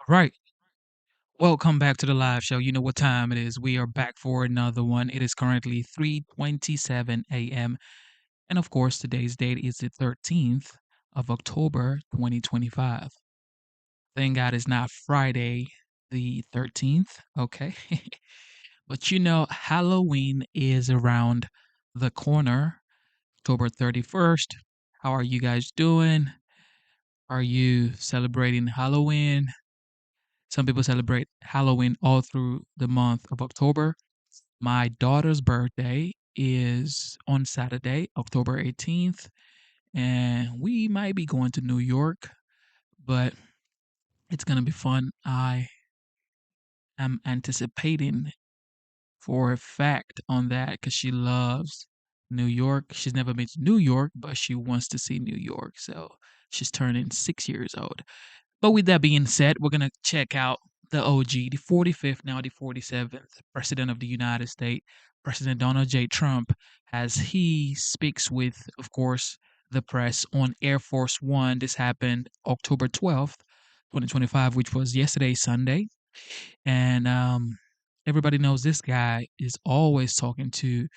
Right. Welcome back to the live show. You know what time it is. We are back for another one. It is currently 3:27 a.m. And of course, today's date is the 13th of October 2025. Thank God it's not Friday the 13th, okay? But Halloween is around the corner, October 31st. How are you guys doing? Are you celebrating Halloween? Some people celebrate Halloween all through the month of October. My daughter's birthday is on Saturday, October 18th, and we might be going to New York, but it's going to be fun. I am anticipating for a fact on that because she loves New York. She's never been to New York, but she wants to see New York. So she's turning 6 years old. But with that being said, we're gonna check out the OG, the 45th, now the 47th President of the United States, President Donald J. Trump, as he speaks with, of course, the press on Air Force One. This happened October 12th, 2025, which was yesterday, Sunday. And everybody knows this guy is always talking to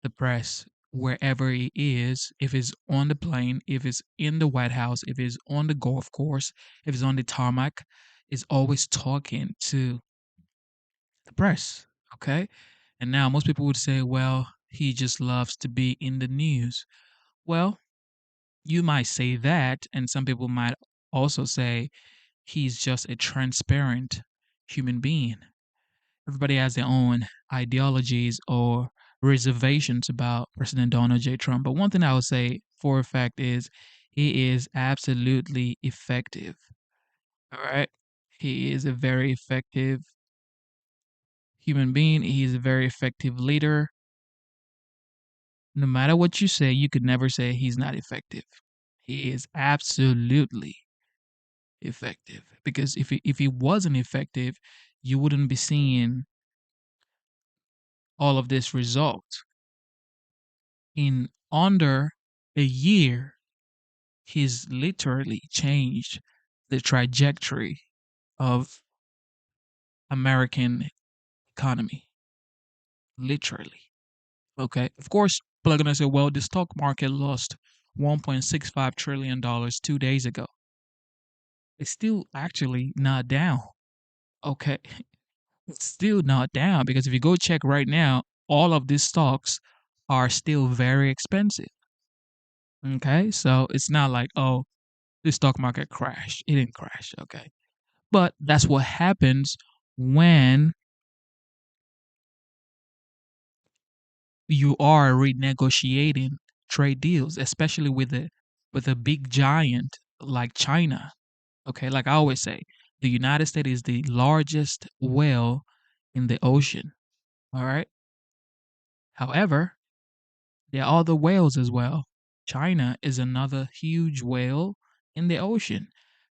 the press wherever he is, if it's on the plane, if it's in the White House, if it's on the golf course, if it's on the tarmac, is always talking to the press. Okay. And now most people would say, well, he just loves to be in the news. Well, you might say that, and some people might also say he's just a transparent human being. Everybody has their own ideologies or reservations about President Donald J. Trump. But one thing I would say for a fact is he is absolutely effective. All right. He is a very effective human being. He's a very effective leader. No matter what you say, you could never say he's not effective. He is absolutely effective. Because if he wasn't effective, you wouldn't be seeing all of this result. In under a year, he's literally changed the trajectory of American economy. Literally. Okay. Of course, people are gonna say, well, the stock market lost $1.65 trillion 2 days ago. It's still actually not down. Okay. It's still not down because if you go check right now, all of these stocks are still very expensive. Okay. So it's not like, oh, the stock market crashed. It didn't crash. Okay. But that's what happens when you are renegotiating trade deals, especially with a big giant like China. Okay, like I always say, the United States is the largest whale in the ocean. All right. However, there are other whales as well. China is another huge whale in the ocean.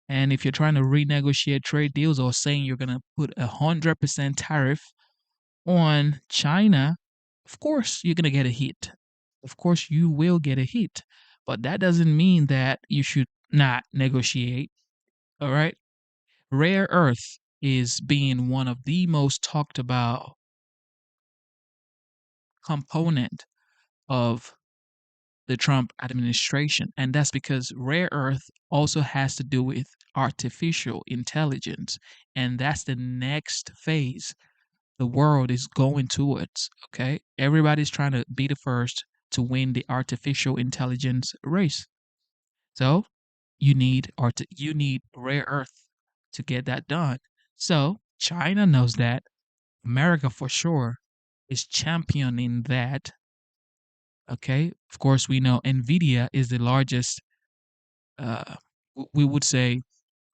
And if you're trying to renegotiate trade deals or saying you're gonna put 100% tariff on China, of course you're going to get a hit. Of course you will get a hit. But that doesn't mean that you should not negotiate. All right. Rare earth is being one of the most talked about component of the Trump administration. And that's because rare earth also has to do with artificial intelligence. And that's the next phase the world is going towards. Okay, everybody's trying to be the first to win the artificial intelligence race. So you need rare earth to get that done. So China knows that. America for sure is championing that. Okay, of course we know Nvidia is the largest. Uh, we would say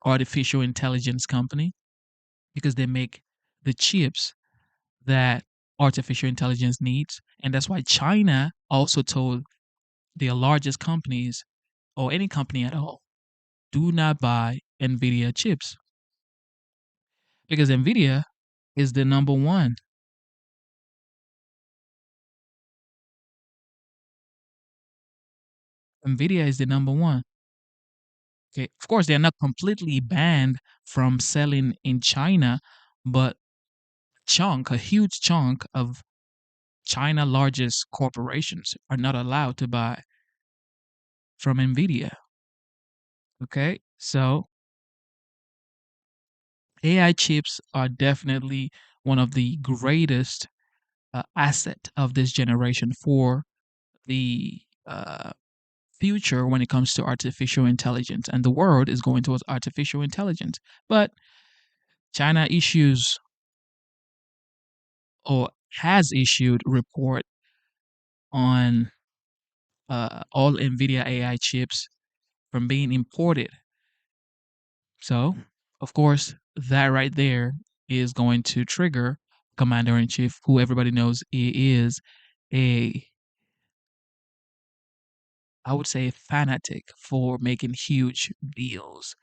artificial intelligence company because they make the chips that artificial intelligence needs. And that's why China also told their largest companies or any company at all, do not buy NVIDIA chips because NVIDIA is the number one. NVIDIA is the number one. Okay, of course, they're not completely banned from selling in China, but a huge chunk of China largest corporations are not allowed to buy from Nvidia. Okay, so AI chips are definitely one of the greatest asset of this generation for the future when it comes to artificial intelligence, and the world is going towards artificial intelligence. But China issues or has issued report on all NVIDIA AI chips from being imported. So, of course, that right there is going to trigger Commander in Chief, who everybody knows he is a, I would say, fanatic for making huge deals.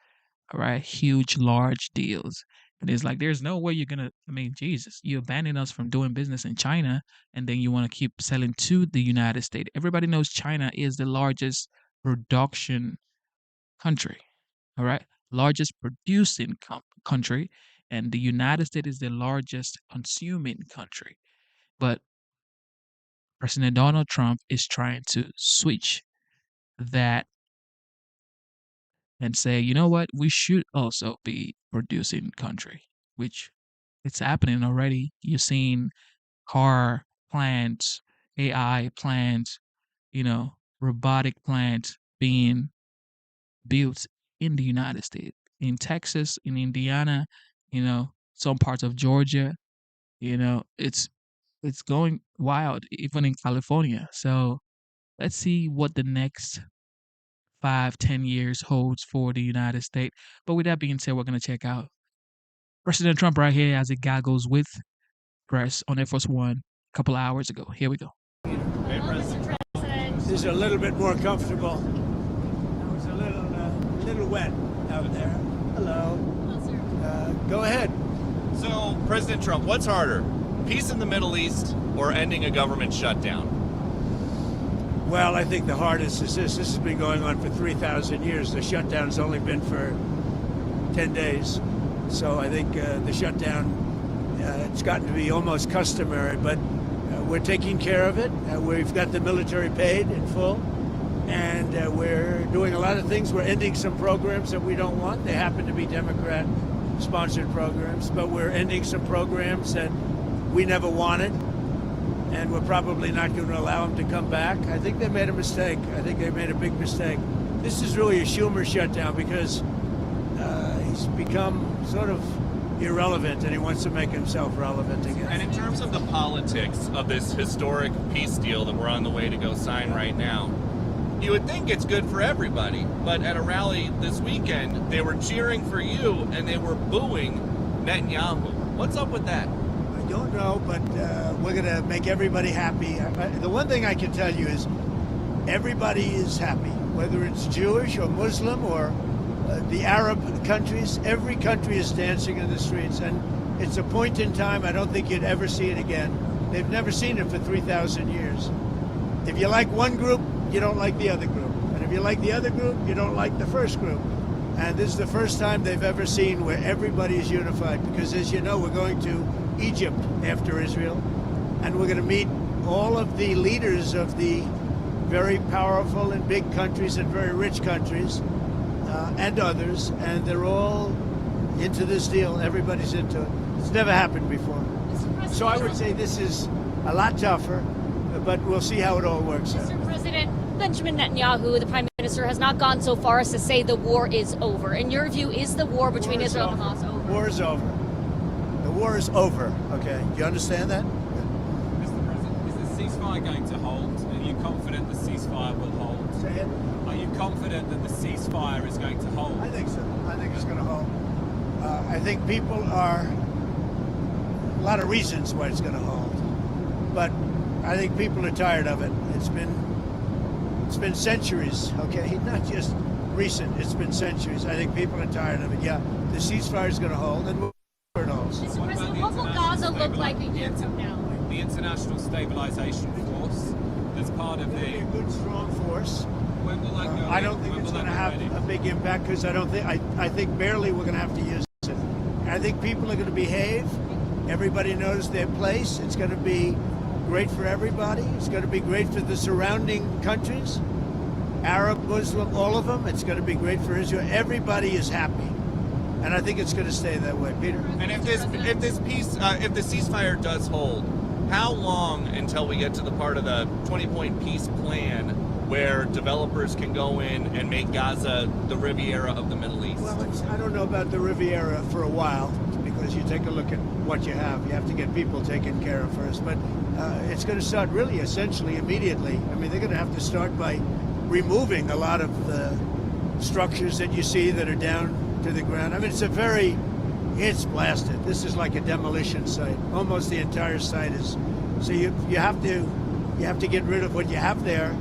All right, huge, large deals. And it's like, there's no way you're gonna. I mean, Jesus, you're banning us from doing business in China, and then you want to keep selling to the United States. Everybody knows China is the largest production country. All right, largest producing country, and the United States is the largest consuming country. But President Donald Trump is trying to switch that and say, you know what, we should also be producing country, which it's happening already. You're seeing car plants, AI plants, robotic plants being built in the United States, in Texas, in Indiana, some parts of Georgia. It's going wild, even in California. So let's see what the next 5, 10 years holds for the United States. But with that being said, we're gonna check out President Trump right here as it goggles with press on Air Force One a couple of hours ago. Here we go. Hey, President. This is a little bit more comfortable. It was a little wet out there. Hello. Hello, sir. Go ahead. So, President Trump, what's harder? Peace in the Middle East or ending a government shutdown? Well, I think the hardest is this. This has been going on for 3,000 years. The shutdown's only been for 10 days. So I think the shutdown, it's gotten to be almost customary, but we're taking care of it. We've got the military paid in full, and we're doing a lot of things. We're ending some programs that we don't want. They happen to be Democrat-sponsored programs, but we're ending some programs that we never wanted, and we're probably not going to allow them to come back. I think they made a mistake. I think they made a big mistake. This is really a Schumer shutdown because he's become sort of irrelevant, and he wants to make himself relevant again. And in terms of the politics of this historic peace deal that we're on the way to go sign right now, you would think it's good for everybody. But at a rally this weekend, they were cheering for you and they were booing Netanyahu. What's up with that? I don't know, but we're going to make everybody happy. The one thing I can tell you is everybody is happy, whether it's Jewish or Muslim or the Arab countries. Every country is dancing in the streets, and it's a point in time I don't think you'd ever see it again. They've never seen it for 3,000 years. If you like one group, you don't like the other group. And if you like the other group, you don't like the first group. And this is the first time they've ever seen where everybody is unified, because as you know, we're going to Egypt after Israel, and we're going to meet all of the leaders of the very powerful and big countries and very rich countries and others, and they're all into this deal. Everybody's into it. It's never happened before. So I would say this is a lot tougher, but we'll see how it all works out. Mr. President, Benjamin Netanyahu, the Prime Minister, has not gone so far as to say the war is over. In your view, is the war between Israel and Hamas over? War is over. The war is over, okay? Do you understand that? Mr. President, is the ceasefire going to hold? Are you confident the ceasefire will hold? Say it. Are you confident that the ceasefire is going to hold? I think so. I think it's going to hold. I think people are, a lot of reasons why it's going to hold, but I think people are tired of it. It's been centuries, okay? Not just recent, it's been centuries. I think people are tired of it. Yeah, the ceasefire is going to hold, and we'll see where it holds. Mr. President, what will Gaza look like a year from now? The International Stabilization Force, that's part of It'll be the... a good, strong force. When will that go I in? don't think When it's will going to that be have ready? a big impact because I think barely we're going to have to use it. I think people are going to behave. Everybody knows their place. It's going to be great for everybody. It's going to be great for the surrounding countries, Arab, Muslim, all of them. It's going to be great for Israel. Everybody is happy, and I think it's going to stay that way. Peter. And if the ceasefire does hold, how long until we get to the part of the 20-point peace plan where developers can go in and make Gaza the Riviera of the Middle East? Well, I don't know about the Riviera for a while because you take a look at what you have. You have to get people taken care of first. But it's going to start really essentially immediately. I mean, they're going to have to start by removing a lot of the structures that you see that are down to the ground. I mean, it's blasted. This is like a demolition site. Almost the entire site is. So you have to get rid of what you have there.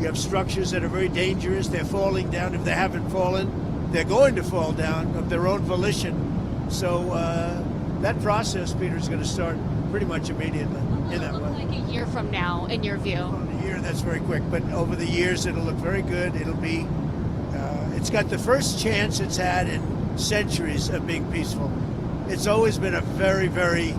You have structures that are very dangerous. They're falling down. If they haven't fallen, they're going to fall down of their own volition. So that process, Peter, is going to start pretty much immediately. In that way. Like a year from now, in your view. A year, that's very quick. But over the years, it'll look very good. It'll be. It's got the first chance it's had in centuries of being peaceful. It's always been a very, very.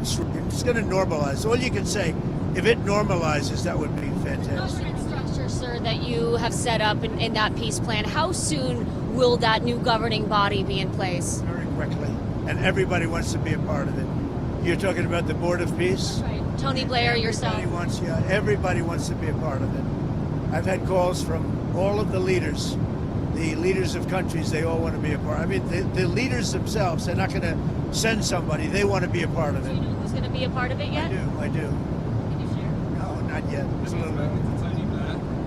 It's going to normalize. All you can say, if it normalizes, that would be fantastic. Government structure, sir, that you have set up in that peace plan, how soon will that new governing body be in place? Very quickly. And everybody wants to be a part of it. You're talking about the Board of Peace? Right. Tony Blair, yourself. Everybody wants to be a part of it. I've had calls from all of the leaders of countries. They all want to be a part. I mean, the leaders themselves, they're not going to send somebody. They want to be a part of Do it. you know who's going to be a part of it yet? I do. Can you share? No, not yet. It's a little bit.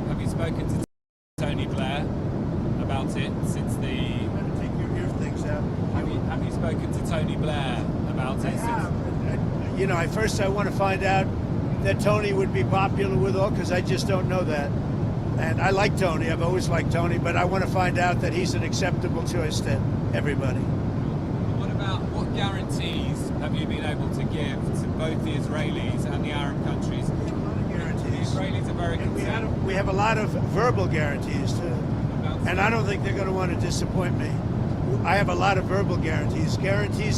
Have you spoken to Tony Blair about it since the? You better take your ear things out. Have you spoken to Tony Blair about it? I have. You know, I want to find out that Tony would be popular with all, because I just don't know that. And I like Tony. I've always liked Tony, but I want to find out that he's an acceptable choice to everybody. What guarantees have you been able to give to both the Israelis and the Arab countries? A lot of guarantees. The Israelis are very And concerned. we have a lot of verbal guarantees too. And I don't think they're going to want to disappoint me. I have a lot of verbal guarantees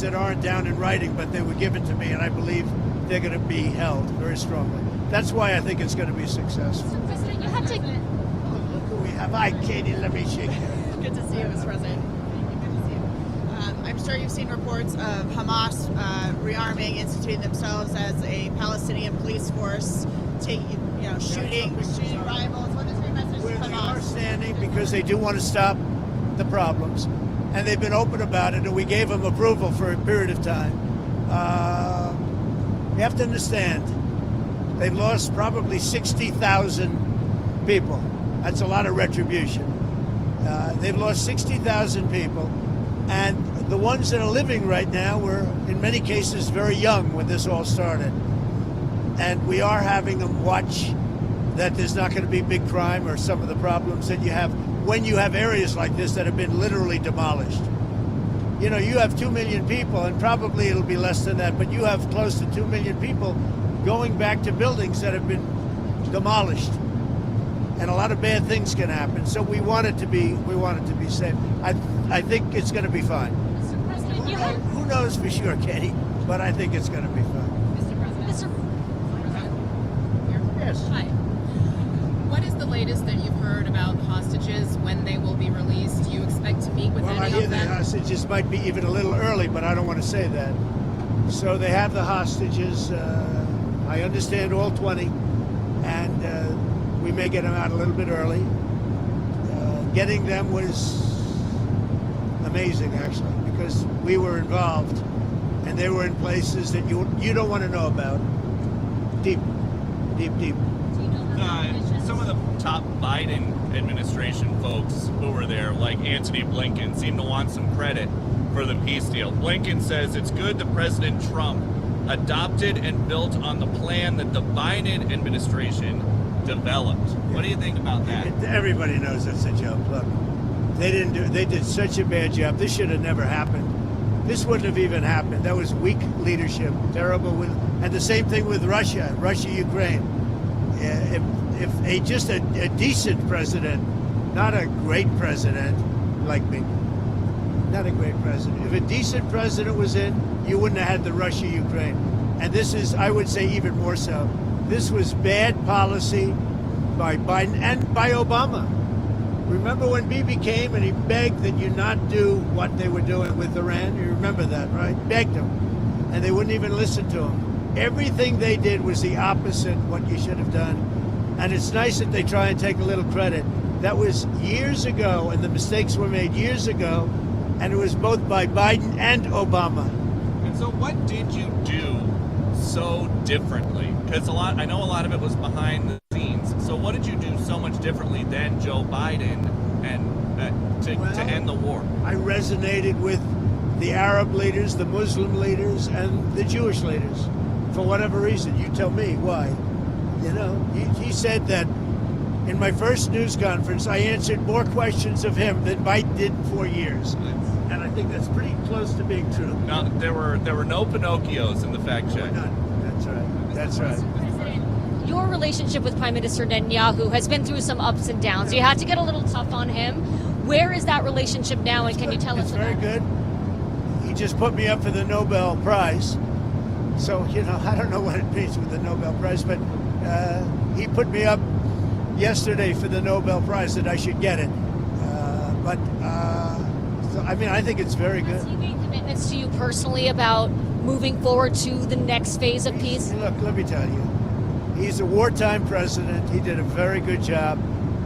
that aren't down in writing, but they were given to me, and I believe they're going to be held very strongly. That's why I think it's going to be successful. So, President, you had to. Look who we have. Hi, Katie. Let me shake you. Good to see you, Mr. President. Good to see you. I'm sure you've seen reports of Hamas rearming, instituting themselves as a Palestinian police force, shooting rivals. What is your message to Where they are Hamas? standing because they do want to stop the problems, and they've been open about it, and we gave them approval for a period of time. You have to understand, they've lost probably 60,000 people. That's a lot of retribution. They've lost 60,000 people, and the ones that are living right now were, in many cases, very young when this all started. And we are having them watch that there's not going to be big crime or some of the problems that you have when you have areas like this that have been literally demolished. You know, you have 2 million people, and probably it'll be less than that, but you have close to 2 million people going back to buildings that have been demolished. And a lot of bad things can happen. So we want it to be safe. I think it's going to be fine. Mr. President, you had. Who knows for sure, Katie? But I think it's going to be fine. Mr. President. Yes. Hi. What is the latest that you've heard about the hostages, when they will be released? Do you expect to meet with Well, I any hear of the them? hostages might be even a little early, but I don't want to say that. So they have the hostages. I understand all 20, and we may get them out a little bit early. Getting them was amazing, actually, because we were involved, and they were in places that you don't want to know about. Deep. Do you know Some of the top Biden administration folks who were there, like Antony Blinken, seem to want some credit for the peace deal. Blinken says it's good that President Trump adopted and built on the plan that the Biden administration developed. What do you think about that? Everybody knows that's a joke. Look, they did such a bad job. This should have never happened. This wouldn't have even happened. That was weak leadership, terrible. And the same thing with Russia, Ukraine. if just a decent president, not a great president like me, not a great president. If a decent president was in, you wouldn't have had the Russia-Ukraine. And this is, I would say, even more so. This was bad policy by Biden and by Obama. Remember when Bibi came and he begged that you not do what they were doing with Iran? You remember that, right? Begged them. And they wouldn't even listen to him. Everything they did was the opposite what you should have done. And it's nice that they try and take a little credit. That was years ago, and the mistakes were made years ago, and it was both by Biden and Obama. And so what did you do so differently? Because I know a lot of it was behind the scenes. So what did you do so much differently than Joe Biden and to end the war? I resonated with the Arab leaders, the Muslim leaders, and the Jewish leaders. For whatever reason, you tell me why. You know, he said that in my first news conference, I answered more questions of him than Biden did in 4 years. And I think that's pretty close to being true. No, there were no Pinocchios in the fact check. That's right. That's right. Your relationship with Prime Minister Netanyahu has been through some ups and downs. You had to get a little tough on him. Where is that relationship now, and can you tell us about it? It's very good. He just put me up for the Nobel Prize. So, you know, I don't know what it means with the Nobel Prize, but he put me up yesterday for the Nobel Prize that I should get it. So, I mean, I think it's very good. Has he made commitments to you personally about moving forward to the next phase of peace? Look, let me tell you, he's a wartime president. He did a very good job.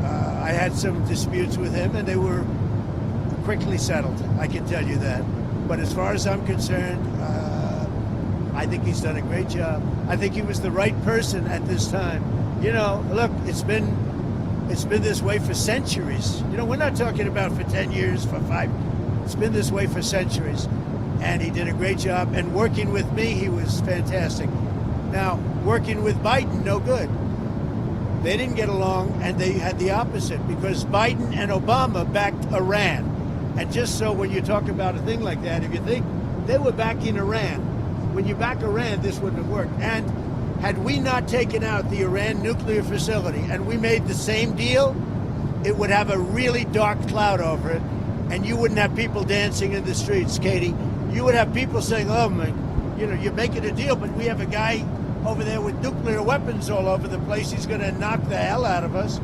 I had some disputes with him, and they were quickly settled. I can tell you that. But as far as I'm concerned, I think he's done a great job. I think he was the right person at this time. You know, look, it's been this way for centuries. You know, we're not talking about for 10 years, for 5. It's been this way for centuries. And he did a great job. And working with me, he was fantastic. Now, working with Biden, no good. They didn't get along, and they had the opposite, because Biden and Obama backed Iran. And just so when you talk about a thing like that, if you think they were backing Iran, when you back Iran, this wouldn't have worked. And had we not taken out the Iran nuclear facility and we made the same deal, it would have a really dark cloud over it, and you wouldn't have people dancing in the streets, Katie. You would have people saying, oh, my, you know, you're making a deal, but we have a guy over there with nuclear weapons all over the place. He's going to knock the hell out of us.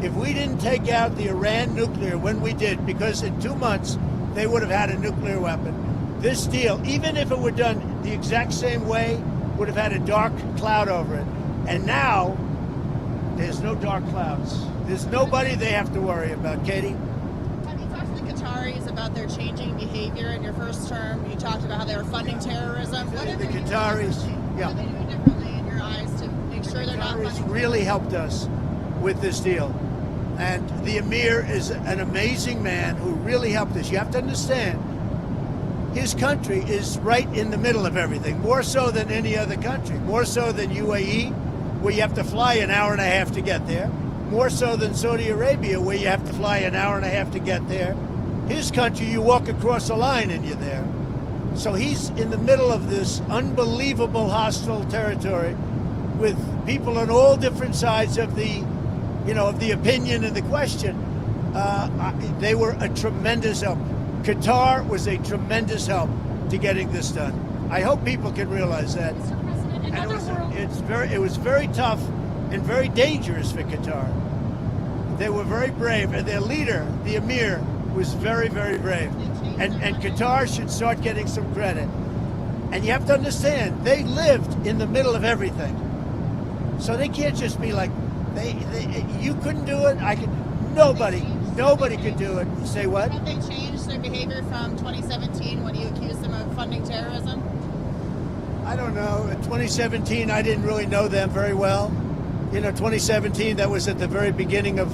If we didn't take out the Iran nuclear when we did, because in 2 months they would have had a nuclear weapon, this deal, even if it were done the exact same way, would have had a dark cloud over it. And now, there's no dark clouds. There's nobody they have to worry about, Katie. Have you talked to the Qataris about their changing behavior in your first term? You talked about how they were funding terrorism. What are The Qataris, What are they doing differently in your eyes to make sure they're not funding terrorists really helped us with this deal. And the Emir is an amazing man who really helped us. You have to understand, his country is right in the middle of everything, more so than any other country, more so than UAE, where you have to fly an hour and a half to get there, more so than Saudi Arabia, where you have to fly an hour and a half to get there. His country, you walk across a line and you're there. So he's in the middle of this unbelievable hostile territory with people on all different sides of the, you know, of the opinion and the question. They were a tremendous help. Qatar was a tremendous help to getting this done. I hope people can realize that. And it was very tough and very dangerous for Qatar. They were very brave, and their leader, the Emir, was very, very brave. And Qatar should start getting some credit. And you have to understand, they lived in the middle of everything. So they can't just be like, you couldn't do it, I could. Nobody could do it. Say what? Have they changed their behavior from 2017 when you accused them of funding terrorism? I don't know. In 2017, I didn't really know them very well. You know, 2017, that was at the very beginning of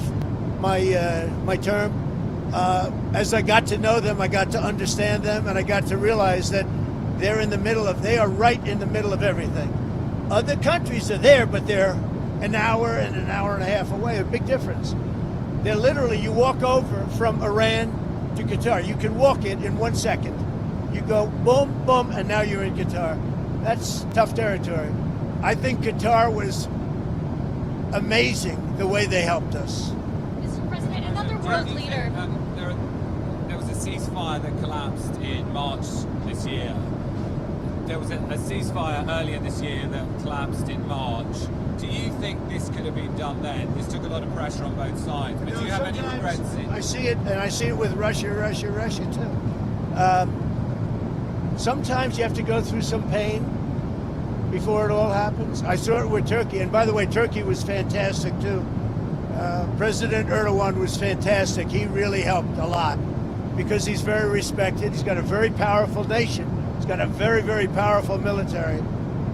my term. As I got to know them, I got to understand them, and I got to realize that they are right in the middle of everything. Other countries are there, but they're an hour and a half away, a big difference. They're literally, you walk over from Iran to Qatar. You can walk it in 1 second. You go boom, boom, and now you're in Qatar. That's tough territory. I think Qatar was amazing the way they helped us. Mr. President, another world leader. There was a ceasefire that collapsed in March this year. There was a ceasefire earlier this year that collapsed in March. Do you think this could have been done then? This took a lot of pressure on both sides. But do you have any regrets? I see it, and I see it with Russia too. Sometimes you have to go through some pain before it all happens. I saw it with Turkey, and by the way, Turkey was fantastic too. President Erdogan was fantastic. He really helped a lot because he's very respected. He's got a very powerful nation. He's got a very, very powerful military,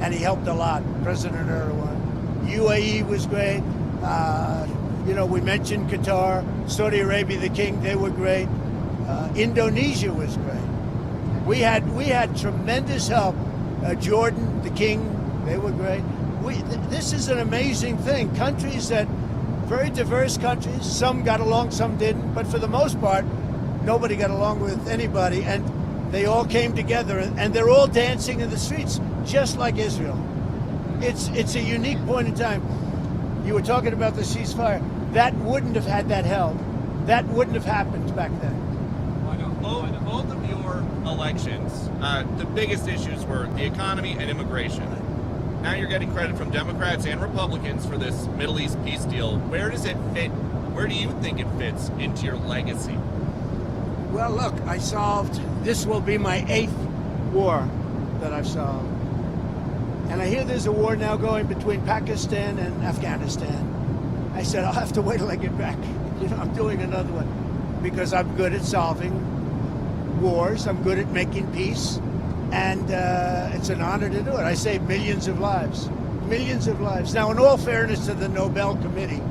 and he helped a lot, President Erdogan. UAE was great. We mentioned Qatar, Saudi Arabia, the king, they were great. Indonesia was great. We had tremendous help. Jordan, the king, they were great. This is an amazing thing. Countries that, very diverse countries, some got along, some didn't, but for the most part, nobody got along with anybody, and they all came together, and they're all dancing in the streets, just like Israel. It's a unique point in time. You were talking about the ceasefire. That wouldn't have had that held. That wouldn't have happened back then. Both of your elections, the biggest issues were the economy and immigration. Now you're getting credit from Democrats and Republicans for this Middle East peace deal. Where does it fit? Where do you think it fits into your legacy? Well, look, this will be my 8th war that I've solved. And I hear there's a war now going between Pakistan and Afghanistan. I said, I'll have to wait till I get back. I'm doing another one because I'm good at solving wars. I'm good at making peace. And it's an honor to do it. I saved millions of lives. Millions of lives. Now, in all fairness to the Nobel Committee,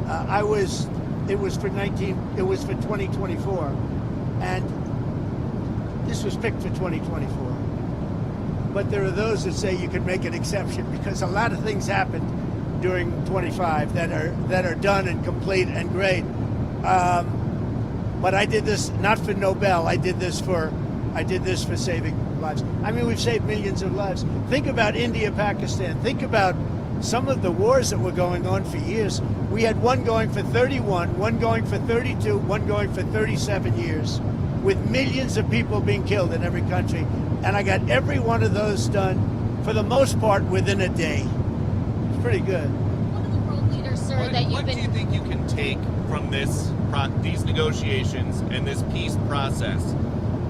it was for 2024. And this was picked for 2024. But there are those that say you can make an exception because a lot of things happened during 25 that are done and complete and great. But I did this not for Nobel. I did this for saving lives. I mean, we've saved millions of lives. Think about India, Pakistan. Think about some of the wars that were going on for years. We had one going for 31, one going for 32, one going for 37 years, with millions of people being killed in every country. And I got every one of those done, for the most part, within a day. It's pretty good. One of the world leaders, sir, What do you think you can take from these negotiations and this peace process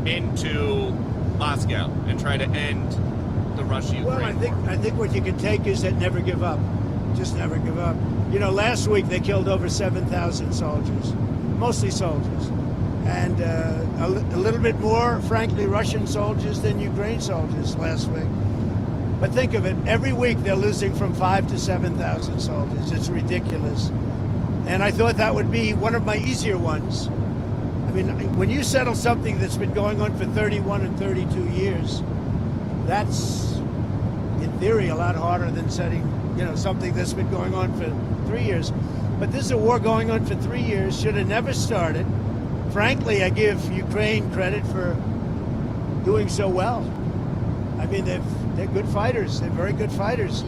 into Moscow and try to end the Russia-Ukraine war? Well, I think what you can take is that never give up. Just never give up. Last week they killed over 7,000 soldiers, mostly soldiers. And a little bit more, frankly, Russian soldiers than Ukraine soldiers last week. But think of it, every week they're losing from 5,000 to 7,000 soldiers. It's ridiculous. And I thought that would be one of my easier ones. I mean, when you settle something that's been going on for 31 and 32 years, that's, in theory, a lot harder than setting, something that's been going on for 3 years. But this is a war going on for 3 years, should have never started. Frankly, I give Ukraine credit for doing so well. I mean, they're good fighters. They're very good fighters.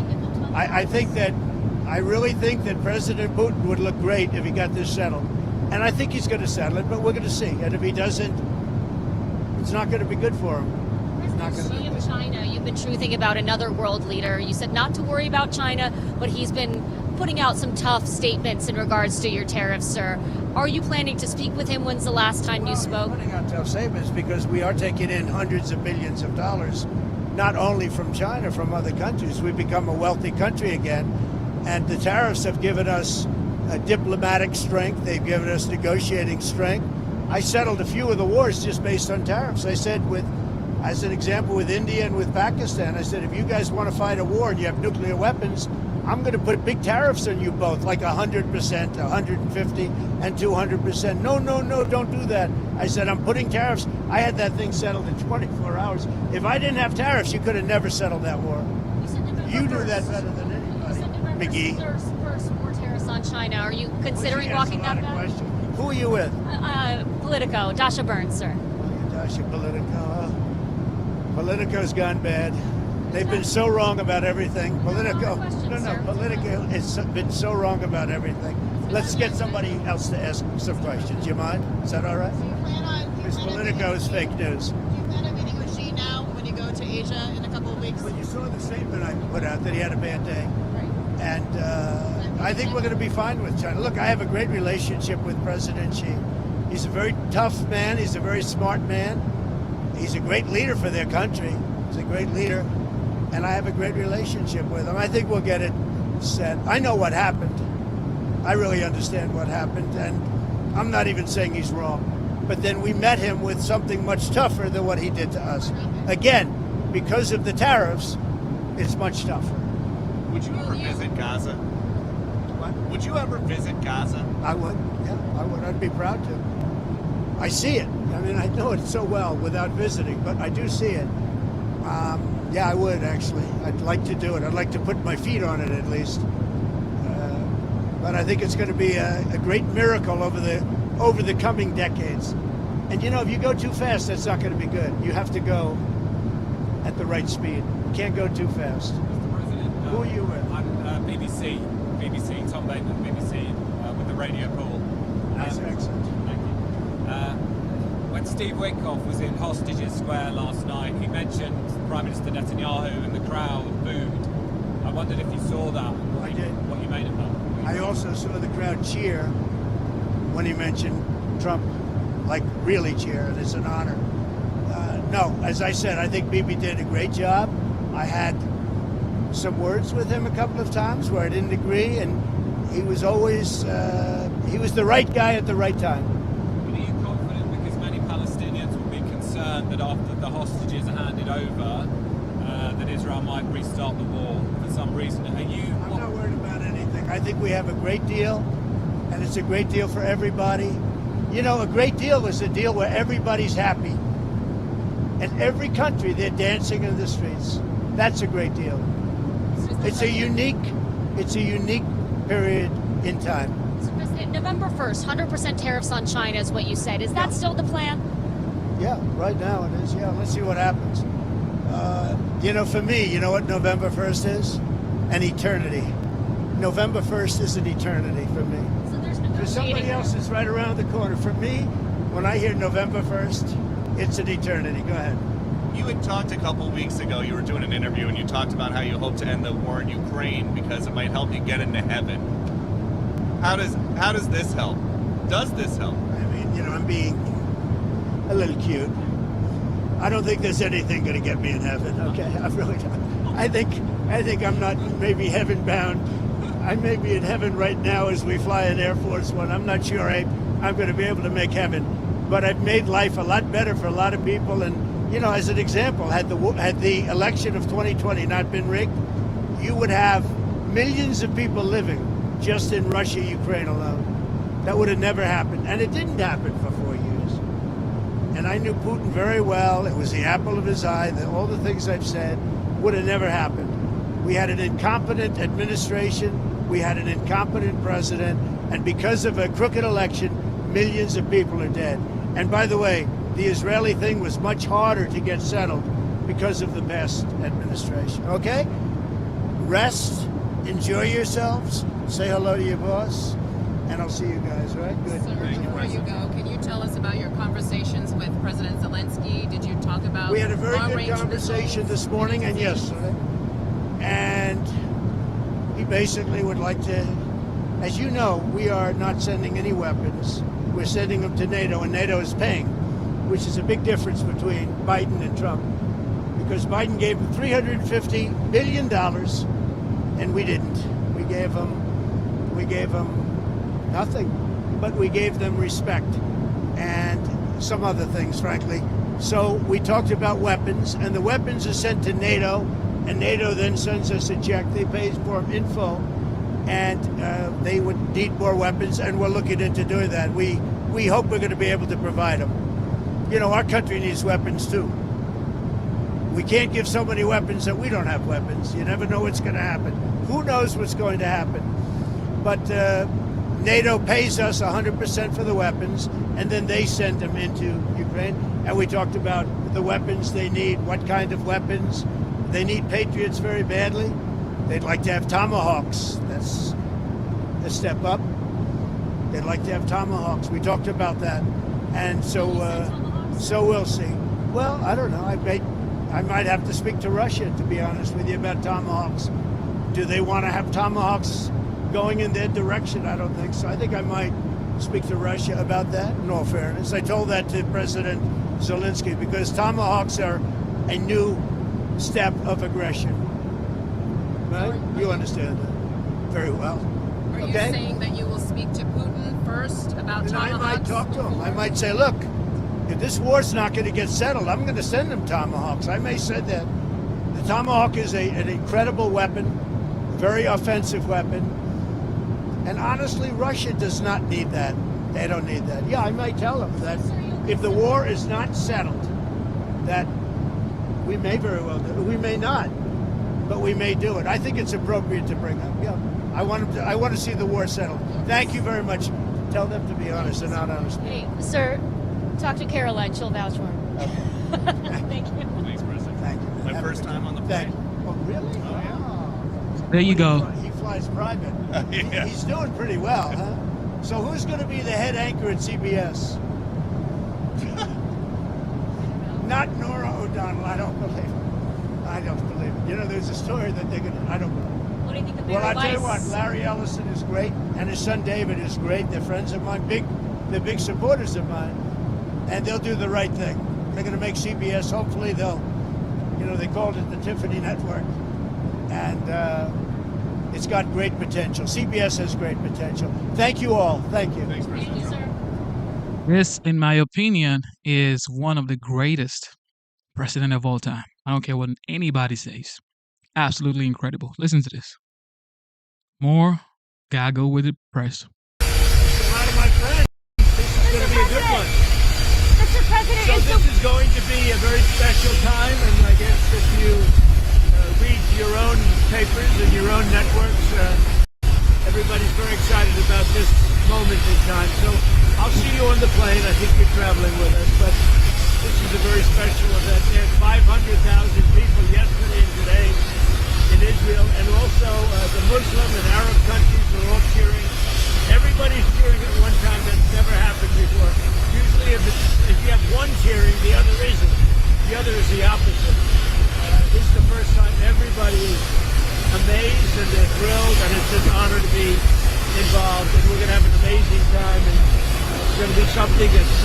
I really think that President Putin would look great if he got this settled. And I think he's going to settle it, but we're going to see. And if he doesn't, it's not going to be good for him. President Xi of China, you've been truthing about another world leader. You said not to worry about China, but he's been putting out some tough statements in regards to your tariffs, sir. Are you planning to speak with him? When's the last time you spoke? Putting out tough statements because we are taking in hundreds of billions of dollars, not only from China, from other countries. We've become a wealthy country again, and the tariffs have given us diplomatic strength. They've given us negotiating strength. I settled a few of the wars just based on tariffs. I said, as an example, with India and with Pakistan, I said, if you guys want to fight a war and you have nuclear weapons, I'm going to put big tariffs on you both, like 100%, 150, and 200%. No, don't do that. I said, I'm putting tariffs. I had that thing settled in 24 hours. If I didn't have tariffs, you could have never settled that war. You do that better than anybody, McGee. First more tariffs on China. Are you considering walking that back? Who are you with? Politico, Dasha Burns, sir. Dasha Politico. Politico's gone bad. They've been so wrong about everything. Politico, question, no, sir. Politico has been so wrong about everything. Let's get somebody else to ask some questions. You mind? Is that all right? Do you plan on? Because Politico is fake news. Do you plan on meeting with Xi now when you go to Asia in a couple of weeks? But you saw the statement I put out that he had a bad day. Right. And I think we're going to be fine with China. Look, I have a great relationship with President Xi. He's a very tough man. He's a very smart man. He's a great leader for their country. He's a great leader. And I have a great relationship with him. I think we'll get it set. I know what happened. I really understand what happened. And I'm not even saying he's wrong. But then we met him with something much tougher than what he did to us. Again, because of the tariffs, it's much tougher. Would you ever visit Gaza? What? Would you ever visit Gaza? I would. Yeah, I would. I'd be proud to. I see it. I mean, I know it so well without visiting, but I do see it. Yeah, I would actually. I'd like to do it. I'd like to put my feet on it at least. But I think it's going to be a great miracle over the coming decades. And you know, if you go too fast, that's not going to be good. You have to go at the right speed. You can't go too fast. Mr. President, Who are you with? I'm BBC, Tom Bateman, BBC, with the radio call. Nice accent. Thank you. When Steve Witkoff was in Hostages Square last night, he mentioned Prime Minister Netanyahu and the crowd booed. I wondered if you saw that and I did. what you made of that. I also saw the crowd cheer when he mentioned Trump, like really cheer, and it's an honor. No, as I said, I think Bibi did a great job. I had some words with him a couple of times where I didn't agree, and he was always, he was the right guy at the right time. But are you confident, because many Palestinians will be concerned that after the hostages are handed over, that Israel might restart the war for some reason? Are you? I'm not worried about anything. I think we have a great deal, and it's a great deal for everybody. You know, a great deal is a deal where everybody's happy. In every country, they're dancing in the streets. That's a great deal. It's a unique period in time. So, President, November 1st, 100% tariffs on China is what you said. Is that still the plan? Yeah, right now it is. Yeah, let's see what happens. You know, for me, you know what November 1st is? An eternity. November 1st is an eternity for me. So there's For somebody negotiating. else, it's right around the corner. For me, when I hear November 1st, it's an eternity. Go ahead. You had talked a couple of weeks ago, you were doing an interview, and you talked about how you hope to end the war in Ukraine because it might help you get into heaven. How does this help? Does this help? I mean, you know, I'm being a little cute. I don't think there's anything going to get me in heaven. Okay, I really don't. I think I'm not maybe heaven bound. I may be in heaven right now as we fly in Air Force One. I'm not sure I'm going to be able to make heaven, but I've made life a lot better for a lot of people. And you know, as an example, had the election of 2020 not been rigged, you would have millions of people living just in Russia, Ukraine alone. That would have never happened, and it didn't happen for 4 years. And I knew Putin very well. It was the apple of his eye. All the things I've said would have never happened. We had an incompetent administration. We had an incompetent president. And because of a crooked election, millions of people are dead. And by the way, the Israeli thing was much harder to get settled because of the past administration. Okay? Rest, enjoy yourselves, say hello to your boss, and I'll see you guys, all right? Good. So before you go, can you tell us about your conversations with President Zelensky? Did you talk about We had a very good long-range conversation missiles? this morning and yesterday. And he basically would like to, as you know, we are not sending any weapons. We're sending them to NATO, and NATO is paying, which is a big difference between Biden and Trump. Because Biden gave them $350 billion, and we didn't. We gave them nothing, but we gave them respect and some other things, frankly. So we talked about weapons, and the weapons are sent to NATO, and NATO then sends us a check. They pay for them in full, and they would need more weapons, and we're looking into doing that. We hope we're going to be able to provide them. You know, our country needs weapons too. We can't give so many weapons that we don't have weapons. You never know what's going to happen. Who knows what's going to happen? But NATO pays us 100% for the weapons, and then they send them into Ukraine. And we talked about the weapons they need, what kind of weapons, They need Patriots very badly. They'd like to have Tomahawks. That's a step up. They'd like to have Tomahawks. We talked about that. And so we'll see. Well, I don't know. I might have to speak to Russia, to be honest with you, about Tomahawks. Do they want to have Tomahawks going in their direction? I don't think so. I think I might speak to Russia about that, in all fairness. I told that to President Zelensky, because Tomahawks are a new step of aggression. Right? You understand that very well. Are you Okay? saying that you will speak to Putin first about And I Tomahawks? might talk to him. I might say, look, if this war's not going to get settled, I'm going to send him Tomahawks. I may say that. The Tomahawk is an incredible weapon, very offensive weapon. And honestly, Russia does not need that. They don't need that. Yeah, I might tell them that if the war is not settled, that we may very well do it. We may not, but we may do it. I think it's appropriate to bring up. Yeah, I want to see the war settled. Thank you very much. Tell them to be honest and not honest. Hey, sir, talk to Caroline. She'll vouch for him. Thank you. Thanks, President. Thank you. My Have a first good time on the Thank plane. you. Oh, really? Oh, yeah. There you go. He flies private. Yeah. He's doing pretty well, huh? So who's going to be the head anchor at CBS? Not Nora O'Donnell. I don't believe it. I don't believe it. You know, there's a story that they're going to. I don't believe it. What do you think of Well, Barry I'll tell you what. Weiss? Larry Ellison is great, and his son David is great. They're friends of mine. They're big supporters of mine, and they'll do the right thing. They're going to make CBS. Hopefully, they called it the Tiffany Network, and it's got great potential. CBS has great potential. Thank you all. Thank you. Thanks, Thank President. you, sir. This, in my opinion, is one of the greatest president of all time. I don't care what anybody says. Absolutely incredible. Listen to this. More gago with the press. A lot of my friends. This is going to be a good one. Mr. President, So this is going to be a very special time, and I guess if you read your own papers and your own networks, everybody's very excited about this moment in time. So I'll see you on the plane. I think you're traveling with us, but this is a very special event. There's 500,000 people yesterday and today in Israel, and also the Muslim and Arab countries are all cheering. Everybody's cheering at one time. That's never happened before. Usually if you have one cheering, the other isn't. The other is the opposite. This is the first time everybody is amazed and they're thrilled, and it's an honor to be involved, and we're going to have an amazing time, and it's going to be something that's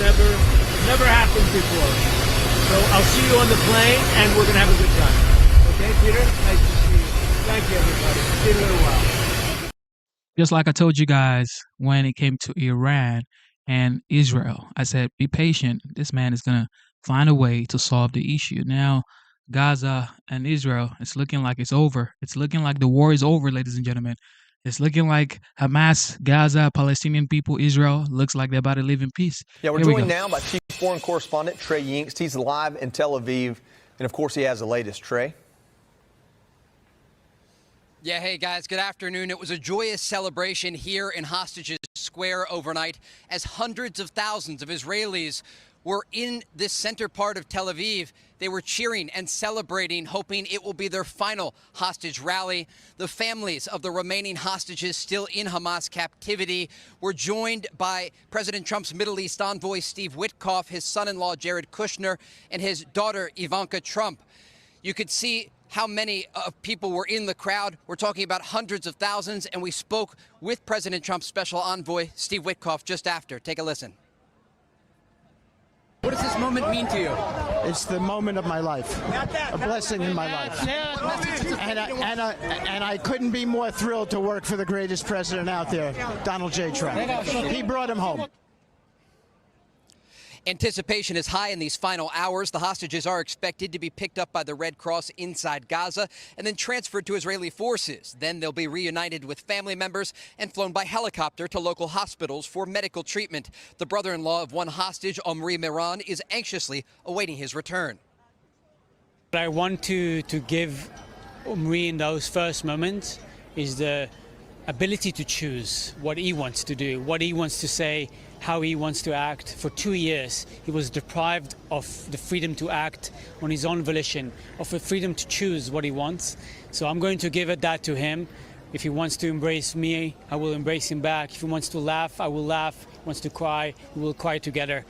never happened before. So I'll see you on the plane, and we're going to have a good time. Okay, Peter? Nice to see you. Thank you, everybody. See you in a little while. Just like I told you guys when it came to Iran and Israel, I said, be patient. This man is going to find a way to solve the issue. Now, Gaza and Israel, it's looking like it's over. It's looking like the war is over, ladies and gentlemen. It's looking like Hamas, Gaza, Palestinian people, Israel, looks like they're about to live in peace. Yeah, we're Here we joined go. now by Chief Foreign Correspondent Trey Yingst. He's live in Tel Aviv, and of course he has the latest. Trey? Yeah, hey guys, good afternoon. It was a joyous celebration here in Hostages Square overnight as hundreds of thousands of Israelis were in this center part of Tel Aviv. They were cheering and celebrating, hoping it will be their final hostage rally. The families of the remaining hostages still in Hamas captivity were joined by President Trump's Middle East envoy, Steve Witkoff, his son-in-law, Jared Kushner, and his daughter, Ivanka Trump. You could see how many people were in the crowd. We're talking about hundreds of thousands, and we spoke with President Trump's special envoy, Steve Witkoff, just after. Take a listen. What does this moment mean to you? It's the moment of my life, a blessing in my life. And I couldn't be more thrilled to work for the greatest president out there, Donald J. Trump. He brought him home. Anticipation is high in these final hours. The hostages are expected to be picked up by the Red Cross inside Gaza and then transferred to Israeli forces. Then they'll be reunited with family members and flown by helicopter to local hospitals for medical treatment. The brother-in-law of one hostage, Omri Miran, is anxiously awaiting his return. What I want to give Omri in those first moments is the ability to choose what he wants to do, what he wants to say, how he wants to act. For 2 years, he was deprived of the freedom to act on his own volition, of the freedom to choose what he wants. So I'm going to give that to him. If he wants to embrace me, I will embrace him back. If he wants to laugh, I will laugh. If he wants to cry, we will cry together.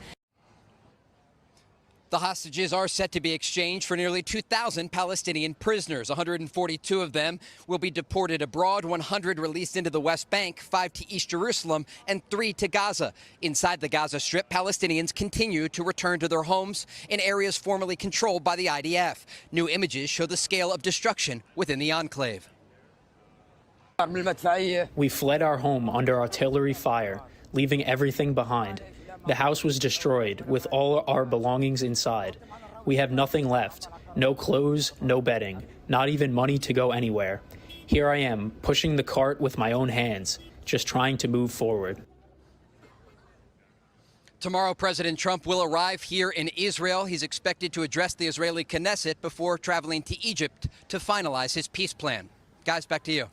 The hostages are set to be exchanged for nearly 2,000 Palestinian prisoners. 142 of them will be deported abroad, 100 released into the West Bank, 5 to East Jerusalem, and 3 to Gaza. Inside the Gaza Strip, Palestinians continue to return to their homes in areas formerly controlled by the IDF. New images show the scale of destruction within the enclave. We fled our home under artillery fire, leaving everything behind. The house was destroyed, with all our belongings inside. We have nothing left. No clothes, no bedding, not even money to go anywhere. Here I am, pushing the cart with my own hands, just trying to move forward. Tomorrow, President Trump will arrive here in Israel. He's expected to address the Israeli Knesset before traveling to Egypt to finalize his peace plan. Guys, back to you.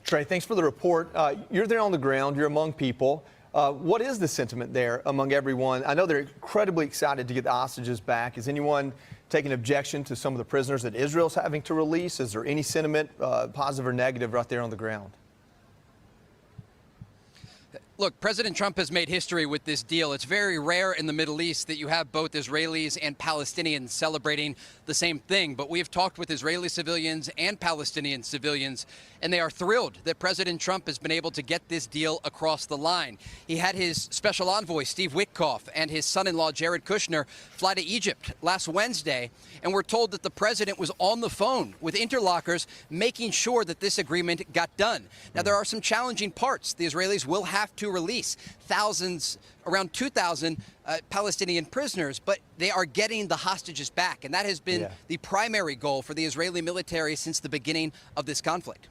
Trey, thanks for the report. You're there on the ground. You're among people. What is the sentiment there among everyone? I know they're incredibly excited to get the hostages back. Is anyone taking objection to some of the prisoners that Israel's having to release? Is there any sentiment, positive or negative, right there on the ground? Look, President Trump has made history with this deal. It's very rare in the Middle East that you have both Israelis and Palestinians celebrating the same thing. But we have talked with Israeli civilians and Palestinian civilians, and they are thrilled that President Trump has been able to get this deal across the line. He had his special envoy, Steve Witkoff, and his son-in-law, Jared Kushner, fly to Egypt last Wednesday, and we're told that the president was on the phone with interlocutors making sure that this agreement got done. Now, there are some challenging parts. The Israelis will have to release thousands, around 2,000 Palestinian prisoners, but they are getting the hostages back. And that has been the primary goal for the Israeli military since the beginning of this conflict.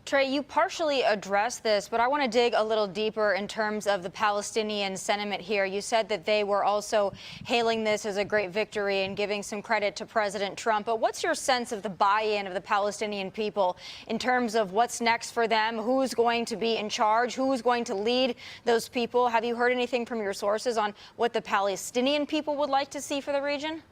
Trey, you partially addressed this, but I want to dig a little deeper in terms of the Palestinian sentiment here. You said that they were also hailing this as a great victory and giving some credit to President Trump. But what's your sense of the buy-in of the Palestinian people in terms of what's next for them? Who's going to be in charge? Who's going to lead those people? Have you heard anything from your sources on what the Palestinian people would like to see for the region?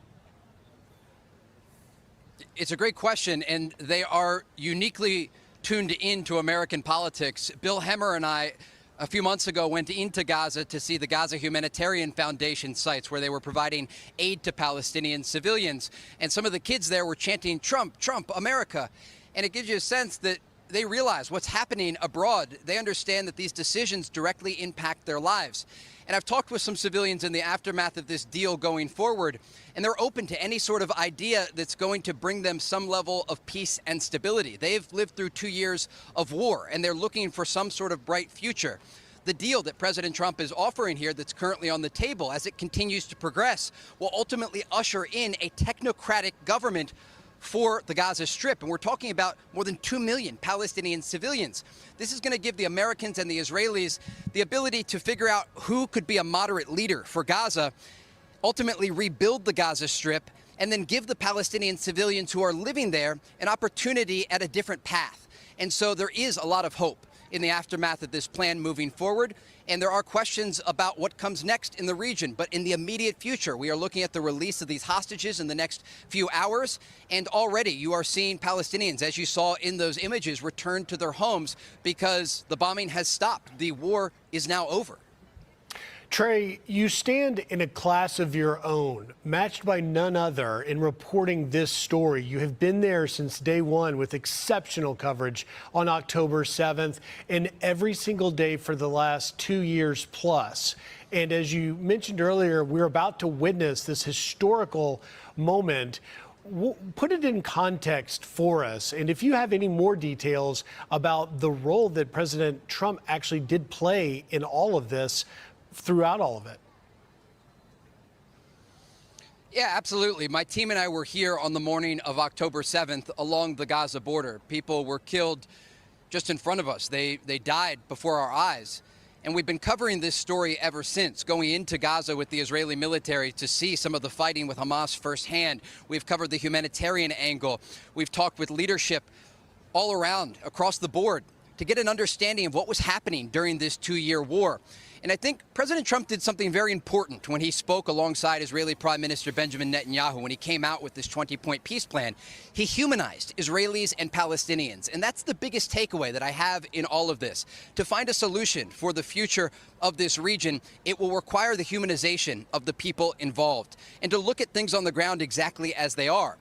It's a great question, and they are uniquely tuned into American politics. Bill Hemmer and I, a few months ago, went into Gaza to see the Gaza Humanitarian Foundation sites where they were providing aid to Palestinian civilians. And some of the kids there were chanting, "Trump, Trump, America." And it gives you a sense that they realize what's happening abroad. They understand that these decisions directly impact their lives. And I've talked with some civilians in the aftermath of this deal going forward, and they're open to any sort of idea that's going to bring them some level of peace and stability. They've lived through 2 years of war, and they're looking for some sort of bright future. The deal that President Trump is offering here that's currently on the table, as it continues to progress, will ultimately usher in a technocratic government for the Gaza Strip. And we're talking about more than 2 million Palestinian civilians. This is going to give the Americans and the Israelis the ability to figure out who could be a moderate leader for Gaza, ultimately rebuild the Gaza Strip, and then give the Palestinian civilians who are living there an opportunity at a different path. And so there is a lot of hope in the aftermath of this plan moving forward. And there are questions about what comes next in the region. But in the immediate future, we are looking at the release of these hostages in the next few hours. And already you are seeing Palestinians, as you saw in those images, return to their homes because the bombing has stopped. The war is now over. Trey, you stand in a class of your own, matched by none other in reporting this story. You have been there since day one with exceptional coverage on October 7th and every single day for the last 2 years plus. And as you mentioned earlier, we're about to witness this historical moment. Put it in context for us. And if you have any more details about the role that President Trump actually did play in all of this, throughout all of it. Yeah, absolutely. My team and I were here on the morning of October 7th along the Gaza border. People were killed just in front of us. They died before our eyes. And we've been covering this story ever since, going into Gaza with the Israeli military to see some of the fighting with Hamas firsthand. We've covered the humanitarian angle. We've talked with leadership all around, across the board, to get an understanding of what was happening during this 2-year war. And I think President Trump did something very important when he spoke alongside Israeli Prime Minister Benjamin Netanyahu when he came out with this 20-point peace plan. He humanized Israelis and Palestinians. And that's the biggest takeaway that I have in all of this. To find a solution for the future of this region, it will require the humanization of the people involved and to look at things on the ground exactly as they are.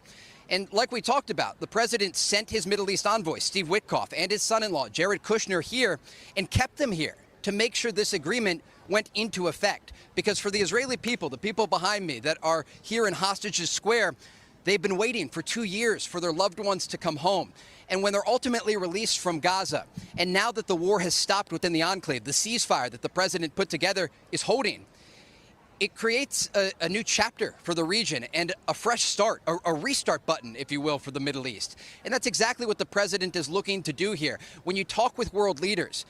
And like we talked about, the president sent his Middle East envoy, Steve Witkoff, and his son-in-law, Jared Kushner, here and kept them here to make sure this agreement went into effect. Because for the Israeli people, the people behind me that are here in Hostages Square, they've been waiting for 2 years for their loved ones to come home. And when they're ultimately released from Gaza, and now that the war has stopped within the enclave, the ceasefire that the president put together is holding, it creates a new chapter for the region and a fresh start, a restart button, if you will, for the Middle East. And that's exactly what the president is looking to do here. When you talk with world leaders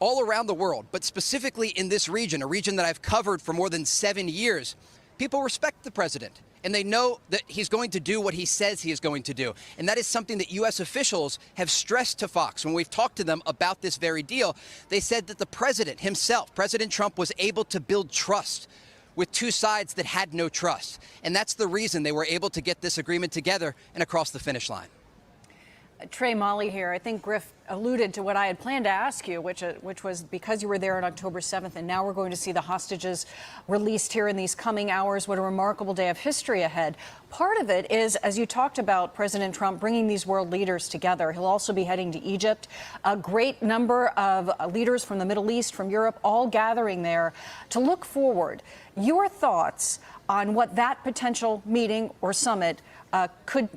all around the world, but specifically in this region, a region that I've covered for more than 7 years, people respect the president. And they know that he's going to do what he says he is going to do. And that is something that U.S. officials have stressed to Fox when we've talked to them about this very deal. They said that the president himself, President Trump, was able to build trust with two sides that had no trust. And that's the reason they were able to get this agreement together and across the finish line. Trey, Molly here. I think Griff alluded to what I had planned to ask you, which was because you were there on October 7th, and now we're going to see the hostages released here in these coming hours. What a remarkable day of history ahead. Part of it is, as you talked about, President Trump bringing these world leaders together. He'll also be heading to Egypt. A great number of leaders from the Middle East, from Europe, all gathering there to look forward. Your thoughts on what that potential meeting or summit could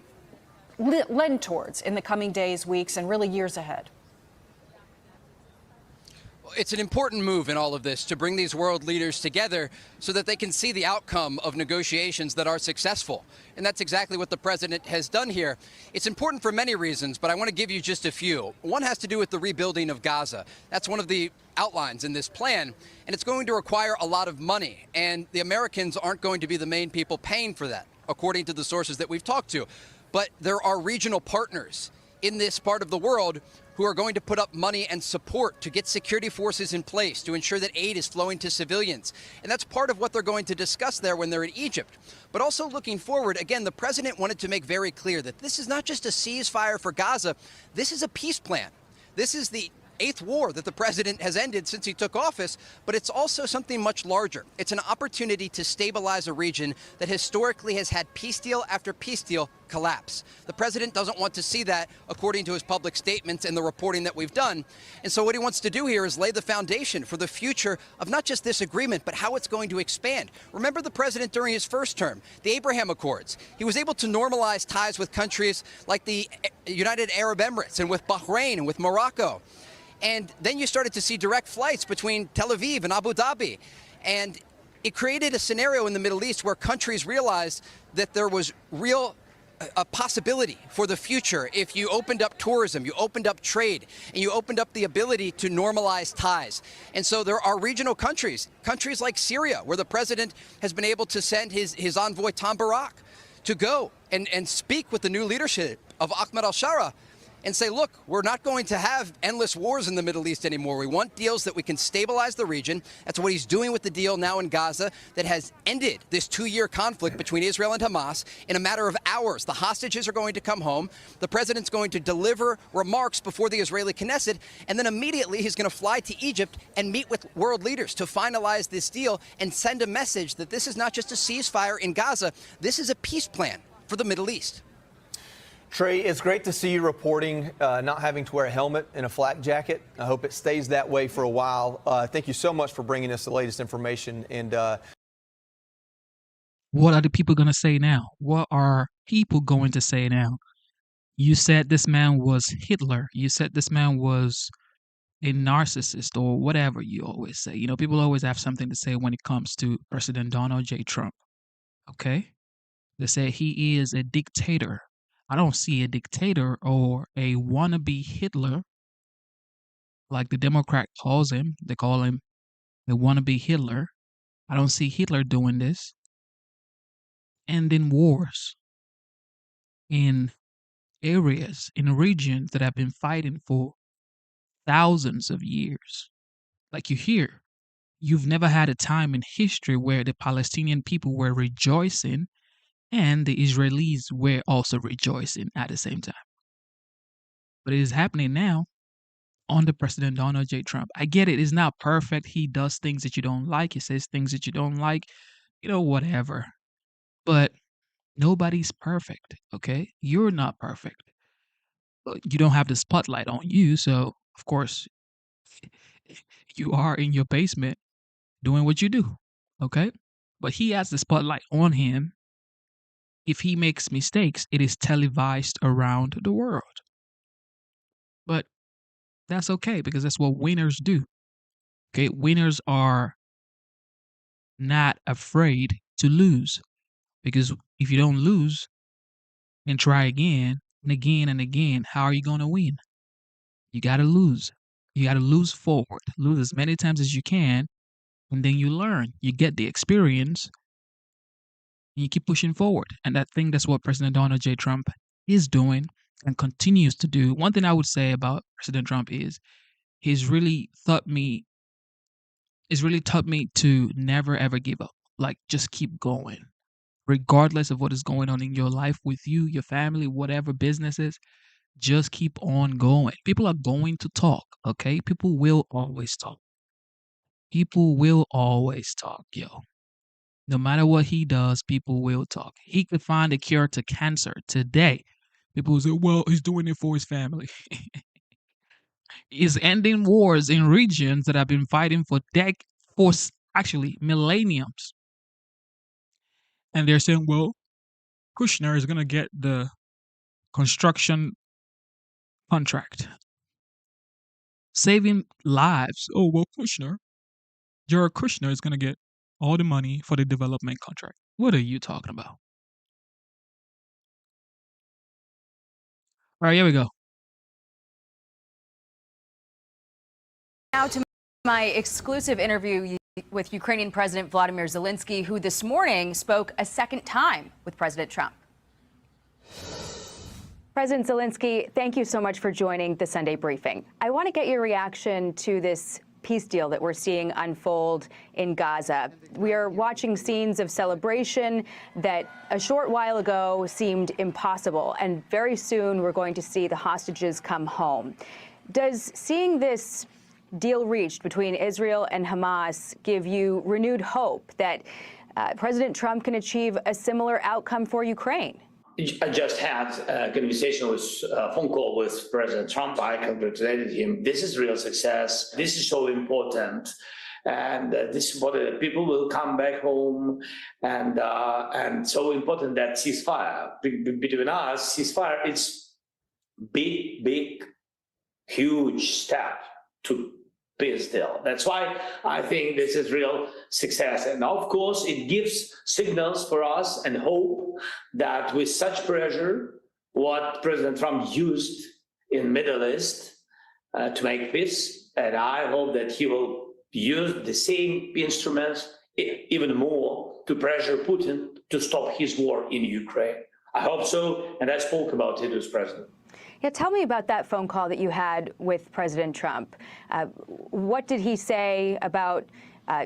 lend towards in the coming days, weeks, and really years ahead? It's an important move in all of this to bring these world leaders together so that they can see the outcome of negotiations that are successful. And that's exactly what the president has done here. It's important for many reasons, but I want to give you just a few. One has to do with the rebuilding of Gaza. That's one of the outlines in this plan, and it's going to require a lot of money. And the Americans aren't going to be the main people paying for that, according to the sources that we've talked to. But there are regional partners in this part of the world who are going to put up money and support to get security forces in place to ensure that aid is flowing to civilians. And that's part of what they're going to discuss there when they're in Egypt. But also looking forward, again, the president wanted to make very clear that this is not just a ceasefire for Gaza. This is a peace plan. This is the 8th war that the president has ended since he took office, but it's also something much larger. It's an opportunity to stabilize a region that historically has had peace deal after peace deal collapse. The president doesn't want to see that, according to his public statements and the reporting that we've done. And so what he wants to do here is lay the foundation for the future of not just this agreement, but how it's going to expand. Remember the president during his first term, the Abraham Accords. He was able to normalize ties with countries like the United Arab Emirates and with Bahrain and with Morocco. And then you started to see direct flights between Tel Aviv and Abu Dhabi. And it created a scenario in the Middle East where countries realized that there was real a possibility for the future if you opened up tourism, you opened up trade, and you opened up the ability to normalize ties. And so there are regional countries like Syria, where the president has been able to send his envoy Tom Barak to go and speak with the new leadership of Ahmed al-Shara and say, look, we're not going to have endless wars in the Middle East anymore. We want deals that we can stabilize the region. That's what he's doing with the deal now in Gaza that has ended this 2-year conflict between Israel and Hamas in a matter of hours. The hostages are going to come home. The president's going to deliver remarks before the Israeli Knesset, and then immediately he's going to fly to Egypt and meet with world leaders to finalize this deal and send a message that this is not just a ceasefire in Gaza. This is a peace plan for the Middle East. Trey, it's great to see you reporting not having to wear a helmet and a flak jacket. I hope it stays that way for a while. Thank you so much for bringing us the latest information. And what are the people going to say now? What are people going to say now? You said this man was Hitler. You said this man was a narcissist or whatever you always say. You know, people always have something to say when it comes to President Donald J. Trump. Okay? They say he is a dictator. I don't see a dictator or a wannabe Hitler, like the Democrat calls him. They call him a wannabe Hitler. I don't see Hitler doing this. And in wars, in areas, in regions that have been fighting for thousands of years. Like you hear You've never had a time in history where the Palestinian people were rejoicing and the Israelis were also rejoicing at the same time. But it is happening now under President Donald J. Trump. I get it, it's not perfect. He does things that you don't like, he says things that you don't like, whatever. But nobody's perfect, okay? You're not perfect. You don't have the spotlight on you, so of course, you are in your basement doing what you do, okay? But he has the spotlight on him. If he makes mistakes, it is televised around the world. But that's okay because that's what winners do. Okay, winners are not afraid to lose because if you don't lose and try again and again and again, how are you going to win? You got to lose. You got to lose forward, lose as many times as you can, and then you learn. You get the experience and you keep pushing forward. And that's what President Donald J. Trump is doing and continues to do. One thing I would say about President Trump is he's really taught me to never ever give up. Like just keep going. Regardless of what is going on in your life with you, your family, whatever businesses, just keep on going. People are going to talk, okay? People will always talk. People will always talk, yo. No matter what he does, people will talk. He could find a cure to cancer today. People will say, well, he's doing it for his family. He's ending wars in regions that have been fighting for actually millenniums. And they're saying, well, Kushner is going to get the construction contract. Saving lives. Oh, well, Jared Kushner is going to get all the money for the development contract. What are you talking about? All right, here we go. Now to my exclusive interview with Ukrainian President Vladimir Zelensky, who this morning spoke a second time with President Trump. President Zelensky, thank you so much for joining the Sunday briefing. I want to get your reaction to this peace deal that we're seeing unfold in Gaza. We are watching scenes of celebration that a short while ago seemed impossible, and very soon we're going to see the hostages come home. Does seeing this deal reached between Israel and Hamas give you renewed hope that President Trump can achieve a similar outcome for Ukraine? I just had a conversation phone call with President Trump. I congratulated him. This is real success. This is so important. And this is what people will come back home. And so important that ceasefire between us, ceasefire, it's big, huge step to peace deal. That's why I think this is real success. And of course, it gives signals for us and hope that with such pressure, what President Trump used in Middle East to make peace, and I hope that he will use the same instruments even more to pressure Putin to stop his war in Ukraine. I hope so, and I spoke about it with President. Yeah, tell me about that phone call that you had with President Trump. What did he say about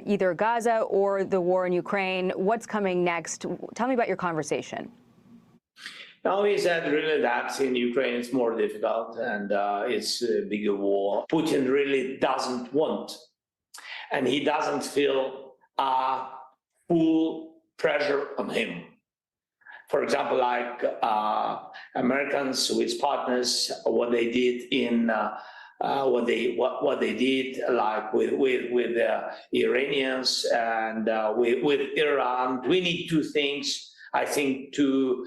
either Gaza or the war in Ukraine? What's coming next? Tell me about your conversation. No, he said really that in Ukraine it's more difficult and it's a bigger war. Putin really doesn't want, and he doesn't feel full pressure on him. For example, like Americans with partners, what they did in what they did, like with the Iranians and with Iran. We need two things, I think, to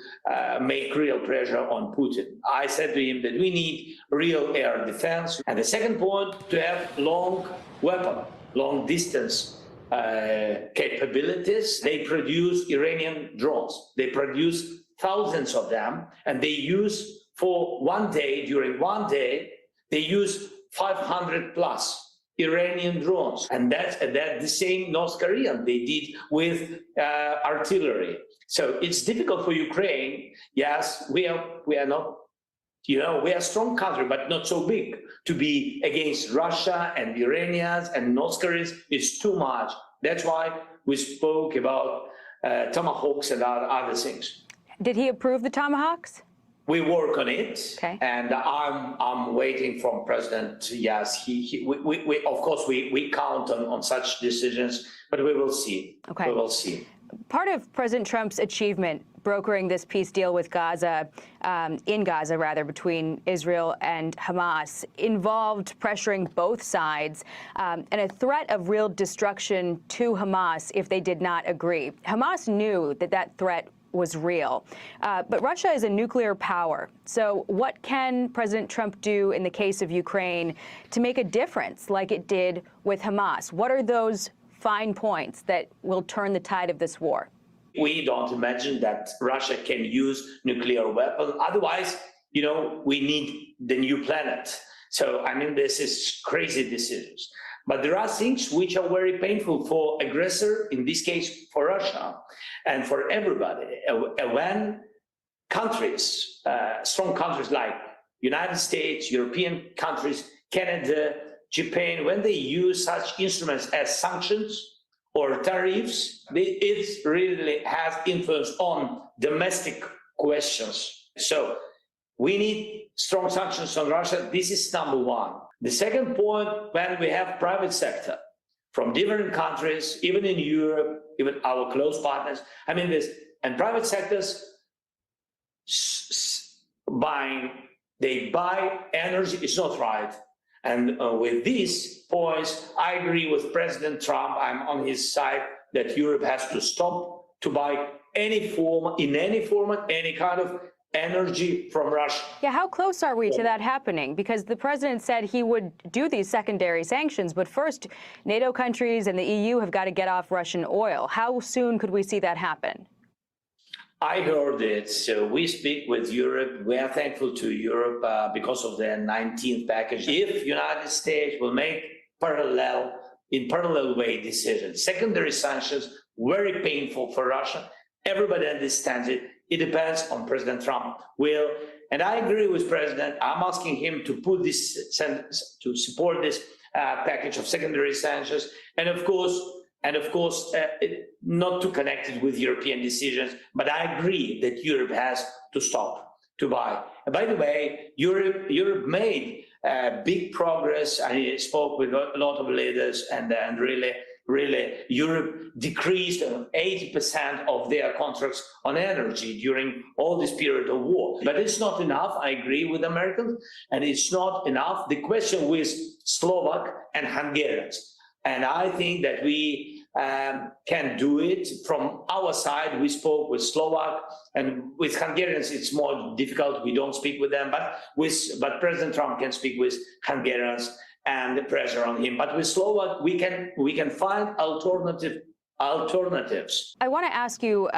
make real pressure on Putin. I said to him that we need real air defense, and the second point, to have long distance capabilities. They produce Iranian drones. They produce thousands of them, and they use during one day, they use 500 plus Iranian drones. And that's the same North Korean they did with artillery. So it's difficult for Ukraine. Yes, we are not You know, we are a strong country, but not so big. To be against Russia and the Iranians and North Koreans is too much. That's why we spoke about tomahawks and other things. Did he approve the tomahawks? We work on it, okay. And I'm waiting from President. Yes, we of course we count on such decisions, but we will see. Okay. We will see. Part of President Trump's achievement brokering this peace deal with Gaza, in Gaza rather, between Israel and Hamas, involved pressuring both sides and a threat of real destruction to Hamas if they did not agree. Hamas knew that that threat was real. But Russia is a nuclear power. So what can President Trump do in the case of Ukraine to make a difference like it did with Hamas? What are those fine points that will turn the tide of this war? We don't imagine that Russia can use nuclear weapons. Otherwise, you know, we need the new planet. So, I mean, this is crazy decisions. But there are things which are very painful for aggressor, in this case for Russia, and for everybody. When countries, strong countries like United States, European countries, Canada, Japan, when they use such instruments as sanctions or tariffs, it really has influence on domestic questions. So we need strong sanctions on Russia. This is number one. The second point, when we have private sector from different countries, even in Europe, even our close partners, I mean this, and private sectors they buy energy, it's not right. And with these points, I agree with President Trump. I'm on his side that Europe has to stop to buy any form, in any format, any kind of energy from Russia. Yeah, how close are we to that happening? Because the president said he would do these secondary sanctions, but first, NATO countries and the EU have got to get off Russian oil. How soon could we see that happen? I heard it. So we speak with Europe. We are thankful to Europe because of the 19th package. If United States will make in parallel way decisions, secondary sanctions, very painful for Russia. Everybody understands it. It depends on President Trump will. And I agree with President. I'm asking him to put this, to support this package of secondary sanctions. And of course, not to connect it with European decisions, but I agree that Europe has to stop to buy. And by the way, Europe made big progress. I spoke with a lot of leaders, and really, Europe decreased 80% of their contracts on energy during all this period of war. But it's not enough. I agree with Americans, and it's not enough. The question with Slovak and Hungarians. And I think that we can do it from our side. We spoke with Slovak, and with Hungarians it's more difficult. We don't speak with them, but President Trump can speak with Hungarians and the pressure on him. But with Slovak, we can find alternatives. I want to ask you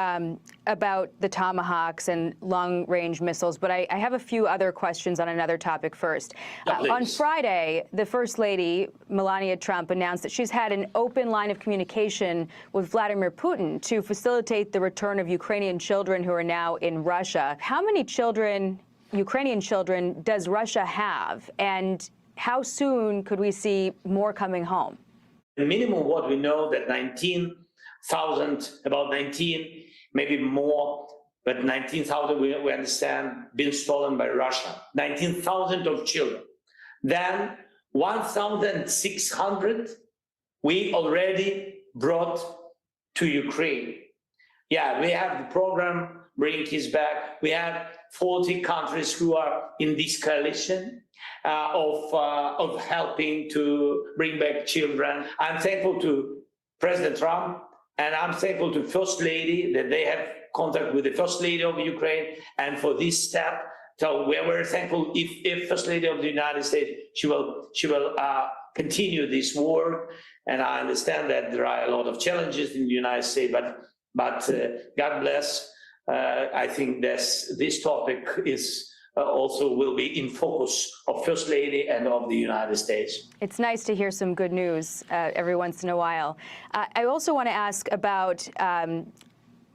about the Tomahawks and long-range missiles, but I have a few other questions on another topic first. On Friday, the First Lady, Melania Trump, announced that she's had an open line of communication with Vladimir Putin to facilitate the return of Ukrainian children who are now in Russia. How many children, Ukrainian children, does Russia have, and how soon could we see more coming home? The minimum what we know that 19,000, about 19, maybe more, but 19,000 we understand been stolen by Russia. 19,000 of children. Then 1,600 we already brought to Ukraine. Yeah, we have the program Bring Kids Back. We have 40 countries who are in this coalition of helping to bring back children. I'm thankful to President Trump, and I'm thankful to First Lady that they have contact with the First Lady of Ukraine, and for this step. So we are very thankful if First Lady of the United States, she will continue this work. And I understand that there are a lot of challenges in the United States, but God bless. I think this topic is also will be in focus of First Lady and of the United States. It's nice to hear some good news every once in a while. I also want to ask about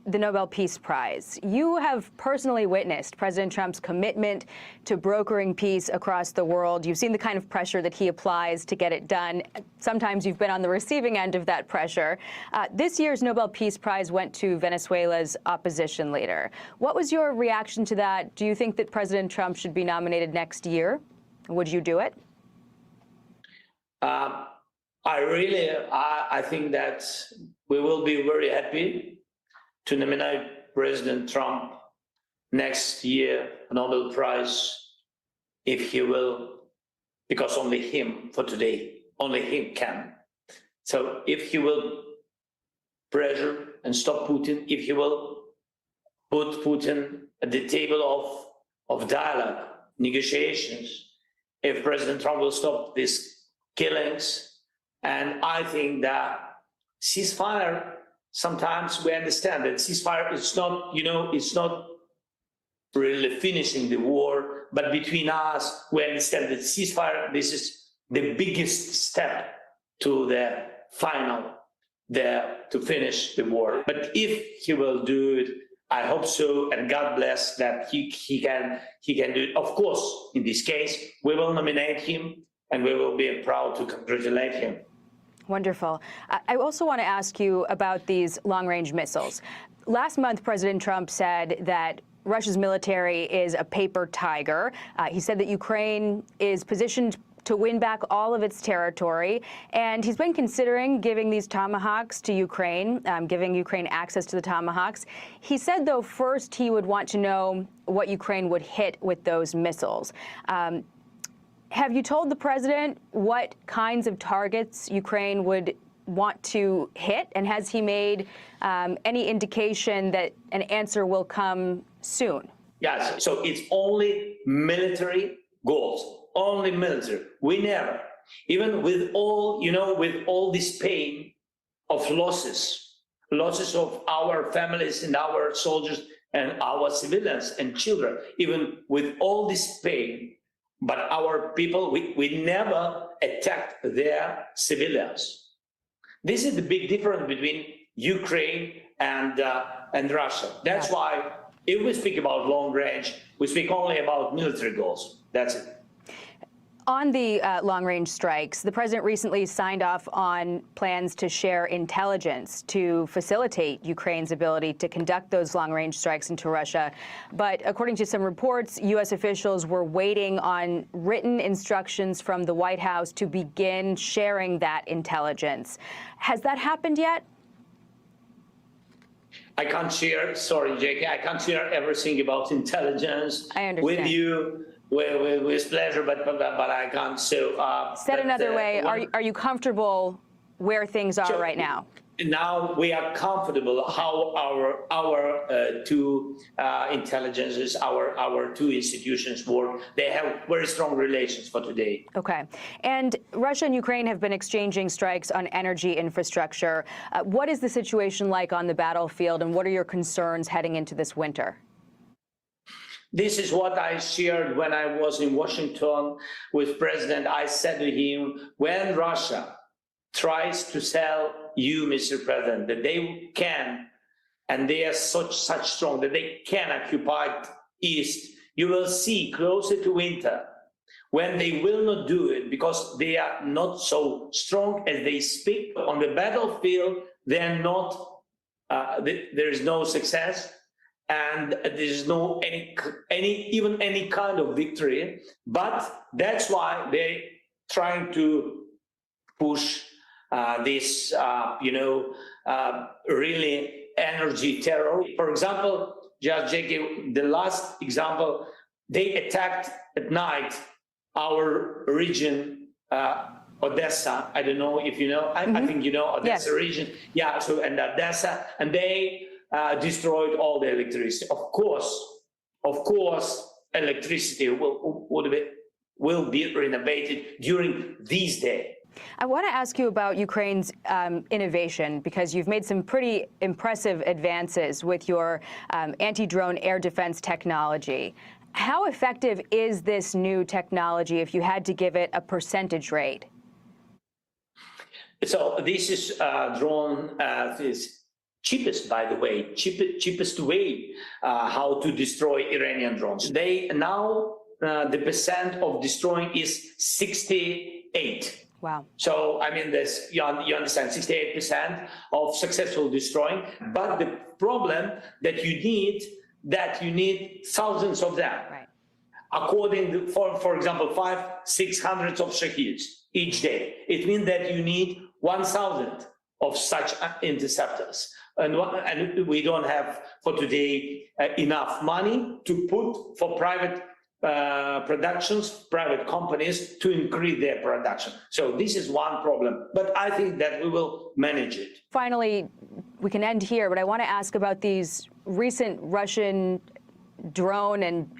the Nobel Peace Prize. You have personally witnessed President Trump's commitment to brokering peace across the world. You've seen the kind of pressure that he applies to get it done. Sometimes you've been on the receiving end of that pressure. This year's Nobel Peace Prize went to Venezuela's opposition leader. What was your reaction to that? Do you think that President Trump should be nominated next year? Would you do it? I think that we will be very happy to nominate President Trump next year a Nobel Prize, if he will, because only him for today, only him can. So if he will pressure and stop Putin, if he will put Putin at the table of dialogue, negotiations, if President Trump will stop these killings, and I think that ceasefire, sometimes we understand that ceasefire is not, it's not really finishing the war, but between us, we understand that ceasefire, this is the biggest step to the final, to finish the war. But if he will do it, I hope so, and God bless that he can do it. Of course, in this case, we will nominate him, and we will be proud to congratulate him. Wonderful. I also want to ask you about these long-range missiles. Last month, President Trump said that Russia's military is a paper tiger. He said that Ukraine is positioned to win back all of its territory, and he's been considering giving these Tomahawks to Ukraine, giving Ukraine access to the Tomahawks. He said, though, first he would want to know what Ukraine would hit with those missiles. Have you told the president what kinds of targets Ukraine would want to hit? And has he made any indication that an answer will come soon? Yes, so it's only military goals, only military. We never, even with all, with all this pain of losses of our families and our soldiers and our civilians and children, even with all this pain, but our people, we never attacked their civilians. This is the big difference between Ukraine and Russia. That's why if we speak about long range, we speak only about military goals. That's it. On the long-range strikes, the president recently signed off on plans to share intelligence to facilitate Ukraine's ability to conduct those long-range strikes into Russia. But according to some reports, U.S. officials were waiting on written instructions from the White House to begin sharing that intelligence. Has that happened yet? I can't share, sorry, Jackie, I can't share everything about intelligence with you. With pleasure, but I can't. So said another way, are you comfortable where things are right now? Now we are comfortable how our two intelligences, our two institutions work. They have very strong relations for today. Okay. And Russia and Ukraine have been exchanging strikes on energy infrastructure. What is the situation like on the battlefield, and what are your concerns heading into this winter? This is what I shared when I was in Washington with President. I said to him, when Russia tries to sell you, Mr. President, that they can, and they are such strong that they can occupy East, you will see closer to winter when they will not do it because they are not so strong as they speak. On the battlefield, they are not, there is no success. And there is no even any kind of victory, but that's why they're trying to push this, really energy terror. For example, just Jackie, the last example, they attacked at night our region, Odessa. I don't know if you know. I think you know Odessa region. Yeah. So and Odessa, and they destroyed all the electricity. Of course, electricity will be renovated during this day. I want to ask you about Ukraine's innovation, because you've made some pretty impressive advances with your anti-drone air defense technology. How effective is this new technology if you had to give it a percentage rate? So this is drone cheapest, by the way, cheapest way how to destroy Iranian drones. They now, the percent of destroying is 68. Wow. So, I mean, you understand, 68% of successful destroying. But the problem that you need thousands of them. Right. According to, for example, 500-600 of Shaheeds each day. It means that you need 1,000 of such interceptors. And we don't have for today enough money to put for private private companies to increase their production. So this is one problem, but I think that we will manage it. Finally, we can end here, but I want to ask about these recent Russian drone and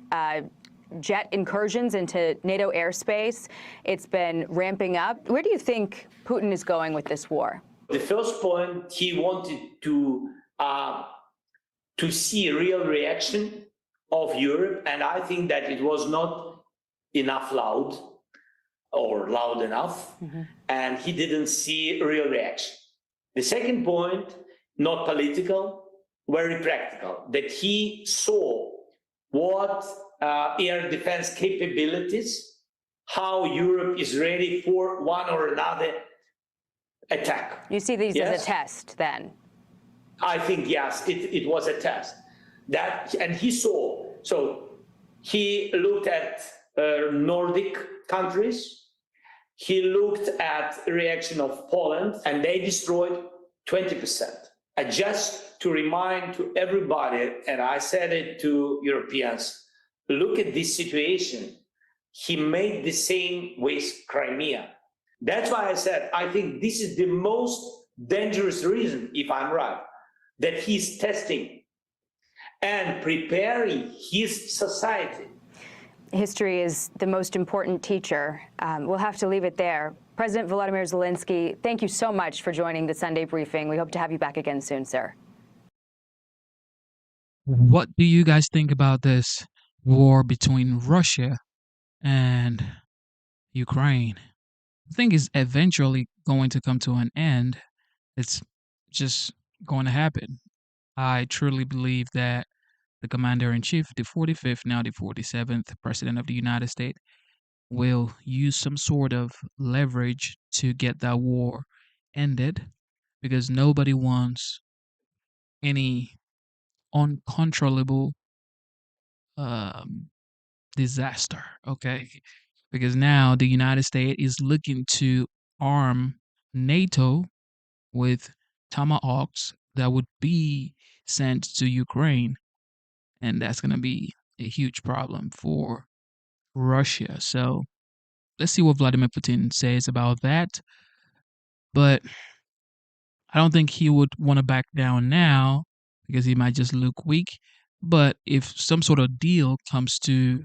jet incursions into NATO airspace. It's been ramping up. Where do you think Putin is going with this war? The first point, he wanted to see a real reaction of Europe, and I think that it was not loud enough, and he didn't see a real reaction. The second point, not political, very practical, that he saw what air defense capabilities, how Europe is ready for one or another attack. You see these as a test, then? I think, yes, it was a test. And he saw, so he looked at Nordic countries, he looked at the reaction of Poland, and they destroyed 20%. And just to remind to everybody, and I said it to Europeans, look at this situation. He made the same with Crimea. That's why I said, I think this is the most dangerous reason, if I'm right, that he's testing and preparing his society. History is the most important teacher. We'll have to leave it there. President Volodymyr Zelensky, thank you so much for joining the Sunday briefing. We hope to have you back again soon, sir. What do you guys think about this war between Russia and Ukraine? I think it's eventually going to come to an end. It's just going to happen. I truly believe that the Commander-in-Chief, the 45th, now the 47th President of the United States, will use some sort of leverage to get that war ended, because nobody wants any uncontrollable disaster, okay? Because now the United States is looking to arm NATO with tomahawks that would be sent to Ukraine. And that's going to be a huge problem for Russia. So let's see what Vladimir Putin says about that. But I don't think he would want to back down now, because he might just look weak. But if some sort of deal comes to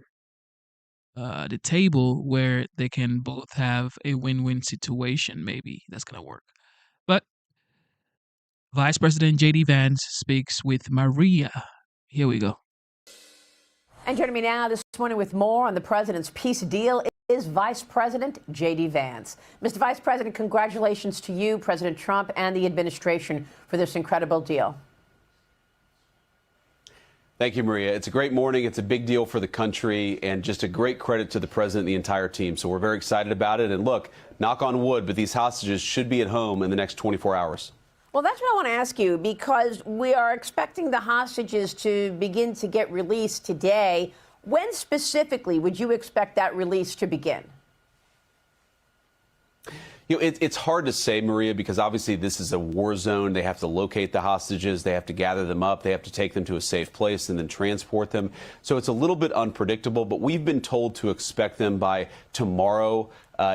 the table where they can both have a win-win situation, maybe that's going to work. But Vice President J.D. Vance speaks with Maria. Here we go. And joining me now this morning with more on the president's peace deal is Vice President J.D. Vance. Mr. Vice President, congratulations to you, President Trump, and the administration for this incredible deal. Thank you, Maria. It's a great morning. It's a big deal for the country, and just a great credit to the president and the entire team. So we're very excited about it. And look, knock on wood, but these hostages should be at home in the next 24 hours. Well, that's what I want to ask you, because we are expecting the hostages to begin to get released today. When specifically would you expect that release to begin? You know, it's hard to say, Maria, because obviously this is a war zone. They have to locate the hostages. They have to gather them up. They have to take them to a safe place and then transport them. So it's a little bit unpredictable, but we've been told to expect them by tomorrow,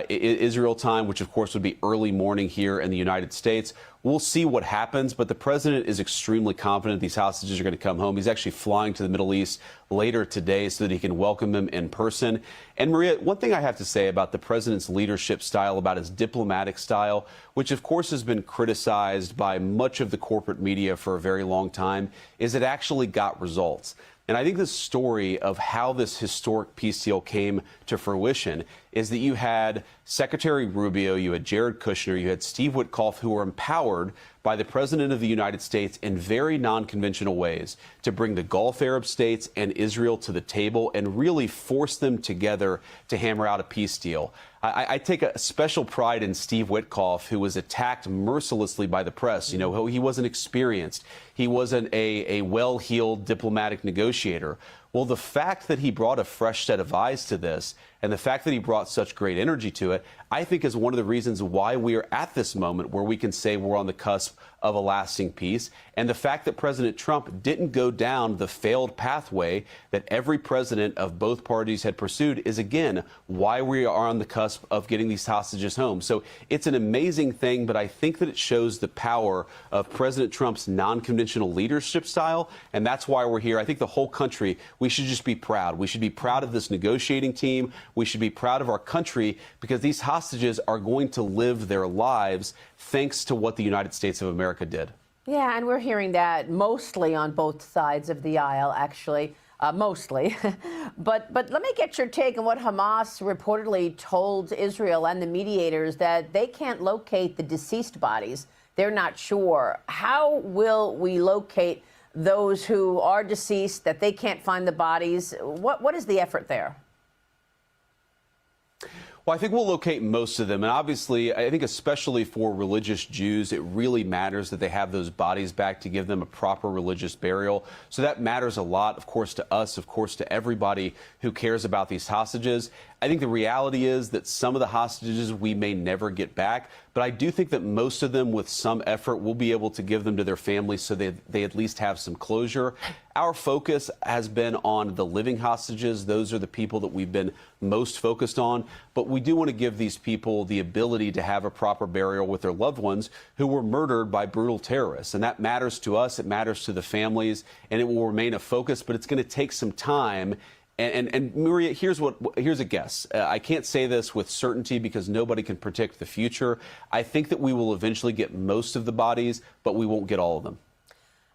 Israel time, which of course would be early morning here in the United States. We'll see what happens, but the president is extremely confident these hostages are going to come home. He's actually flying to the Middle East later today so that he can welcome them in person. And Maria, one thing I have to say about the president's leadership style, about his diplomatic style, which of course has been criticized by much of the corporate media for a very long time, is it actually got results. And I think the story of how this historic peace deal came to fruition is that you had Secretary Rubio, you had Jared Kushner, you had Steve Witkoff, who were empowered by the President of the United States in very non-conventional ways to bring the Gulf Arab states and Israel to the table and really force them together to hammer out a peace deal. I take a special pride in Steve Witkoff, who was attacked mercilessly by the press. You know, he wasn't experienced. He wasn't a well-heeled diplomatic negotiator. Well, the fact that he brought a fresh set of eyes to this and the fact that he brought such great energy to it, I think is one of the reasons why we are at this moment where we can say we're on the cusp of a lasting peace. And the fact that President Trump didn't go down the failed pathway that every president of both parties had pursued is, again, why we are on the cusp of getting these hostages home. So it's an amazing thing, but I think that it shows the power of President Trump's non-conventional leadership style, and that's why we're here. I think the whole country, we should just be proud. We should be proud of this negotiating team. We should be proud of our country because these hostages are going to live their lives thanks to what the United States of America did. Yeah, and we're hearing that mostly on both sides of the aisle, actually. Mostly. but let me get your take on what Hamas reportedly told Israel and the mediators, that they can't locate the deceased bodies. They're not sure. How will we locate those who are deceased, that they can't find the bodies? What is the effort there? Well, I think we'll locate most of them. And obviously, I think especially for religious Jews, it really matters that they have those bodies back to give them a proper religious burial. So that matters a lot, of course, to us, of course, to everybody who cares about these hostages. I think the reality is that some of the hostages we may never get back, but I do think that most of them, with some effort, will be able to give them to their families so they at least have some closure. Our focus has been on the living hostages. Those are the people that we've been most focused on. But we do want to give these people the ability to have a proper burial with their loved ones who were murdered by brutal terrorists. And that matters to us. It matters to the families, and it will remain a focus, but it's going to take some time. And Maria, here's a guess. I can't say this with certainty because nobody can predict the future. I think that we will eventually get most of the bodies, but we won't get all of them.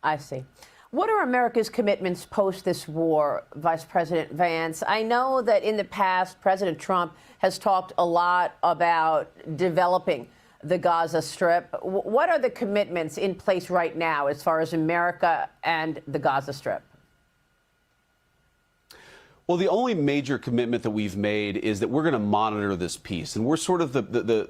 I see. What are America's commitments post this war, Vice President Vance? I know that in the past, President Trump has talked a lot about developing the Gaza Strip. What are the commitments in place right now as far as America and the Gaza Strip? Well, the only major commitment that we've made is that we're going to monitor this peace. And we're sort of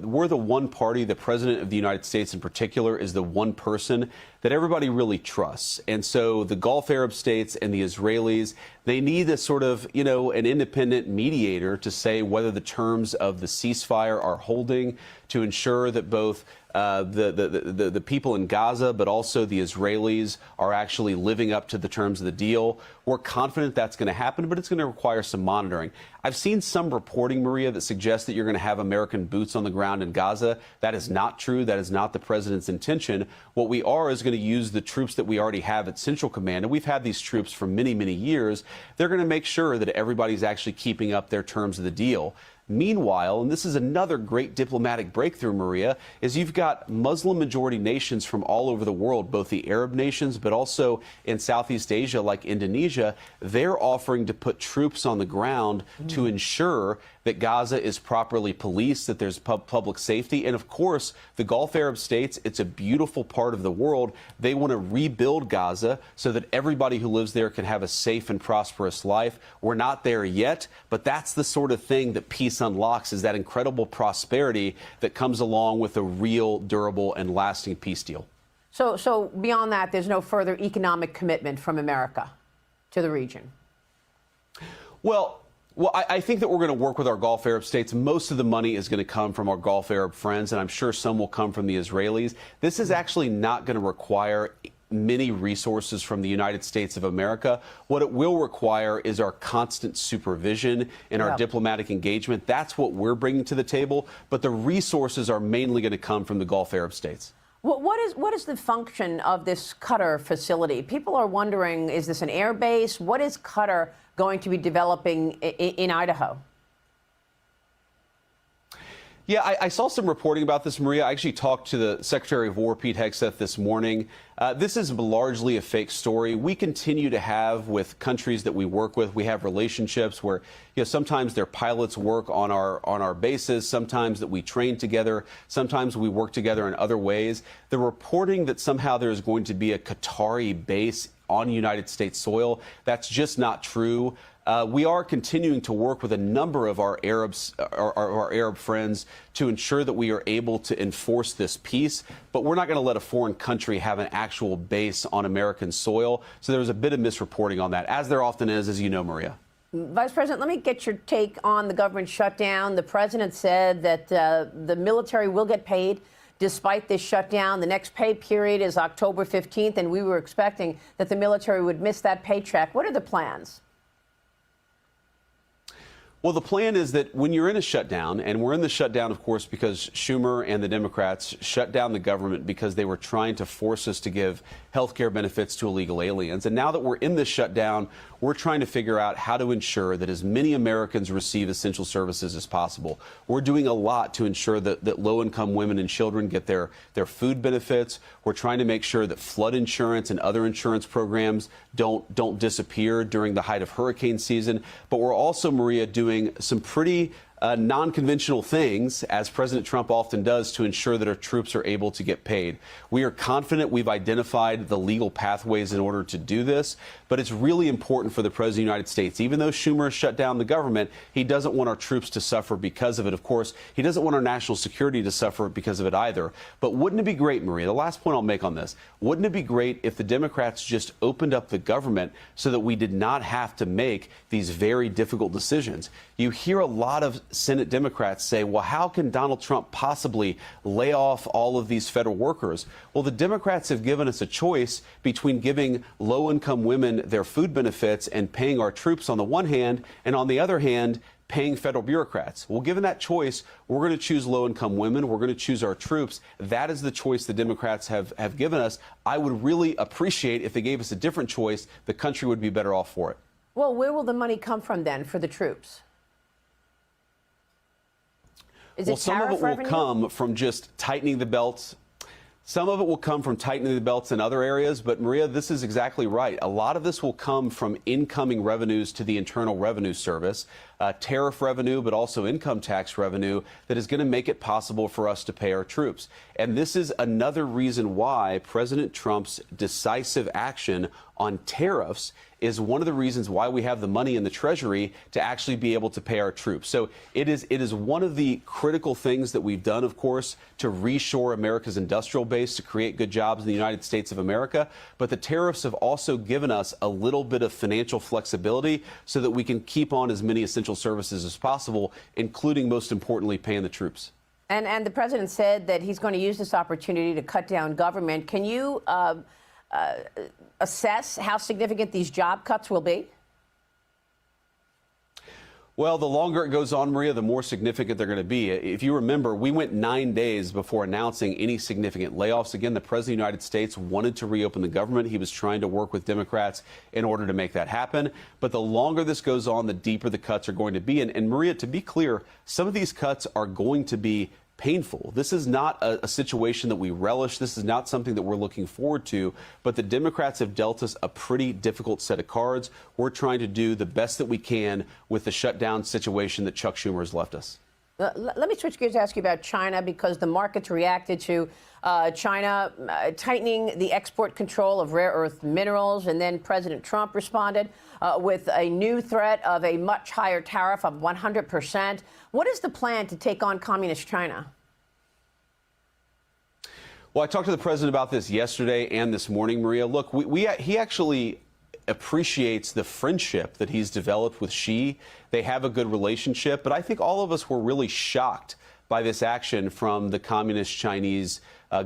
we're the one party, the President of the United States in particular is the one person that everybody really trusts. And so the Gulf Arab states and the Israelis, they need a sort of, an independent mediator to say whether the terms of the ceasefire are holding, to ensure that both the people in Gaza, but also the Israelis are actually living up to the terms of the deal. We're confident that's going to happen, but it's going to require some monitoring. I've seen some reporting, Maria, that suggests that you're going to have American boots on the ground in Gaza. That is not true. That is not the president's intention. What we are is going to use the troops that we already have at Central Command, and we've had these troops for many, many years. They're going to make sure that everybody's actually keeping up their terms of the deal. Meanwhile, and this is another great diplomatic breakthrough, Maria, is you've got Muslim-majority nations from all over the world, both the Arab nations, but also in Southeast Asia, like Indonesia. They're offering to put troops on the ground to ensure that Gaza is properly policed, that there's public safety. And of course, the Gulf Arab states, it's a beautiful part of the world. They want to rebuild Gaza so that everybody who lives there can have a safe and prosperous life. We're not there yet, but that's the sort of thing that peace unlocks, is that incredible prosperity that comes along with a real, durable, and lasting peace deal. So beyond that, there's no further economic commitment from America to the region? Well, I think that we're going to work with our Gulf Arab states. Most of the money is going to come from our Gulf Arab friends, and I'm sure some will come from the Israelis. This is actually not going to require many resources from the United States of America. What it will require is our constant supervision and our diplomatic engagement. That's what we're bringing to the table, but the resources are mainly going to come from the Gulf Arab states. What is the function of this Qatar facility? People are wondering, is this an air base? What is Qatar going to be developing in Idaho? Yeah, I saw some reporting about this, Maria. I actually talked to the Secretary of War, Pete Hegseth, this morning. This is largely a fake story. We continue to have with countries that we work with. We have relationships where, sometimes their pilots work on our bases, sometimes that we train together, sometimes we work together in other ways. The reporting that somehow there is going to be a Qatari base on United States soil, that's just not true. We are continuing to work with a number of our Arab friends to ensure that we are able to enforce this peace, but we're not going to let a foreign country have an actual base on American soil. So there was a bit of misreporting on that, as there often is, as you know, Maria. Vice President, let me get your take on the government shutdown. The president said that the military will get paid despite this shutdown. The next pay period is October 15th, and we were expecting that the military would miss that paycheck. What are the plans? Well, the plan is that when you're in a shutdown, and we're in the shutdown, of course, because Schumer and the Democrats shut down the government because they were trying to force us to give health care benefits to illegal aliens. And now that we're in this shutdown, we're trying to figure out how to ensure that as many Americans receive essential services as possible. We're doing a lot to ensure that low-income women and children get their food benefits. We're trying to make sure that flood insurance and other insurance programs don't disappear during the height of hurricane season. But we're also, Maria, doing some pretty non-conventional things, as President Trump often does, to ensure that our troops are able to get paid. We are confident we've identified the legal pathways in order to do this, but it's really important for the President of the United States. Even though Schumer shut down the government, he doesn't want our troops to suffer because of it. Of course, he doesn't want our national security to suffer because of it either. But wouldn't it be great, Maria, the last point I'll make on this, wouldn't it be great if the Democrats just opened up the government so that we did not have to make these very difficult decisions? You hear a lot of Senate Democrats say, well, how can Donald Trump possibly lay off all of these federal workers? Well, the Democrats have given us a choice between giving low-income women their food benefits and paying our troops on the one hand, and on the other hand, paying federal bureaucrats. Well, given that choice, we're going to choose low-income women. We're going to choose our troops. That is the choice the Democrats have given us. I would really appreciate if they gave us a different choice. The country would be better off for it. Well, where will the money come from then for the troops? Well, some of it will come from just tightening the belts. Some of it will come from tightening the belts in other areas. But, Maria, this is exactly right. A lot of this will come from incoming revenues to the Internal Revenue Service, tariff revenue, but also income tax revenue that is going to make it possible for us to pay our troops. And this is another reason why President Trump's decisive action on tariffs is one of the reasons why we have the money in the Treasury to actually be able to pay our troops. So it is one of the critical things that we've done, of course, to reshore America's industrial base, to create good jobs in the United States of America. But the tariffs have also given us a little bit of financial flexibility so that we can keep on as many essential services as possible, including, most importantly, paying the troops. And the president said that he's going to use this opportunity to cut down government. Can you assess how significant these job cuts will be? Well, the longer it goes on, Maria, the more significant they're going to be. If you remember, we went 9 days before announcing any significant layoffs. Again, the President of the United States wanted to reopen the government. He was trying to work with Democrats in order to make that happen. But the longer this goes on, the deeper the cuts are going to be. And Maria, to be clear, some of these cuts are going to be painful. This is not a situation that we relish. This is not something that we're looking forward to. But the Democrats have dealt us a pretty difficult set of cards. We're trying to do the best that we can with the shutdown situation that Chuck Schumer has left us. Let me switch gears to ask you about China, because the markets reacted to China tightening the export control of rare earth minerals. And then President Trump responded with a new threat of a much higher tariff of 100%. What is the plan to take on communist China? Well, I talked to the president about this yesterday and this morning, Maria. Look, he actually appreciates the friendship that he's developed with Xi. They have a good relationship, but I think all of us were really shocked by this action from the communist Chinese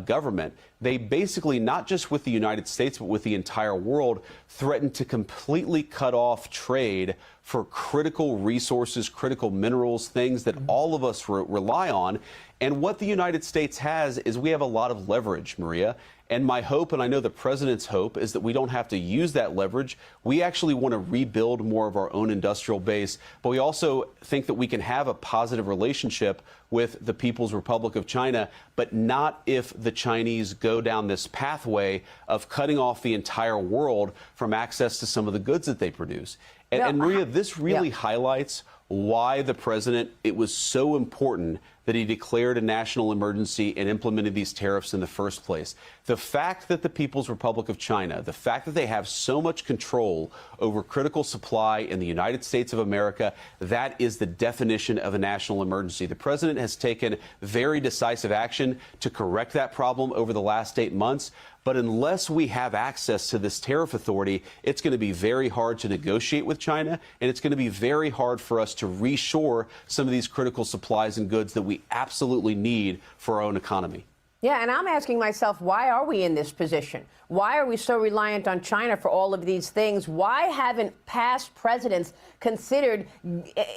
government. They basically, not just with the United States, but with the entire world, threatened to completely cut off trade for critical resources, critical minerals, things that all of us rely on. And what the United States has is we have a lot of leverage, Maria. And my hope, and I know the president's hope, is that we don't have to use that leverage. We actually want to rebuild more of our own industrial base, but we also think that we can have a positive relationship with the People's Republic of China, but not if the Chinese go down this pathway of cutting off the entire world from access to some of the goods that they produce. And Maria, this really highlights why the president, it was so important that he declared a national emergency and implemented these tariffs in the first place. The fact that the People's Republic of China, the fact that they have so much control over critical supply in the United States of America, that is the definition of a national emergency. The president has taken very decisive action to correct that problem over the last 8 months. But unless we have access to this tariff authority, it's going to be very hard to negotiate with China, and it's going to be very hard for us to reshore some of these critical supplies and goods that we absolutely need for our own economy. Yeah, and I'm asking myself, why are we in this position? Why are we so reliant on China for all of these things? Why haven't past presidents considered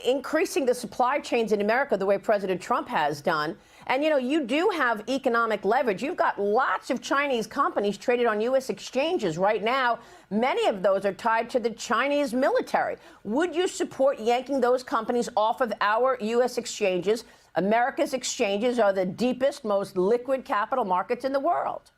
increasing the supply chains in America the way President Trump has done? And, you know, you do have economic leverage. You've got lots of Chinese companies traded on U.S. exchanges right now. Many of those are tied to the Chinese military. Would you support yanking those companies off of our U.S. exchanges? America's exchanges are the deepest, most liquid capital markets in the world.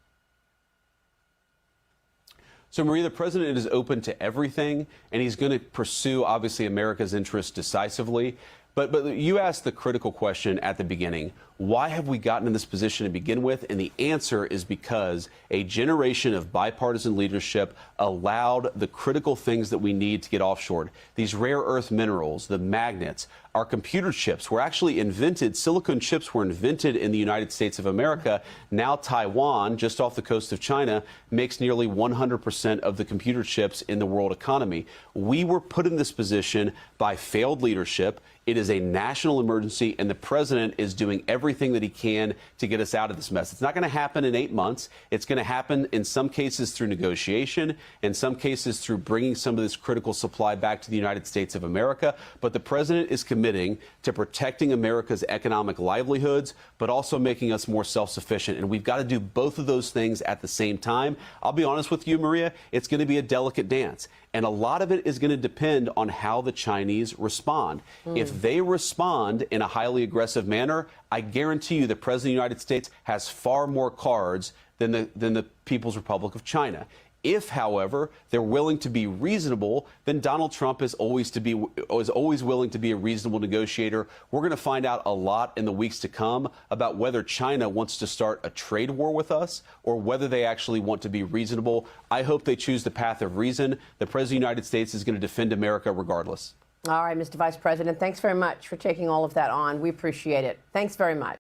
So, Maria, the president is open to everything, and he's going to pursue, obviously, America's interests decisively. But you asked the critical question at the beginning, why have we gotten in this position to begin with? And the answer is because a generation of bipartisan leadership allowed the critical things that we need to get offshored. These rare earth minerals, the magnets, our computer chips were actually invented, silicon chips were invented in the United States of America. Now Taiwan, just off the coast of China, makes nearly 100% of the computer chips in the world economy. We were put in this position by failed leadership. It is a national emergency, and the president is doing everything that he can to get us out of this mess. It's not going to happen in 8 months. It's going to happen in some cases through negotiation, in some cases through bringing some of this critical supply back to the United States of America. But the president is committing to protecting America's economic livelihoods, but also making us more self-sufficient. And we've got to do both of those things at the same time. I'll be honest with you, Maria, it's going to be a delicate dance. And a lot of it is going to depend on how the Chinese respond. If they respond in a highly aggressive manner, I guarantee you the President of the United States has far more cards than the People's Republic of China. If, however, they're willing to be reasonable, then Donald Trump is always willing to be a reasonable negotiator. We're going to find out a lot in the weeks to come about whether China wants to start a trade war with us or whether they actually want to be reasonable. I hope they choose the path of reason. The President of the United States is going to defend America regardless. All right, Mr. Vice President, thanks very much for taking all of that on. We appreciate it. Thanks very much.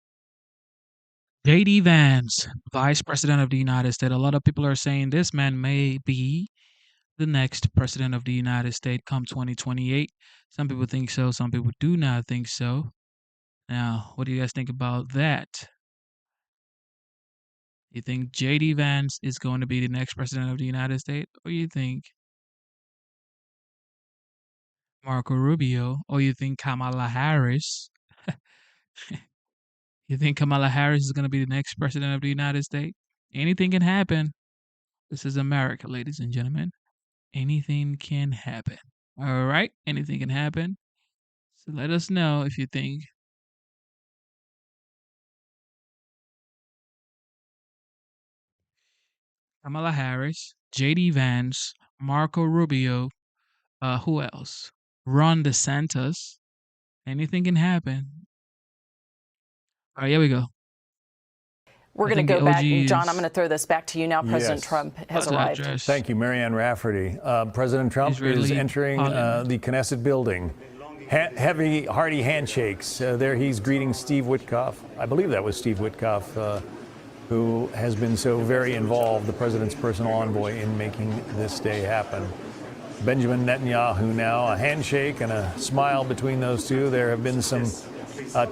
J.D. Vance, Vice President of the United States. A lot of people are saying this man may be the next President of the United States come 2028. Some people think so. Some people do not think so. Now, what do you guys think about that? You think J.D. Vance is going to be the next President of the United States? Or you think Marco Rubio? Or you think Kamala Harris? You think Kamala Harris is going to be the next President of the United States? Anything can happen. This is America, ladies and gentlemen. Anything can happen. All right? Anything can happen. So let us know if you think Kamala Harris, J.D. Vance, Marco Rubio, who else? Ron DeSantis. Anything can happen. All right, here we go. We're going to go back. John, I'm going to throw this back to you now. President Trump has arrived. Thank you, Marianne Rafferty. President Trump is entering the Knesset building. Heavy, hearty handshakes. There he's greeting Steve Witkoff. I believe that was Steve Witkoff, who has been so very involved, the president's personal envoy, in making this day happen. Benjamin Netanyahu now, a handshake and a smile between those two. There have been some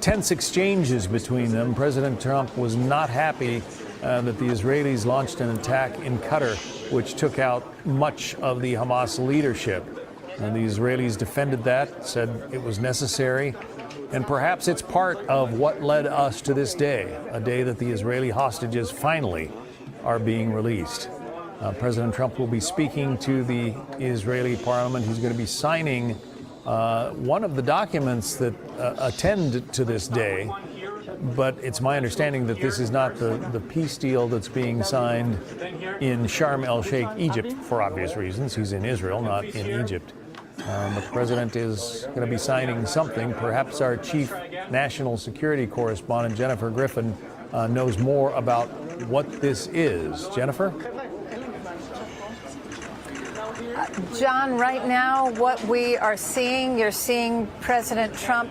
tense exchanges between them. President Trump was not happy that the Israelis launched an attack in Qatar, which took out much of the Hamas leadership. And the Israelis defended that, said it was necessary. And perhaps it's part of what led us to this day, a day that the Israeli hostages finally are being released. President Trump will be speaking to the Israeli parliament. He's going to be signing one of the documents that attend to this day. But it's my understanding that this is not the peace deal that's being signed in Sharm el-Sheikh, Egypt, for obvious reasons. He's in Israel, not in Egypt. But the president is going to be signing something. Perhaps our chief national security correspondent, Jennifer Griffin, knows more about what this is. Jennifer? John, right now, what we are seeing, you're seeing President Trump.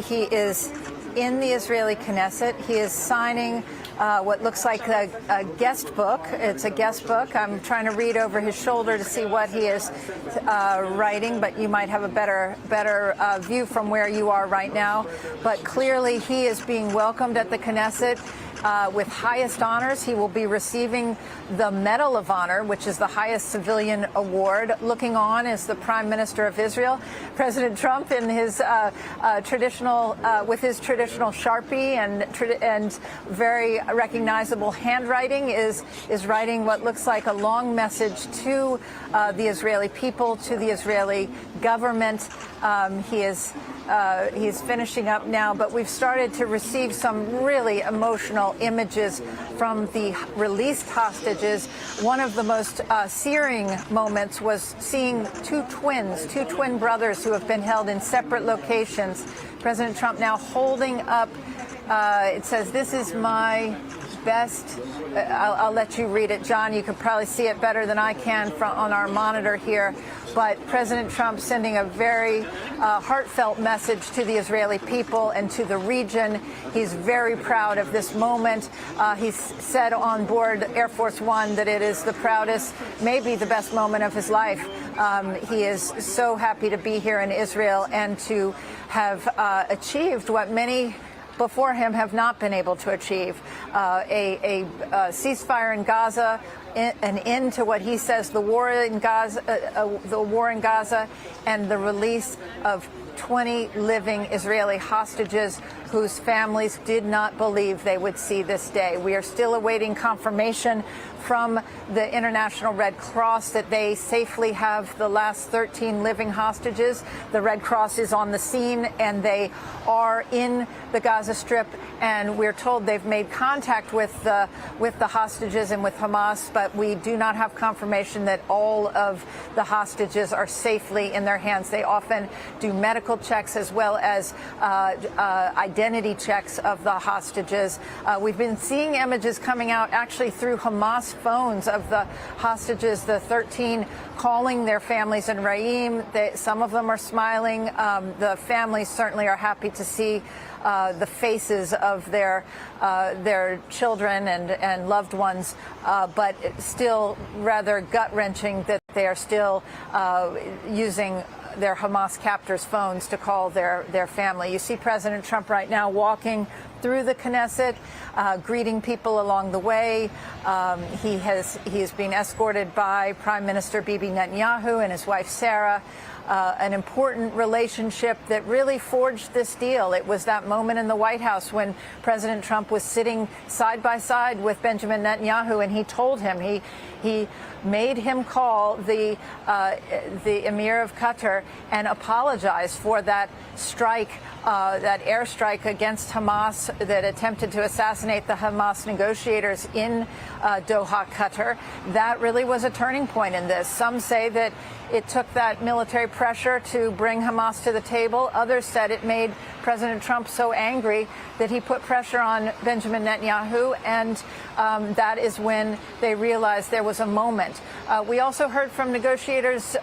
He is in the Israeli Knesset. He is signing what looks like a guest book. It's a guest book. I'm trying to read over his shoulder to see what he is writing, but you might have a better view from where you are right now. But clearly, he is being welcomed at the Knesset. With highest honors. He will be receiving the Medal of Honor, which is the highest civilian award. Looking on is the Prime Minister of Israel. President Trump, in his traditional Sharpie and very recognizable handwriting, is writing what looks like a long message to the Israeli people, to the Israeli government. He's finishing up now, but we've started to receive some really emotional images from the released hostages. One of the most searing moments was seeing two twin brothers who have been held in separate locations. President Trump now holding up, it says, "This is my best." I'll let you read it, John. You can probably see it better than I can on our monitor here. But President Trump sending a very heartfelt message to the Israeli people and to the region. He's very proud of this moment. He's said on board Air Force One that it is the proudest, maybe the best moment of his life. He is so happy to be here in Israel and to have achieved what many before him have not been able to achieve, a ceasefire in Gaza, an end to what he says the war in Gaza, and the release of 20 living Israeli hostages whose families did not believe they would see this day. We are still awaiting confirmation from the International Red Cross that they safely have the last 13 living hostages. The Red Cross is on the scene and they are in the Gaza Strip, and we're told they've made contact with the hostages and with Hamas, but we do not have confirmation that all of the hostages are safely in their hands. They often do medical checks as well as identity checks of the hostages. We've been seeing images coming out actually through Hamas phones of the hostages, the 13, calling their families in Re'im. Some of them are smiling. The families certainly are happy to see the faces of their children and loved ones, but it's still rather gut-wrenching that they are still using their Hamas captors' phones to call their family. You see President Trump right now walking through the Knesset, greeting people along the way. He is being escorted by Prime Minister Bibi Netanyahu and his wife Sarah. An important relationship that really forged this deal. It was that moment in the White House when President Trump was sitting side by side with Benjamin Netanyahu, and he told him, he made him call the Emir of Qatar and apologize for that strike, that airstrike against Hamas that attempted to assassinate the Hamas negotiators in Doha, Qatar. That really was a turning point in this. Some say that it took that military pressure to bring Hamas to the table. Others said it made President Trump so angry that he put pressure on Benjamin Netanyahu, and that is when they realized there was a moment. We also heard from negotiators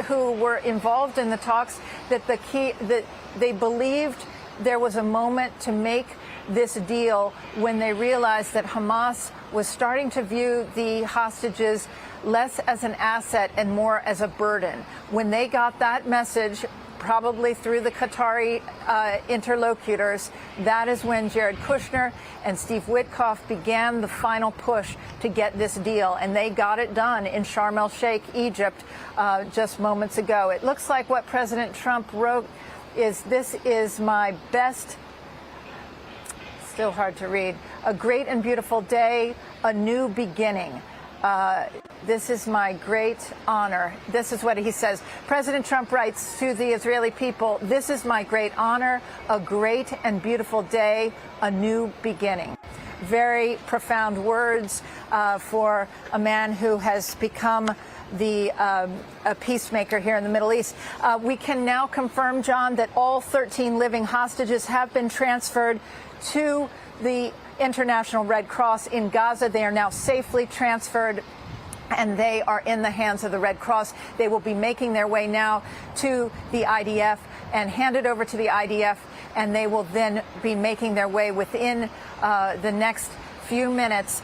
who were involved in the talks that that they believed there was a moment to make this deal when they realized that Hamas was starting to view the hostages less as an asset and more as a burden. When they got that message, probably through the Qatari interlocutors, that is when Jared Kushner and Steve Witkoff began the final push to get this deal. And they got it done in Sharm el-Sheikh, Egypt, just moments ago. It looks like what President Trump wrote is, "This is my best," still hard to read, "a great and beautiful day. a new beginning. This is my great honor. This is what he says. President Trump writes to the Israeli people, this is my great honor, a great and beautiful day, a new beginning. Very profound words for a man who has become a peacemaker here in the Middle East. We can now confirm, John, that all 13 living hostages have been transferred to the International Red Cross in Gaza. They are now safely transferred, and they are in the hands of the Red Cross. They will be making their way now to the IDF and handed over to the IDF, and they will then be making their way within the next few minutes.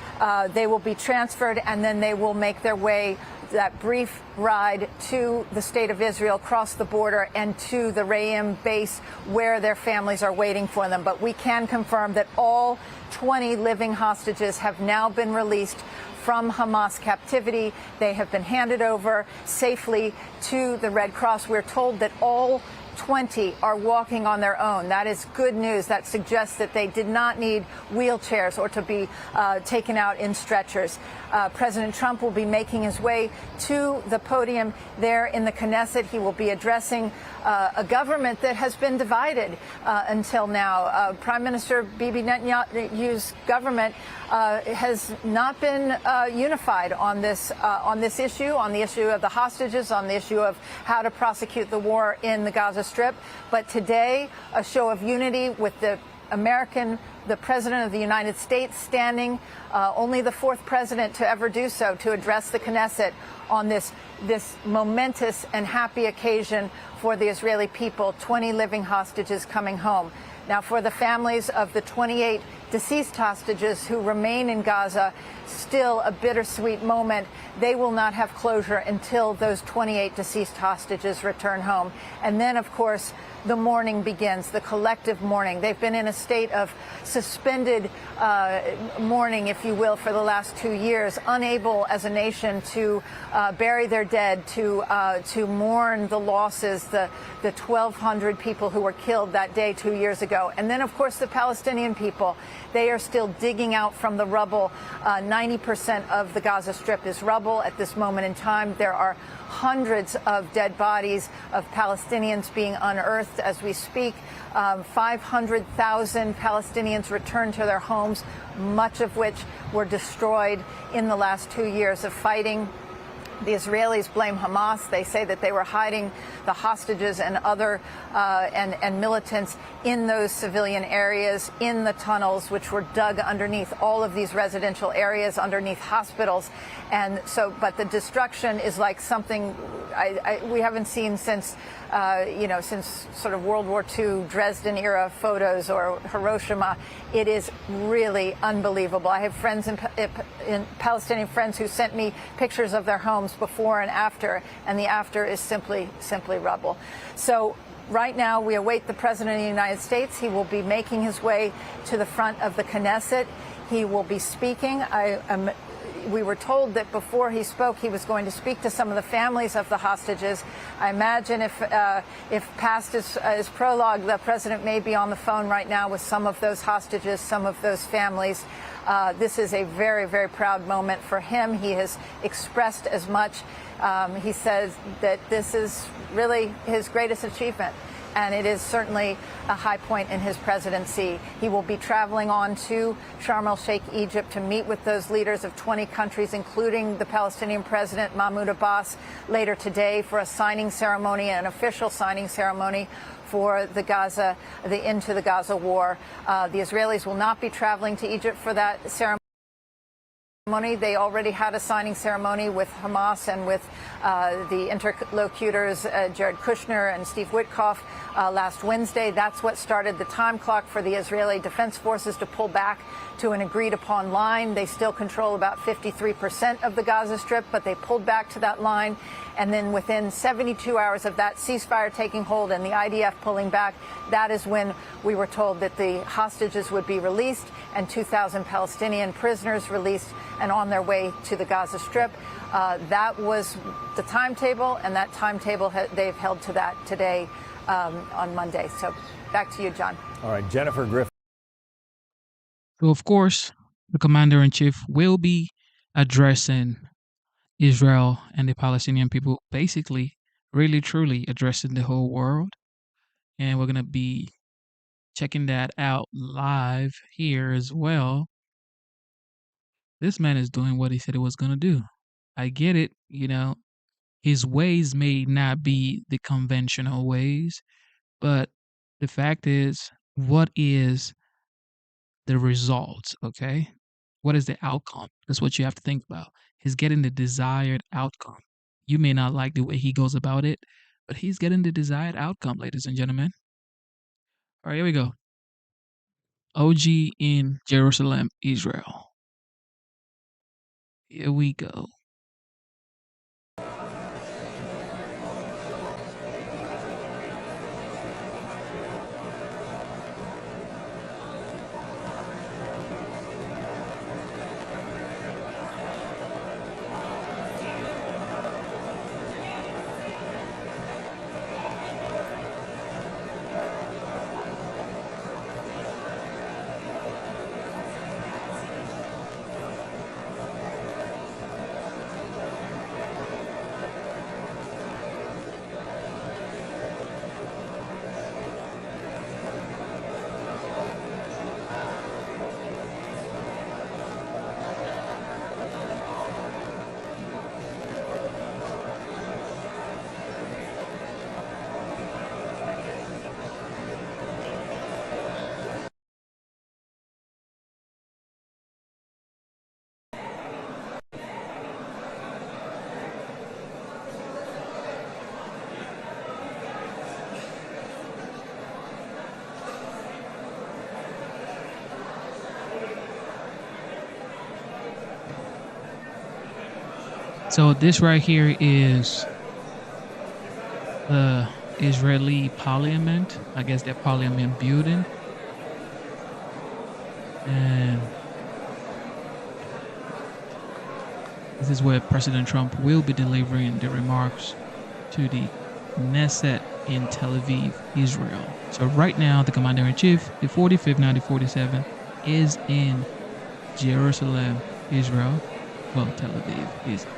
They will be transferred, and then they will make their way that brief ride to the state of Israel, cross the border, and to the Re'im base where their families are waiting for them. But we can confirm that all 20 living hostages have now been released from Hamas captivity. They have been handed over safely to the Red Cross. We're told that all 20 are walking on their own. That is good news. That suggests that they did not need wheelchairs or to be taken out in stretchers. President Trump will be making his way to the podium there in the Knesset. He will be addressing a government that has been divided until now. Prime Minister Bibi Netanyahu's government has not been unified on this issue, on the issue of the hostages, on the issue of how to prosecute the war in the Gaza Strip. But today, a show of unity with the President of the United States standing, only the fourth president to ever do so, to address the Knesset on this momentous and happy occasion for the Israeli people, 20 living hostages coming home. Now, for the families of the 28 deceased hostages who remain in Gaza, still a bittersweet moment. They will not have closure until those 28 deceased hostages return home. And then, of course, the mourning begins, the collective mourning. They've been in a state of suspended mourning, if you will, for the last 2 years, unable as a nation to bury their dead, to mourn the losses, the 1,200 people who were killed that day 2 years ago. And then, of course, the Palestinian people. They are still digging out from the rubble. 90% of the Gaza Strip is rubble at this moment in time. There are hundreds of dead bodies of Palestinians being unearthed as we speak. 500,000 Palestinians returned to their homes, much of which were destroyed in the last 2 years of fighting. The Israelis blame Hamas. They say that they were hiding the hostages and other and militants in those civilian areas, in the tunnels, which were dug underneath all of these residential areas, underneath hospitals. And so, but the destruction is like something we haven't seen since, since sort of World War II Dresden era photos or Hiroshima. It is really unbelievable. I have friends in Palestinian friends who sent me pictures of their homes before and the after is simply rubble. So right now we await the President of the United States. He will be making his way to the front of the Knesset. He will be speaking. We were told that before he spoke, he was going to speak to some of the families of the hostages. I imagine if past his prologue, the president may be on the phone right now with some of those hostages, some of those families. This is a very, very proud moment for him. He has expressed as much. He says that this is really his greatest achievement. And it is certainly a high point in his presidency. He will be traveling on to Sharm el-Sheikh, Egypt, to meet with those leaders of 20 countries, including the Palestinian president, Mahmoud Abbas, later today for a signing ceremony, an official signing ceremony for the end to the Gaza war. The Israelis will not be traveling to Egypt for that ceremony. They already had a signing ceremony with Hamas and with the interlocutors, Jared Kushner and Steve Witkoff, last Wednesday. That's what started the time clock for the Israeli Defense Forces to pull back to an agreed upon line. They still control about 53% of the Gaza Strip, but they pulled back to that line. And then within 72 hours of that ceasefire taking hold and the IDF pulling back, that is when we were told that the hostages would be released and 2,000 Palestinian prisoners released and on their way to the Gaza Strip. That was the timetable, and that timetable they've held to that today on Monday. So back to you, John. All right, Jennifer Griffin. So, of course, the commander-in-chief will be addressing Israel and the Palestinian people, basically, really truly addressing the whole world. And we're going to be checking that out live here as well. This man is doing what he said he was going to do. I get it, his ways may not be the conventional ways, but the fact is, what is the results, okay? What is the outcome? That's what you have to think about. He's getting the desired outcome. You may not like the way he goes about it, but he's getting the desired outcome, ladies and gentlemen. All right, here we go. OG in Jerusalem, Israel. Here we go. So this right here is the Israeli parliament. I guess their parliament building. And this is where President Trump will be delivering the remarks to the Knesset in Tel Aviv, Israel. So right now, the commander-in-chief, the 45th, now the 47th, is in Jerusalem, Israel. Well, Tel Aviv, Israel.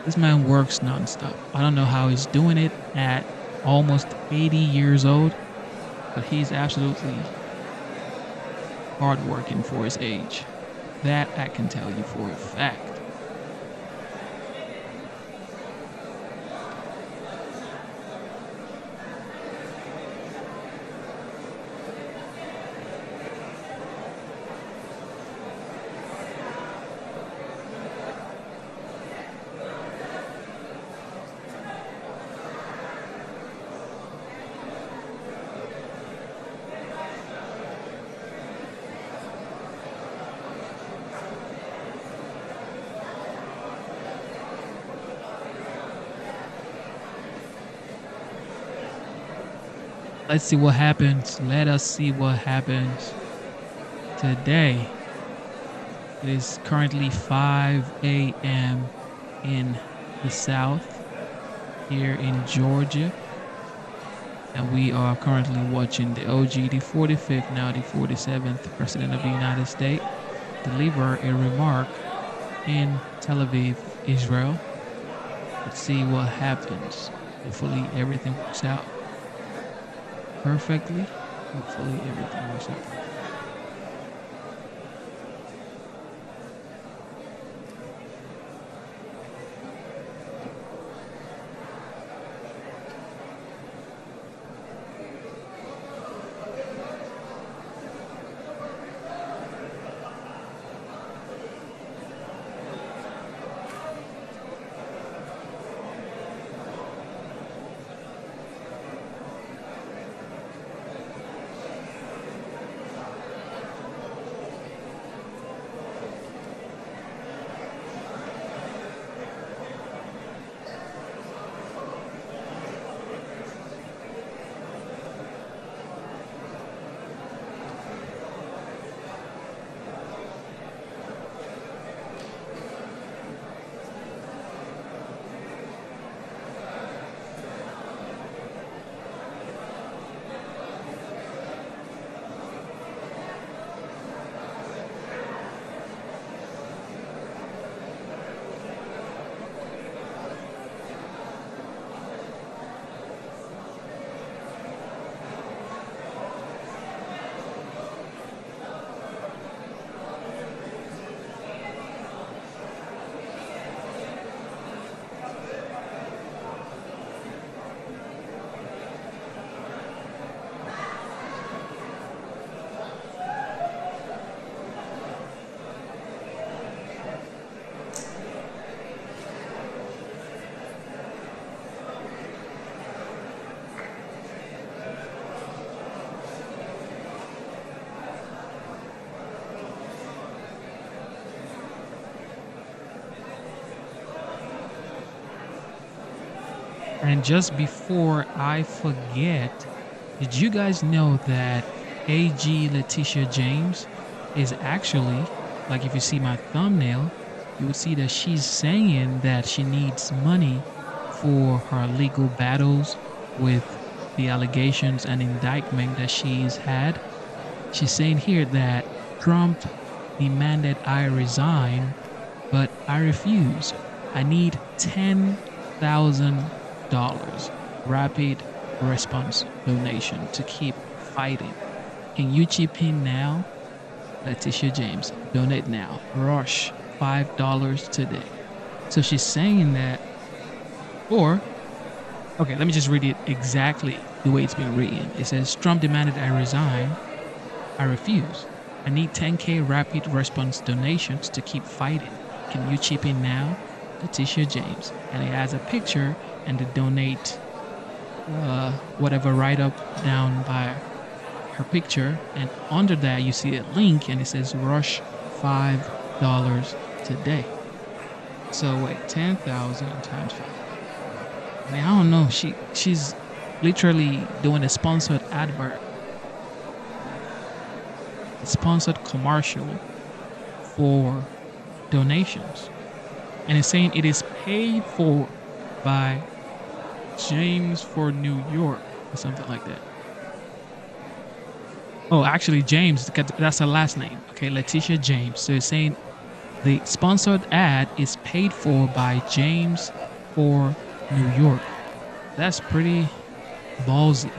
This man works nonstop. I don't know how he's doing it at almost 80 years old, but he's absolutely hardworking for his age. That I can tell you for a fact. Let's see what happens. Let us see what happens today. It is currently 5 a.m. in the south here in Georgia. And we are currently watching the OG, the 45th, now the 47th President of the United States, deliver a remark in Tel Aviv, Israel. Let's see what happens. Hopefully everything works out perfectly. Hopefully everything works out perfectly. And just before I forget, did you guys know that AG Letitia James is actually, like if you see my thumbnail, you will see that she's saying that she needs money for her legal battles with the allegations and indictment that she's had. She's saying here that Trump demanded I resign, but I refuse. I need $10,000 rapid response donation to keep fighting. Can you chip in now? Letitia James, donate now. Rush $5 today. So she's saying that, or, okay, let me just read it exactly the way it's been written. It says, Trump demanded I resign. I refuse. I need 10K rapid response donations to keep fighting. Can you chip in now? Letitia James. And it has a picture and the donate whatever right up down by her picture. And under that you see a link and it says rush $5 today. So wait, 10,000 times 5. I mean, I don't know. She's literally doing a sponsored advert. A sponsored commercial for donations. And it's saying it is paid for by James for New York or something like that. Oh, actually, James, that's her last name. Okay, Letitia James. So it's saying the sponsored ad is paid for by James for New York. That's pretty ballsy.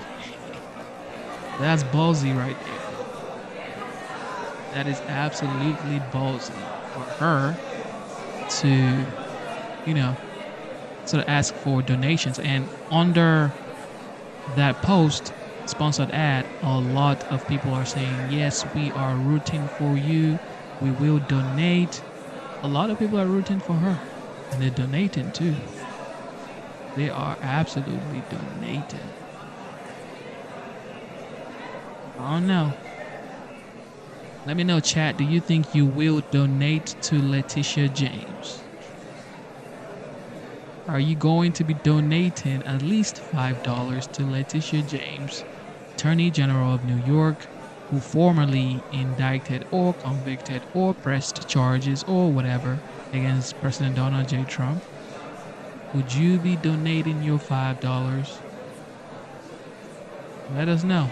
That's ballsy right there. That is absolutely ballsy for her to, sort of ask for donations. And under that post, sponsored ad, a lot of people are saying, yes, we are rooting for you. We will donate. A lot of people are rooting for her. And they're donating too. They are absolutely donating. I don't know. Let me know, chat. Do you think you will donate to Letitia James? Are you going to be donating at least $5 to Letitia James, Attorney General of New York, who formerly indicted or convicted or pressed charges or whatever against President Donald J. Trump? Would you be donating your $5? Let us know.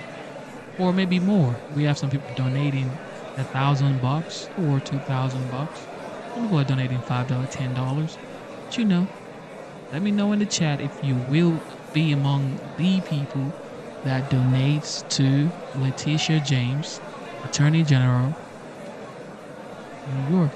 Or maybe more. We have some people donating $1,000 or $2,000. Some people are donating $5, $10. But let me know in the chat if you will be among the people that donates to Letitia James, Attorney General, New York.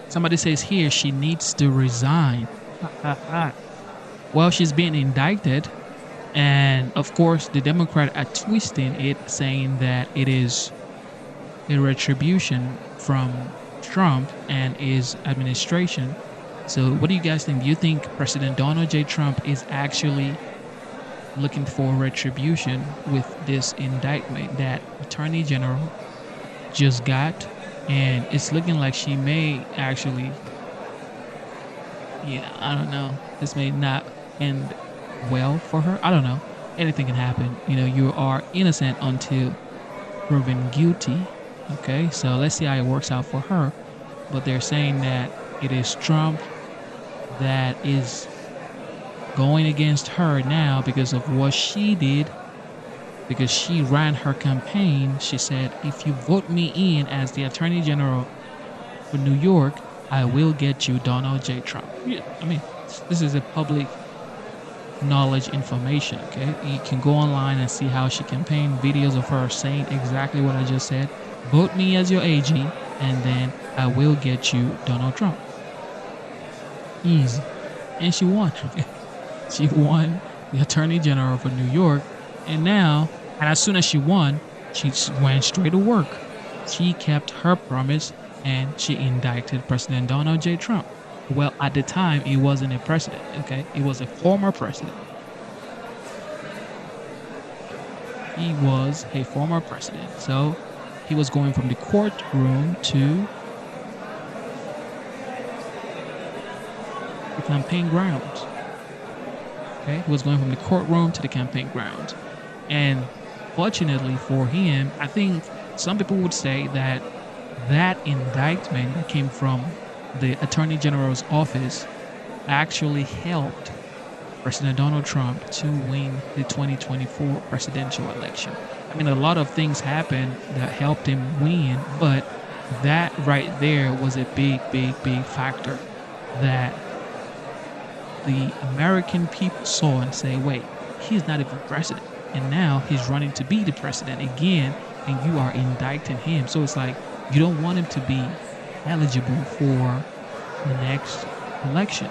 Somebody says here she needs to resign. Well, she's being indicted, and of course the Democrats are twisting it, saying that it is a retribution from Trump and his administration. So what do you guys think? Do you think President Donald J. Trump is actually looking for retribution with this indictment that Attorney General just got? And it's looking like she may actually, I don't know. This may not end well for her. I don't know. Anything can happen. You are innocent until proven guilty. Okay, so let's see how it works out for her. But they're saying that it is Trump that is going against her now because of what she did. Because she ran her campaign. She said, if you vote me in as the Attorney General for New York, I will get you Donald J. Trump. Yeah, I mean, this is a public knowledge information, okay? You can go online and see how she campaigned, videos of her saying exactly what I just said. Vote me as your AG, and then I will get you Donald Trump. Easy. And she won. She won the Attorney General for New York. And now, and as soon as she won, she went straight to work. She kept her promise and she indicted President Donald J. Trump. Well, at the time, he wasn't a president, okay? He was a former president. He was a former president. So he was going from the courtroom to the campaign grounds. Okay? He was going from the courtroom to the campaign grounds. And fortunately for him, I think some people would say that that indictment that came from the Attorney General's office actually helped President Donald Trump to win the 2024 presidential election. I mean, a lot of things happened that helped him win, but that right there was a big, big, big factor that the American people saw and say, wait, he's not even president. And now he's running to be the president again, and you are indicting him. So it's like, you don't want him to be eligible for the next election.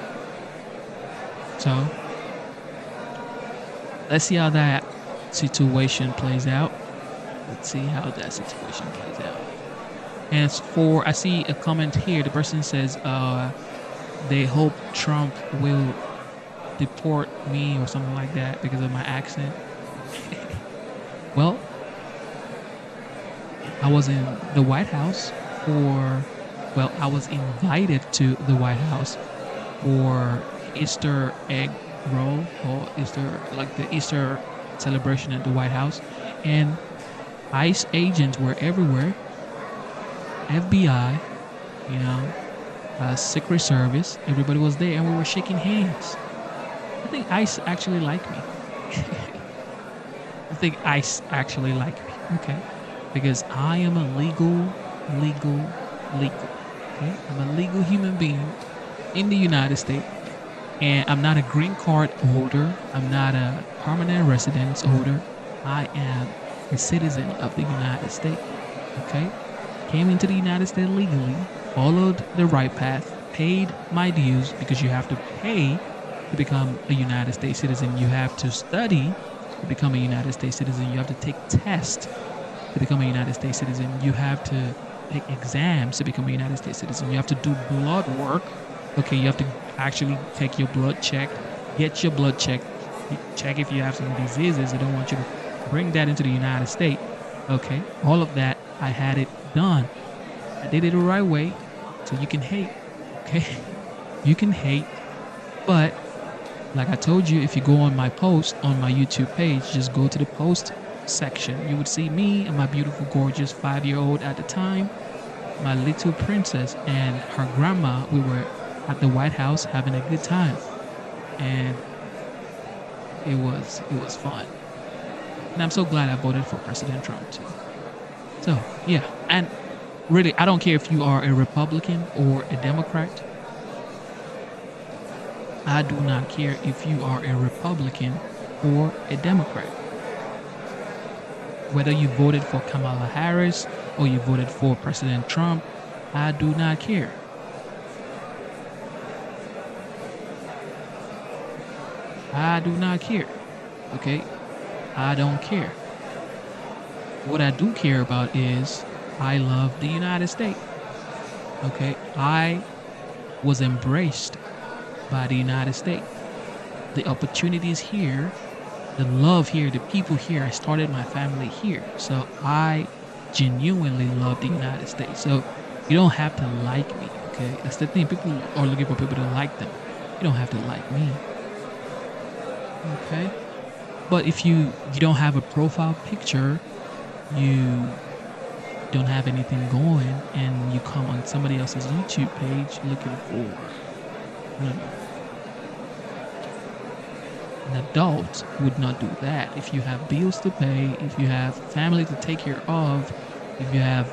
So let's see how that situation plays out. Let's see how that situation plays out. And as for, I see a comment here. The person says they hope Trump will deport me or something like that because of my accent. Well, I was in the White House I was invited to the White House for Easter egg roll or the Easter celebration at the White House, and ICE agents were everywhere, FBI, Secret Service, everybody was there, and we were shaking hands. I think ICE actually liked me. I think ICE actually liked me, okay? Because I am a legal, okay? I'm a legal human being in the United States. And I'm not a green card holder. I'm not a permanent residence holder. I am a citizen of the United States. Okay? Came into the United States legally, followed the right path, paid my dues because you have to pay to become a United States citizen. You have to study to become a United States citizen. You have to take tests to become a United States citizen. You have to take exams to become a United States citizen. You have to do blood work. Okay, you have to actually take your blood checked, get your blood checked, check if you have some diseases. I don't want you to bring that into the United States. Okay, all of that, I had it done. I did it the right way, so you can hate. Okay, you can hate, but like I told you, if you go on my post on my YouTube page, just go to the post section. You would see me and my beautiful, gorgeous 5-year-old at the time, my little princess and her grandma. We were at the White House having a good time, and it was fun. And I'm so glad I voted for President Trump too. So yeah, and really, I don't care if you are a Republican or a Democrat. I do not care if you are a Republican or a Democrat. Whether you voted for Kamala Harris or you voted for President Trump, I do not care. I do not care. Okay? I don't care. What I do care about is I love the United States. Okay? I was embraced by the United States. The opportunities here, the love here, the people here, I started my family here. So I genuinely love the United States. So you don't have to like me, okay? That's the thing. People are looking for people to like them. You don't have to like me. Okay? But if you don't have a profile picture, you don't have anything going, and you come on somebody else's YouTube page looking for, I don't know, an adult would not do that. If you have bills to pay, if you have family to take care of, if you have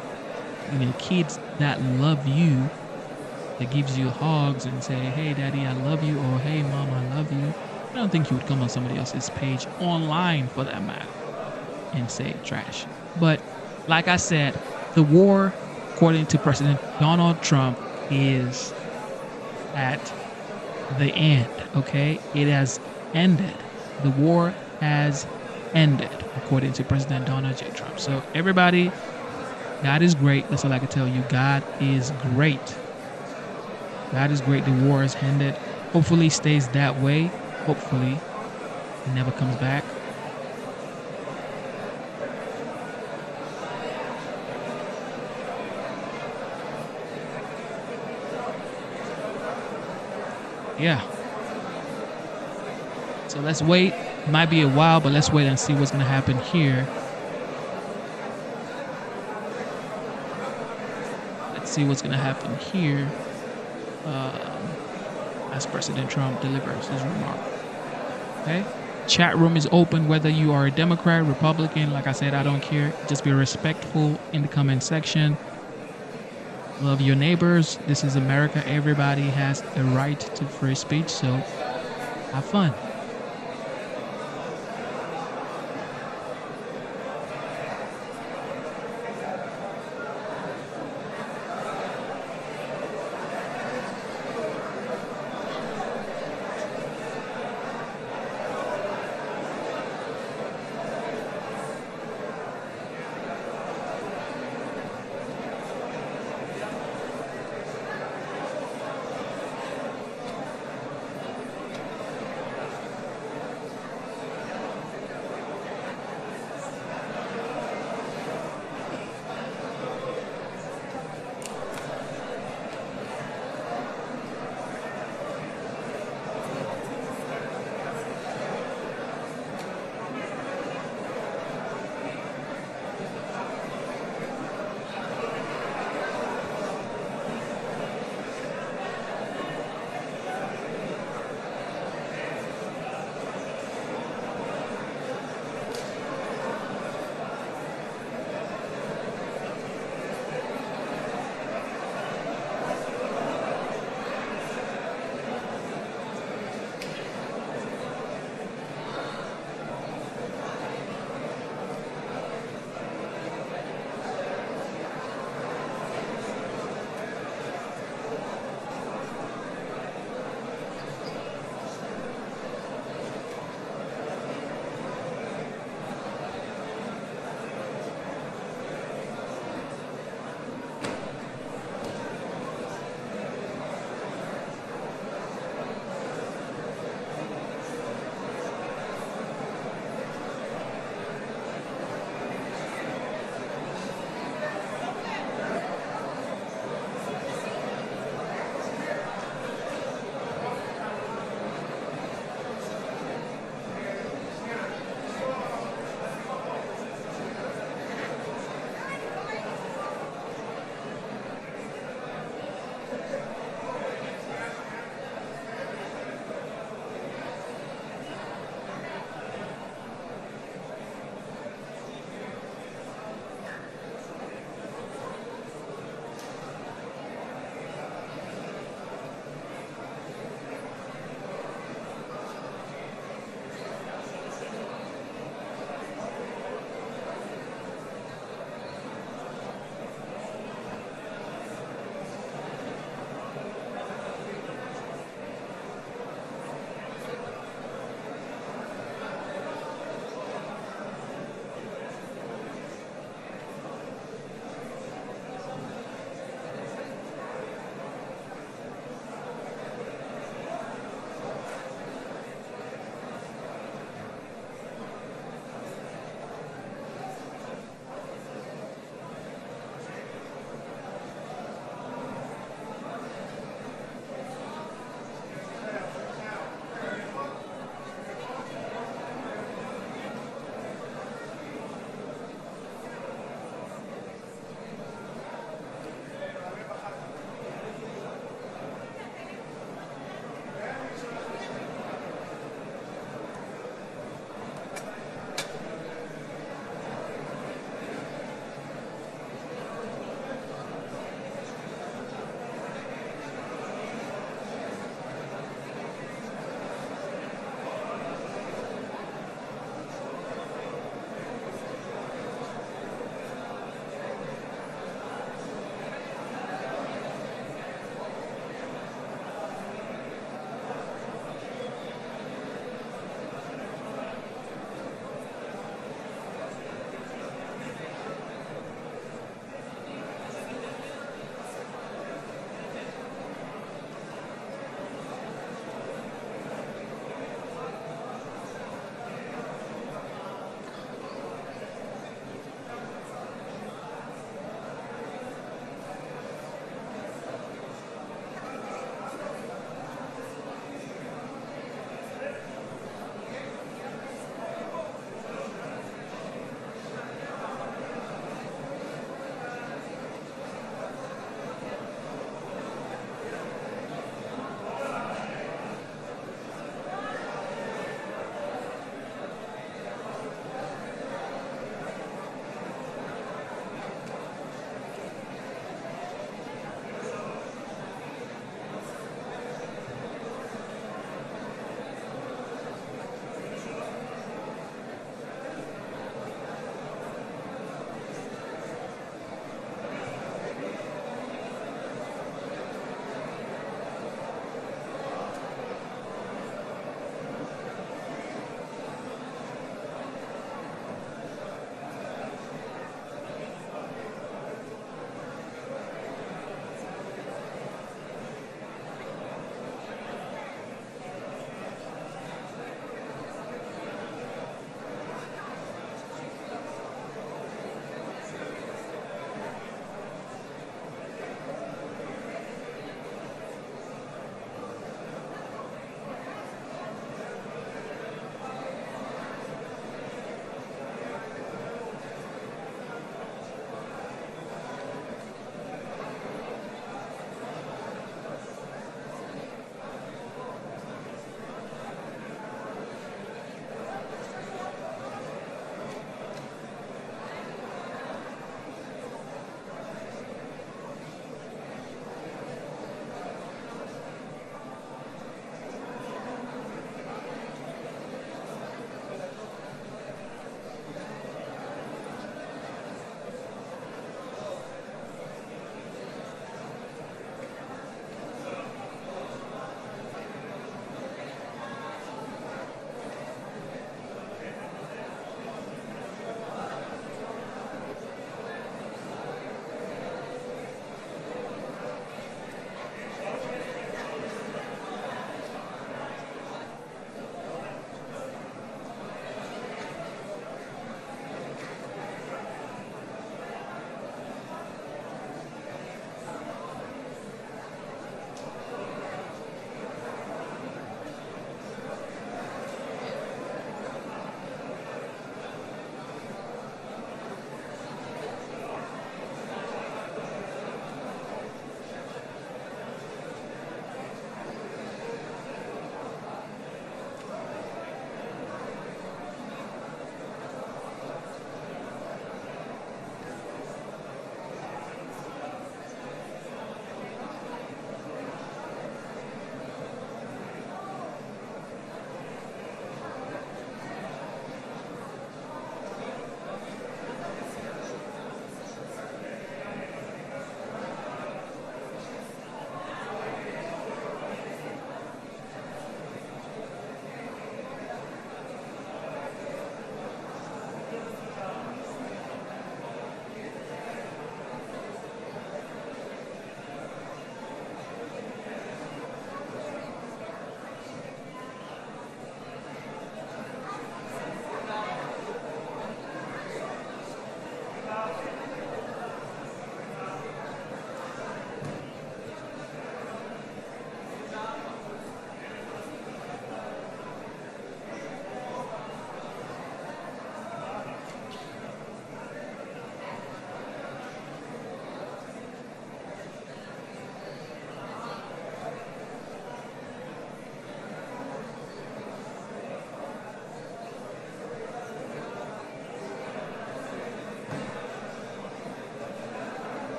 kids that love you, that gives you hugs and say, hey daddy, I love you, or hey mom, I love you, I don't think you would come on somebody else's page, online for that matter, and say trash. But like I said, the war, according to President Donald Trump, is at the end, okay? It has ended. The war has ended, according to President Donald J. Trump. So everybody, God is great. That's all I can tell you. God is great. God is great. The war is ended. Hopefully, stays that way. Hopefully, it never comes back. Yeah. So let's wait. It might be a while, but let's wait and see what's going to happen here. Let's see what's going to happen here as President Trump delivers his remark. Okay? Chat room is open whether you are a Democrat, Republican. Like I said, I don't care. Just be respectful in the comment section. Love your neighbors. This is America. Everybody has a right to free speech, so have fun.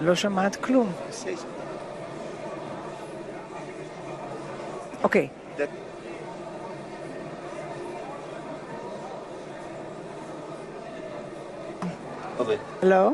לא שומעת כלום. אוקיי. לא?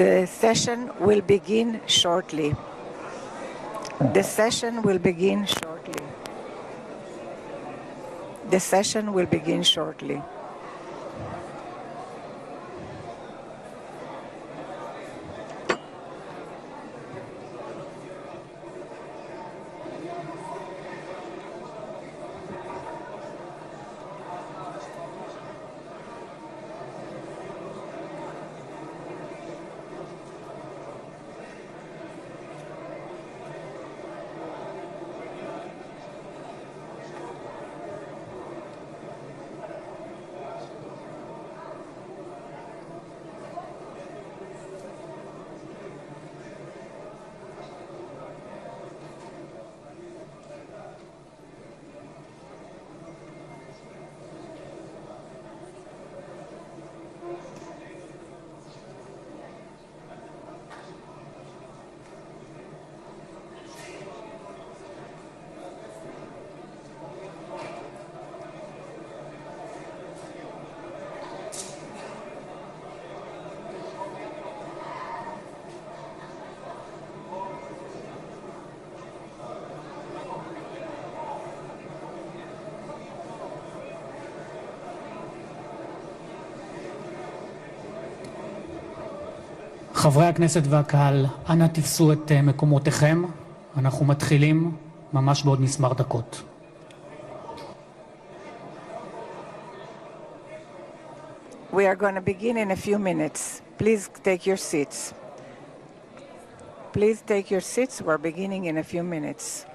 The session will begin shortly. The session will begin shortly. The session will begin shortly. חברי הכנסת והקהל, אנא תפסו את מקומותיכם. אנחנו מתחילים ממש בעוד מספר דקות. We are going to begin in a few minutes. Please take your seats. Please take your seats. We're beginning in a few minutes.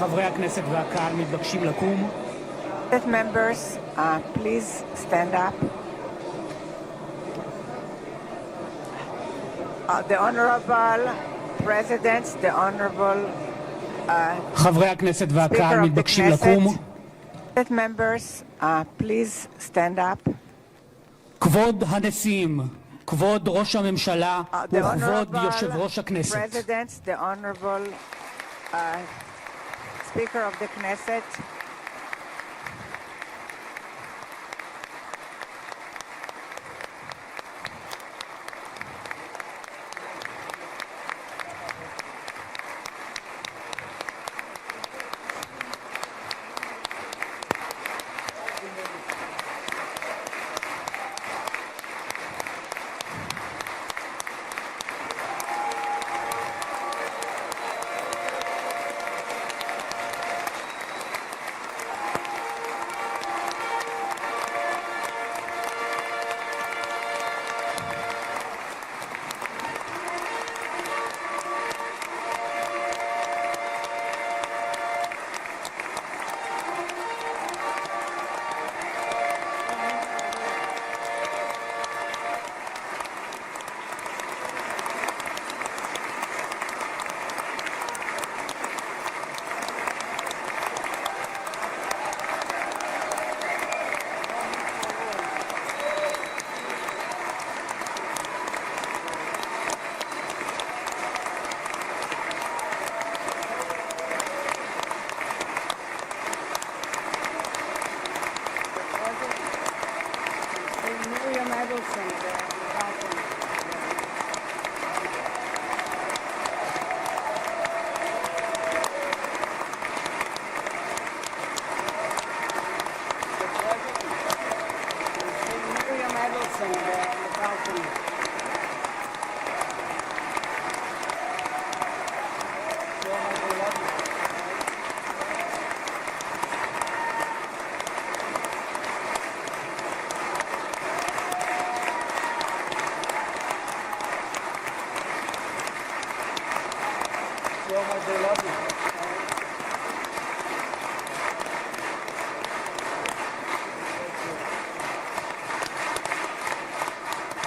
חברי הכנסת והקהל מתבקשים לקום. Members, please stand up. The Honorable President, the Honorable חברי הכנסת והקהל מתבקשים לקום. Members, please stand up. כבוד הנשיאים, כבוד ראש הממשלה וכבוד יושב ראש הכנסת. President, the Honorable Speaker of the Knesset.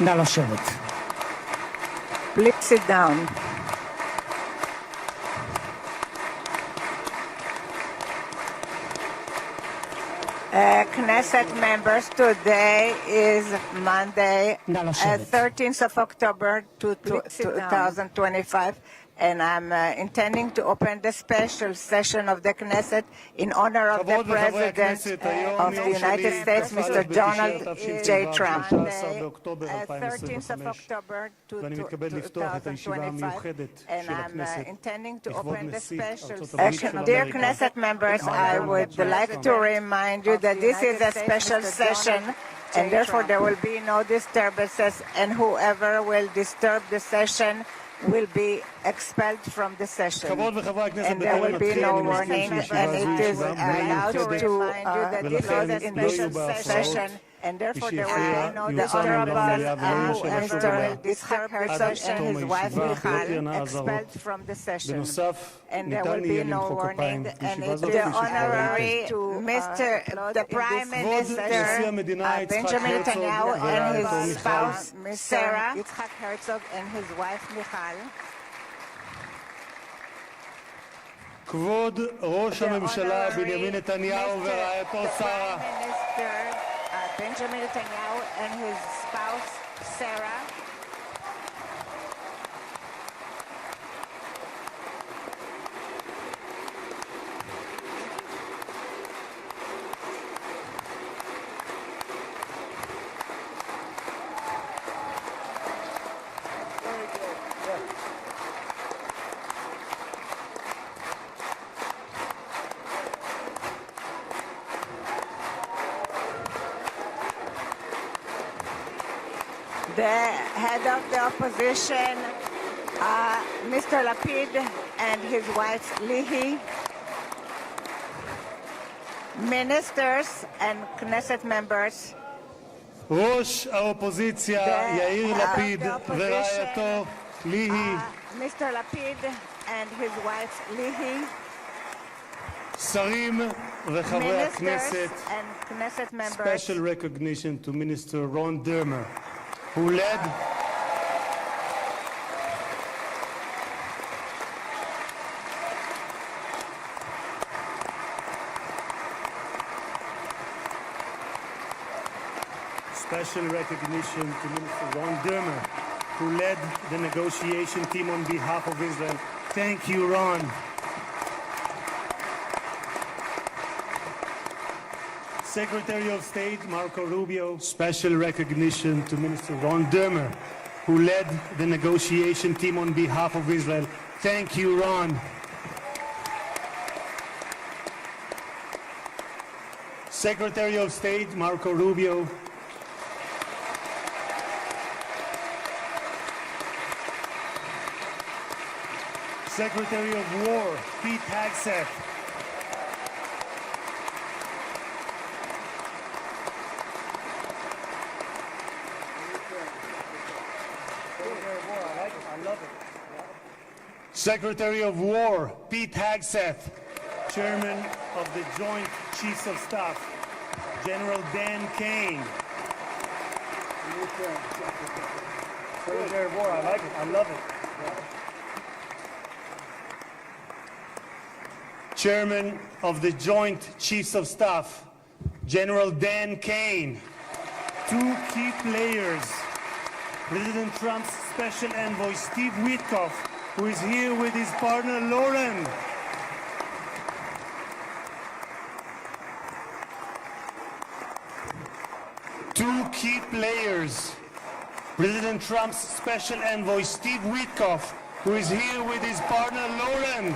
נא לשבת. Please sit down. Knesset members, today is Monday, 13th of October 2025, and I'm intending to open the special session of the Knesset in honor of the President of the United States, Mr. Donald J. Trump. Monday, 13th of October 2025, and I'm intending to open the special session. Dear Knesset members, I would like to remind you that this is a special session, and therefore there will be no disturbances, and whoever will disturb the session will be expelled from the session, and there will be no warning, and it is allowed to remind you that this is a special session, and therefore there will be no disturbance. Mr. Yitzhak Herzog and his wife Michal expelled from the session, and there will be no warning, and it is honorary to the Prime Minister Benjamin Netanyahu and his spouse Sarah, Yitzhak Herzog and his wife Michal. כבוד ראש הממשלה בנימין נתניהו ורעייתו שרה. Benjamin Netanyahu and his spouse Sarah. The head of the opposition, Mr. Lapid and his wife Lihi, ministers and Knesset members, ראש האופוזיציה יאיר לפיד ורעייתו ליהי, Mr. Lapid and his wife Lihi, שרים וחברי הכנסת, and Knesset members. special recognition to Minister Ron Dermer, who led special recognition to Minister Ron Dermer, who led the negotiation team on behalf of Israel. Thank you, Ron. Secretary of State Marco Rubio, special recognition to Minister Ron Dermer, who led the negotiation team on behalf of Israel. Thank you, Ron. Secretary of State Marco Rubio, Secretary of War Pete Hegseth, Secretary of War Pete Hegseth, Chairman of the Joint Chiefs of Staff General Dan Kane, Secretary of War, I like it, I love it. Chairman of the Joint Chiefs of Staff General Dan Kane. Two key players, President Trump's Special Envoy Steve Witkoff, who is here with his partner Lauren. Two key players, President Trump's Special Envoy Steve Witkoff, who is here with his partner Lauren.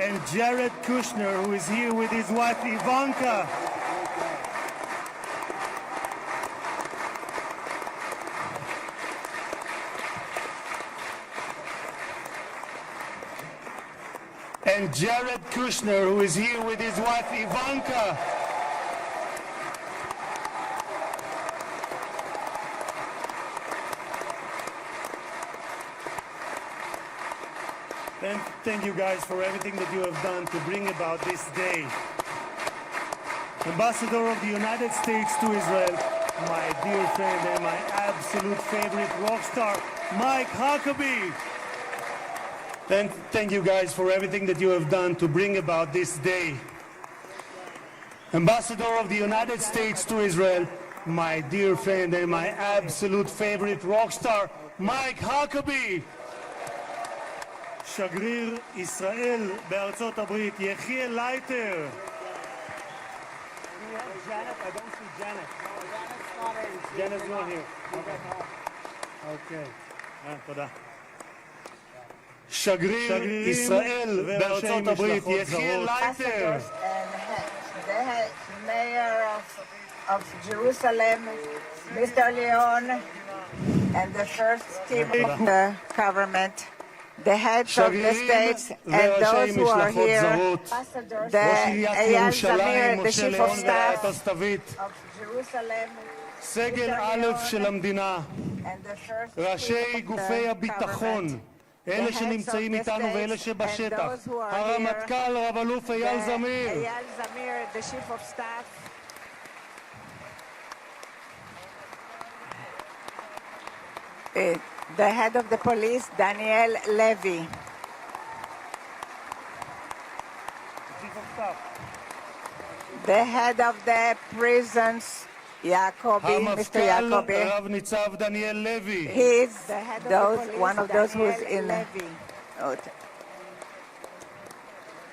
And Jared Kushner, who is here with his wife Ivanka. And Jared Kushner, who is here with his wife Ivanka. And thank you guys for everything that you have done to bring about this day. Ambassador of the United States to Israel, my dear friend and my absolute favorite rock star, Mike Huckabee. And thank you guys for everything that you have done to bring about this day. Ambassador of the United States to Israel, my dear friend and my absolute favorite rock star, Mike Huckabee. שגריר ישראל בארצות הברית, יחיאל לייטר. Janet's not here. Okay. תודה. שגריר ישראל בארצות הברית, יחיאל לייטר. The mayor of Jerusalem, Mr. Leon, and the first team of the government, the heads of the states and those who are here, the Eyal Zamir, the chief of staff of Jerusalem, סגל א' של המדינה, ראשי גופי הביטחון, אלה שנמצאים איתנו ואלה שבשטח, הרמטכ"ל רב אלוף אייל זמיר, the chief of staff, the head of the police, Daniel Levy. The head of the prisons, Jacobi, Mr. Jacobi. הרב ניצב דניאל לוי. He is one of those who is in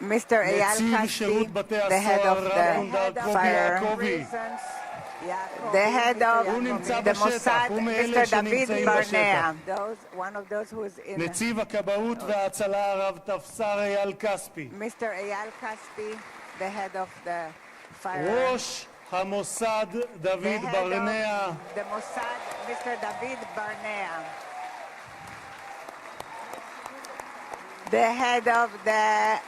Mr. Eyal Kasti, the head of the fire. The head of the Mossad, Mr. David Barnea. One of those who is in נציב הכבאות וההצלה הרב תפסר אייל כספי. Mr. Eyal Kaspi, the head of the fire. ראש המוסד דוד ברנע. The Mossad, Mr. David Barnea. The head of the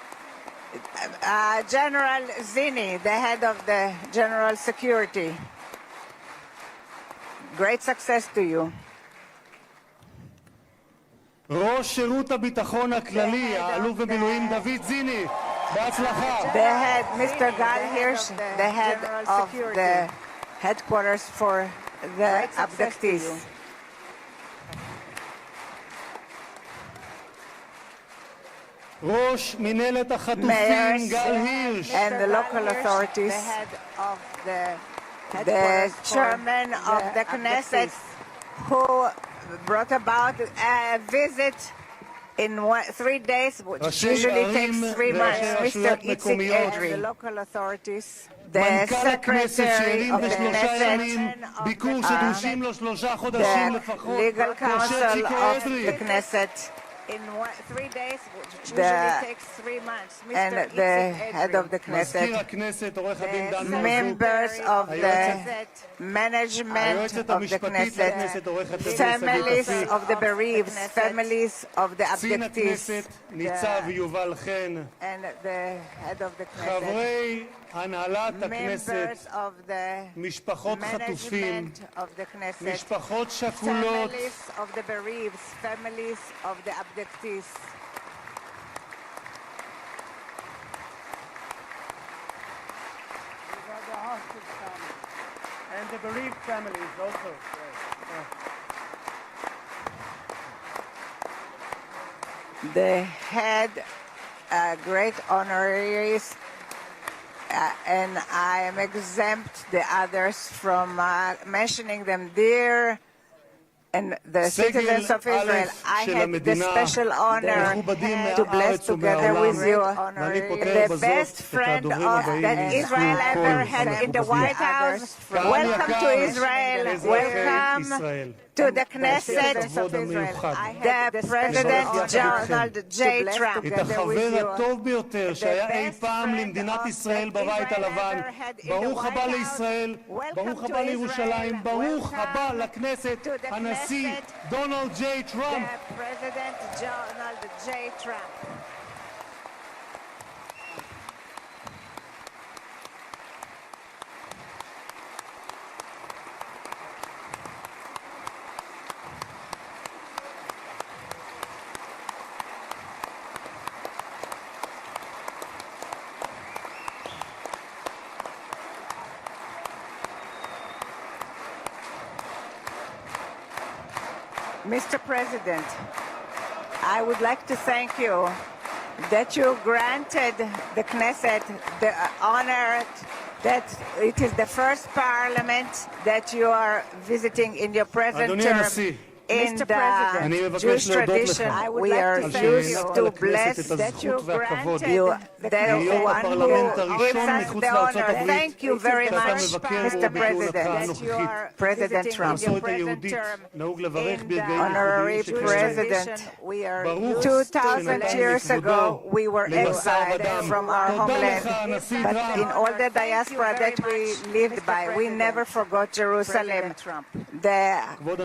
General Zini, the head of the General Security. Great success to you. ראש שירות הביטחון הכללי, האלוף במילואים דוד זיני, בהצלחה. The head, Mr. Gal Hirsch, the head of the headquarters for the abductees. ראש מנהלת החטופים גל הירש. And the local authorities, the chairman of the Knesset, who brought about a visit in 3 days, which usually takes 3 months. Mr. Itzik Edry, the local authorities, the secretary of the Knesset, the legal counsel of the Knesset, in 3 days, which usually takes 3 months. And the head of the Knesset, the members of the management of the Knesset, families of the bereaved, families of the abductees, and the head of the Knesset, הנהלת הכנסת, of the משפחות חטופים, of the Knesset, משפחות שכולות, families of the bereaved, families of the abductees. and the bereaved families also. The head, great honoraries, and I am exempt the others from mentioning them there. And the citizens of Israel, I had the special honor to bless together with you the best friend that Israel ever had in the White House. Welcome to Israel. Welcome to the Knesset, the President Donald J. Trump. את החבר הטוב ביותר שהיה אי פעם למדינת ישראל בבית הלבן. ברוך הבא לישראל, ברוך הבא לירושלים, ברוך הבא לכנסת, הנשיא דונלד ג'יי טראמפ. President Donald J. Trump. Mr. President, I would like to thank you that you granted the Knesset the honor that it is the first parliament that you are visiting in your present term. In the Jewish tradition, we are used to bless that you granted you, the one who gives us the honor. Thank you very much, Mr. President, President Trump. Your present term in the honorary president. 2,000 years ago, we were exiled from our homeland, but in all the diaspora that we lived by, we never forgot Jerusalem, the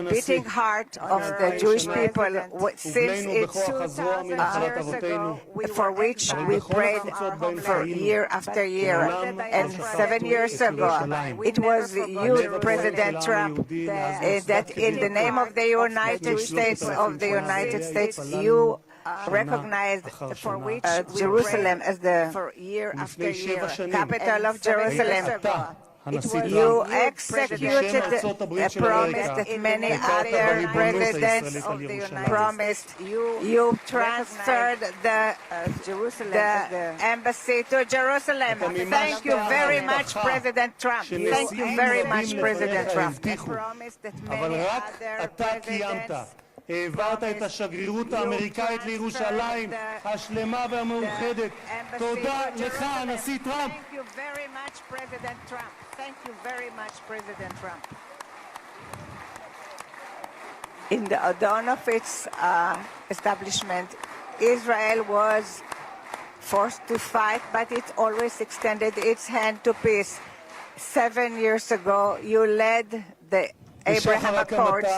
beating heart of the Jewish people since its 2,000 years ago, for which we prayed for year after year. And 7 years ago, it was you, President Trump, that in the name of the United States you recognized Jerusalem as the capital of Jerusalem. You executed a promise that many other presidents promised. You transferred the embassy to Jerusalem. Thank you very much, President Trump. Thank you very much, President Trump. A promise that many other presidents העברת את השגרירות האמריקאית לירושלים השלמה והמאוחדת. תודה לך, הנשיא טראמפ. Thank you very much, President Trump. Thank you very much, President Trump. In the dawn of its establishment, Israel was forced to fight, but it always extended its hand to peace. 7 years ago, you led the Abraham Accords,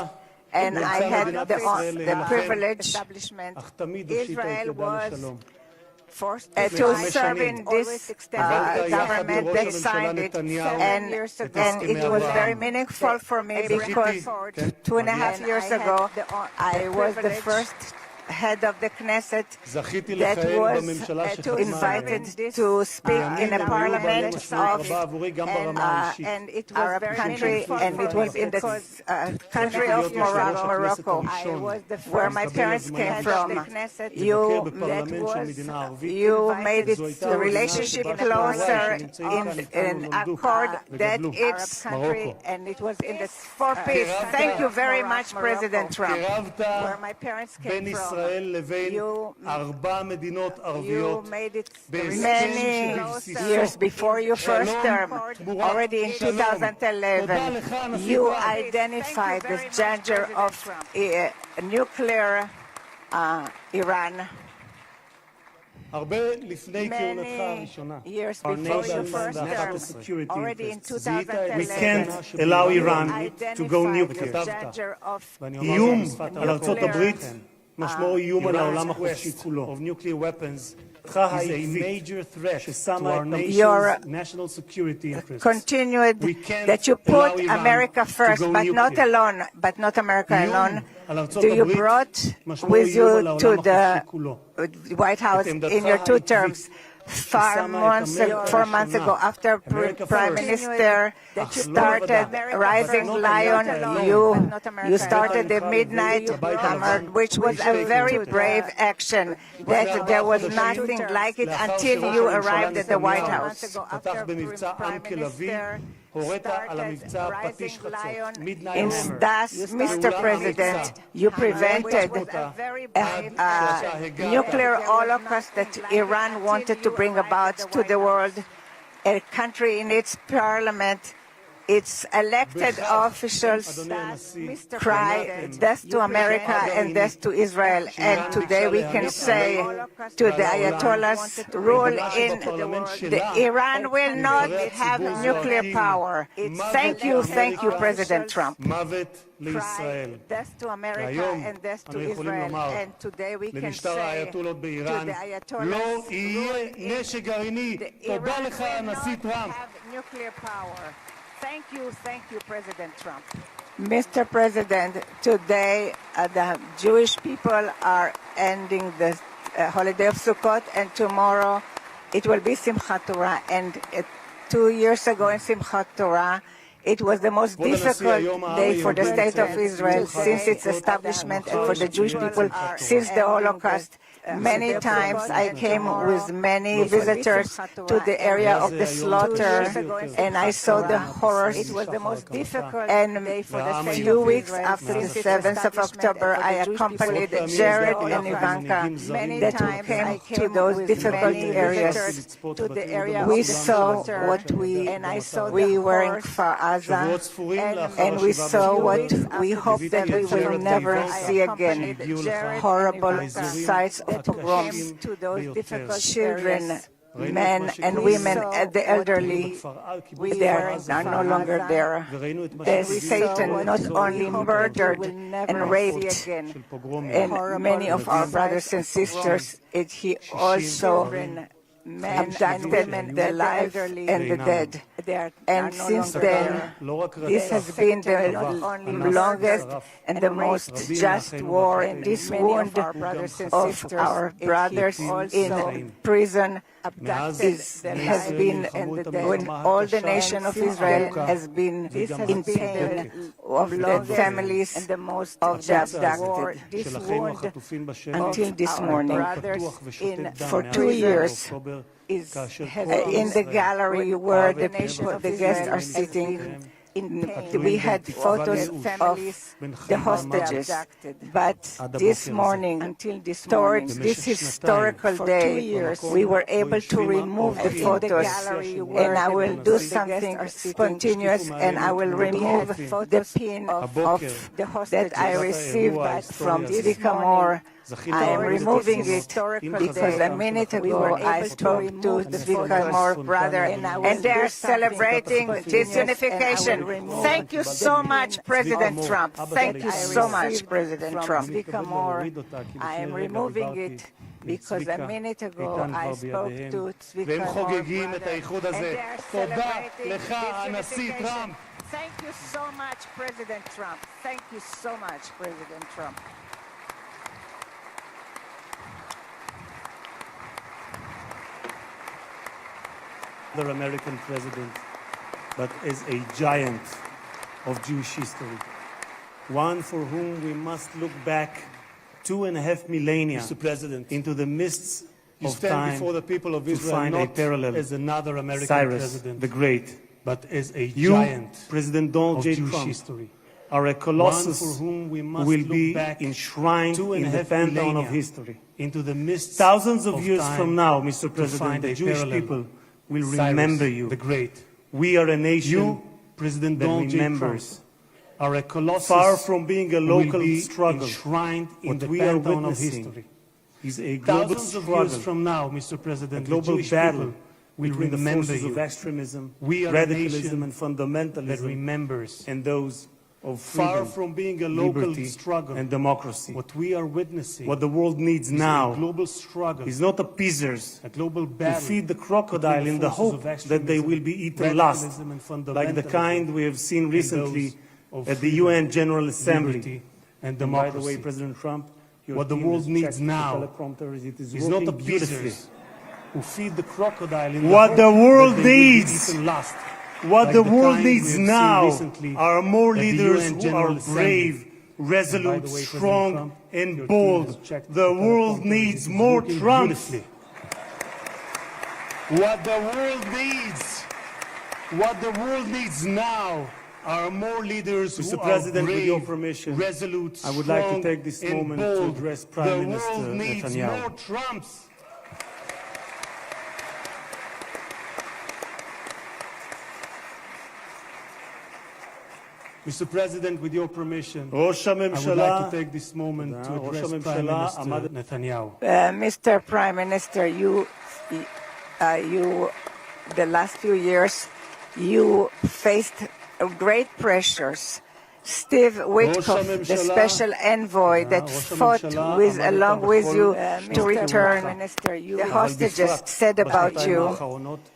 and I had the privilege. Israel was to serve in this government that signed it. And it was very meaningful for me because 2.5 years ago, I was the first head of the Knesset that was invited to speak in a parliament of an Arab country, and it was in the country of Morocco, where my parents came from. You made the relationship closer in accord that it's country, and it was in the for peace. Thank you very much, President Trump. Where my parents came from. You made it many years before your first term, already in 2011. You identified the danger of nuclear Iran. Many years before your first term, already in 2011, we can't allow Iran to go nuclear. איום על ארצות הברית משמעו איום על העולם החופשי כולו. Of nuclear weapons is a major threat to our national security interests. Continued that you put America first, but not alone, but not America alone. Do you brought with you to the White House in your 2 terms 4 months ago, after Prime Minister started Rising Lion, you started the Midnight Hammer, which was a very brave action. That there was nothing like it until you arrived at the White House. In thus, Mr. President, you prevented a nuclear holocaust that Iran wanted to bring about to the world. A country in its parliament, its elected officials cry death to America and death to Israel. And today we can say to the Ayatollahs, rule in the world, Iran will not have nuclear power. Thank you, President Trump. Cry death to America and death to Israel. And today we can say to the Ayatollahs, Iran will not have nuclear power. Thank you, President Trump. Mr. President, today the Jewish people are ending the holiday of Sukkot, and tomorrow it will be Simchat Torah. And 2 years ago in Simchat Torah, it was the most difficult day for the State of Israel since its establishment and for the Jewish people since the Holocaust. Many times I came with many visitors to the area of the slaughter, and I saw the horrors. It was the most difficult day for the State. A few weeks after the 7th of October, I accompanied Jared and Ivanka that came to those difficult areas. We saw what we were in Kfar Aza, and we saw what we hope that we will never see again. Horrible sights of pogroms, children, men and women, the elderly, they are no longer there. Satan not only murdered and raped and many of our brothers and sisters, he also abducted the alive and the dead. And since then, this has been the longest and the most just war. This wound of our brothers in prison has been, when all the nation of Israel has been in pain of the families of the abducted. This wound until this morning. For 2 years, is in the gallery where the guests are sitting. We had photos of the hostages, but this morning, towards this historical day, we were able to remove the photos, and I will do something spontaneous, and I will remove the pin that I received from Tzvika Mor. I am removing it because a minute ago I spoke to Tzvika Mor's brother, and they're celebrating this unification. Thank you so much, President Trump. Thank you so much, President Trump. I am removing it because a minute ago I spoke to Tzvika חוגגים את brother, האיחוד and הזה. they are תודה celebrating לך, this הנשיא unification. טראמפ. Thank you so much, President Trump. Thank you so much, President Trump. Other American president, but as a giant of Jewish history. One for whom we must look back 2.5 millennia, Mr. President, into the mists You of stand time before the people of to Israel find a not parallel as another American Cyrus president, the Great, but as a you, giant President Donald of J. Jewish Trump, history. are a colossus One for whom we must who will look be back enshrined in the 2.5 pantheon of millennia history. into the mists Thousands of of years time from now, Mr. to President, find the a Jewish parallel. people will Cyrus remember you. the Great. We are a nation You, President that Donald J. remembers. Are a colossus Far from being a who will local be struggle, enshrined in what the we are pantheon of witnessing history. is a global Thousands of struggle, years from now, Mr. President, a global the Jewish battle people will between the remember forces you. of extremism, We are a radicalism, nation and fundamentalism that remembers. and those of Far freedom, from being a local liberty, struggle, and democracy. what we are witnessing What the world needs is now a global struggle, is not appeasers a global who battle feed the crocodile between in the forces hope of that they will be eaten last, radicalism and like the fundamentalism kind we have seen and recently those of at the freedom, UN General Assembly. liberty, and And by the democracy. way, President Trump, your What the team world has needs checked the now teleprompter, it is is not working beautifully. abusers who feed the crocodile in What the the hope world that they will be needs, eaten last. what Like the the world kind we needs have seen now recently are more at the leaders UN who General are Assembly. brave, resolute, And by the way, President strong, Trump, and your team bold. has checked The the world teleprompter. needs It is more working Trumps. beautifully. What the world needs now are more leaders Mr. who President, are brave, with your permission, resolute, I would like to strong, take this and moment to bold. address Prime the Minister world needs Netanyahu. more Trumps. Mr. President, with your permission, ראש I would הממשלה, like to take this moment to ראש address Prime הממשלה Minister עמד Netanyahu. Mr. Prime Minister, you, the last few years, you faced great pressures. Steve Witkoff, the special envoy that fought along with you to return the hostages, said about you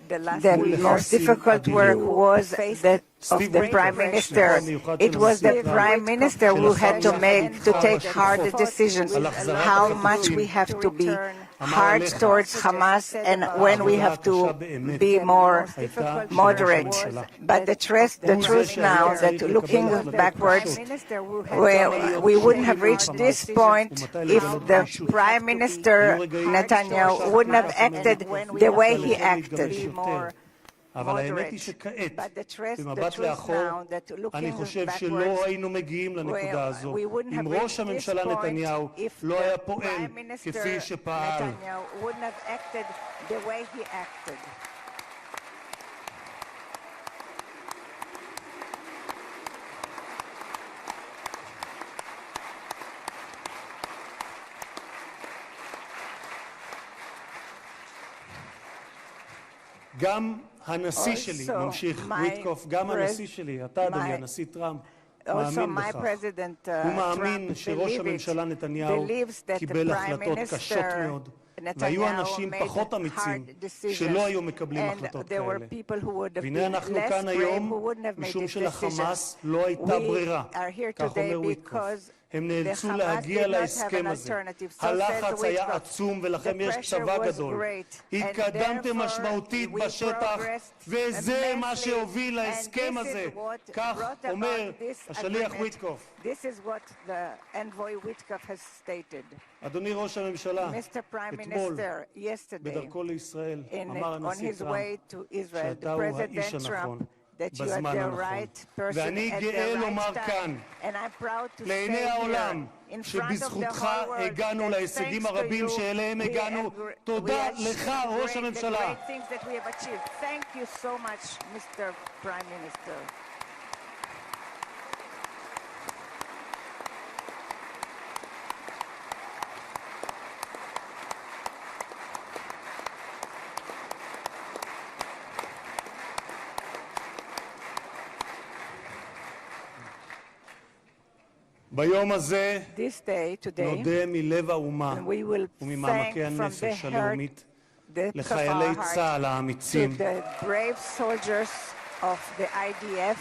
the most difficult work was that of the Prime Minister. It was the Prime Minister who had to take hard decisions, how much we have to be hard towards Hamas and when we have to be more moderate. But the truth now that looking backwards, we wouldn't have reached this point if the Prime Minister Netanyahu wouldn't have acted the way he acted. אבל האמת היא שכעת, במבט לאחור, אני חושב שלא היינו מגיעים לנקודה הזו אם ראש הממשלה נתניהו לא היה פועל כפי שפעל. גם הנשיא שלי, ממשיך ויטקוף, גם הנשיא שלי, אתה אדוני, הנשיא טראמפ, מאמין בכך. הוא מאמין שראש הממשלה נתניהו קיבל החלטות קשות מאוד, והיו אנשים פחות אמיצים שלא היו מקבלים החלטות כאלה. והנה אנחנו כאן היום משום שלחמאס לא הייתה ברירה, כך אומר ויטקוף. הם נאלצו להגיע להסכם הזה. הלחץ היה עצום ולכם יש צבא גדול. התקדמתם משמעותית בשטח וזה מה שהוביל להסכם הזה. כך אומר השליח ויטקוף. אדוני ראש הממשלה, אתמול בדרכו לישראל אמר הנשיא טראמפ שאתה הוא האיש הנכון. בזמן הנכון. ואני גאה לומר כאן, לעיני העולם, שבזכותך הגענו להישגים הרבים שאליהם הגענו. תודה לך, ראש הממשלה. ביום הזה This day, today, נודה מלב האומה and we will וממעמקי thank from the הנפש heart, הלאומית depth of our לחיילי heart, צה"ל to האמיצים, the brave soldiers of the IDF,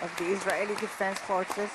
of the Israeli Defense Forces,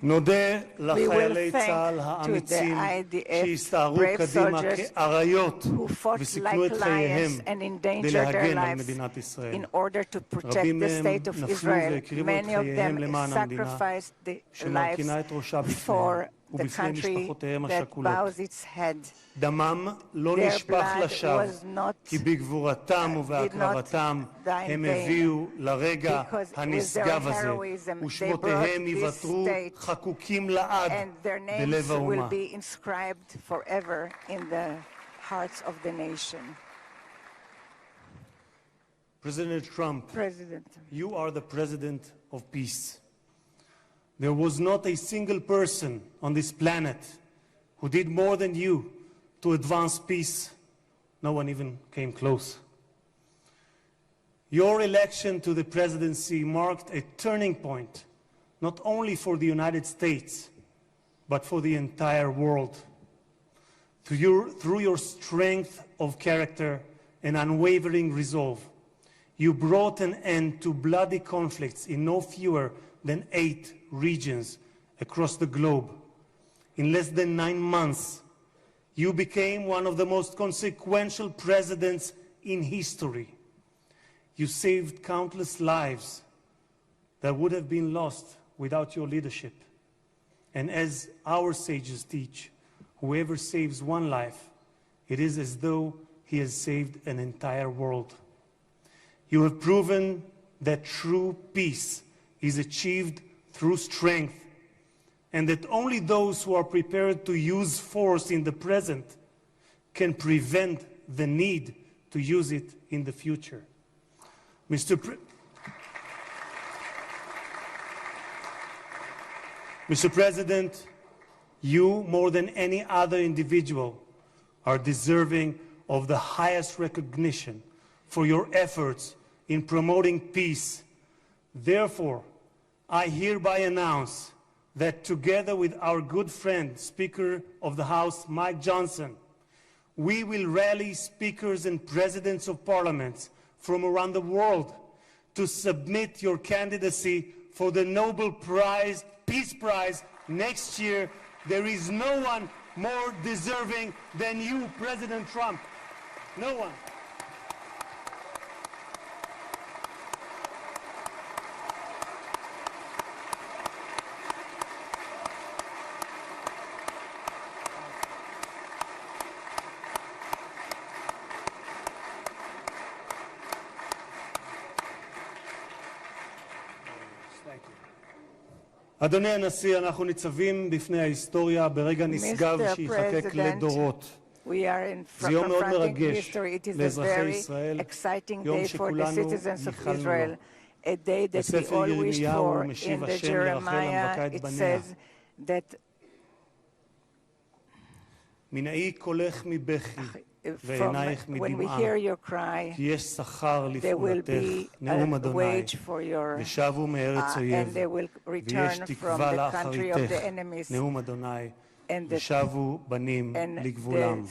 נודה we לחיילי will thank צה"ל to the האמיצים IDF שהסתערו brave קדימה soldiers כאריות who fought וסיכנו את like חייהם lions and כדי endangered their להגן על lives מדינת ישראל. in order to protect רבים the מהם state of נפלו Israel. והקריבו את Many of חייהם them למען המדינה sacrificed their lives שמרכינה את ראשה for בפניהם the ובפני country משפחותיהם that השכולות. bows its head. דמם לא Their נשפך blood לשווא, was not, כי בגבורתם ובהקרבתם die in הם vain, הביאו לרגע because with their הנשגב הזה, heroism ושמותיהם they brought ייוותרו this state, חקוקים לעד and their בלב names האומה. will be inscribed forever in the hearts of the nation. President Trump, President, you are the president of peace. There was not a single person on this planet who did more than you to advance peace. No one even came close. Your election to the presidency marked a turning point, not only for the United States, but for the entire world. Through your strength of character and unwavering resolve, you brought an end to bloody conflicts in no fewer than 8 regions across the globe. In less than 9 months, you became one of the most consequential presidents in history. You saved countless lives that would have been lost without your leadership. And as our sages teach, whoever saves one life, it is as though he has saved an entire world. You have proven that true peace is achieved through strength, and that only those who are prepared to use force in the present can prevent the need to use it in the future. Mr. President, you, more than any other individual, are deserving of the highest recognition for your efforts in promoting peace. Therefore, I hereby announce that together with our good friend, Speaker of the House, Mike Johnson, we will rally speakers and presidents of parliaments from around the world to submit your candidacy for the Nobel Prize, Peace Prize next year. There is no one more deserving than you, President Trump. No one. אדוני הנשיא, אנחנו ניצבים בפני ההיסטוריה ברגע נשגב שיחקק לדורות. זה יום מאוד מרגש לאזרחי ישראל, יום שכולנו ייחלנו לו. בספר ירמיהו משיב השם לרחל המבכה את בניה. מנעי קולך מבכי ועינייך מדמעה, כי יש שכר לפעולתך, נאום אדוני, ושבו מארץ אויב, ויש תקווה לאחריתך, נאום אדוני, ושבו בנים לגבולם.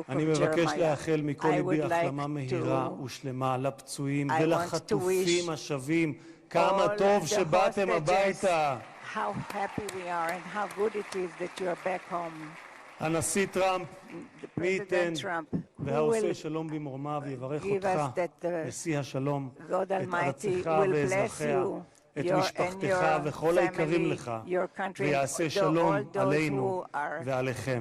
אני מבקש לאחל מכל ליבי החלמה מהירה ושלמה לפצועים ולחטופים השבים. כמה טוב שבאתם הביתה. How happy we are and how good it is that you are back home. הנשיא טראמפ, מי ייתן והעושה שלום במרומיו יברך אותך, נשיא השלום, את ארצך ואזרחיה, את משפחתך וכל היקרים לך, ויעשה שלום עלינו ועליכם.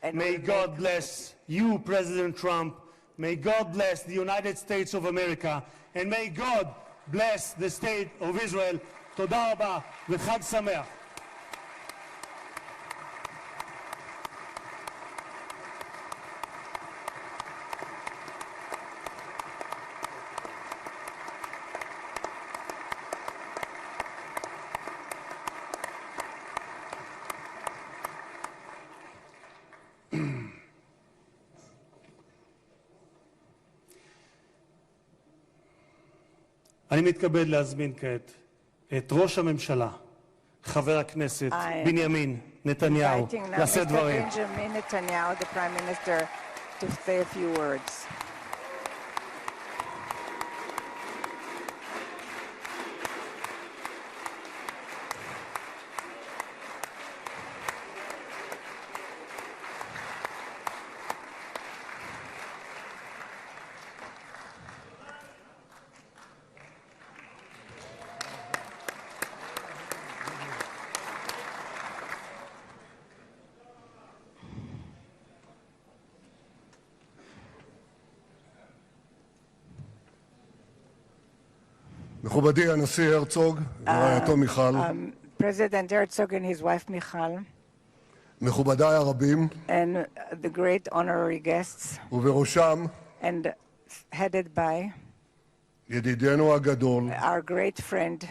May God bless you, President Trump. May God bless the United States of America. And may God bless the state of Israel. תודה רבה וחג שמח. אני מתכבד להזמין כעת את ראש הממשלה, חבר הכנסת בנימין נתניהו, לשאת דברים. Benjamin Netanyahu, the Prime Minister, to say a few words. מכובדי הנשיא הרצוג ורעייתו מיכל, President Herzog and his wife Michal, מכובדיי הרבים, and the great honorary guests, ובראשם and headed by ידידנו הגדול, our great friend,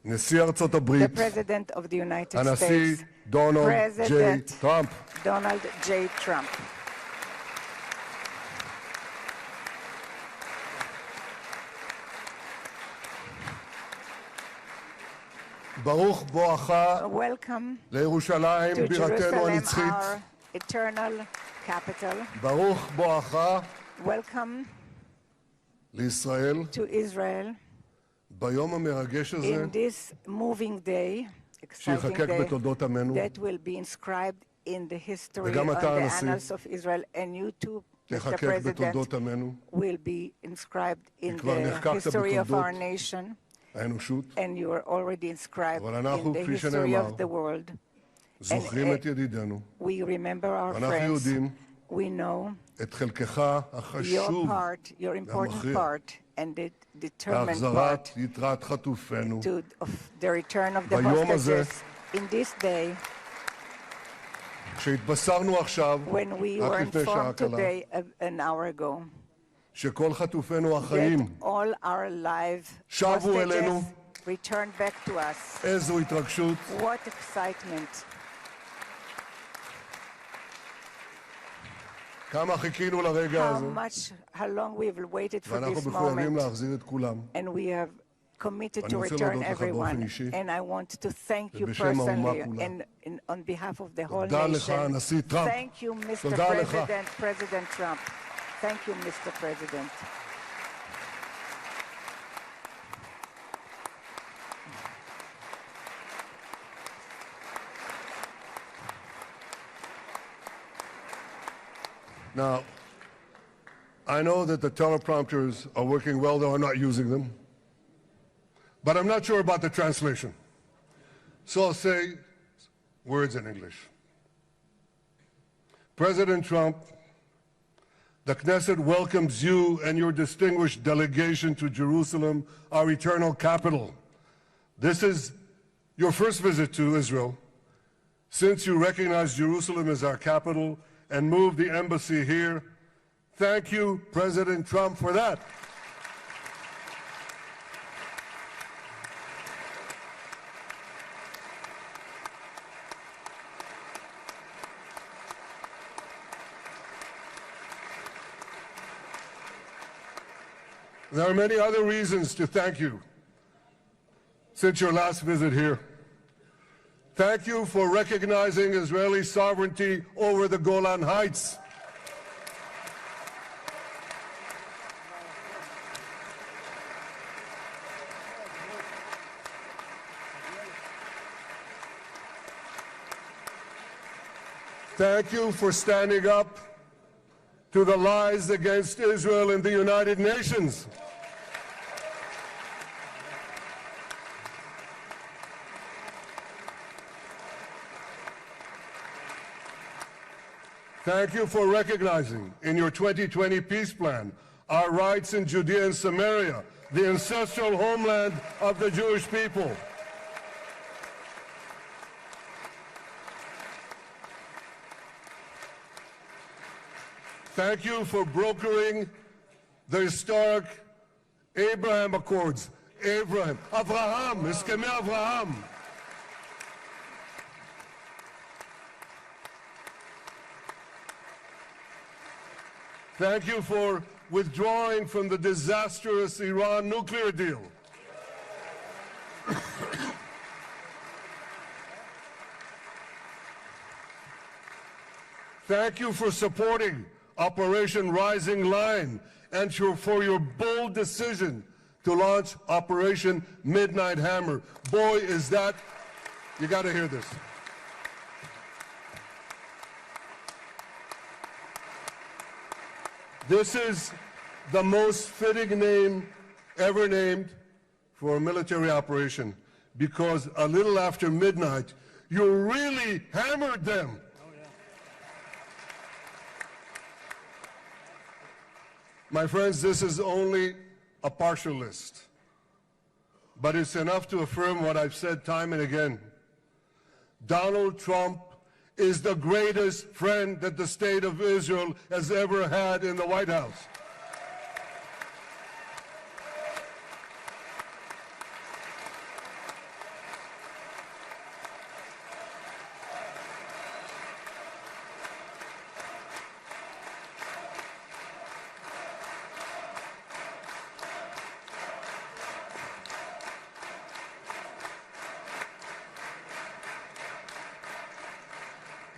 נשיא ארצות the הברית, President of the United הנשיא States, דונלד ג'יי President טראמפ. Donald J. Trump. ברוך בואך Welcome לירושלים to בירתנו Jerusalem, הנצחית. our eternal capital. ברוך בואך Welcome לישראל to Israel ביום המרגש הזה, in this moving day, exciting שיחקק day בתולדות עמנו. that will be inscribed in the history וגם of אתה, the הנשיא, annals of Israel, and you too, Mr. תחקק President, בתולדות עמנו, will be inscribed in כבר the נחקקת history of בתולדות our nation, האנושות. and you are already inscribed אבל אנחנו, in the כפי history שנאמר, of the world. זוכרים את ידידינו, We remember our ואנחנו friends. יודעים We know את חלקך your החשוב part, your important והמכריע part, and the determined בהחזרת part יתרת חטופינו. of the return of the ביום הזה, hostages. In this day, כשהתבשרנו עכשיו, when we רק were לפני שעה informed קלה, today, an hour ago, שכל חטופינו החיים that all our live שבו אלינו. hostages returned back to us. איזו התרגשות. What excitement. כמה חיכינו לרגע הזה, How long we've waited for ואנחנו this מחויבים moment, להחזיר את כולם. and we have committed ואני to רוצה return להודות לך באופן everyone. אישי, And I want to thank you ובשם האומה personally כולה. and on behalf of the whole תודה לך, nation. הנשיא טראמפ. Thank you, Mr. תודה לך. President Trump. Thank you, Mr. President. Now, I know that the teleprompters are working well, though I'm not using them. But I'm not sure about the translation. So I'll say words in English. President Trump, the Knesset welcomes you and your distinguished delegation to Jerusalem, our eternal capital. This is your first visit to Israel since you recognize Jerusalem as our capital and moved the embassy here. Thank you, President Trump, for that. There are many other reasons to thank you since your last visit here. Thank you for recognizing Israeli sovereignty over the Golan Heights. Thank you for standing up to the lies against Israel in the United Nations. Thank you for recognizing in your 2020 peace plan our rights in Judea and Samaria, the ancestral homeland of the Jewish people. Thank you for brokering the historic Abraham Accords. Abraham, Esquemei Avraham. Thank you for withdrawing from the disastrous Iran nuclear deal. Thank you for supporting Operation Rising Line and for your bold decision to launch Operation Midnight Hammer. Boy, is that, you got to hear this. This is the most fitting name ever named for a military operation, because a little after midnight, you really hammered them. My friends, this is only a partial list, but it's enough to affirm what I've said time and again. Donald Trump is the greatest friend that the state of Israel has ever had in the White House.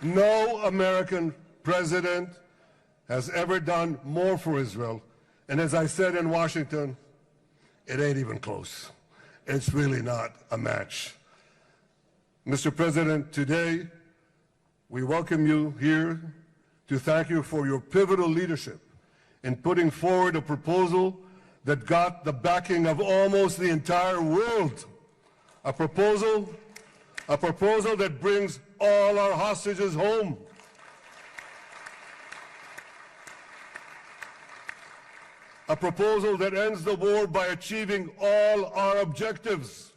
No American president has ever done more for Israel. And as I said in Washington, it ain't even close. It's really not a match. Mr. President, today we welcome you here to thank you for your pivotal leadership in putting forward a proposal that got the backing of almost the entire world. A proposal that brings all our hostages home. A proposal that ends the war by achieving all our objectives.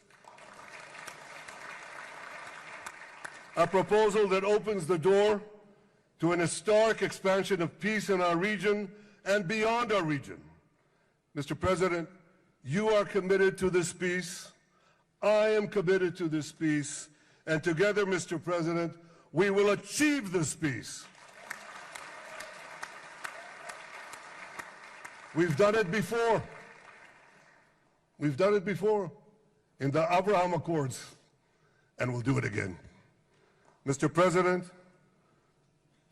A proposal that opens the door to an historic expansion of peace in our region and beyond our region. Mr. President, you are committed to this peace. I am committed to this peace. And together, Mr. President, we will achieve this peace. We've done it before. We've done it before in the Abraham Accords, and we'll do it again. Mr. President,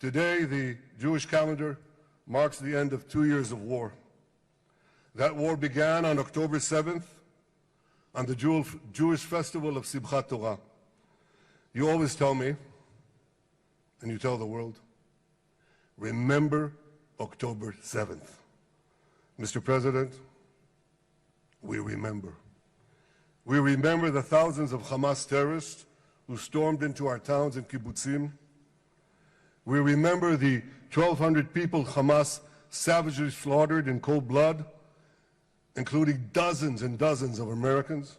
today the Jewish calendar marks the end of 2 years of war. That war began on October 7th, on the Jewish festival of Simchat Torah. You always tell me, and you tell the world, remember October 7th. Mr. President, we remember. We remember the thousands of Hamas terrorists who stormed into our towns and kibbutzim. We remember the 1,200 people Hamas savagely slaughtered in cold blood, including dozens and dozens of Americans.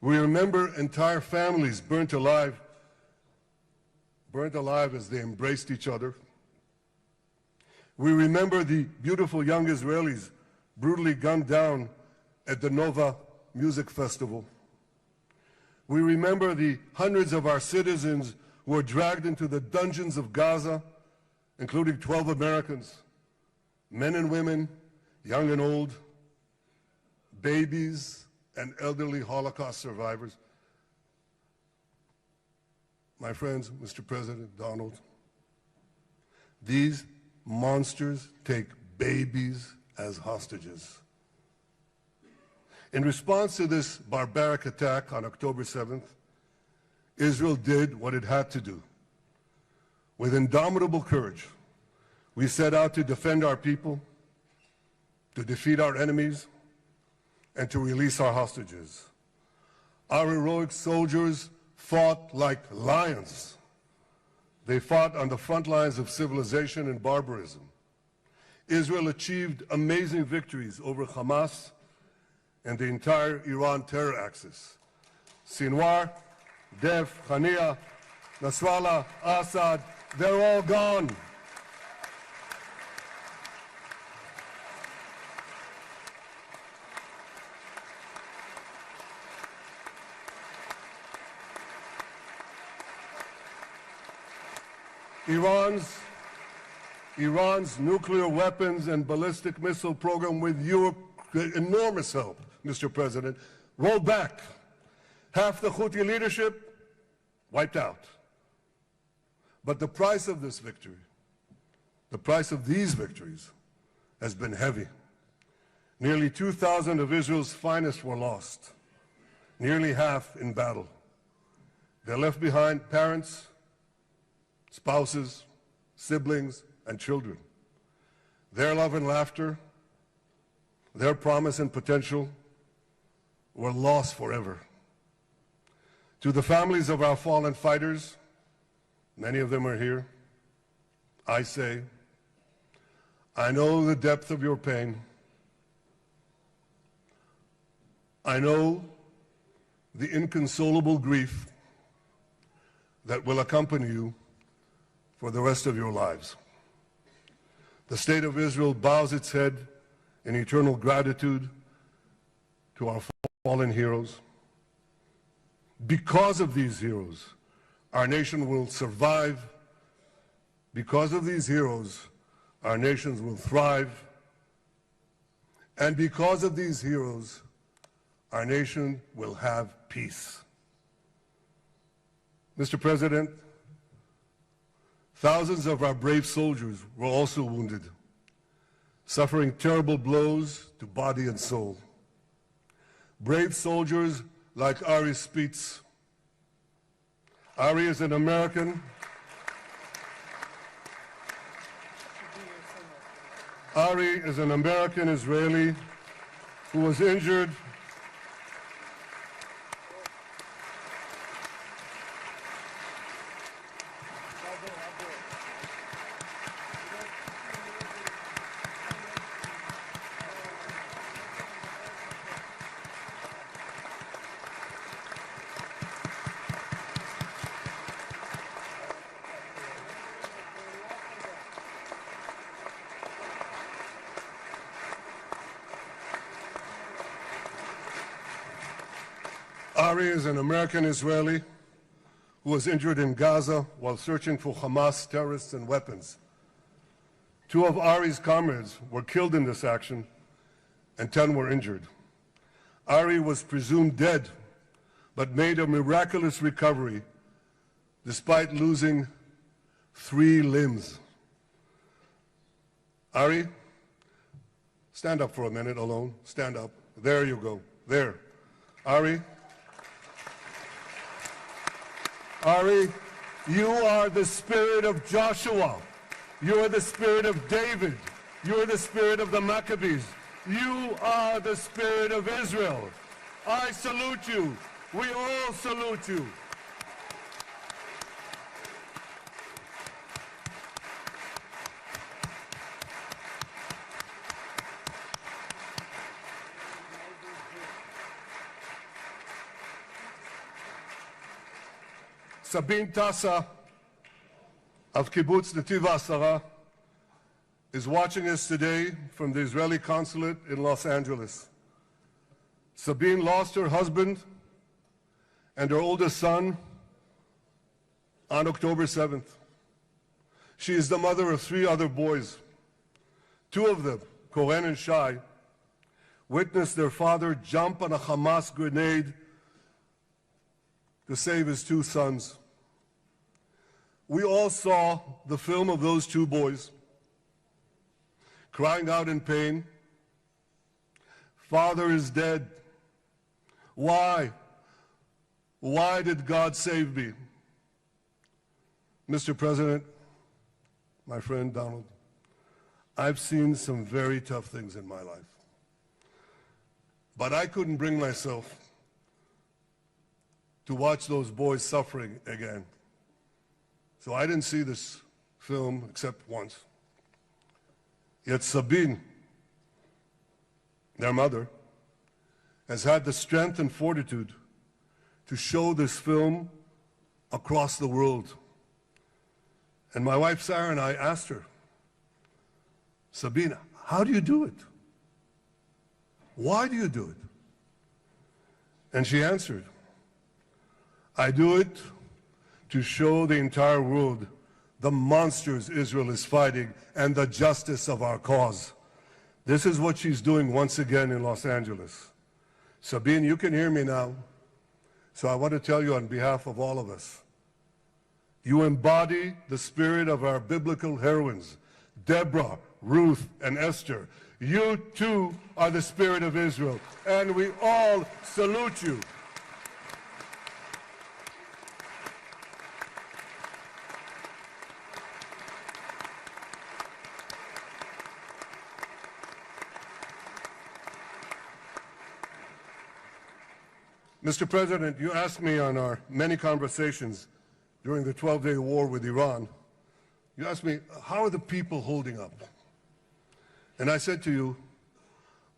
We remember entire families burnt alive as they embraced each other. We remember the beautiful young Israelis brutally gunned down at the Nova Music Festival. We remember the hundreds of our citizens who were dragged into the dungeons of Gaza, including 12 Americans, men and women, young and old, babies and elderly Holocaust survivors. My friends, Mr. President, Donald, these monsters take babies as hostages. In response to this barbaric attack on October 7th, Israel did what it had to do. With indomitable courage, we set out to defend our people, to defeat our enemies, and to release our hostages. Our heroic soldiers fought like lions. They fought on the front lines of civilization and barbarism. Israel achieved amazing victories over Hamas and the entire Iran terror axis. Sinwar, Def, Hania, Nasrallah, Assad, they're all gone. Iran's nuclear weapons and ballistic missile program, with your enormous help, Mr. President, rolled back. Half the Houthi leadership wiped out. But the price of this victory, the price of these victories, has been heavy. Nearly 2,000 of Israel's finest were lost, nearly half in battle. They left behind parents, spouses, siblings, and children. Their love and laughter, their promise and potential were lost forever. To the families of our fallen fighters, many of them are here, I say, I know the depth of your pain. I know the inconsolable grief that will accompany you for the rest of your lives. The State of Israel bows its head in eternal gratitude to our fallen heroes. Because of these heroes, our nation will survive. Because of these heroes, our nations will thrive. And because of these heroes, our nation will have peace. Mr. President, thousands of our brave soldiers were also wounded, suffering terrible blows to body and soul. Brave soldiers like Ari Spitz. Ari is an American. Ari is an American Israeli who was injured Ari is an American Israeli who was injured in Gaza while searching for Hamas terrorists and weapons. Two of Ari's comrades were killed in this action, and 10 were injured. Ari was presumed dead, but made a miraculous recovery despite losing 3 limbs. Ari, stand up for a minute alone. Stand up. There you go. There. Ari, you are the spirit of Joshua. You are the spirit of David. You are the spirit of the Maccabees. You are the spirit of Israel. I salute you. We all salute you. Sabine Tassa of Kibbutz Netiv HaAsara is watching us today from the Israeli consulate in Los Angeles. Sabine lost her husband and her oldest son on October 7th. She is the mother of 3 other boys. 2 of them, Koren and Shai, witnessed their father jump on a Hamas grenade to save his 2 sons. We all saw the film of those 2 boys crying out in pain, "Father is dead. Why? Why did God save me?" Mr. President, my friend Donald, I've seen some very tough things in my life. But I couldn't bring myself to watch those boys suffering again. So I didn't see this film except once. Yet Sabine, their mother, has had the strength and fortitude to show this film across the world. And my wife Sarah and I asked her, "Sabine, how do you do it? Why do you do it?" And she answered, "I do it to show the entire world the monsters Israel is fighting and the justice of our cause." This is what she's doing once again in Los Angeles. Sabine, you can hear me now. So I want to tell you on behalf of all of us, you embody the spirit of our biblical heroines, Deborah, Ruth, and Esther. You too are the spirit of Israel, and we all salute you. Mr. President, you asked me on our many conversations during the 12-day war with Iran, you asked me, how are the people holding up? And I said to you,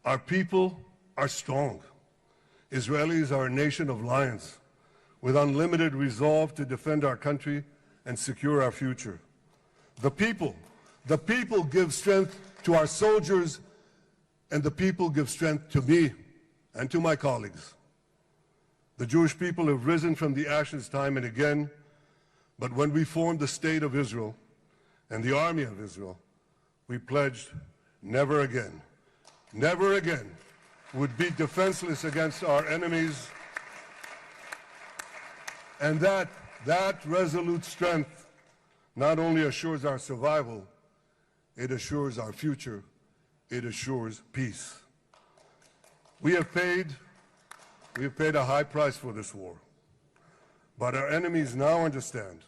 our people are strong. Israelis are a nation of lions with unlimited resolve to defend our country and secure our future. The people give strength to our soldiers, and the people give strength to me and to my colleagues. The Jewish people have risen from the ashes time and again, but when we formed the State of Israel and the Army of Israel, we pledged never again would be defenseless against our enemies. And that resolute strength not only assures our survival, it assures our future, it assures peace. We have paid a high price for this war, but our enemies now understand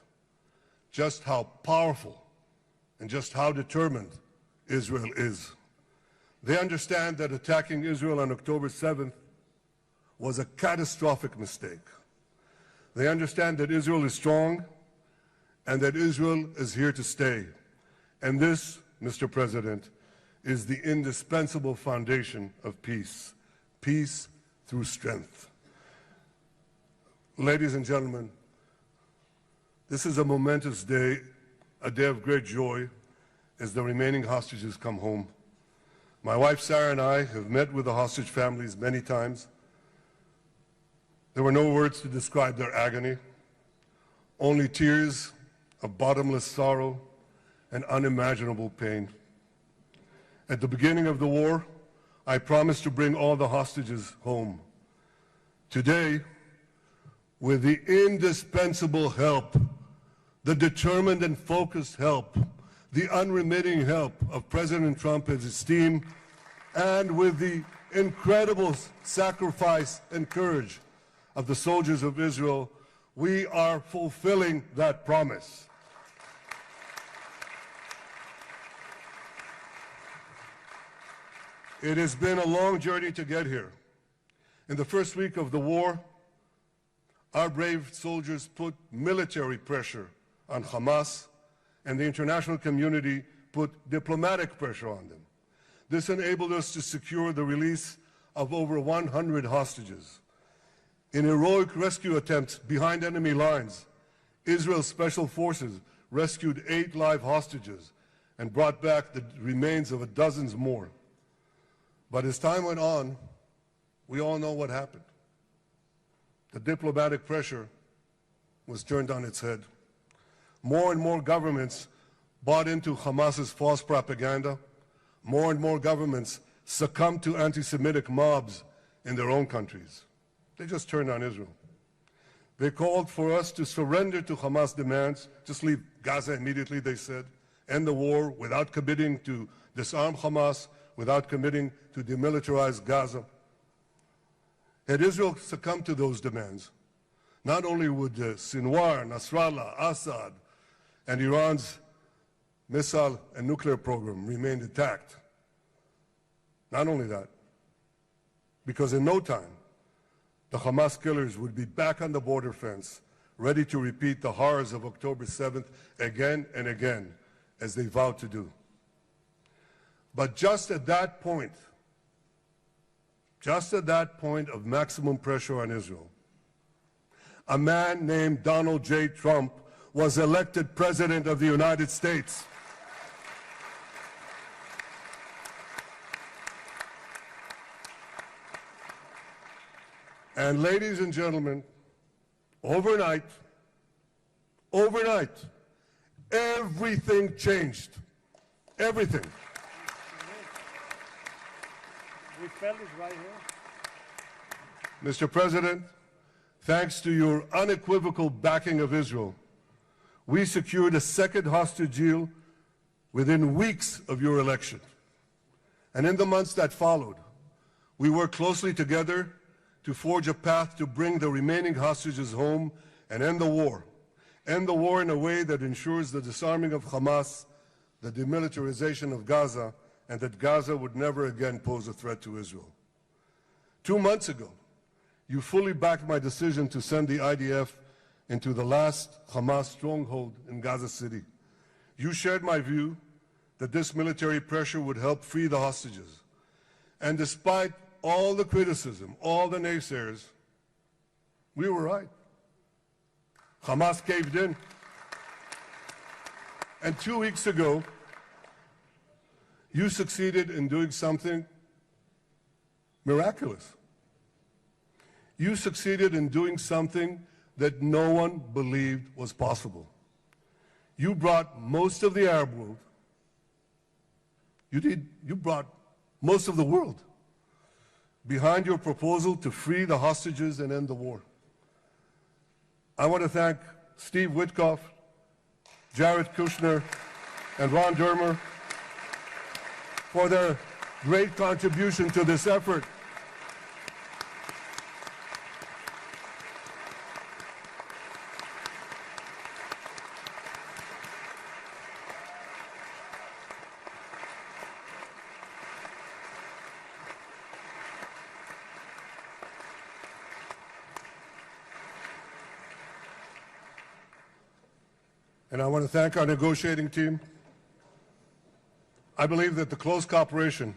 just how powerful and just how determined Israel is. They understand that attacking Israel on October 7th was a catastrophic mistake. They understand that Israel is strong and that Israel is here to stay. And this, Mr. President, is the indispensable foundation of peace. Peace through strength. Ladies and gentlemen, this is a momentous day, a day of great joy as the remaining hostages come home. My wife Sarah and I have met with the hostage families many times. There were no words to describe their agony, only tears of bottomless sorrow and unimaginable pain. At the beginning of the war, I promised to bring all the hostages home. Today, with the indispensable help, the determined and focused help, the unremitting help of President Trump and his team, and with the incredible sacrifice and courage of the soldiers of Israel, we are fulfilling that promise. It has been a long journey to get here. In the first week of the war, our brave soldiers put military pressure on Hamas, and the international community put diplomatic pressure on them. This enabled us to secure the release of over 100 hostages. In heroic rescue attempts behind enemy lines, Israel's special forces rescued 8 live hostages and brought back the remains of dozens more. But as time went on, we all know what happened. The diplomatic pressure was turned on its head. More and more governments bought into Hamas's false propaganda. More and more governments succumbed to anti-Semitic mobs in their own countries. They just turned on Israel. They called for us to surrender to Hamas demands, just leave Gaza immediately, they said, end the war without committing to disarm Hamas, without committing to demilitarize Gaza. Had Israel succumbed to those demands, not only would Sinwar, Nasrallah, Assad, and Iran's missile and nuclear program remain intact. Not only that, because in no time, the Hamas killers would be back on the border fence, ready to repeat the horrors of October 7th again and again, as they vowed to do. But just at that point of maximum pressure on Israel, a man named Donald J. Trump was elected President of the United States. And ladies and gentlemen, overnight, everything changed. Everything. We felt it right here. Mr. President, thanks to your unequivocal backing of Israel, we secured a second hostage deal within weeks of your election. And in the months that followed, we worked closely together to forge a path to bring the remaining hostages home and end the war. End the war in a way that ensures the disarming of Hamas, the demilitarization of Gaza, and that Gaza would never again pose a threat to Israel. 2 months ago, you fully backed my decision to send the IDF into the last Hamas stronghold in Gaza City. You shared my view that this military pressure would help free the hostages. And despite all the criticism, all the naysayers, we were right. Hamas caved in. And 2 weeks ago, you succeeded in doing something miraculous. You succeeded in doing something that no one believed was possible. You brought most of the Arab world, you brought most of the world behind your proposal to free the hostages and end the war. I want to thank Steve Witkoff, Jared Kushner, and Ron Dermer for their great contribution to this effort. And I want to thank our negotiating team. I believe that the close cooperation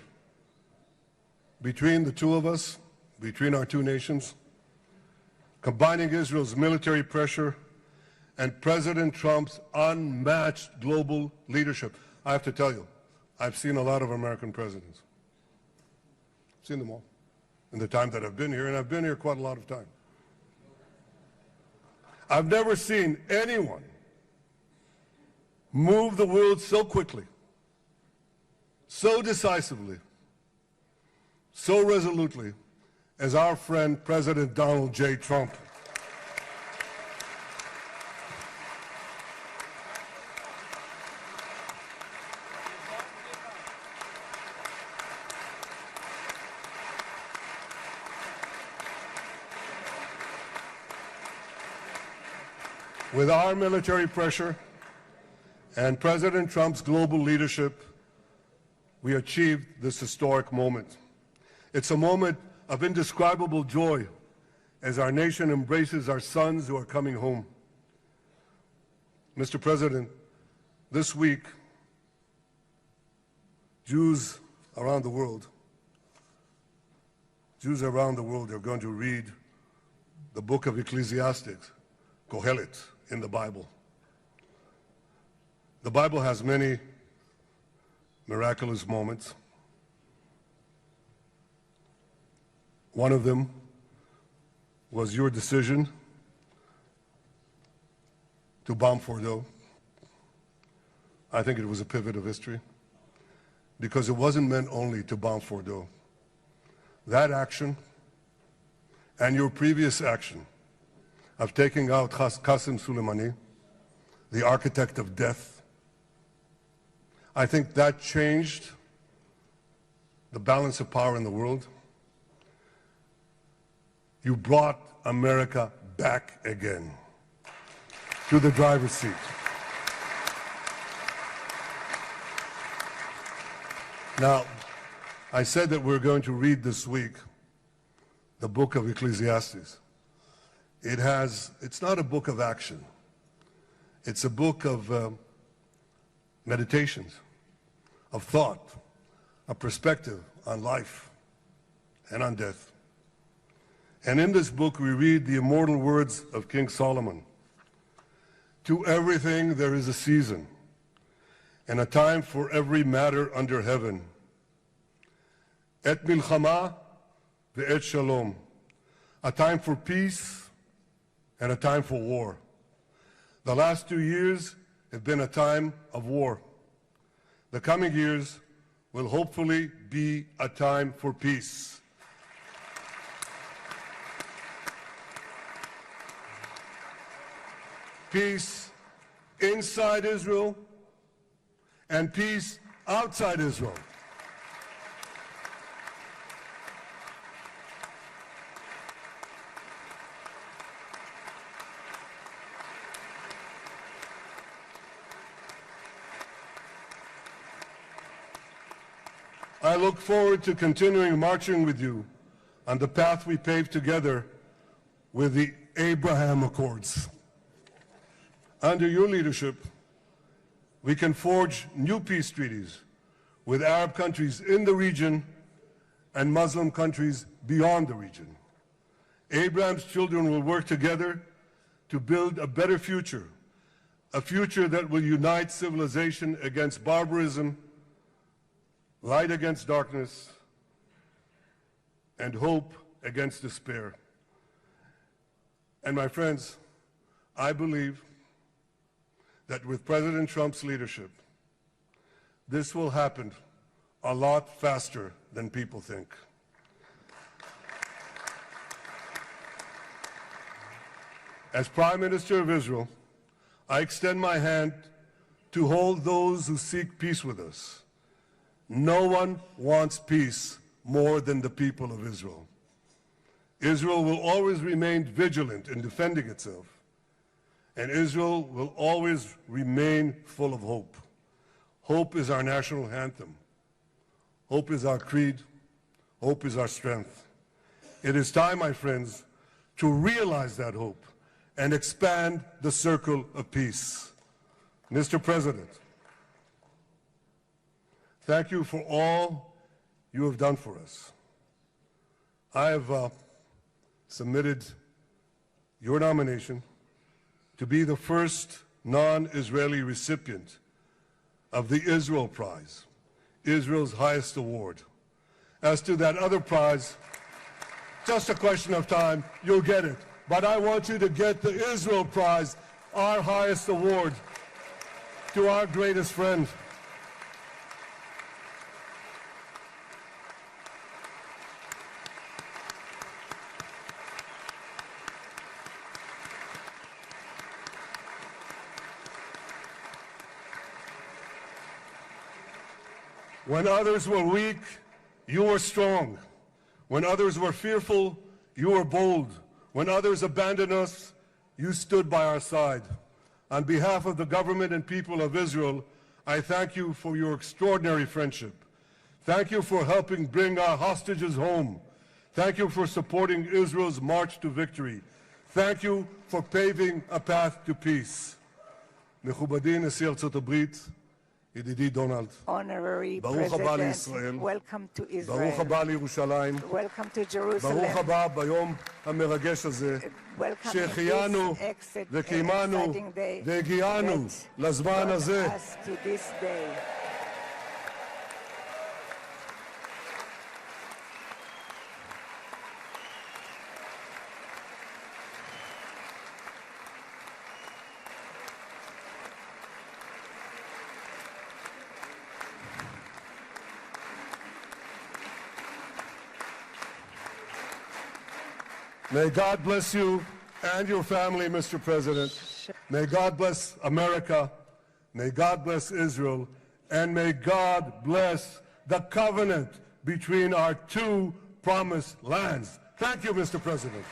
between the two of us, between our two nations, combining Israel's military pressure and President Trump's unmatched global leadership. I have to tell you, I've seen a lot of American presidents. I've seen them all in the time that I've been here, and I've been here quite a lot of time. I've never seen anyone move the world so quickly, so decisively, so resolutely as our friend President Donald J. Trump. With our military pressure and President Trump's global leadership, we achieved this historic moment. It's a moment of indescribable joy as our nation embraces our sons who are coming home. Mr. President, this week, Jews around the world are going to read the book of Ecclesiastes, Kohelet, in the Bible. The Bible has many miraculous moments. One of them was your decision to bomb Fordo. I think it was a pivot of history because it wasn't meant only to bomb Fordo. That action and your previous action of taking out Qasem Soleimani, the architect of death, I think that changed the balance of power in the world. You brought America back again to the driver's seat. Now, I said that we're going to read this week the book of Ecclesiastes. It's not a book of action. It's a book of meditations, of thought, a perspective on life and on death. And in this book, we read the immortal words of King Solomon. To everything there is a season, and a time for every matter under heaven. Et milchama ve'et shalom. A time for peace and a time for war. The last 2 years have been a time of war. The coming years will hopefully be a time for peace. peace inside Israel and peace outside Israel. I look forward to continuing marching with you on the path we paved together with the Abraham Accords. Under your leadership, we can forge new peace treaties with Arab countries in the region and Muslim countries beyond the region. Abraham's children will work together to build a better future, a future that will unite civilization against barbarism, light against darkness, and hope against despair. And my friends, I believe that with President Trump's leadership, this will happen a lot faster than people think. As Prime Minister of Israel, I extend my hand to hold those who seek peace with us. No one wants peace more than the people of Israel. Israel will always remain vigilant in defending itself, and Israel will always remain full of hope. Hope is our national anthem. Hope is our creed. Hope is our strength. It is time, my friends, to realize that hope and expand the circle of peace. Mr. President, thank you for all you have done for us. I have submitted your nomination to be the first non-Israeli recipient of the Israel Prize, Israel's highest award. As to that other prize, just a question of time, you'll get it. But I want you to get the Israel Prize, our highest award, to our greatest friend. When others were weak, you were strong. When others were fearful, you were bold. When others abandoned us, you stood by our side. On behalf of the government and people of Israel, I thank you for your extraordinary friendship. Thank you for helping bring our hostages home. Thank you for supporting Israel's march to victory. Thank you for paving a path to peace. מכובדי נשיא ארצות הברית, ידידי דונלד, Honorary ברוך הבא President, לישראל, welcome to Israel. ברוך הבא לירושלים, Welcome to Jerusalem. ברוך הבא ביום המרגש הזה, Welcome שהחיינו in this וקיימנו exciting day והגיענו that לזמן brought הזה. us to this day. May God bless you and your family, Mr. President. May God bless America. May God bless Israel. And may God bless the covenant between our two promised lands. Thank you, Mr. President.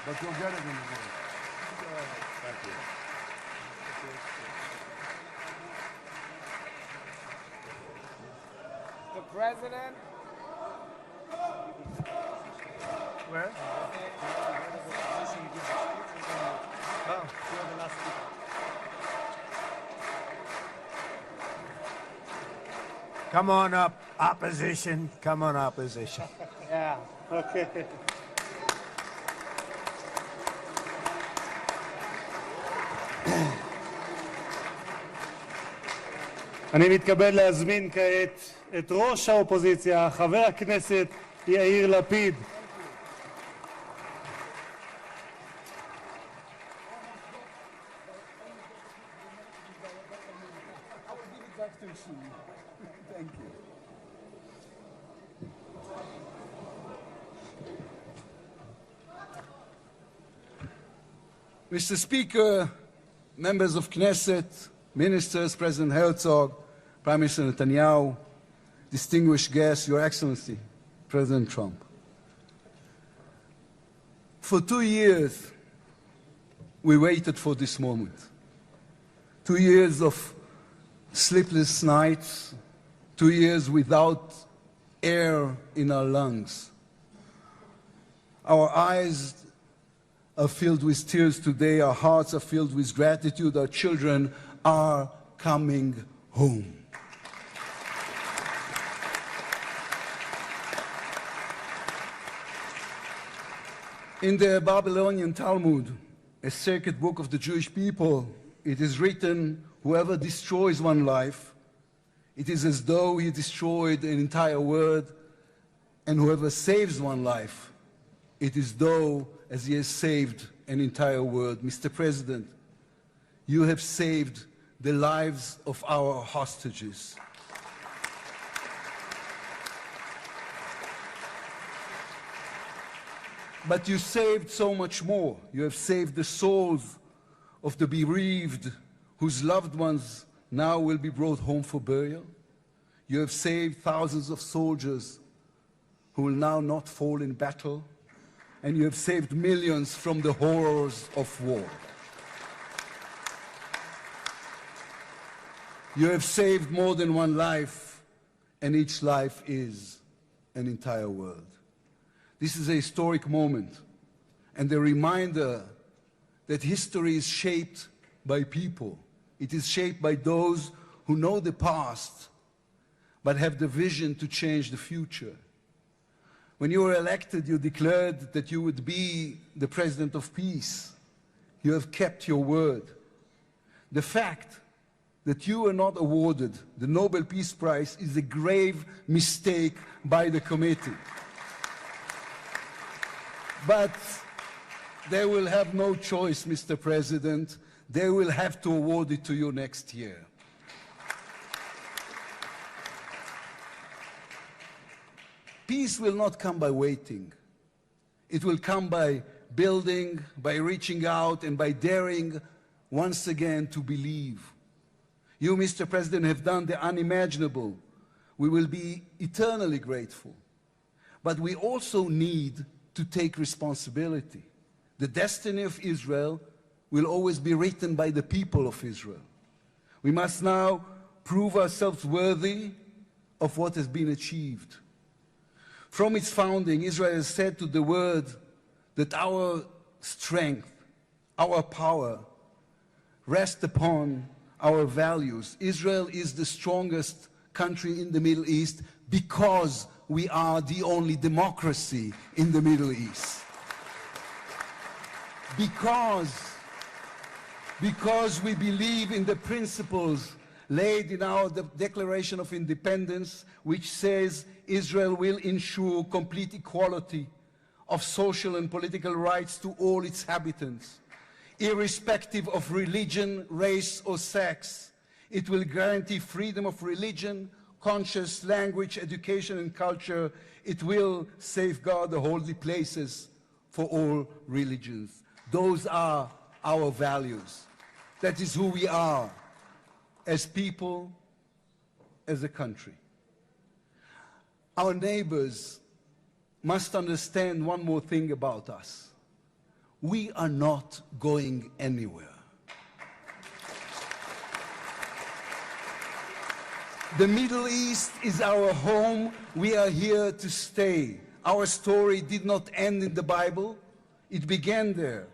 But you'll get it in the morning. Thank you. The president. Where? Come on up, opposition. Come on, opposition. Yeah, okay. אני מתכבד להזמין כעת את ראש האופוזיציה, חבר הכנסת יאיר לפיד. Mr. Speaker, members of Knesset, ministers, President Herzog, Prime Minister Netanyahu, distinguished guests, Your Excellency, President Trump. For 2 years, we waited for this moment. 2 years of sleepless nights, 2 years without air in our lungs. Our eyes are filled with tears today. Our hearts are filled with gratitude. Our children are coming home. In the Babylonian Talmud, a sacred book of the Jewish people, it is written, whoever destroys one life, it is as though he destroyed an entire world, and whoever saves one life, it is though as he has saved an entire world. Mr. President, you have saved the lives of our hostages. But you saved so much more. You have saved the souls of the bereaved whose loved ones now will be brought home for burial. You have saved thousands of soldiers who will now not fall in battle. And you have saved millions from the horrors of war. You have saved more than one life, and each life is an entire world. This is a historic moment, and a reminder that history is shaped by people. It is shaped by those who know the past, but have the vision to change the future. When you were elected, you declared that you would be the president of peace. You have kept your word. The fact that you were not awarded the Nobel Peace Prize is a grave mistake by the committee. But they will have no choice, Mr. President. They will have to award it to you next year. Peace will not come by waiting. It will come by building, by reaching out, and by daring once again to believe. You, Mr. President, have done the unimaginable. We will be eternally grateful. But we also need to take responsibility. The destiny of Israel will always be written by the people of Israel. We must now prove ourselves worthy of what has been achieved. From its founding, Israel has said to the world that our strength, our power, rest upon our values. Israel is the strongest country in the Middle East because we are the only democracy in the Middle East. Because we believe in the principles laid in our Declaration of Independence, which says Israel will ensure complete equality of social and political rights to all its inhabitants, irrespective of religion, race, or sex. It will guarantee freedom of religion, conscience, language, education, and culture. It will safeguard the holy places for all religions. Those are our values. That is who we are as people, as a country. Our neighbors must understand one more thing about us. We are not going anywhere. The Middle East is our home. We are here to stay. Our story did not end in the Bible. It began there.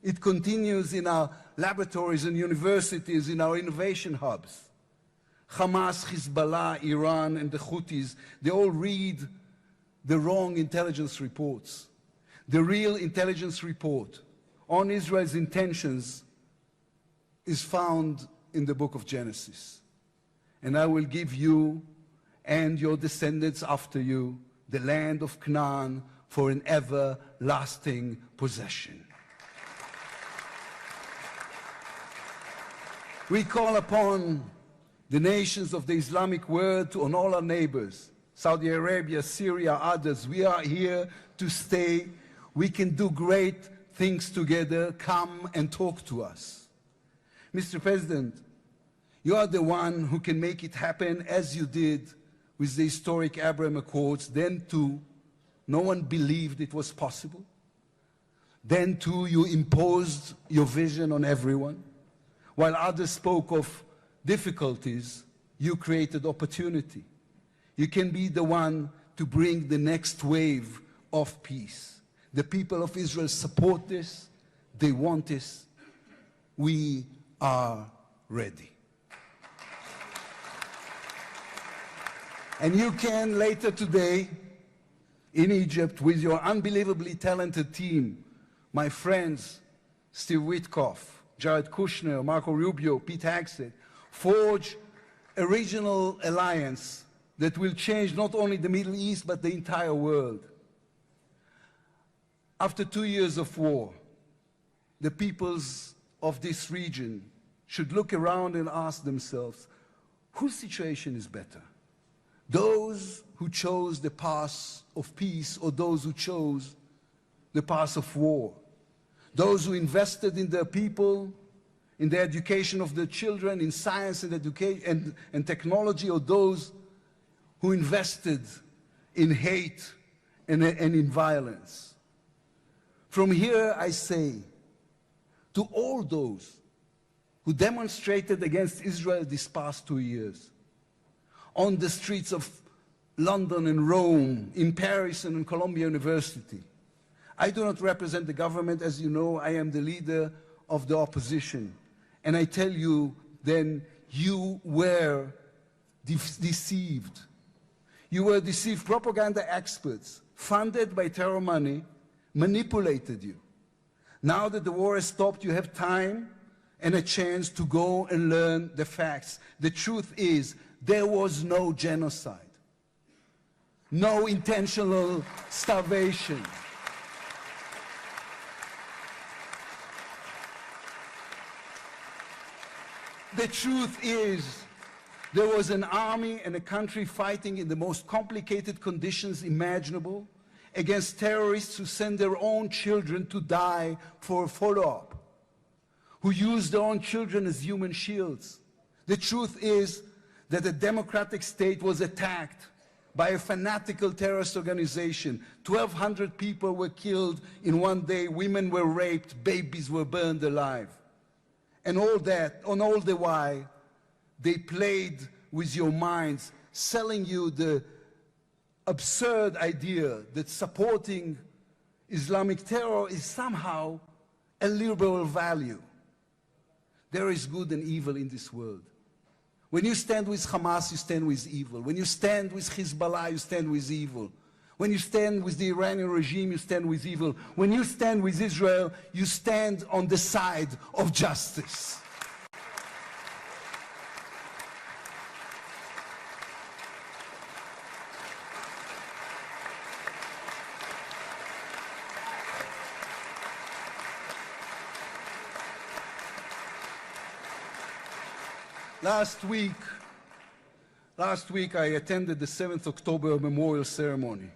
It continues in our laboratories and universities, in our innovation hubs. Hamas, Hezbollah, Iran, and the Houthis, they all read the wrong intelligence reports. The real intelligence report on Israel's intentions is found in the book of Genesis. And I will give you and your descendants after you the land of Canaan for an everlasting possession. We call upon the nations of the Islamic world and all our neighbors, Saudi Arabia, Syria, others. We are here to stay. We can do great things together. Come and talk to us. Mr. President, you are the one who can make it happen as you did with the historic Abraham Accords. Then too, no one believed it was possible. Then too, you imposed your vision on everyone. While others spoke of difficulties, you created opportunity. You can be the one to bring the next wave of peace. The people of Israel support this. They want this. We are ready. And you can later today in Egypt with your unbelievably talented team, my friends, Steve Witkoff, Jared Kushner, Marco Rubio, Pete Hegseth, forge a regional alliance that will change not only the Middle East, but the entire world. After 2 years of war, the peoples of this region should look around and ask themselves, whose situation is better? Those who chose the path of peace or those who chose the path of war? Those who invested in their people, in the education of their children, in science and education and technology, or those who invested in hate and in violence? From here I say to all those who demonstrated against Israel these past 2 years, on the streets of London and Rome, in Paris and in Columbia University. I do not represent the government. As you know, I am the leader of the opposition. And I tell you, then, you were deceived. You were deceived. Propaganda experts, funded by terror money, manipulated you. Now that the war has stopped, you have time and a chance to go and learn the facts. The truth is, there was no genocide, no intentional starvation. The truth is, there was an army and a country fighting in the most complicated conditions imaginable against terrorists who send their own children to die for a follow-up, who use their own children as human shields. The truth is that a democratic state was attacked by a fanatical terrorist organization. 1,200 people were killed in one day, women were raped, babies were burned alive. And all that, on all the while, they played with your minds, selling you the absurd idea that supporting Islamic terror is somehow a liberal value. There is good and evil in this world. When you stand with Hamas, you stand with evil. When you stand with Hezbollah, you stand with evil. When you stand with the Iranian regime, you stand with evil. When you stand with Israel, you stand on the side of justice. Last week I attended the 7th October memorial ceremony.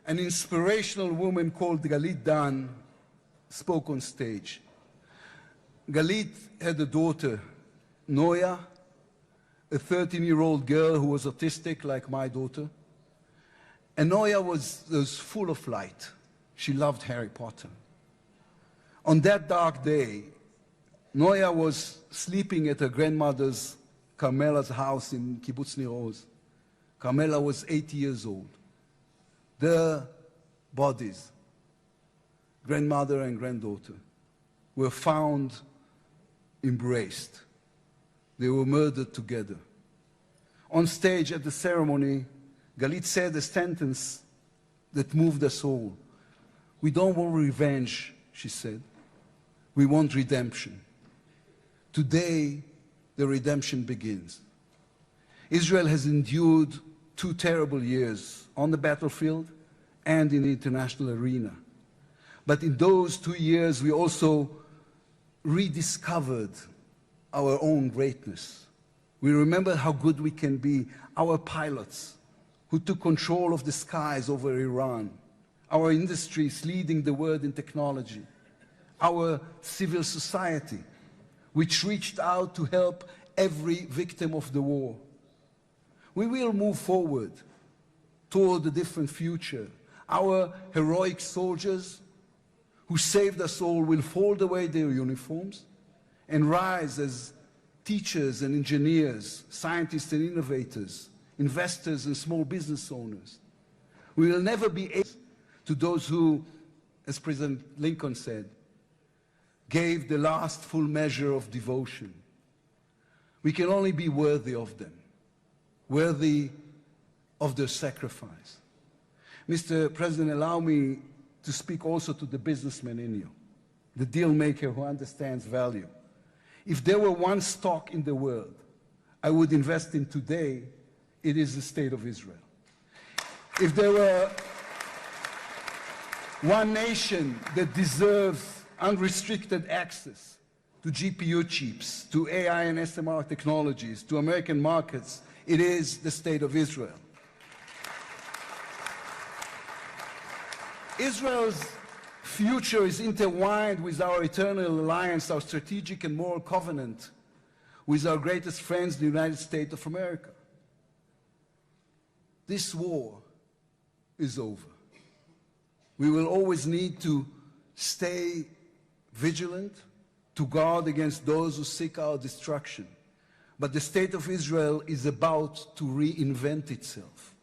An inspirational woman called Galit Dan spoke on stage. Galit had a daughter, Noya, a 13-year-old girl who was autistic like my daughter. And Noya was full of light. She loved Harry Potter. On that dark day, Noya was sleeping at her grandmother's, Carmela's house in Kibbutz Nir Oz. Carmela was 80 years old. Their bodies, grandmother and granddaughter, were found embraced. They were murdered together. On stage at the ceremony, Galit said a sentence that moved us all. We don't want revenge, she said. We want redemption. Today, the redemption begins. Israel has endured 2 terrible years on the battlefield and in the international arena. But in those 2 years, we also rediscovered our own greatness. We remember how good we can be, our pilots who took control of the skies over Iran, our industries leading the world in technology, our civil society, which reached out to help every victim of the war. We will move forward toward a different future. Our heroic soldiers who saved us all will fold away their uniforms and rise as teachers and engineers, scientists and innovators, investors and small business owners. We will never be able to those who, as President Lincoln said, gave the last full measure of devotion. We can only be worthy of them, worthy of their sacrifice. Mr. President, allow me to speak also to the businessman in you, the deal maker who understands value. If there were one stock in the world I would invest in today, it is the state of Israel. If there were one nation that deserves unrestricted access to GPU chips, to AI and SMR technologies, to American markets, it is the state of Israel. Israel's future is intertwined with our eternal alliance, our strategic and moral covenant with our greatest friends, the United States of America. This war is over. We will always need to stay vigilant, to guard against those who seek our destruction. But the state of Israel is about to reinvent itself.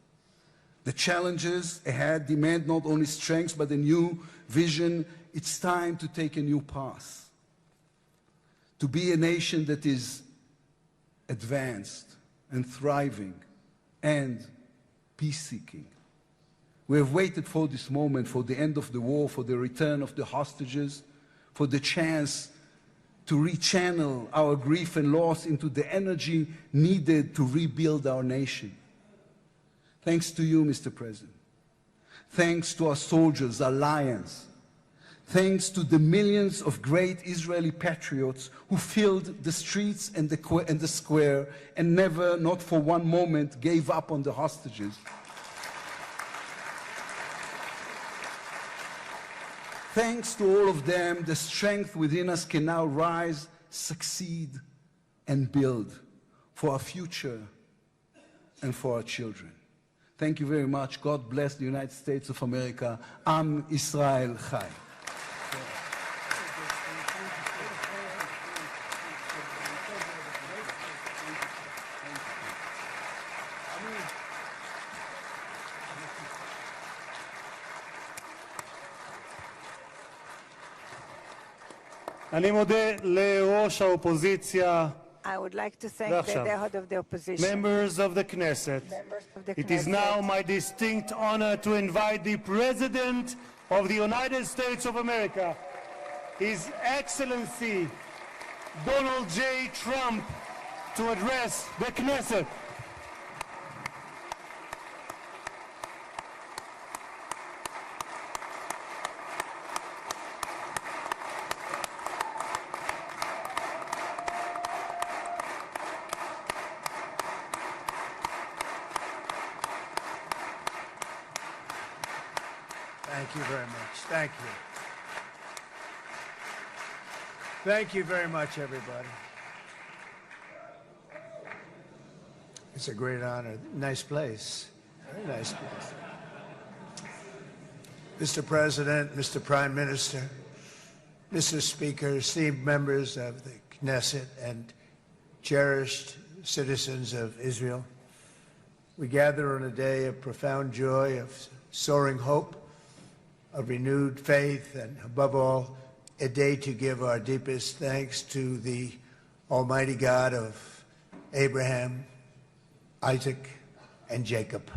The challenges ahead demand not only strength, but a new vision. It's time to take a new path, to be a nation that is advanced and thriving and peace-seeking. We have waited for this moment, for the end of the war, for the return of the hostages, for the chance to rechannel our grief and loss into the energy needed to rebuild our nation. Thanks to you, Mr. President. Thanks to our soldiers, our lions. Thanks to the millions of great Israeli patriots who filled the streets and the square and never, not for one moment, gave up on the hostages. Thanks to all of them, the strength within us can now rise, succeed, and build for our future and for our children. Thank you very much. God bless the United States of America. Am Israel Chai. אני מודה לראש האופוזיציה. I would like to thank the head of the opposition. Members of the Knesset. It is now my distinct honor to invite the President of the United States of America, His Excellency Donald J. Trump, to address the Knesset. Thank you very much. Thank you. Thank you very much, everybody. It's a great honor. Nice place. Very nice place. Mr. President, Mr. Prime Minister, Mr. Speaker, esteemed members of the Knesset and cherished citizens of Israel, we gather on a day of profound joy, of soaring hope, of renewed faith, and above all, a day to give our deepest thanks to the Almighty God of Abraham, Isaac, and Jacob.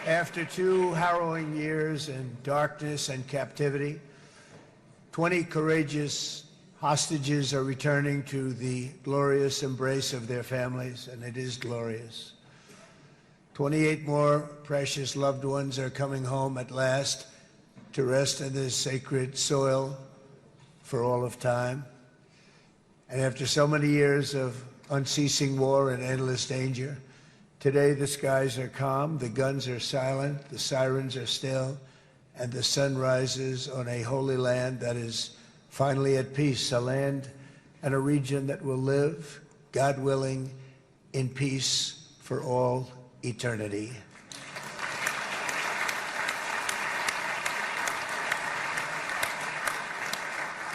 After 2 harrowing years in darkness and captivity, 20 courageous hostages are returning to the glorious embrace of their families, and it is glorious. 28 more precious loved ones are coming home at last to rest in this sacred soil for all of time. And after so many years of unceasing war and endless danger, today the skies are calm, the guns are silent, the sirens are still, and the sun rises on a holy land that is finally at peace, a land and a region that will live, God willing, in peace for all eternity.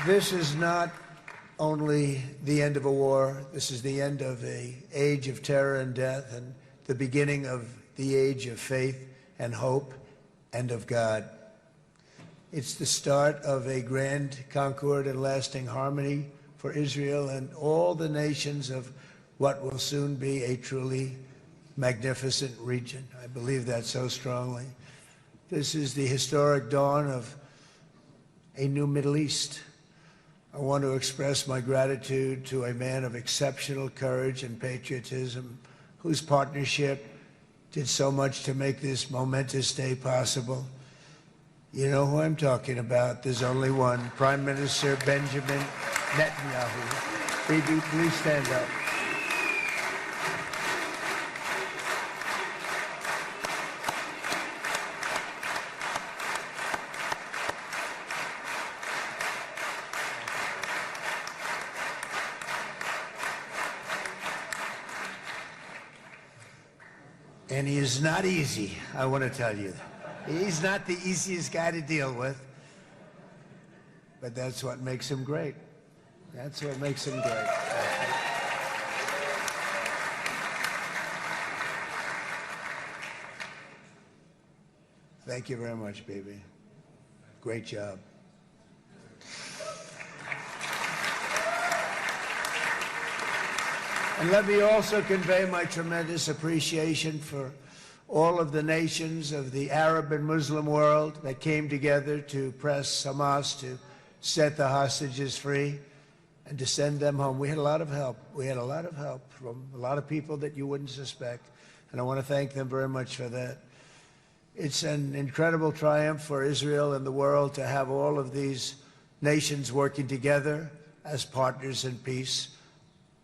This is not only the end of a war, this is the end of an age of terror and death and the beginning of the age of faith and hope and of God. It's the start of a grand concord and lasting harmony for Israel and all the nations of what will soon be a truly magnificent region. I believe that so strongly. This is the historic dawn of a new Middle East. I want to express my gratitude to a man of exceptional courage and patriotism whose partnership did so much to make this momentous day possible. You know who I'm talking about. There's only one, Prime Minister Benjamin Netanyahu. Bibi, please stand up. And he is not easy, I want to tell you. He's not the easiest guy to deal with, but that's what makes him great. That's what makes him great. Thank you very much, baby. Great job. And let me also convey my tremendous appreciation for all of the nations of the Arab and Muslim world that came together to press Hamas to set the hostages free and to send them home. We had a lot of help. We had a lot of help from a lot of people that you wouldn't suspect, and I want to thank them very much for that. It's an incredible triumph for Israel and the world to have all of these nations working together as partners in peace.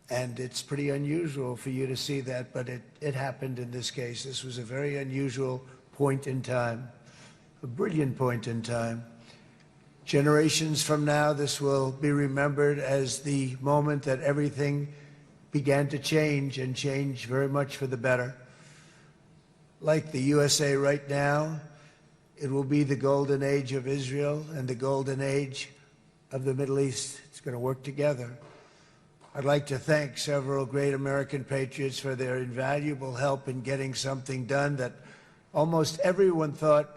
And it's pretty unusual for you to see that, but it happened in this case. This was a very unusual point in time, a brilliant point in time. Generations from now, this will be remembered as the moment that everything began to change and change very much for the better. Like the USA right now, it will be the golden age of Israel and the golden age of the Middle East. It's going to work together. I'd like to thank several great American patriots for their invaluable help in getting something done that almost everyone thought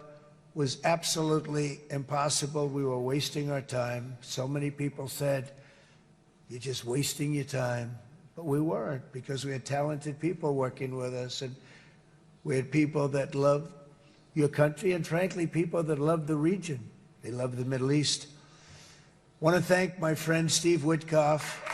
was absolutely impossible. We were wasting our time. So many people said, you're just wasting your time. But we weren't, because we had talented people working with us, and we had people that loved your country, and frankly, people that loved the region. They loved the Middle East. I want to thank my friend Steve Witkoff.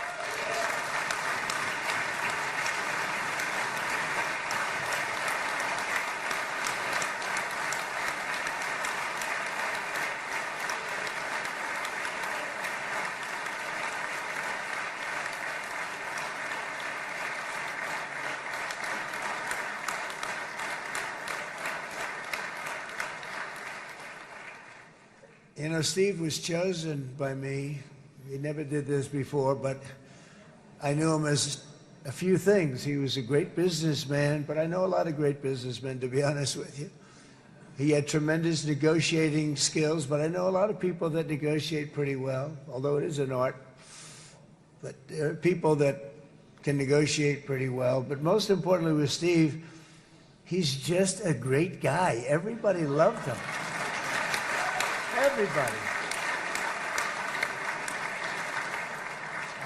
You know, Steve was chosen by me. He never did this before, but I knew him as a few things. He was a great businessman, but I know a lot of great businessmen, to be honest with you. He had tremendous negotiating skills, but I know a lot of people that negotiate pretty well, although it is an art. But there are people that can negotiate pretty well. But most importantly with Steve, he's just a great guy. Everybody loved him. Everybody.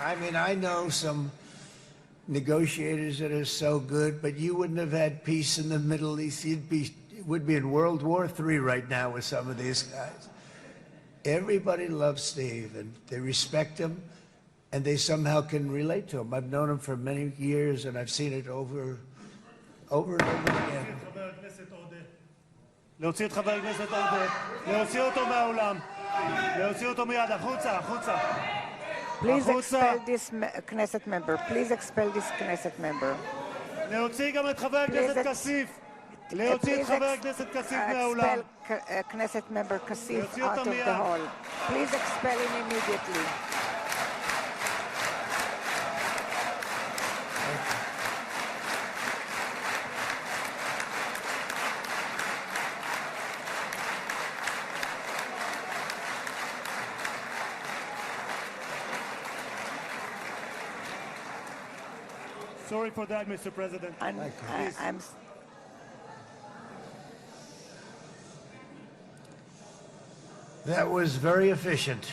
I mean, I know some negotiators that are so good, but you wouldn't have had peace in the Middle East. would be in World War III right now with some of these guys. Everybody loves Steve, and they respect him, and they somehow can relate to him. I've known him for many years, and I've seen it over and over again. להוציא את חבר הכנסת עודה, להוציא אותו מהאולם, להוציא אותו מיד, החוצה, החוצה. Please expel this Knesset member. Please expel this Knesset member. להוציא גם את חבר הכנסת כסיף. להוציא את חבר הכנסת כסיף מהאולם. Expel Knesset member Kasif out of the hall. Please expel him immediately. Sorry for that, Mr. President. That was very efficient.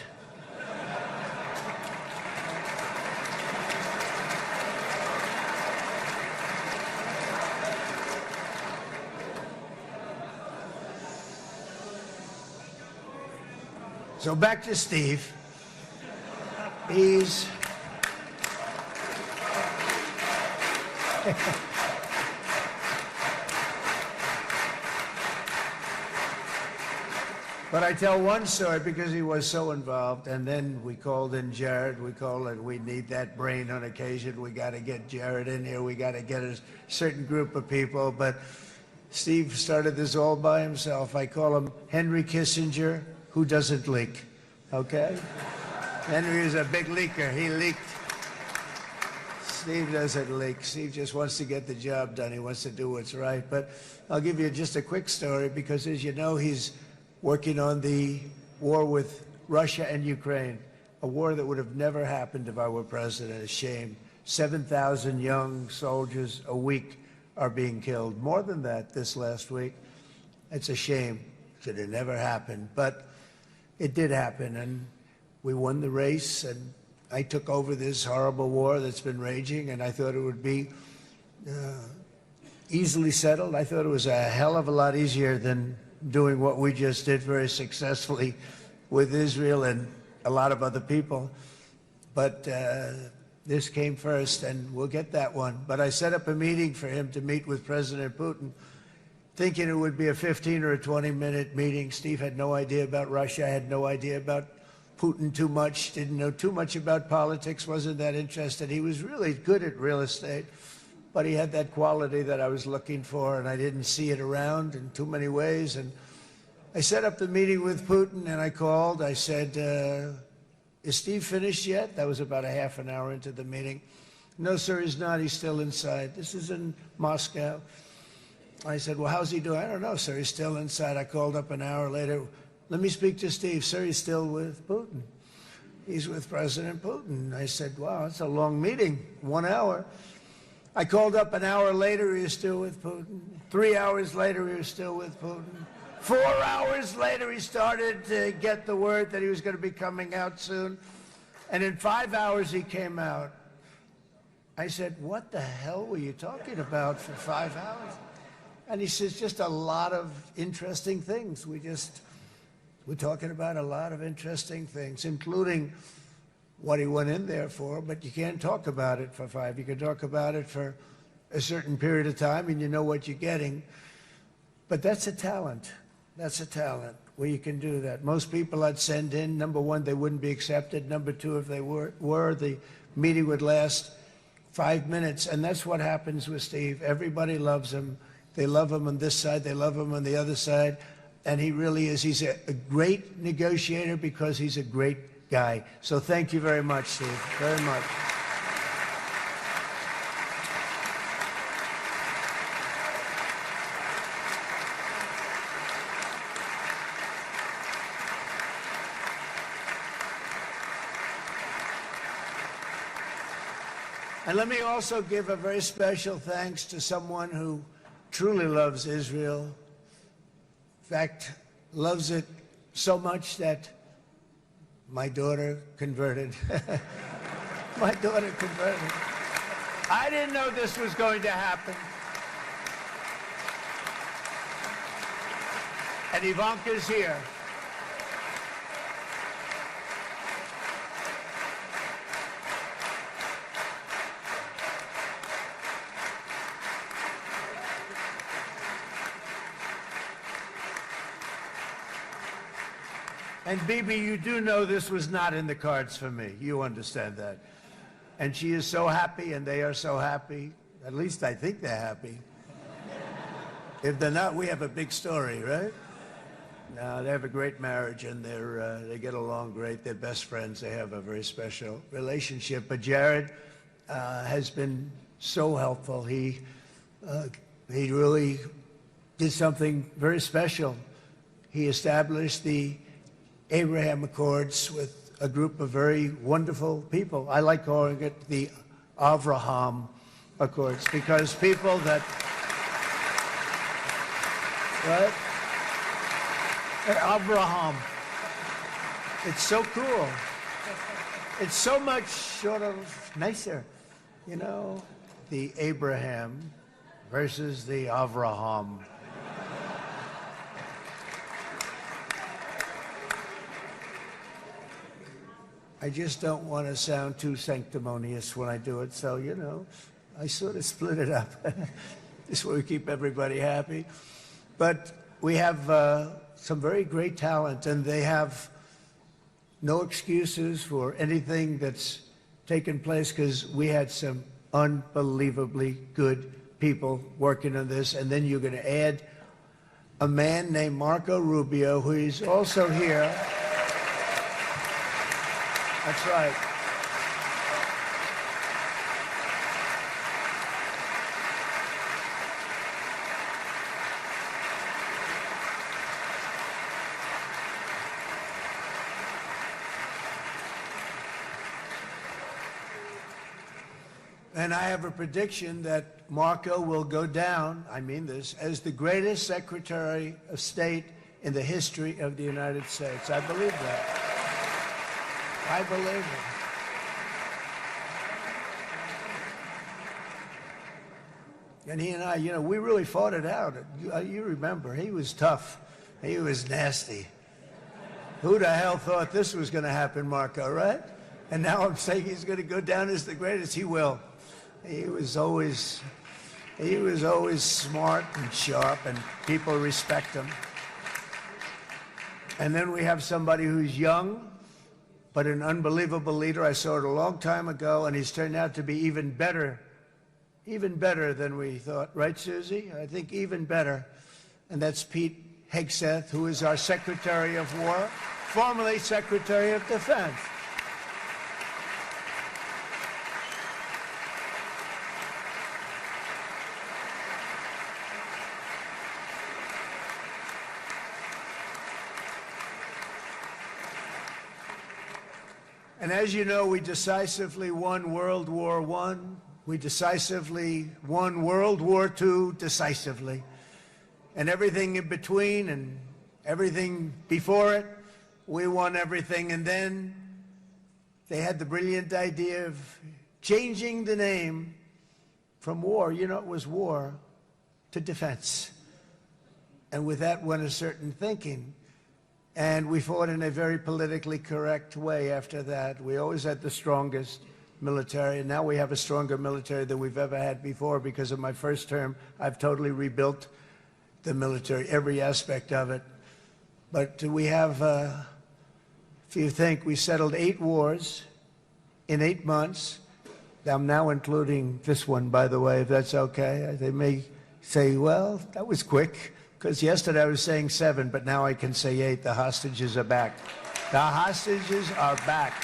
So back to Steve. He's But I tell one story because he was so involved, and then we called in Jared. We need that brain on occasion. We got to get Jared in here. We got to get a certain group of people. But Steve started this all by himself. I call him Henry Kissinger, who doesn't leak. Okay? Henry is a big leaker. He leaked. Steve doesn't leak. Steve just wants to get the job done. He wants to do what's right. But I'll give you just a quick story because, as you know, he's working on the war with Russia and Ukraine, a war that would have never happened if I were president. A shame. 7,000 young soldiers a week are being killed. More than that this last week. It's a shame. It should have never happened. But it did happen, and we won the race, and I took over this horrible war that's been raging, and I thought it would be easily settled. I thought it was a hell of a lot easier than doing what we just did very successfully with Israel and a lot of other people. But this came first, and we'll get that one. But I set up a meeting for him to meet with President Putin, thinking it would be a 15 or a 20-minute meeting. Steve had no idea about Russia, had no idea about Putin too much, didn't know too much about politics, wasn't that interested. He was really good at real estate, but he had that quality that I was looking for, and I didn't see it around in too many ways. And I set up the meeting with Putin, and I called. I said, is Steve finished yet? That was about a half an hour into the meeting. No, sir, he's not. He's still inside. This is in Moscow. I said, well, how's he doing? I don't know, sir. He's still inside. I called up an hour later. Let me speak to Steve. Sir, he's still with Putin. He's with President Putin. I said, wow, it's a long meeting, 1 hour. I called up an hour later, he was still with Putin. 3 hours later, he was still with Putin. 4 hours later, he started to get the word that he was going to be coming out soon. And in 5 hours, he came out. I said, what the hell were you talking about for 5 hours? And he says, just a lot of interesting things. We're talking about a lot of interesting things, including what he went in there for, but you can't talk about it for 5. You can talk about it for a certain period of time, and you know what you're getting. But that's a talent. That's a talent where you can do that. Most people I'd send in, number one, they wouldn't be accepted. Number two, if they were, the meeting would last 5 minutes. And that's what happens with Steve. Everybody loves him. They love him on this side. They love him on the other side. And he really is. He's a great negotiator because he's a great guy. So thank you very much, Steve, very much. And let me also give a very special thanks to someone who truly loves Israel. In fact, loves it so much that my daughter converted. My daughter converted. I didn't know this was going to happen. And Ivanka's here. And Bibi, you do know this was not in the cards for me. You understand that. And she is so happy, and they are so happy. At least I think they're happy. If they're not, we have a big story, right? No, they have a great marriage, and they get along great. They're best friends. They have a very special relationship. But Jared has been so helpful. He really did something very special. He established the Abraham Accords with a group of very wonderful people. I like calling it the Avraham Accords, because people that, right? Abraham. It's so cool. It's so much sort of nicer, you know, the Abraham versus the Avraham. I just don't want to sound too sanctimonious when I do it, so, you know, I sort of split it up. This way we keep everybody happy. But we have some very great talent, and they have no excuses for anything that's taken place, because we had some unbelievably good people working on this. And then you're going to add a man named Marco Rubio, who is also here. That's right. And I have a prediction that Marco will go down, I mean this, as the greatest Secretary of State in the history of the United States. I believe that. I believe it. And he and I, you know, we really fought it out. You remember, he was tough. He was nasty. Who the hell thought this was going to happen, Marco, right? And now I'm saying he's going to go down as the greatest. He will. He was always smart and sharp, and people respect him. And then we have somebody who's young, but an unbelievable leader. I saw it a long time ago, and he's turned out to be even better than we thought. Right, Susie? I think even better. And that's Pete Hegseth, who is our Secretary of War, formerly Secretary of Defense. And as you know, we decisively won World War I. We decisively won World War II decisively. And everything in between and everything before it, we won everything. And then they had the brilliant idea of changing the name from war, you know, it was war, to defense. And with that went a certain thinking. And we fought in a very politically correct way after that. We always had the strongest military, and now we have a stronger military than we've ever had before. Because of my first term, I've totally rebuilt the military, every aspect of it. But we have, if you think, we settled 8 wars in 8 months. I'm now including this one, by the way, if that's okay. They may say, well, that was quick. Because yesterday I was saying 7, but now I can say 8. The hostages are back. The hostages are back.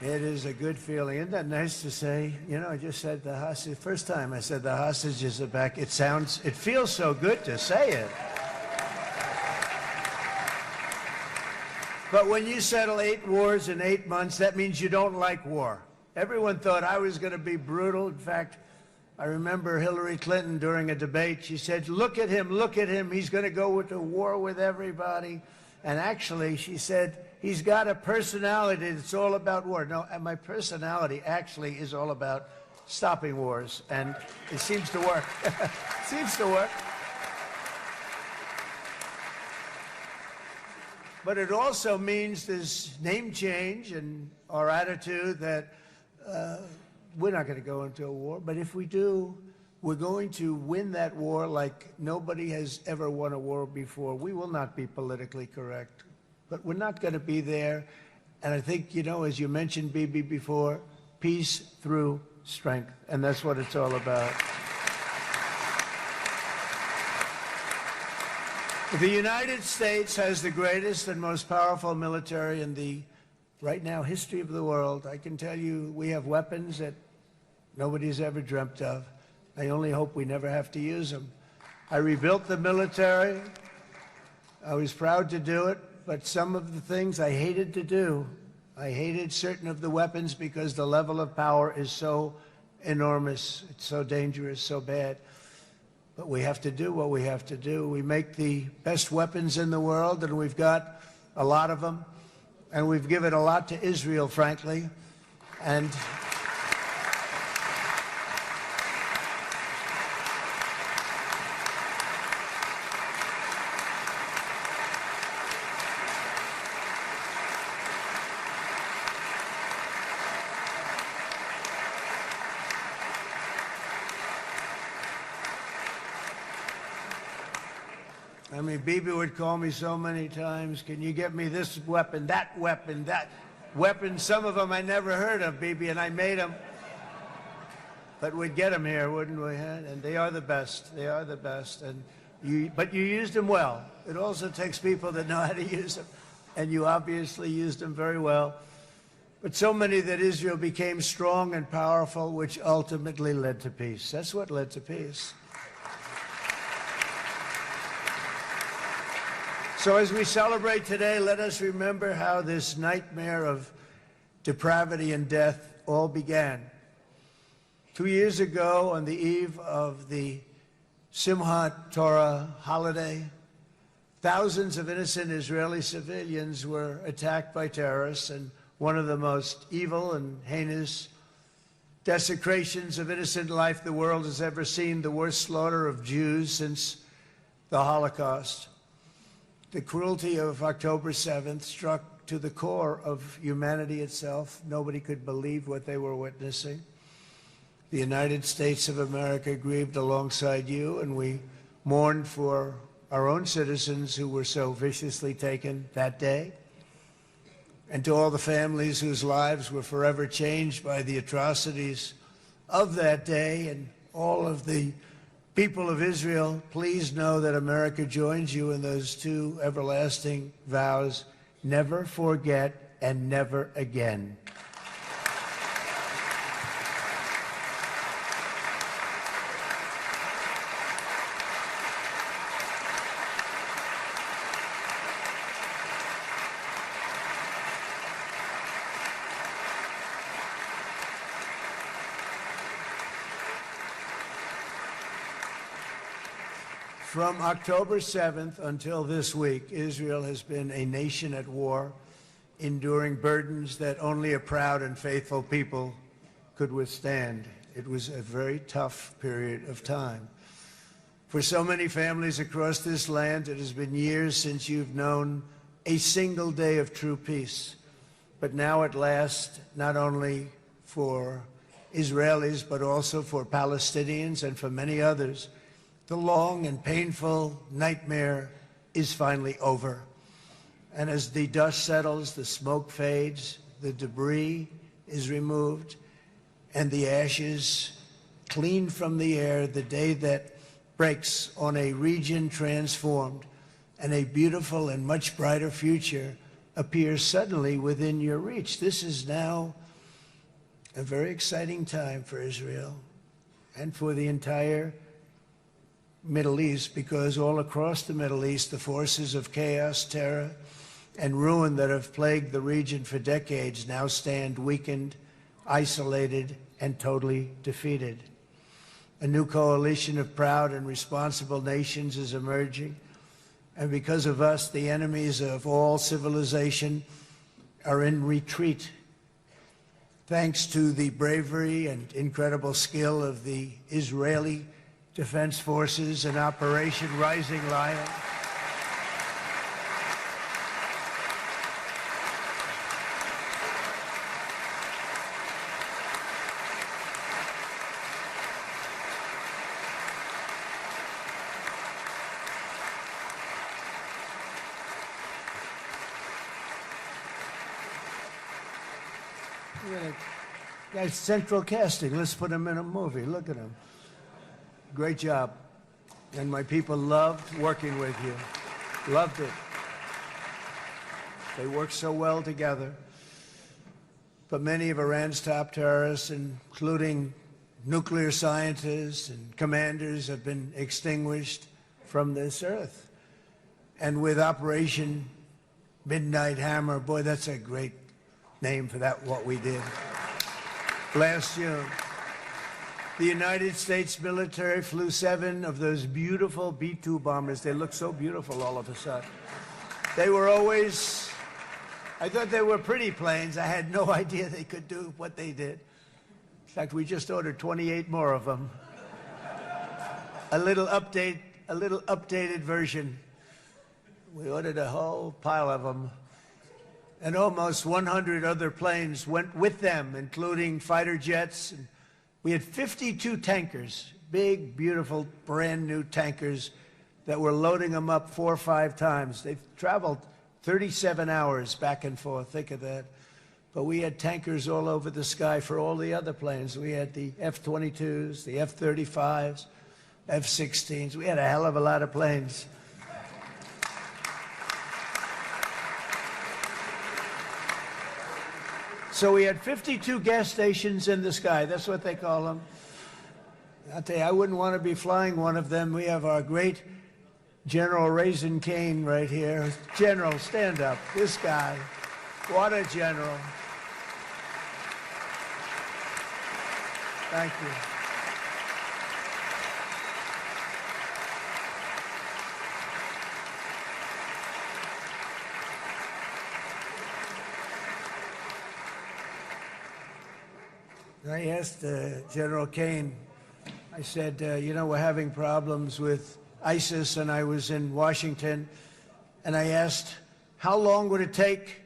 It is a good feeling. Isn't that nice to say? You know, I just said the hostage. First time I said the hostages are back. It feels so good to say it. But when you settle 8 wars in 8 months, that means you don't like war. Everyone thought I was going to be brutal. In fact, I remember Hillary Clinton during a debate, she said, look at him, he's going to go to war with everybody. And actually, she said, he's got a personality that's all about war. No, and my personality actually is all about stopping wars, and it seems to work. It seems to work. But it also means there's name change in our attitude that we're not going to go into a war, but if we do, we're going to win that war like nobody has ever won a war before. We will not be politically correct, but we're not going to be there. And I think, you know, as you mentioned, Bibi, before, peace through strength, and that's what it's all about. The United States has the greatest and most powerful military in the, right now, history of the world. I can tell you we have weapons that nobody's ever dreamt of. I only hope we never have to use them. I rebuilt the military. I was proud to do it, but some of the things I hated to do. I hated certain of the weapons because the level of power is so enormous. It's so dangerous, so bad. But we have to do what we have to do. We make the best weapons in the world, and we've got a lot of them. And we've given a lot to Israel, frankly. And I mean, Bibi would call me so many times, can you get me this weapon, that weapon, that weapon? Some of them I never heard of, Bibi, and I made them. But we'd get them here, wouldn't we? And they are the best. They are the best. But you used them well. It also takes people that know how to use them. And you obviously used them very well. But so many that Israel became strong and powerful, which ultimately led to peace. That's what led to peace. So as we celebrate today, let us remember how this nightmare of depravity and death all began. 2 years ago, on the eve of the Simchat Torah holiday, thousands of innocent Israeli civilians were attacked by terrorists, and one of the most evil and heinous desecrations of innocent life the world has ever seen, the worst slaughter of Jews since the Holocaust. The cruelty of October 7th struck to the core of humanity itself. Nobody could believe what they were witnessing. The United States of America grieved alongside you, and we mourned for our own citizens who were so viciously taken that day. And to all the families whose lives were forever changed by the atrocities of that day, and all of the people of Israel, please know that America joins you in those two everlasting vows: never forget and never again. From October 7th until this week, Israel has been a nation at war, enduring burdens that only a proud and faithful people could withstand. It was a very tough period of time. For so many families across this land, it has been years since you've known a single day of true peace. But now at last, not only for Israelis, but also for Palestinians and for many others, the long and painful nightmare is finally over. And as the dust settles, the smoke fades, the debris is removed, and the ashes cleaned from the air, the day that breaks on a region transformed, and a beautiful and much brighter future appears suddenly within your reach. This is now a very exciting time for Israel and for the entire Middle East, because all across the Middle East, the forces of chaos, terror, and ruin that have plagued the region for decades now stand weakened isolated, and totally defeated. A new coalition of proud and responsible nations is emerging, and because of us, the enemies of all civilization are in retreat. Thanks to the bravery and incredible skill of the Israeli Defense Forces and Operation Rising Lion, That's central casting. Let's put him in a movie. Look at him. Great job. And my people loved working with you. Loved it. They worked so well together. But many of Iran's top terrorists, including nuclear scientists and commanders, have been extinguished from this earth. And with Operation Midnight Hammer, boy, that's a great name for that, what we did. Last June, the United States military flew 7 of those beautiful B-2 bombers. They look so beautiful all of a sudden. They were always, I thought they were pretty planes. I had no idea they could do what they did. In fact, we just ordered 28 more of them. A little updated version. We ordered a whole pile of them. And almost 100 other planes went with them, including fighter jets. And we had 52 tankers, big, beautiful, brand new tankers that were loading them up 4 or 5 times. They've traveled 37 hours back and forth. Think of that. But we had tankers all over the sky for all the other planes. We had the F-22s, the F-35s, F-16s. We had a hell of a lot of planes. So we had 52 gas stations in the sky. That's what they call them. I'll tell you, I wouldn't want to be flying one of them. We have our great General Raisin Cain right here. General, stand up. This guy. What a general. Thank you. I asked General Cain, I said, you know, we're having problems with ISIS, and I was in Washington, and I asked, how long would it take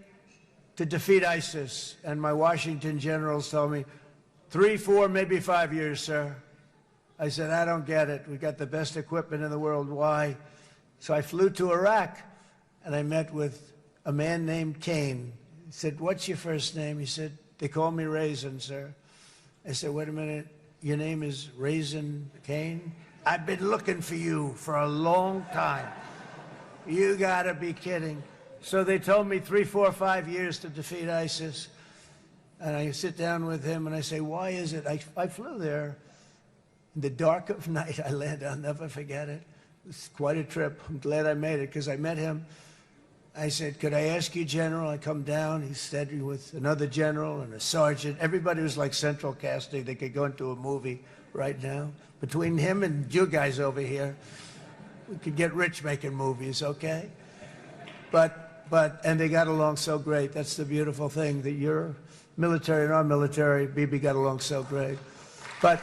to defeat ISIS? And my Washington generals told me, 3, 4, maybe 5 years, sir. I said, I don't get it. We got the best equipment in the world. Why? So I flew to Iraq, and I met with a man named Cain. He said, what's your first name? He said, they call me Raisin, sir. I said, wait a minute, your name is Raisin Cain? I've been looking for you for a long time. You gotta be kidding. So they told me 3, 4, 5 years to defeat ISIS. And I sit down with him and I say, why is it? I flew there in the dark of night. I landed, I'll never forget it. It was quite a trip. I'm glad I made it because I met him. I said, could I ask you, General? I come down. He said with another general and a sergeant. Everybody was like central casting. They could go into a movie right now. Between him and you guys over here, we could get rich making movies, okay? And they got along so great. That's the beautiful thing, that your military and our military, Bibi, got along so great. But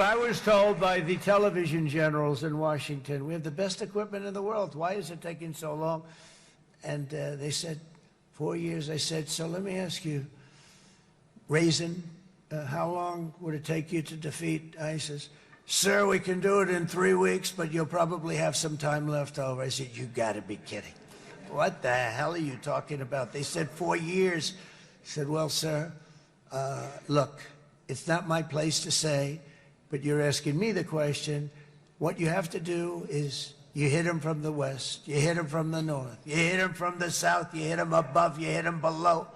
I was told by the television generals in Washington, we have the best equipment in the world. Why is it taking so long? And they said, 4 years. I said, so let me ask you, Raisin, how long would it take you to defeat ISIS? Sir, we can do it in 3 weeks, but you'll probably have some time left over. I said, you gotta be kidding. What the hell are you talking about? They said 4 years. I said, well, sir, look, it's not my place to say, but you're asking me the question. What you have to do is you hit them from the west, you hit them from the north, you hit them from the south, you hit them above, you hit them below.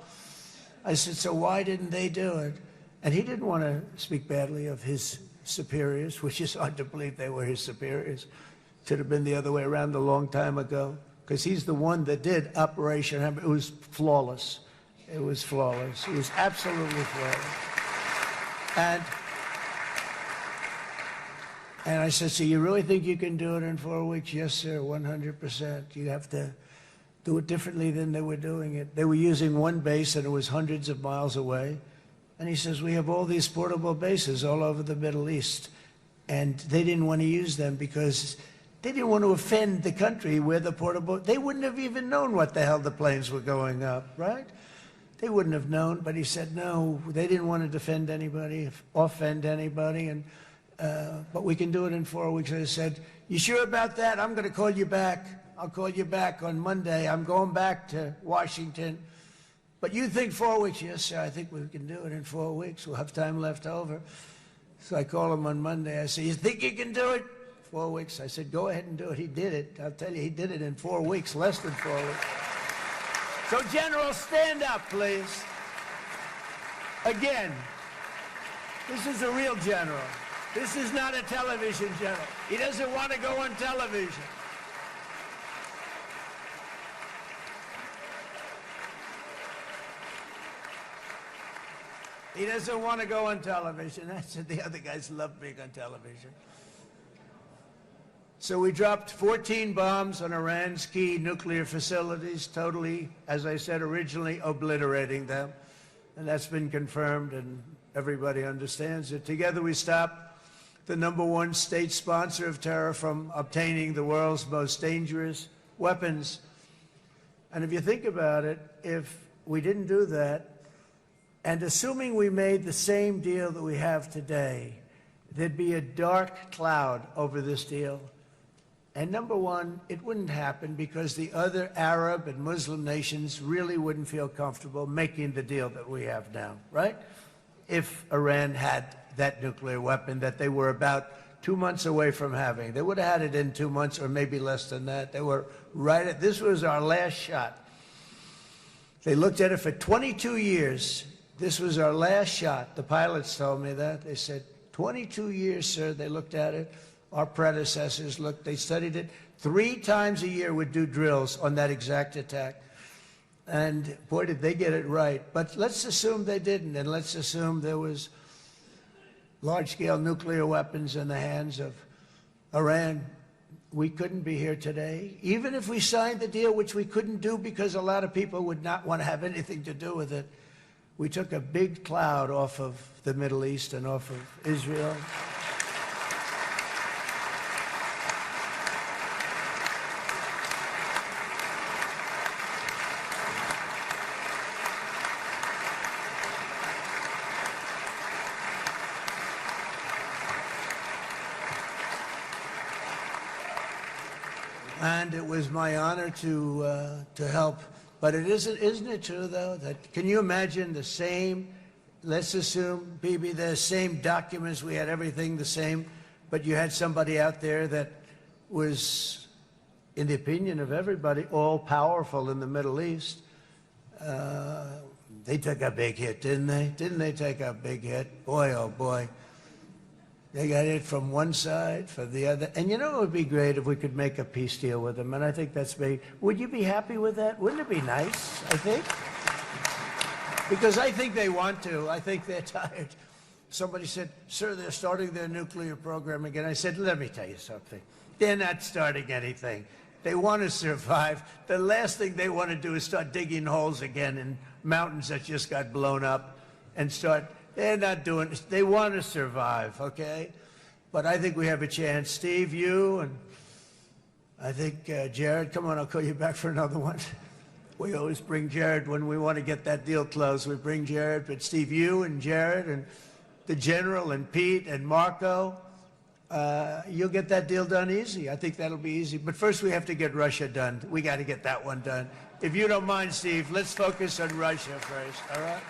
I said, so why didn't they do it? And he didn't want to speak badly of his superiors, which is hard to believe they were his superiors. Should have been the other way around a long time ago. because he's the one that did Operation Hammer. It was flawless. It was flawless. It was absolutely flawless. And I said, so you really think you can do it in 4 weeks? Yes, sir, 100%. You have to do it differently than they were doing it. They were using one base, and it was hundreds of miles away. And he says, we have all these portable bases all over the Middle East. And they didn't want to use them because they didn't want to offend the country where the portable, they wouldn't have even known what the hell the planes were going up, right? They wouldn't have known, but he said, no, they didn't want to defend anybody, offend anybody, and but we can do it in 4 weeks. I said, you sure about that? I'm going to call you back. I'll call you back on Monday. I'm going back to Washington. But you think 4 weeks? Yes, sir, I think we can do it in 4 weeks. We'll have time left over. So I call him on Monday. I say, you think you can do it? 4 weeks. I said, go ahead and do it. He did it. I'll tell you, he did it in 4 weeks, less than 4 weeks. So, General, stand up, please. Again, this is a real general. This is not a television general. He doesn't want to go on television. He doesn't want to go on television. I said the other guys love being on television. So we dropped 14 bombs on Iran's key nuclear facilities, totally, as I said originally, obliterating them. And that's been confirmed, and everybody understands it. Together we stopped the #1 state sponsor of terror from obtaining the world's most dangerous weapons. And if you think about it, if we didn't do that, and assuming we made the same deal that we have today, there'd be a dark cloud over this deal. And #1, it wouldn't happen because the other Arab and Muslim nations really wouldn't feel comfortable making the deal that we have now, right? If Iran had that nuclear weapon that they were about 2 months away from having. They would have had it in 2 months or maybe less than that. They were right at, this was our last shot. They looked at it for 22 years. This was our last shot. The pilots told me that. They said, 22 years, sir. They looked at it. Our predecessors looked, they studied it. 3 times a year would do drills on that exact attack. And boy, did they get it right. But let's assume they didn't, and let's assume there was large-scale nuclear weapons in the hands of Iran. We couldn't be here today. Even if we signed the deal, which we couldn't do because a lot of people would not want to have anything to do with it, we took a big cloud off of the Middle East and off of Israel. And it was my honor to help. But it isn't it true, though, that can you imagine the same, let's assume, Bibi, the same documents, we had everything the same, but you had somebody out there that was, in the opinion of everybody, all-powerful in the Middle East. They took a big hit, didn't they? Didn't they take a big hit? Boy, oh boy. They got it from one side, from the other. And you know, it would be great if we could make a peace deal with them. And I think that's big. Would you be happy with that? Wouldn't it be nice, I think? Because I think they want to. I think they're tired. Somebody said, sir, they're starting their nuclear program again. I said, let me tell you something. They're not starting anything. They want to survive. The last thing they want to do is start digging holes again in mountains that just got blown up and start. They're not doing it. They want to survive, okay? But I think we have a chance. Steve, you, and I think Jared, come on, I'll call you back for another one. We always bring Jared when we want to get that deal closed. We bring Jared, but Steve, you and Jared and the General and Pete and Marco, you'll get that deal done easy. I think that'll be easy. But first we have to get Russia done. We got to get that one done. If you don't mind, Steve, let's focus on Russia first, all right?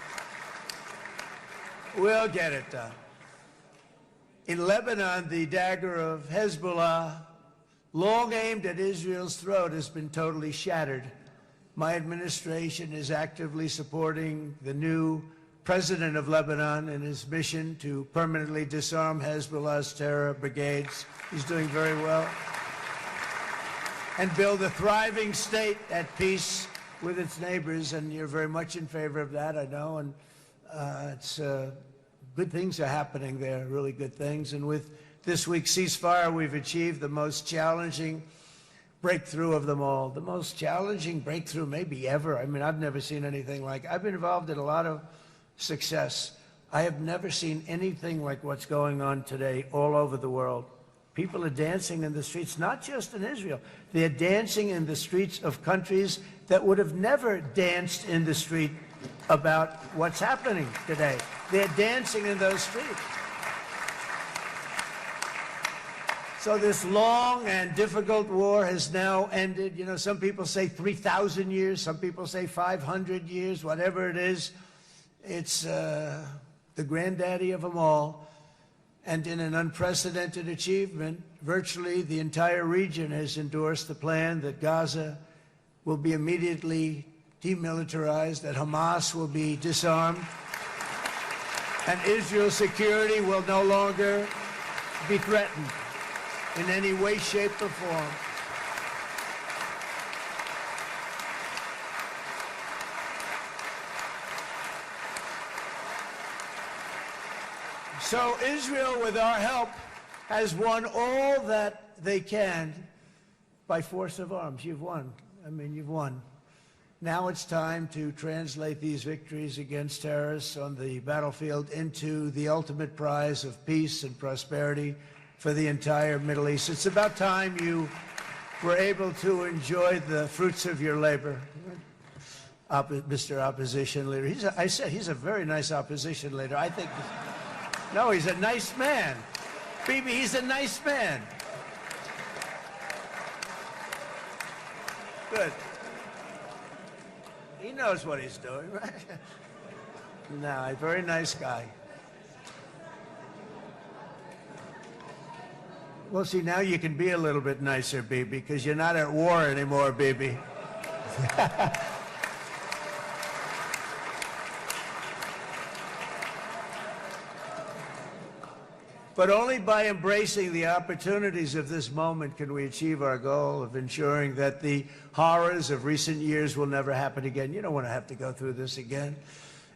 We'll get it done. In Lebanon, the dagger of Hezbollah, long aimed at Israel's throat, has been totally shattered. My administration is actively supporting the new president of Lebanon in his mission to permanently disarm Hezbollah's terror brigades. He's doing very well. and build a thriving state at peace with its neighbors. And you're very much in favor of that, I know. And it's good things are happening there, really good things. And with this week's ceasefire, we've achieved the most challenging breakthrough of them all, the most challenging breakthrough maybe ever. I mean, I've never seen anything like it. I've been involved in a lot of success. I have never seen anything like what's going on today all over the world. People are dancing in the streets, not just in Israel. They're dancing in the streets of countries that would have never danced in the street about what's happening today. They're dancing in those streets. So this long and difficult war has now ended. You know, some people say 3,000 years, some people say 500 years, whatever it is. It's the granddaddy of them all. And in an unprecedented achievement, virtually the entire region has endorsed the plan that Gaza will be immediately demilitarized, that Hamas will be disarmed, and Israel's security will no longer be threatened in any way, shape, or form. So Israel, with our help, has won all that they can by force of arms. You've won. I mean, you've won. Now it's time to translate these victories against terrorists on the battlefield into the ultimate prize of peace and prosperity for the entire Middle East. It's about time you were able to enjoy the fruits of your labor. Mr. Opposition Leader. I said he's a very nice opposition leader. I think... No, he's a nice man. Bibi, he's a nice man. Good. He knows what he's doing, right? No, a very nice guy. Well, see, now you can be a little bit nicer, Bibi, because you're not at war anymore, Bibi. But only by embracing the opportunities of this moment can we achieve our goal of ensuring that the horrors of recent years will never happen again. You don't want to have to go through this again.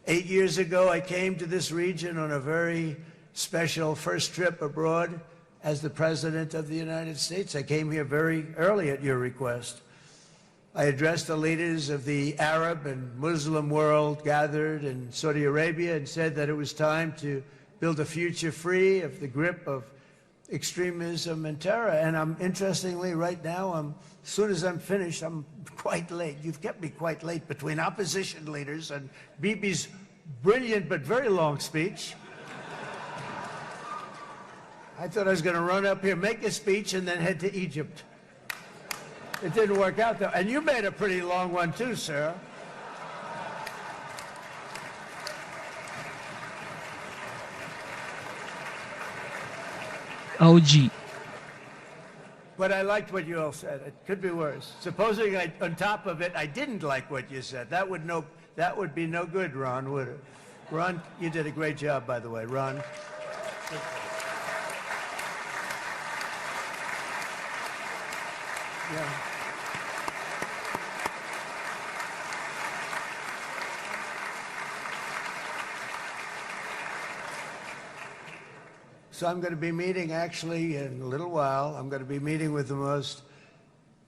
8 years ago, I came to this region on a very special first trip abroad as the President of the United States. I came here very early at your request. I addressed the leaders of the Arab and Muslim world gathered in Saudi Arabia and said that it was time to build a future free of the grip of extremism and terror. And interestingly, right now, as soon as I'm finished, I'm quite late. You've kept me quite late between opposition leaders and Bibi's brilliant but very long speech. I thought I was going to run up here, make a speech, and then head to Egypt. It didn't work out, though. And you made a pretty long one, too, sir. OG. But I liked what you all said. It could be worse. Supposing on top of it, I didn't like what you said. That would be no good, Ron, would it? Ron, you did a great job, by the way, Ron. Yeah. So I'm going to be meeting, actually, in a little while, I'm going to be meeting with the most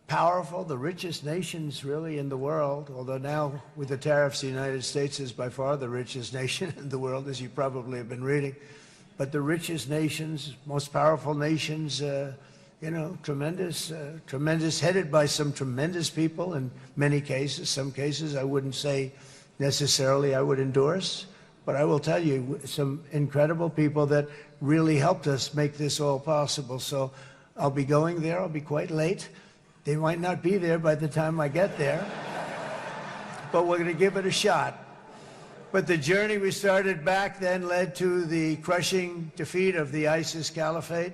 powerful, the richest nations, really, in the world, although now, with the tariffs, the United States is by far the richest nation in the world, as you probably have been reading. But the richest nations, most powerful nations, you know, tremendous, headed by some tremendous people in many cases. Some cases I wouldn't say necessarily I would endorse, but I will tell you, some incredible people that really helped us make this all possible. So I'll be going there. I'll be quite late. They might not be there by the time I get there, but we're going to give it a shot. But the journey we started back then led to the crushing defeat of the ISIS caliphate,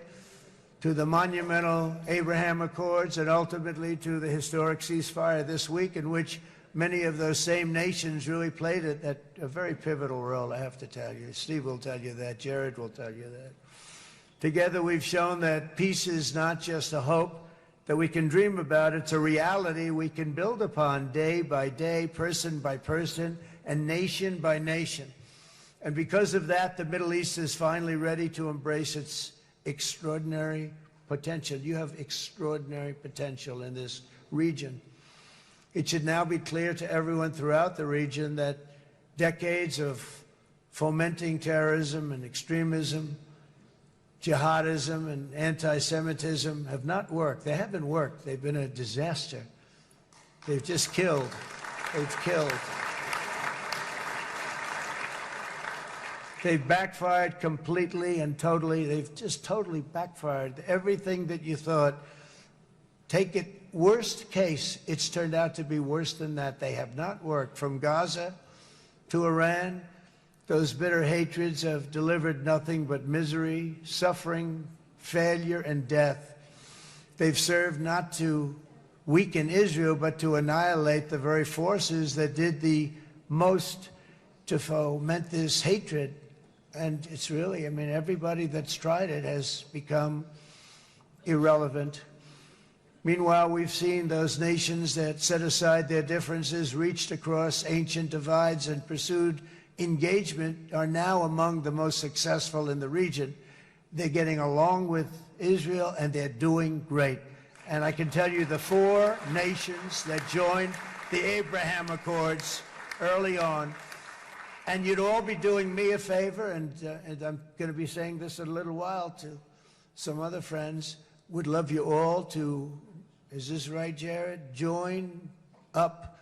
to the monumental Abraham Accords, and ultimately to the historic ceasefire this week, in which many of those same nations really played a very pivotal role, I have to tell you. Steve will tell you that. Jared will tell you that. Together, we've shown that peace is not just a hope, that we can dream about. It's a reality we can build upon day by day, person by person, and nation by nation. And because of that, the Middle East is finally ready to embrace its extraordinary potential. You have extraordinary potential in this region. It should now be clear to everyone throughout the region that decades of fomenting terrorism and extremism, jihadism and anti-Semitism have not worked. They haven't worked. They've been a disaster. They've just killed. They've killed. They've backfired completely and totally. They've just totally backfired. Everything that you thought, take it worst case, it's turned out to be worse than that. They have not worked. From Gaza to Iran, those bitter hatreds have delivered nothing but misery, suffering, failure, and death. They've served not to weaken Israel, but to annihilate the very forces that did the most to foment this hatred. And it's really, I mean, everybody that's tried it has become irrelevant. Meanwhile, we've seen those nations that set aside their differences, reached across ancient divides, and pursued engagement are now among the most successful in the region. They're getting along with Israel, and they're doing great. And I can tell you the 4 nations that joined the Abraham Accords early on, and you'd all be doing me a favor, and I'm going to be saying this in a little while to some other friends, would love you all to, is this right, Jared? Join up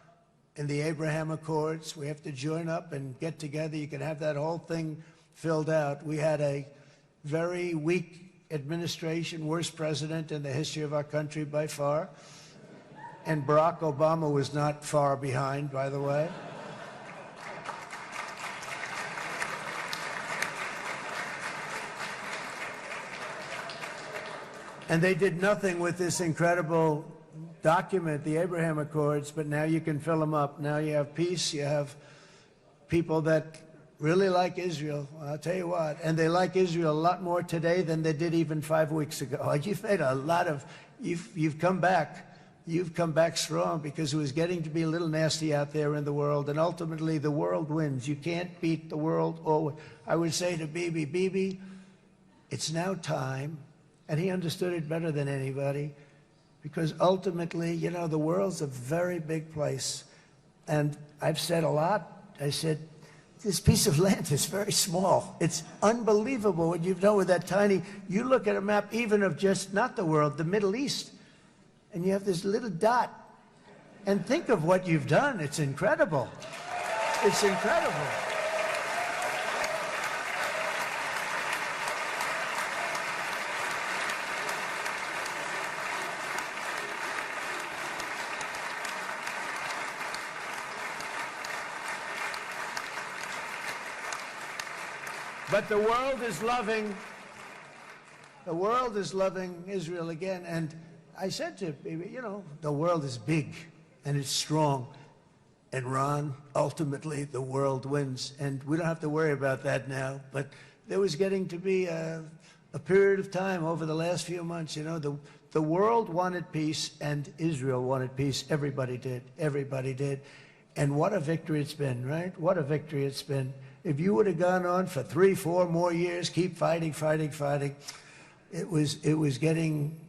in the Abraham Accords. We have to join up and get together. You can have that whole thing filled out. We had a very weak administration, worst president in the history of our country by far. And Barack Obama was not far behind, by the way. And they did nothing with this incredible document, the Abraham Accords, but now you can fill them up. Now you have peace, you have people that really like Israel. I'll tell you what, and they like Israel a lot more today than they did even 5 weeks ago. You've made a lot of, you've come back. You've come back strong, because it was getting to be a little nasty out there in the world, and ultimately the world wins. You can't beat the world always. I would say to Bibi, it's now time, and he understood it better than anybody, because ultimately, you know, the world's a very big place. And I've said a lot. I said, this piece of land is very small. It's unbelievable what you've done with that tiny, you look at a map even of just, not the world, the Middle East, and you have this little dot. And think of what you've done. It's incredible. It's incredible. But the world is loving Israel again. And I said to Bibi, you know, the world is big and it's strong. And Ron, ultimately, the world wins. And we don't have to worry about that now. But there was getting to be a period of time over the last few months, you know, the world wanted peace and Israel wanted peace. Everybody did. Everybody did. And what a victory it's been, right? What a victory it's been. If you would have gone on for 3, 4 more years, keep fighting, it was getting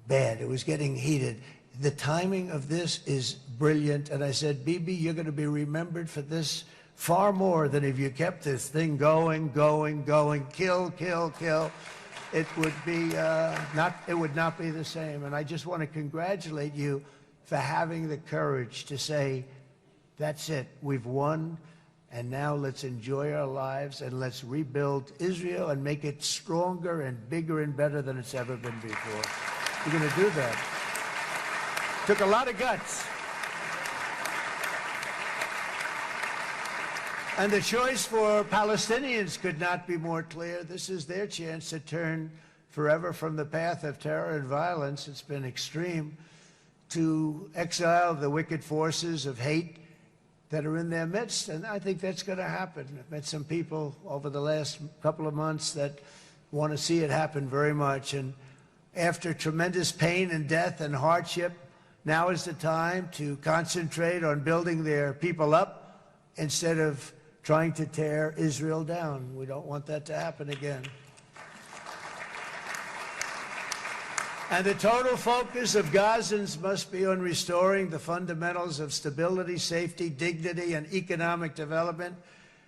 bad. It was getting heated. The timing of this is brilliant. And I said, Bibi, you're going to be remembered for this far more than if you kept this thing going, kill. It would be it would not be the same. And I just want to congratulate you for having the courage to say, that's it, we've won. And now let's enjoy our lives and let's rebuild Israel and make it stronger and bigger and better than it's ever been before. We're going to do that. Took a lot of guts. And the choice for Palestinians could not be more clear. This is their chance to turn forever from the path of terror and violence. It's been extreme, to exile the wicked forces of hate that are in their midst, and I think that's going to happen. I've met some people over the last couple of months that want to see it happen very much, and After tremendous pain and death and hardship, now is the time to concentrate on building their people up instead of trying to tear Israel down. We don't want that to happen again. And the total focus of Gazans must be on restoring the fundamentals of stability, safety, dignity, and economic development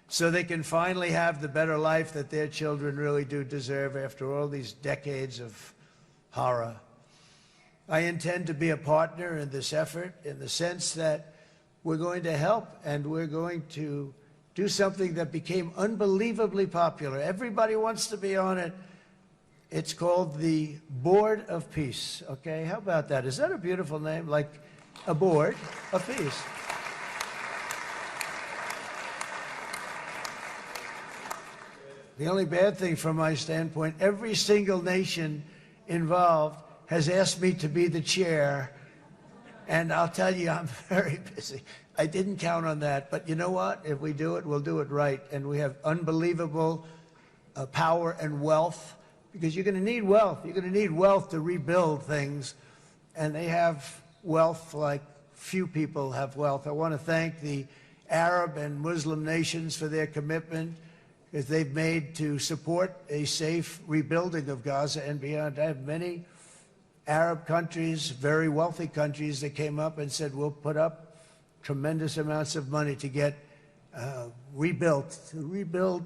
so they can finally have the better life that their children really do deserve after all these decades of horror. I intend to be a partner in this effort in the sense that we're going to help and we're going to do something that became unbelievably popular. Everybody wants to be on it. It's called the Board of Peace, okay? How about that? Is that a beautiful name? Like a board of peace. The only bad thing from my standpoint, every single nation involved has asked me to be the chair, and I'll tell you, I'm very busy. I didn't count on that, but you know what? If we do it, we'll do it right, and we have unbelievable power and wealth, because you're going to need wealth. You're going to need wealth to rebuild things, and they have wealth like few people have wealth. I want to thank the Arab and Muslim nations for their commitment that they've made to support a safe rebuilding of Gaza and beyond. I have many Arab countries, very wealthy countries, that came up and said, we'll put up tremendous amounts of money to get rebuild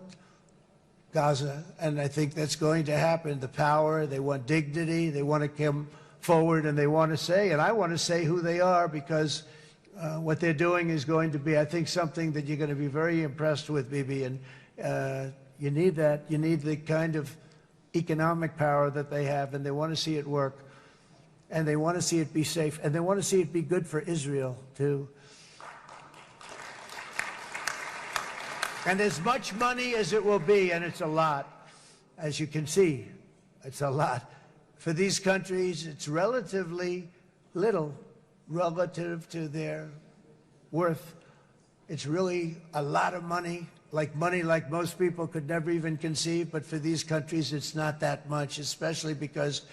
Gaza, and I think that's going to happen. The power, they want dignity, they want to come forward, and they want to say, and I want to say who they are, because what they're doing is going to be, I think, something that you're going to be very impressed with, Bibi, and you need that. You need the kind of economic power that they have, and they want to see it work, and they want to see it be safe, and they want to see it be good for Israel, too. And as much money as it will be, and it's a lot, as you can see, it's a lot. For these countries, it's relatively little relative to their worth. It's really a lot of money like most people could never even conceive, but for these countries, it's not that much, especially because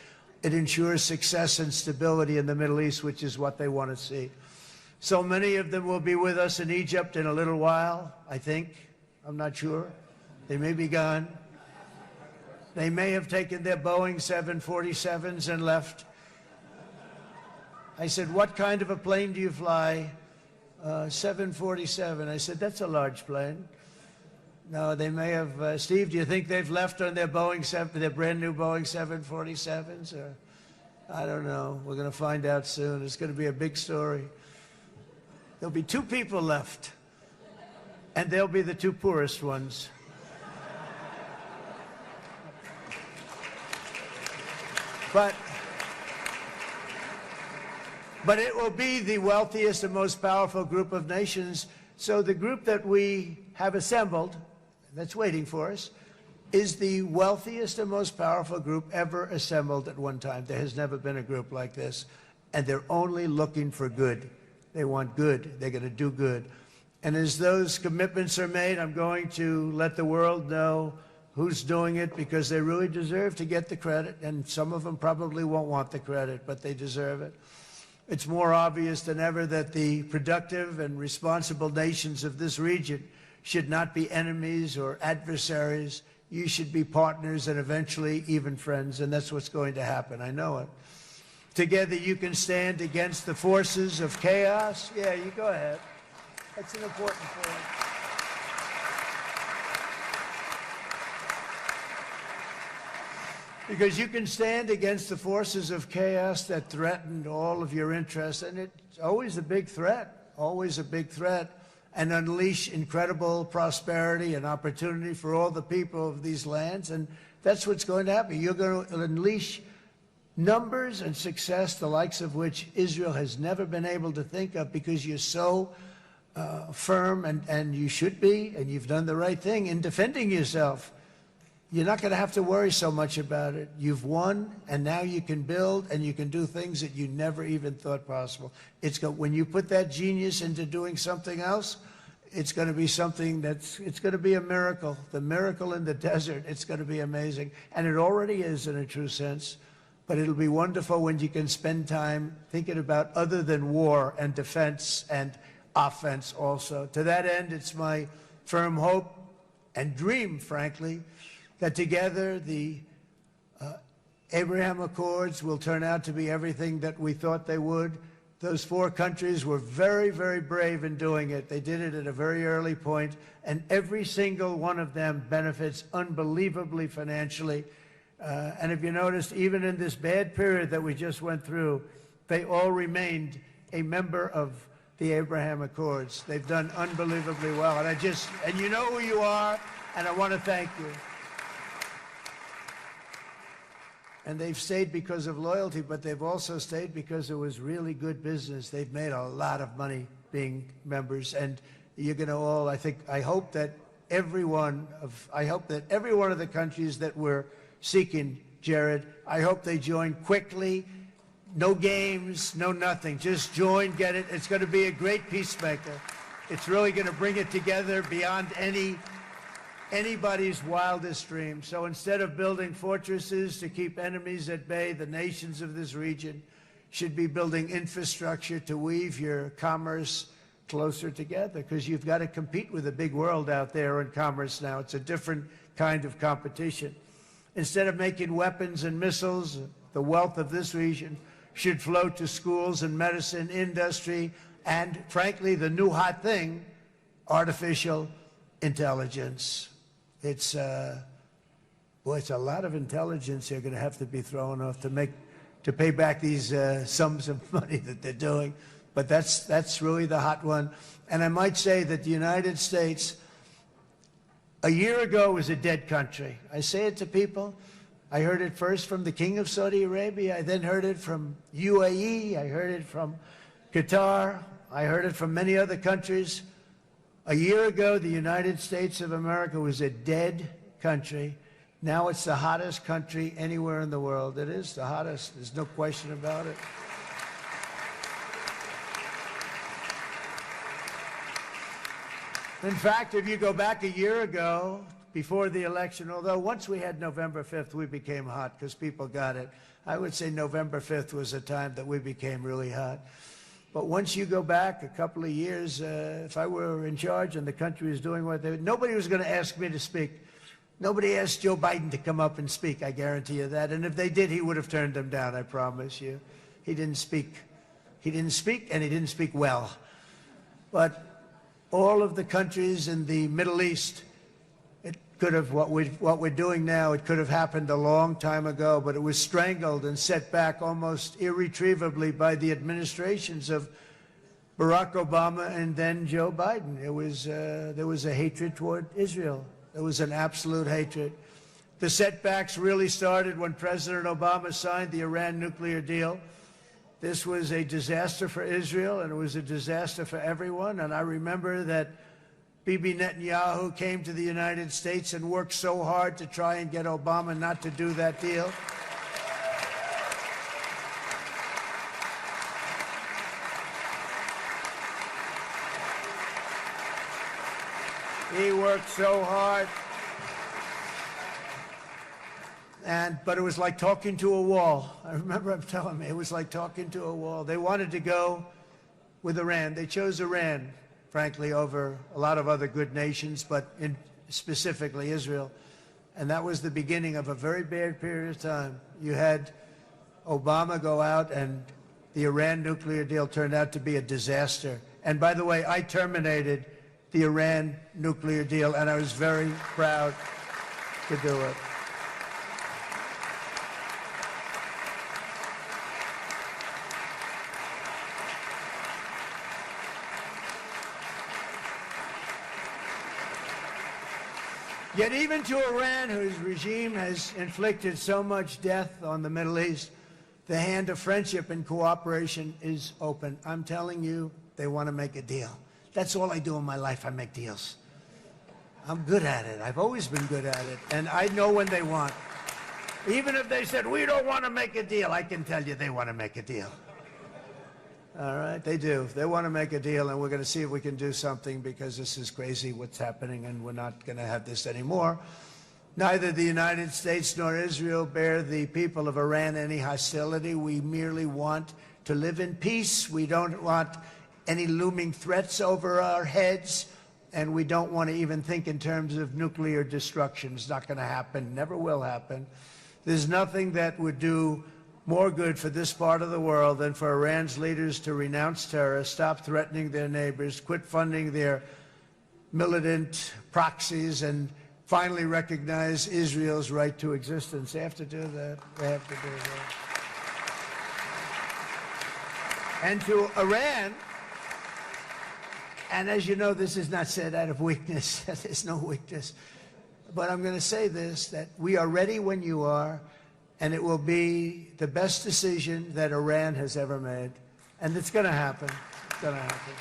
it ensures success and stability in the Middle East, which is what they want to see. So many of them will be with us in Egypt in a little while, I think. I'm not sure. They may be gone. They may have taken their Boeing 747s and left. I said, what kind of a plane do you fly? 747. I said, that's a large plane. No, they may have. Steve, do you think they've left on their their brand new Boeing 747s? Or I don't know. We're going to find out soon. It's going to be a big story. There'll be 2 people left. And they'll be the 2 poorest ones. But it will be the wealthiest and most powerful group of nations. So the group that we have assembled, that's waiting for us, is the wealthiest and most powerful group ever assembled at one time. There has never been a group like this. And they're only looking for good. They want good. They're going to do good. And as those commitments are made, I'm going to let the world know who's doing it, because they really deserve to get the credit. And some of them probably won't want the credit, but they deserve it. It's more obvious than ever that the productive and responsible nations of this region should not be enemies or adversaries. You should be partners and eventually even friends, and that's what's going to happen. I know it. Together you can stand against the forces of chaos. Yeah, you go ahead. That's an important point. Because you can stand against the forces of chaos that threaten all of your interests, and it's always a big threat, and unleash incredible prosperity and opportunity for all the people of these lands, and that's what's going to happen. You're going to unleash numbers and success, the likes of which Israel has never been able to think of, because you're so firm, and you should be, and you've done the right thing in defending yourself. You're not going to have to worry so much about it. You've won, and now you can build, and you can do things that you never even thought possible. When you put that genius into doing something else, it's going to be something it's going to be a miracle. The miracle in the desert, it's going to be amazing. And it already is in a true sense. but it'll be wonderful when you can spend time thinking about other than war and defense and offense also. To that end, it's my firm hope and dream, frankly, that together the Abraham Accords will turn out to be everything that we thought they would. Those 4 countries were very, very brave in doing it. They did it at a very early point, and every single one of them benefits unbelievably financially. And if you noticed, even in this bad period that we just went through, they all remained a member of the Abraham Accords. They've done unbelievably well. And you know who you are, and I want to thank you. And they've stayed because of loyalty, but they've also stayed because it was really good business. They've made a lot of money being members, and you're going to all, I hope that every one of the countries that we're seeking, Jared, I hope they join quickly. No games, no nothing. Just join, get it. It's going to be a great peacemaker. It's really going to bring it together beyond anybody's wildest dream. So instead of building fortresses to keep enemies at bay, the nations of this region should be building infrastructure to weave your commerce closer together, because you've got to compete with the big world out there in commerce now. It's a different kind of competition. Instead of making weapons and missiles, the wealth of this region should flow to schools and medicine, industry, and frankly, the new hot thing, artificial intelligence. It's a lot of intelligence they're going to have to be thrown off to pay back these sums of money that they're doing. But that's really the hot one. And I might say that the United States, a year ago, was a dead country. I say it to people. I heard it first from the King of Saudi Arabia. I then heard it from UAE. I heard it from Qatar. I heard it from many other countries. A year ago, the United States of America was a dead country. Now it's the hottest country anywhere in the world. It is the hottest. There's no question about it. In fact, if you go back a year ago, before the election, although once we had November 5th, we became hot because people got it. I would say November 5th was a time that we became really hot. But once you go back a couple of years, if I were in charge and the country was doing what they were, nobody was going to ask me to speak. Nobody asked Joe Biden to come up and speak, I guarantee you that. And if they did, he would have turned them down, I promise you. He didn't speak. He didn't speak, and he didn't speak well. But all of the countries in the Middle East, it could have, what we're doing now, it could have happened a long time ago, but it was strangled and set back almost irretrievably by the administrations of Barack Obama and then Joe Biden. It was, there was a hatred toward Israel. There was an absolute hatred. The setbacks really started when President Obama signed the Iran nuclear deal. This was a disaster for Israel, and it was a disaster for everyone. And I remember that Bibi Netanyahu came to the United States and worked so hard to try and get Obama not to do that deal. He worked so hard. But it was like talking to a wall. I remember him telling me it was like talking to a wall. They wanted to go with Iran. They chose Iran, frankly, over a lot of other good nations, but specifically Israel. And that was the beginning of a very bad period of time. You had Obama go out, and the Iran nuclear deal turned out to be a disaster. And by the way, I terminated the Iran nuclear deal, and I was very proud to do it. Yet even to Iran, whose regime has inflicted so much death on the Middle East, the hand of friendship and cooperation is open. I'm telling you, they want to make a deal. That's all I do in my life. I make deals. I'm good at it. I've always been good at it. And I know when they want. Even if they said, we don't want to make a deal, I can tell you they want to make a deal. All right, they do. They want to make a deal, and we're going to see if we can do something, because this is crazy what's happening, and we're not going to have this anymore. Neither the United States nor Israel bear the people of Iran any hostility. We merely want to live in peace. We don't want any looming threats over our heads, and we don't want to even think in terms of nuclear destruction. It's not going to happen, never will happen. There's nothing that would do more good for this part of the world than for Iran's leaders to renounce terror, stop threatening their neighbors, quit funding their militant proxies, and finally recognize Israel's right to existence. They have to do that. They have to do that. And to Iran, and as you know, this is not said out of weakness. There's no weakness. But I'm going to say this, that we are ready when you are, and it will be the best decision that Iran has ever made. And it's going to happen. It's going to happen.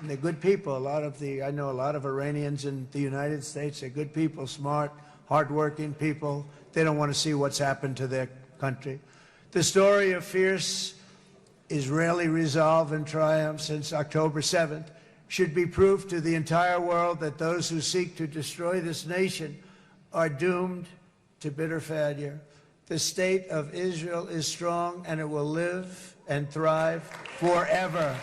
And they're good people. I know a lot of Iranians in the United States. They're good people, smart, hardworking people. They don't want to see what's happened to their country. The story of fierce Israeli resolve and triumph since October 7th should be proof to the entire world that those who seek to destroy this nation are doomed to bitter failure. The state of Israel is strong, and it will live and thrive forever.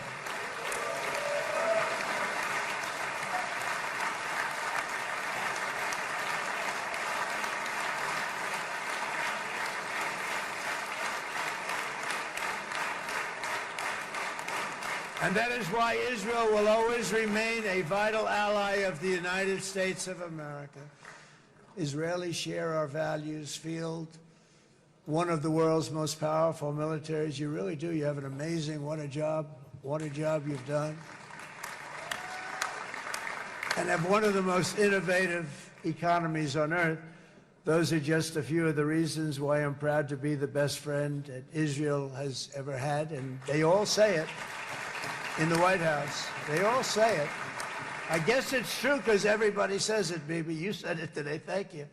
And that is why Israel will always remain a vital ally of the United States of America. Israelis share our values, field one of the world's most powerful militaries. You really do. You have an amazing, what a job you've done. And have one of the most innovative economies on earth. Those are just a few of the reasons why I'm proud to be the best friend that Israel has ever had, and they all say it. In the White House. They all say it. I guess it's true because everybody says it, Bibi. You said it today. Thank you.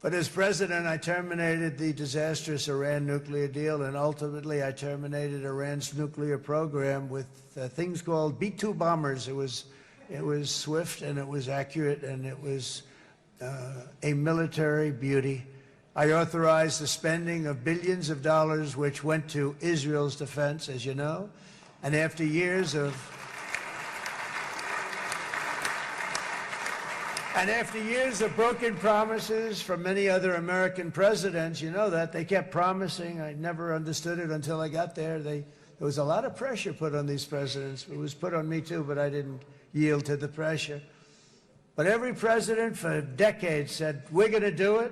But as president, I terminated the disastrous Iran nuclear deal, and ultimately I terminated Iran's nuclear program with things called B-2 bombers. It was swift, and it was accurate, and it was a military beauty. I authorized the spending of billions of dollars, which went to Israel's defense, as you know. And after years of broken promises from many other American presidents, you know that, they kept promising. I never understood it until I got there. There was a lot of pressure put on these presidents. It was put on me too, but I didn't yield to the pressure. But every president for decades said, we're going to do it.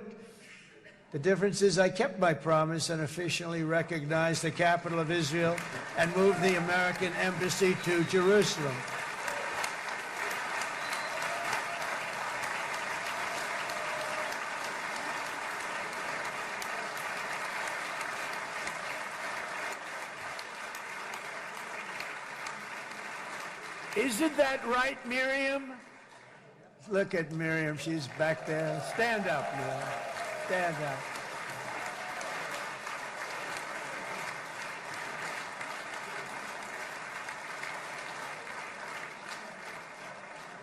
The difference is I kept my promise and officially recognized the capital of Israel and moved the American embassy to Jerusalem. Isn't that right, Miriam? Look at Miriam. She's back there. Stand up, Miriam. Stand up.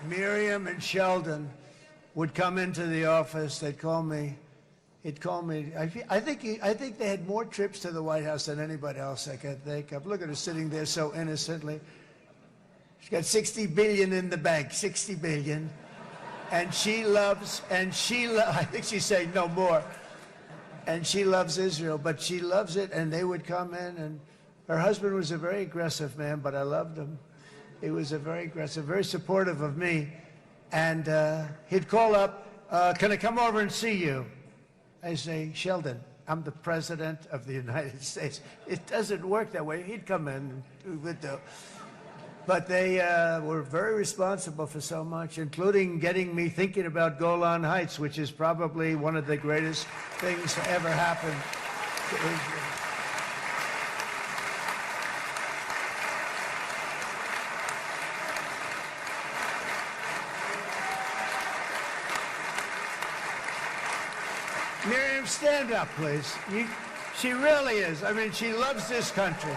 Miriam and Sheldon would come into the office. They'd call me. He'd call me. I think they had more trips to the White House than anybody else I can think of. Look at her sitting there so innocently. She's got $60 billion in the bank. $60 billion. And I think she's saying no more. And she loves Israel, but she loves it, and they would come in, and her husband was a very aggressive man, but I loved him. He was a very aggressive, very supportive of me. And he'd call up, can I come over and see you? I say, Sheldon, I'm the president of the United States. It doesn't work that way. He'd come in and we would do. But they were very responsible for so much, including getting me thinking about Golan Heights, which is probably one of the greatest things to ever happen to Israel. Miriam, stand up, please. She really is. I mean, she loves this country.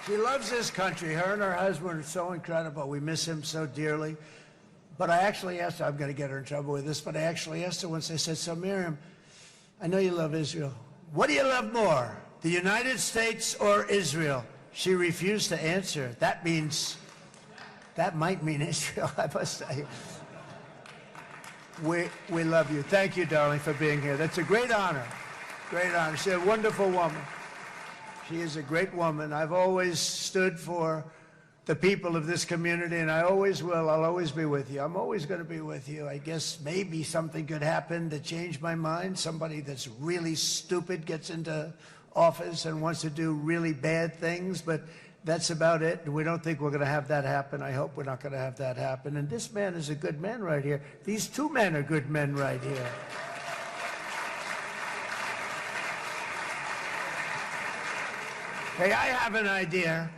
She loves this country. Her and her husband are so incredible. We miss him so dearly. But I actually asked her, I'm going to get her in trouble with this, but I actually asked her once, I said, so Miriam, I know you love Israel. What do you love more, the United States or Israel? She refused to answer. That might mean Israel, I must say. We love you. Thank you, darling, for being here. That's a great honor. Great honor. She's a wonderful woman. She is a great woman. I've always stood for the people of this community, and I always will. I'll always be with you. I'm always going to be with you. I guess maybe something could happen to change my mind. Somebody that's really stupid gets into office and wants to do really bad things, but that's about it. We don't think we're going to have that happen. I hope we're not going to have that happen. And this man is a good man right here. These two men are good men right here. Hey, I have an idea.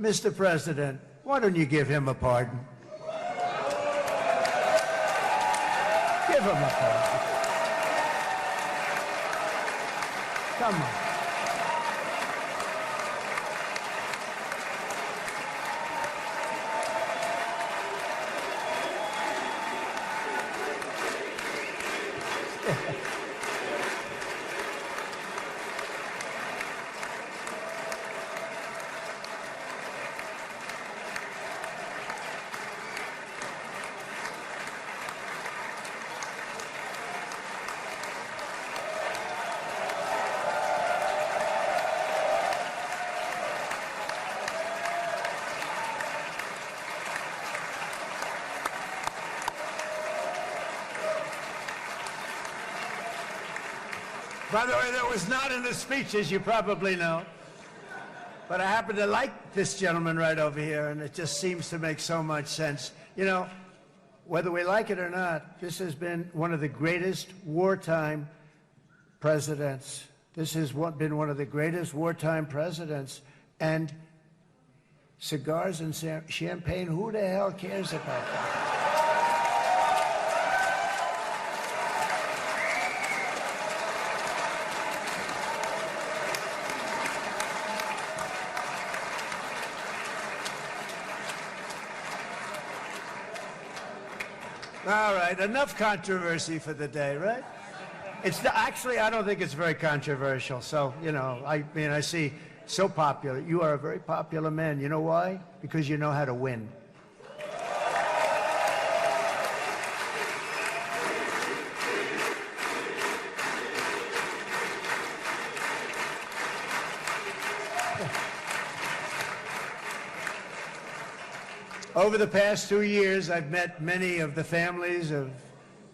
Mr. President, why don't you give him a pardon? Give him a pardon. Come on. By the way, that was not in the speech, as you probably know. But I happen to like this gentleman right over here, and it just seems to make so much sense. You know, whether we like it or not, this has been one of the greatest wartime presidents. This has been one of the greatest wartime presidents. And cigars and champagne, who the hell cares about that? All right, enough controversy for the day, right? Actually, I don't think it's very controversial. So, you know, I mean, I see so popular. You are a very popular man. You know why? Because you know how to win. Over the past 2 years, I've met many of the families of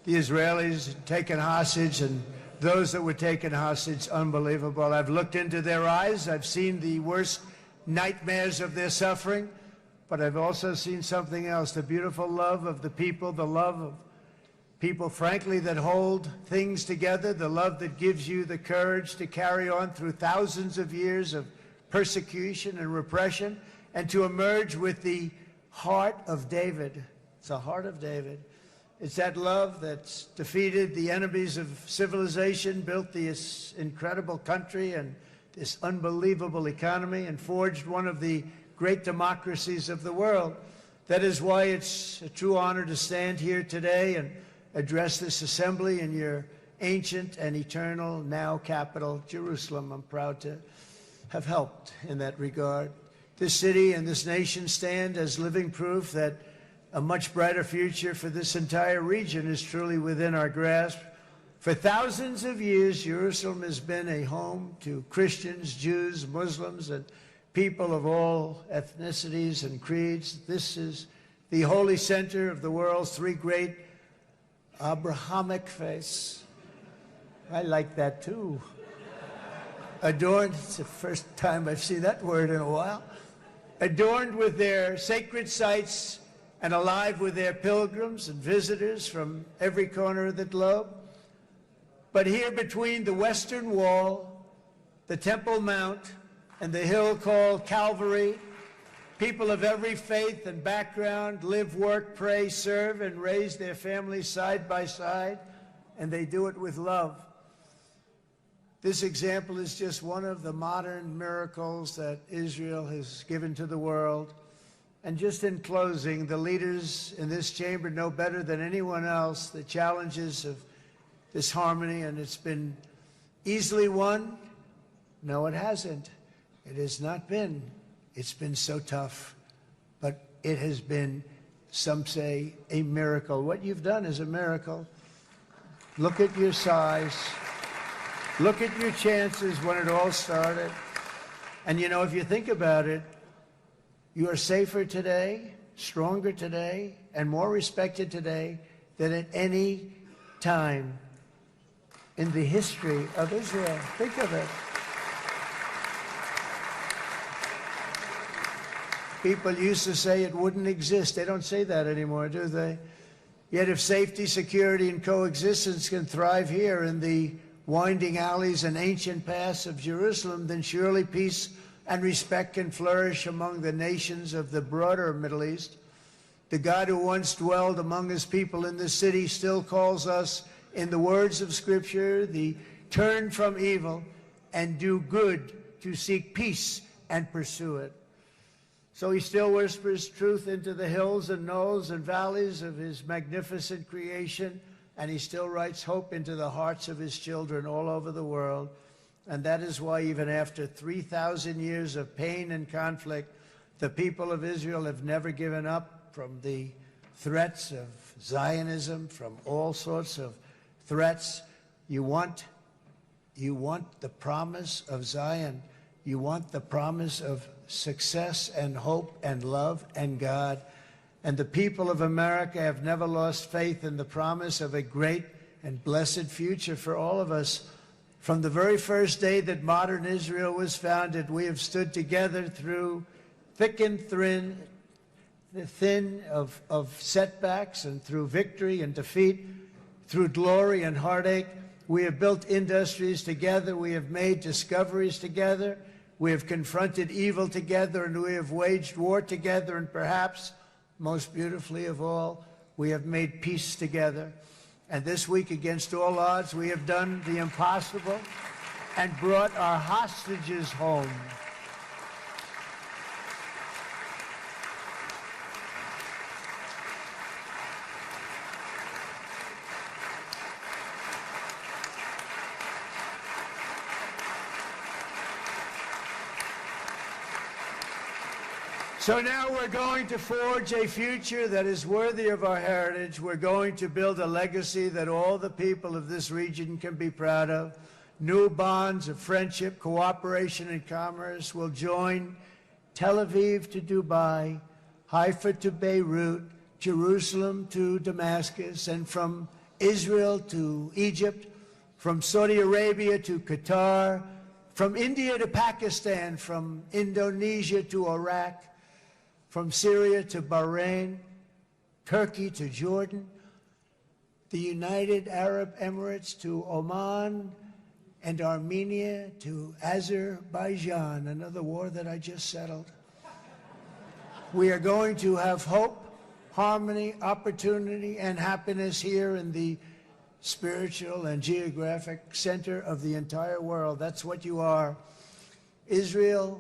the Israelis taken hostage and those that were taken hostage. Unbelievable. I've looked into their eyes. I've seen the worst nightmares of their suffering, but I've also seen something else, the beautiful love of the people, the love of people, frankly, that hold things together, the love that gives you the courage to carry on through thousands of years of persecution and repression and to emerge with the heart of David. It's the heart of David. It's that love that's defeated the enemies of civilization, built this incredible country and this unbelievable economy, and forged one of the great democracies of the world. That is why it's a true honor to stand here today and address this assembly in your ancient and eternal now capital, Jerusalem. I'm proud to have helped in that regard. This city and this nation stand as living proof that a much brighter future for this entire region is truly within our grasp. For thousands of years, Jerusalem has been a home to Christians, Jews, Muslims, and people of all ethnicities and creeds. This is the holy center of the world's three great Abrahamic faiths. I like that too. Adorned, it's the first time I've seen that word in a while. Adorned with their sacred sites and alive with their pilgrims and visitors from every corner of the globe. But here between the Western Wall, the Temple Mount, and the hill called Calvary, people of every faith and background live, work, pray, serve, and raise their families side by side, and they do it with love. This example is just one of the modern miracles that Israel has given to the world. And just in closing, the leaders in this chamber know better than anyone else the challenges of this harmony, and it's been easily won. No, it hasn't. It has not been. It's been so tough, but it has been, some say, a miracle. What you've done is a miracle. Look at your size. Look at your chances when it all started. And you know, if you think about it, you are safer today, stronger today, and more respected today than at any time in the history of Israel. Think of it. People used to say it wouldn't exist. They don't say that anymore, do they? Yet if safety, security, and coexistence can thrive here in the winding alleys and ancient paths of Jerusalem, then surely peace and respect can flourish among the nations of the broader Middle East. The God who once dwelled among his people in this city still calls us, in the words of Scripture, the turn from evil and do good, to seek peace and pursue it. So he still whispers truth into the hills and knolls and valleys of his magnificent creation, and he still writes hope into the hearts of his children all over the world. And that is why even after 3,000 years of pain and conflict, the people of Israel have never given up from the threats of Zionism, from all sorts of threats. You want the promise of Zion. You want the promise of success and hope and love and God. And the people of America have never lost faith in the promise of a great and blessed future for all of us. From the very first day that modern Israel was founded, we have stood together through thick and thin of setbacks, and through victory and defeat, through glory and heartache. We have built industries together. We have made discoveries together. We have confronted evil together, and we have waged war together, and perhaps most beautifully of all, we have made peace together. And this week, against all odds, we have done the impossible and brought our hostages home. So now we're going to forge a future that is worthy of our heritage. We're going to build a legacy that all the people of this region can be proud of. New bonds of friendship, cooperation, and commerce will join Tel Aviv to Dubai, Haifa to Beirut, Jerusalem to Damascus, and from Israel to Egypt, from Saudi Arabia to Qatar, from India to Pakistan, from Indonesia to Iraq, from Syria to Bahrain, Turkey to Jordan, the United Arab Emirates to Oman, and Armenia to Azerbaijan, another war that I just settled. We are going to have hope, harmony, opportunity, and happiness here in the spiritual and geographic center of the entire world. That's what you are. Israel,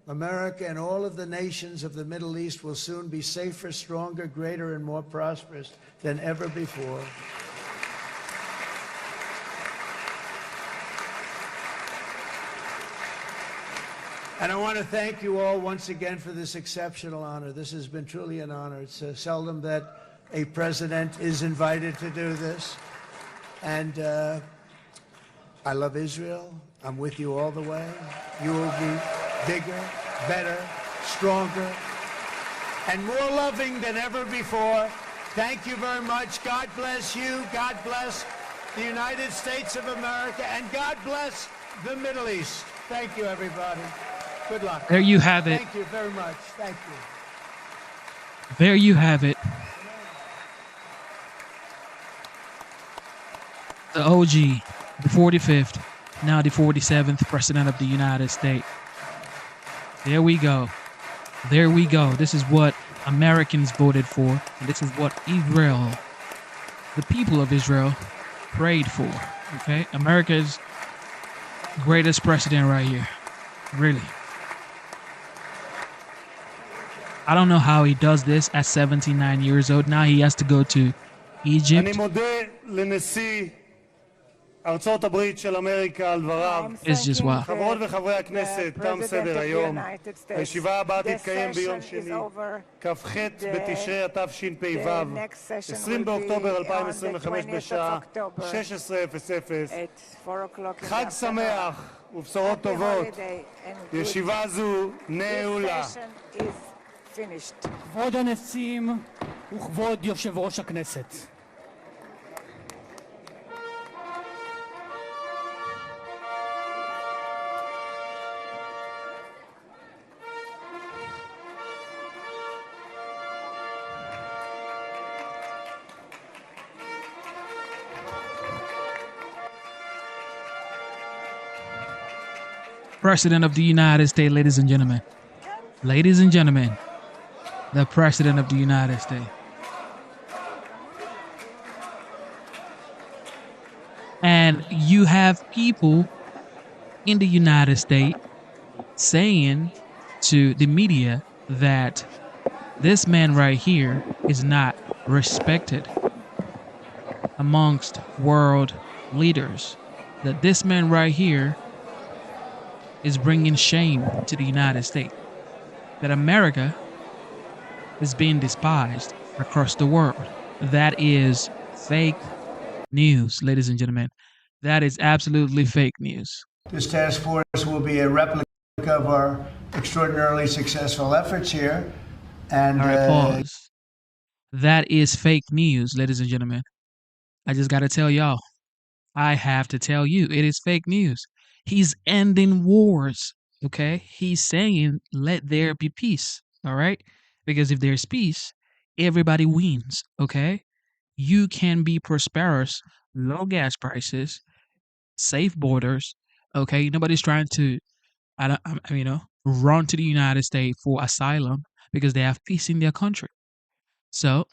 America, and all of the nations of the Middle East will soon be safer, stronger, greater, and more prosperous than ever before. And I want to thank you all once again for this exceptional honor. This has been truly an honor. It's seldom that a president is invited to do this. And I love Israel. I'm with you all the way. You will be bigger, better, stronger, and more loving than ever before. Thank you very much. God bless you. God bless the United States of America. And God bless the Middle East. Thank you, everybody. Good luck. There you have it. Thank you very much. Thank you. There you have it. The OG, the 45th, now the 47th President of the United States. There we go. There we go. This is what Americans voted for. And this is what Israel, the people of Israel, prayed for. Okay? America's Greatest president right here. Really. I don't know how he does this at 79 years old. Now he has to go to Egypt. אני מודה לנשיא ארצות הברית של אמריקה על דבריו. It's just wow. חברות וחברי הכנסת, תם סדר היום. הישיבה הבאה תתקיים ביום שני, כ"ח בתשרי התשפ"ו, 20 באוקטובר 2025 בשעה 16:00. חג שמח ובשורות טובות. ישיבה זו נעולה. כבוד הנשיאים וכבוד יושב ראש הכנסת. President of the United States, ladies and gentlemen. Ladies and gentlemen, the President of the United States. And you have people in the United States saying to the media that this man right here is not respected amongst world leaders. That this man right here is bringing shame to the United States. That America is being despised across the world. That is fake news, ladies and gentlemen. That is absolutely fake news. This task force will be a replica of our extraordinarily successful efforts here. And all right, pause. That is fake news, ladies and gentlemen. I just got to tell y'all. I have to tell you, it is fake news. He's ending wars, okay? He's saying, let there be peace, all right? Because if there's peace, everybody wins, okay? You can be prosperous, low gas prices, safe borders, okay? Nobody's trying to, run to the United States for asylum because they have peace in their country. So,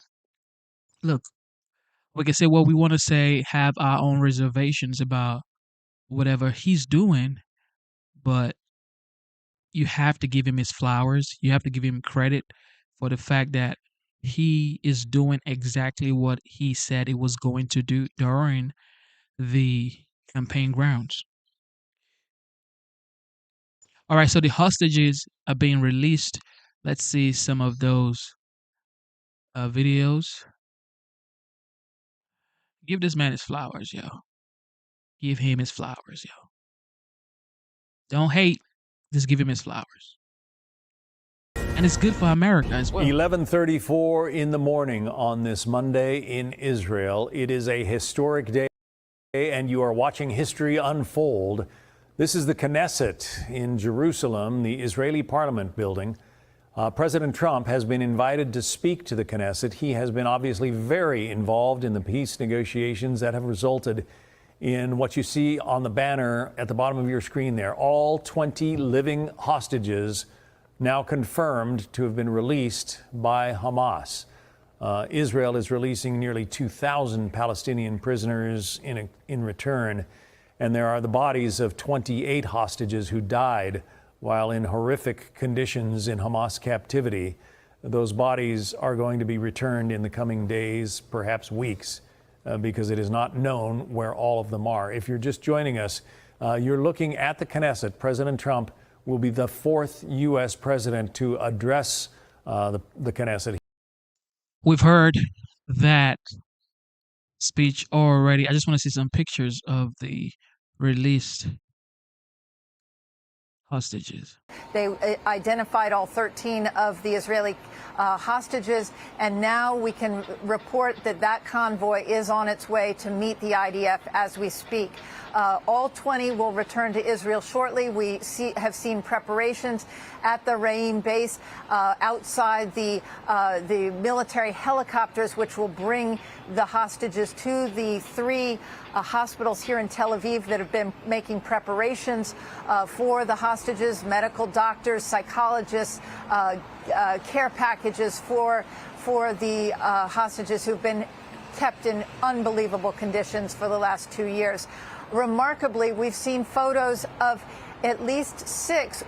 look, we can say what we want to say, have our own reservations about whatever he's doing, but you have to give him his flowers. You have to give him credit for the fact that he is doing exactly what he said he was going to do during the campaign grounds. All right, so the hostages are being released. Let's see some of those videos. Give this man his flowers, yo. Give him his flowers, yo. Don't hate. Just give him his flowers. And it's good for America as well. 11:34 in the morning on this Monday in Israel. It is a historic day, and you are watching history unfold. This is the Knesset in Jerusalem, the Israeli parliament building. President Trump has been invited to speak to the Knesset. He has been obviously very involved in the peace negotiations that have resulted in what you see on the banner at the bottom of your screen there. All 20 living hostages now confirmed to have been released by Hamas. Israel is releasing nearly 2,000 Palestinian prisoners in return, and there are the bodies of 28 hostages who died while in horrific conditions in Hamas captivity. Those bodies are going to be returned in the coming days, perhaps weeks, because it is not known where all of them are. If you're just joining us, you're looking at the Knesset. President Trump will be the fourth U.S. president to address the Knesset. We've heard that speech already. I just want to see some pictures of the released hostages. They identified all 13 of the Israeli hostages, and now we can report that that convoy is on its way to meet the IDF as we speak. All 20 will return to Israel shortly. We have seen preparations at the Re'im base outside the military helicopters, which will bring the hostages to the three hospitals here in Tel Aviv that have been making preparations for the hostages, medical doctors, psychologists, care packages for the hostages who've been kept in unbelievable conditions for the last 2 years. remarkably, we've seen photos of at least six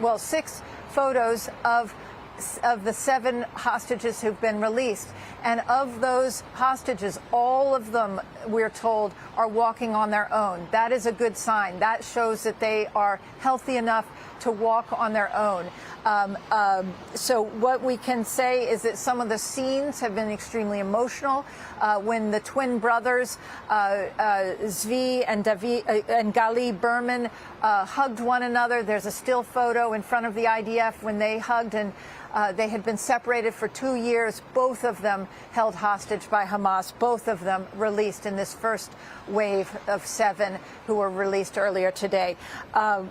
photos of the 7 hostages who've been released. And of those hostages, all of them, we're told, are walking on their own. That is a good sign. That shows that they are healthy enough to walk on their own. So what we can say is that some of the scenes have been extremely emotional. When the twin brothers, Zvi and Gali Berman, hugged one another, there's a still photo in front of the IDF when they hugged, and they had been separated for 2 years, both of them held hostage by Hamas, both of them released in this first wave of 7 who were released earlier today.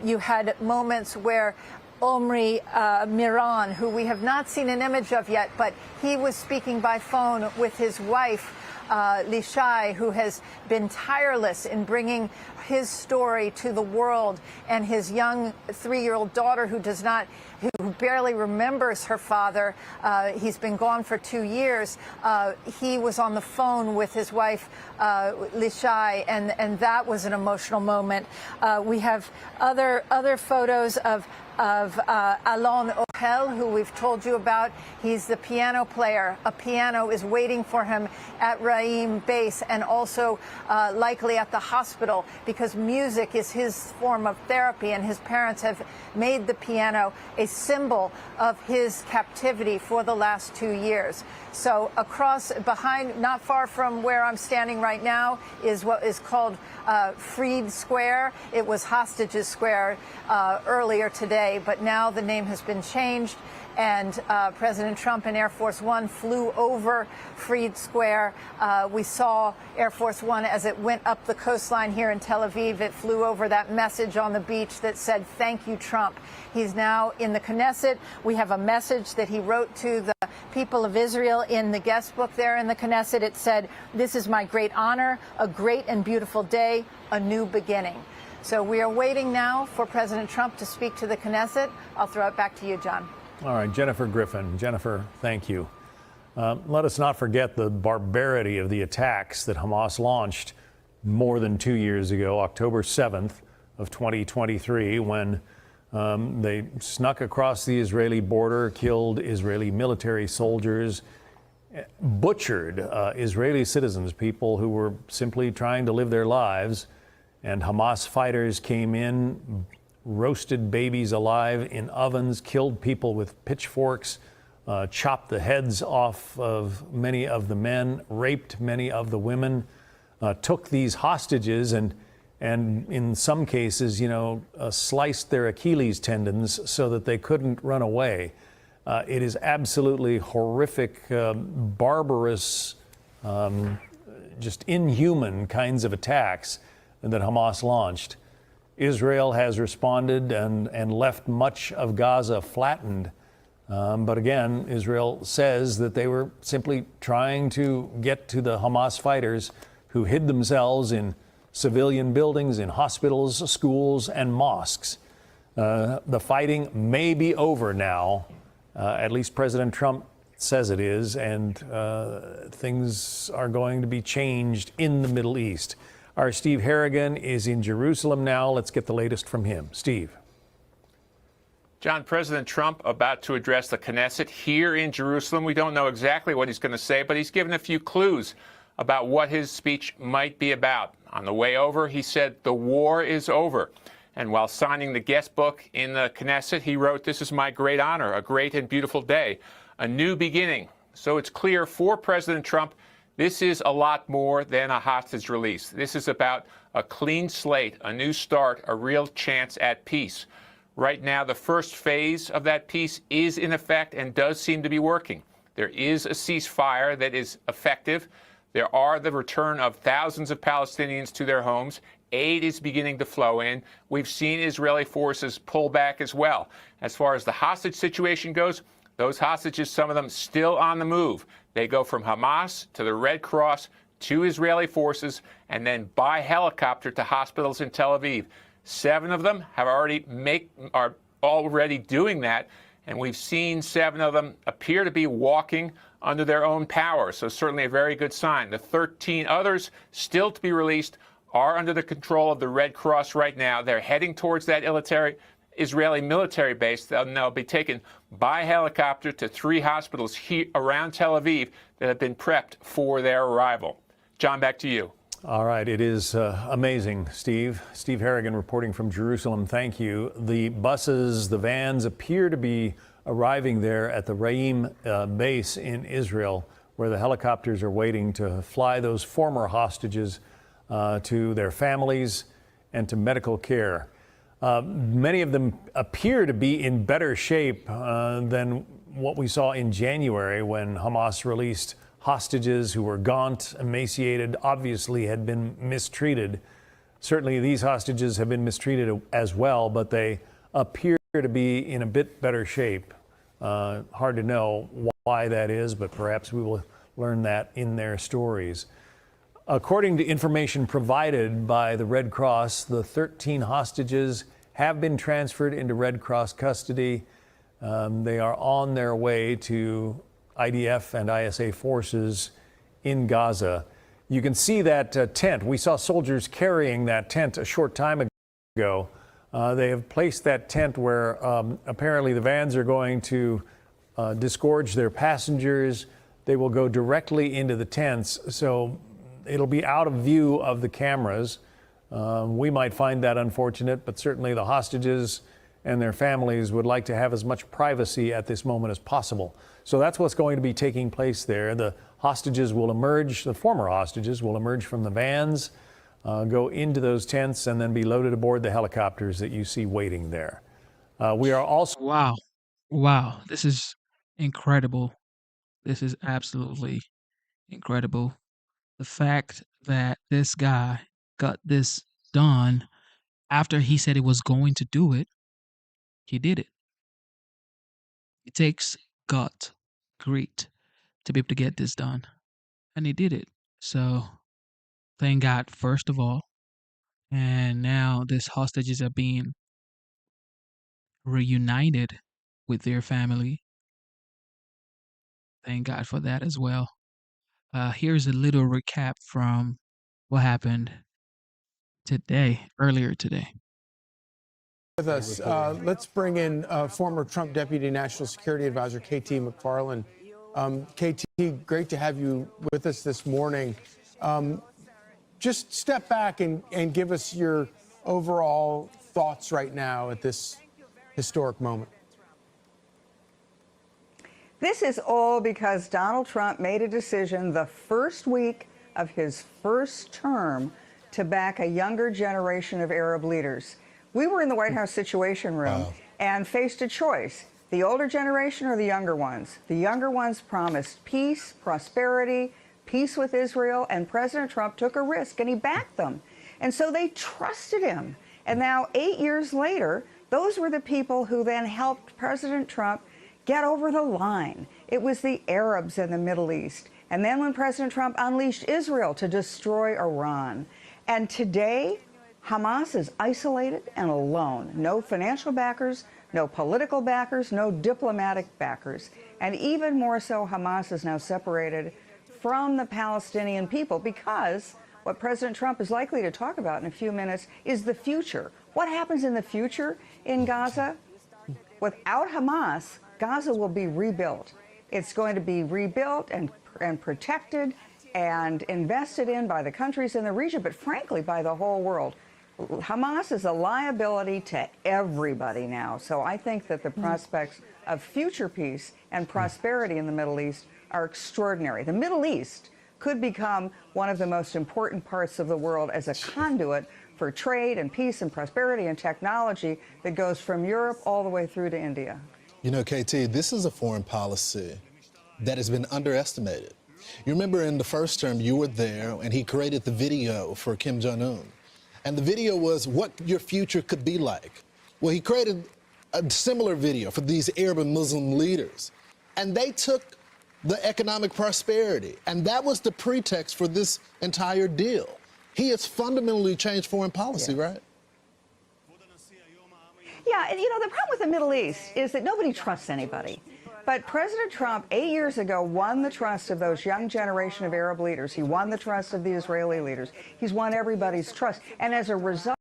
You had moments where Omri Miran, who we have not seen an image of yet, but he was speaking by phone with his wife, Lishai, who has been tireless in bringing his story to the world, and his young 3-year-old daughter who barely remembers her father. He's been gone for 2 years. He was on the phone with his wife, Lishai, and that was an emotional moment. We have other photos of Alon Ohel, who we've told you about. He's the piano player. A piano is waiting for him at Raim base, and also likely at the hospital, because music is his form of therapy, and his parents have made the piano a symbol of his captivity for the last 2 years. So behind, not far from where I'm standing right now, is what is called Freed Square. It was Hostages Square earlier today, but now the name has been changed. And President Trump and Air Force One flew over Freed Square. We saw Air Force One as it went up the coastline here in Tel Aviv. It flew over that message on the beach that said, "Thank you, Trump." He's now in the Knesset. We have a message that he wrote to the people of Israel in the guest book there in the Knesset. It said, "This is my great honor, a great and beautiful day, a new beginning." So we are waiting now for President Trump to speak to the Knesset. I'll throw it back to you, John. All right, Jennifer Griffin. Jennifer, thank you. Let us not forget the barbarity of the attacks that Hamas launched more than 2 years ago, October 7th of 2023, when they snuck across the Israeli border, killed Israeli military soldiers, butchered Israeli citizens, people who were simply trying to live their lives. And Hamas fighters came in, roasted babies alive in ovens, killed people with pitchforks, chopped the heads off of many of the men, raped many of the women, took these hostages and in some cases, sliced their Achilles tendons so that they couldn't run away. It is absolutely horrific, barbarous, just inhuman kinds of attacks that Hamas launched. Israel has responded and left much of Gaza flattened. But again, Israel says that they were simply trying to get to the Hamas fighters who hid themselves in civilian buildings, in hospitals, schools, and mosques. The fighting may be over now. At least President Trump says it is, and things are going to be changed in the Middle East. Our Steve Harrigan is in Jerusalem now. Let's get the latest from him. Steve. John, President Trump about to address the Knesset here in Jerusalem. We don't know exactly what he's going to say, but he's given a few clues about what his speech might be about. On the way over, he said, "The war is over." And while signing the guest book in the Knesset, he wrote, "This is my great honor, a great and beautiful day, a new beginning." So it's clear for President Trump, this is a lot more than a hostage release. This is about a clean slate, a new start, a real chance at peace. Right now, the first phase of that peace is in effect and does seem to be working. There is a ceasefire that is effective. There are the return of thousands of Palestinians to their homes. Aid is beginning to flow in. We've seen Israeli forces pull back as well. As far as the hostage situation goes, those hostages, some of them still on the move. They go from Hamas to the Red Cross to Israeli forces and then by helicopter to hospitals in Tel Aviv. 7 of them have are already doing that, and we've seen 7 of them appear to be walking under their own power, so certainly a very good sign. The 13 others still to be released are under the control of the Red Cross right now. They're heading towards that Israeli military base, and they'll be taken by helicopter to 3 hospitals here around Tel Aviv that have been prepped for their arrival. John, back to you. All right. It is amazing, Steve. Steve Harrigan reporting from Jerusalem. Thank you. The buses, the vans appear to be arriving there at the Reim base in Israel, where the helicopters are waiting to fly those former hostages to their families and to medical care. Many of them appear to be in better shape than what we saw in January when Hamas released hostages who were gaunt, emaciated, obviously had been mistreated. Certainly these hostages have been mistreated as well, but they appear to be in a bit better shape. Hard to know why that is, but perhaps we will learn that in their stories. According to information provided by the Red Cross, the 13 hostages have been transferred into Red Cross custody. They are on their way to IDF and ISA forces in Gaza. You can see that tent. We saw soldiers carrying that tent a short time ago. They have placed that tent where apparently the vans are going to disgorge their passengers. They will go directly into the tents, so it'll be out of view of the cameras. We might find that unfortunate, but certainly the hostages and their families would like to have as much privacy at this moment as possible. So that's what's going to be taking place there. The hostages will emerge, the former hostages will emerge from the vans, go into those tents, and then be loaded aboard the helicopters that you see waiting there. We are also... Wow. This is incredible. This is absolutely incredible. The fact that this guy got this done after he said he was going to do it, he did it. It takes grit to be able to get this done. And he did it. So thank God, first of all. And now these hostages are being reunited with their family. Thank God for that as well. Here's a little recap from what happened earlier today. With us, let's bring in former Trump Deputy National Security Advisor KT McFarland. KT, great to have you with us this morning. Just step back and give us your overall thoughts right now at this historic moment. This is all because Donald Trump made a decision the first week of his first term to back a younger generation of Arab leaders. We were in the White House Situation Room and faced a choice, the older generation or the younger ones. The younger ones promised peace, prosperity, peace with Israel, and President Trump took a risk and he backed them. And so they trusted him. And now 8 years later, those were the people who then helped President Trump get over the line. It was the Arabs in the Middle East. And then when President Trump unleashed Israel to destroy Iran. And today, Hamas is isolated and alone. No financial backers, no political backers, no diplomatic backers. And even more so, Hamas is now separated from the Palestinian people because what President Trump is likely to talk about in a few minutes is the future. What happens in the future in Gaza? Without Hamas, Gaza will be rebuilt. It's going to be rebuilt and protected and invested in by the countries in the region, but frankly, by the whole world. Hamas is a liability to everybody now. So I think that the prospects of future peace and prosperity in the Middle East are extraordinary. The Middle East could become one of the most important parts of the world as a conduit for trade and peace and prosperity and technology that goes from Europe all the way through to India. You know, KT, this is a foreign policy that has been underestimated. You remember in the first term, you were there, and he created the video for Kim Jong-un. And the video was what your future could be like. Well, he created a similar video for these Arab and Muslim leaders. And they took the economic prosperity. And that was the pretext for this entire deal. He has fundamentally changed foreign policy, right? Yeah, and you know, the problem with the Middle East is that nobody trusts anybody. But President Trump, 8 years ago, won the trust of those young generation of Arab leaders. He won the trust of the Israeli leaders. He's won everybody's trust. And as a result,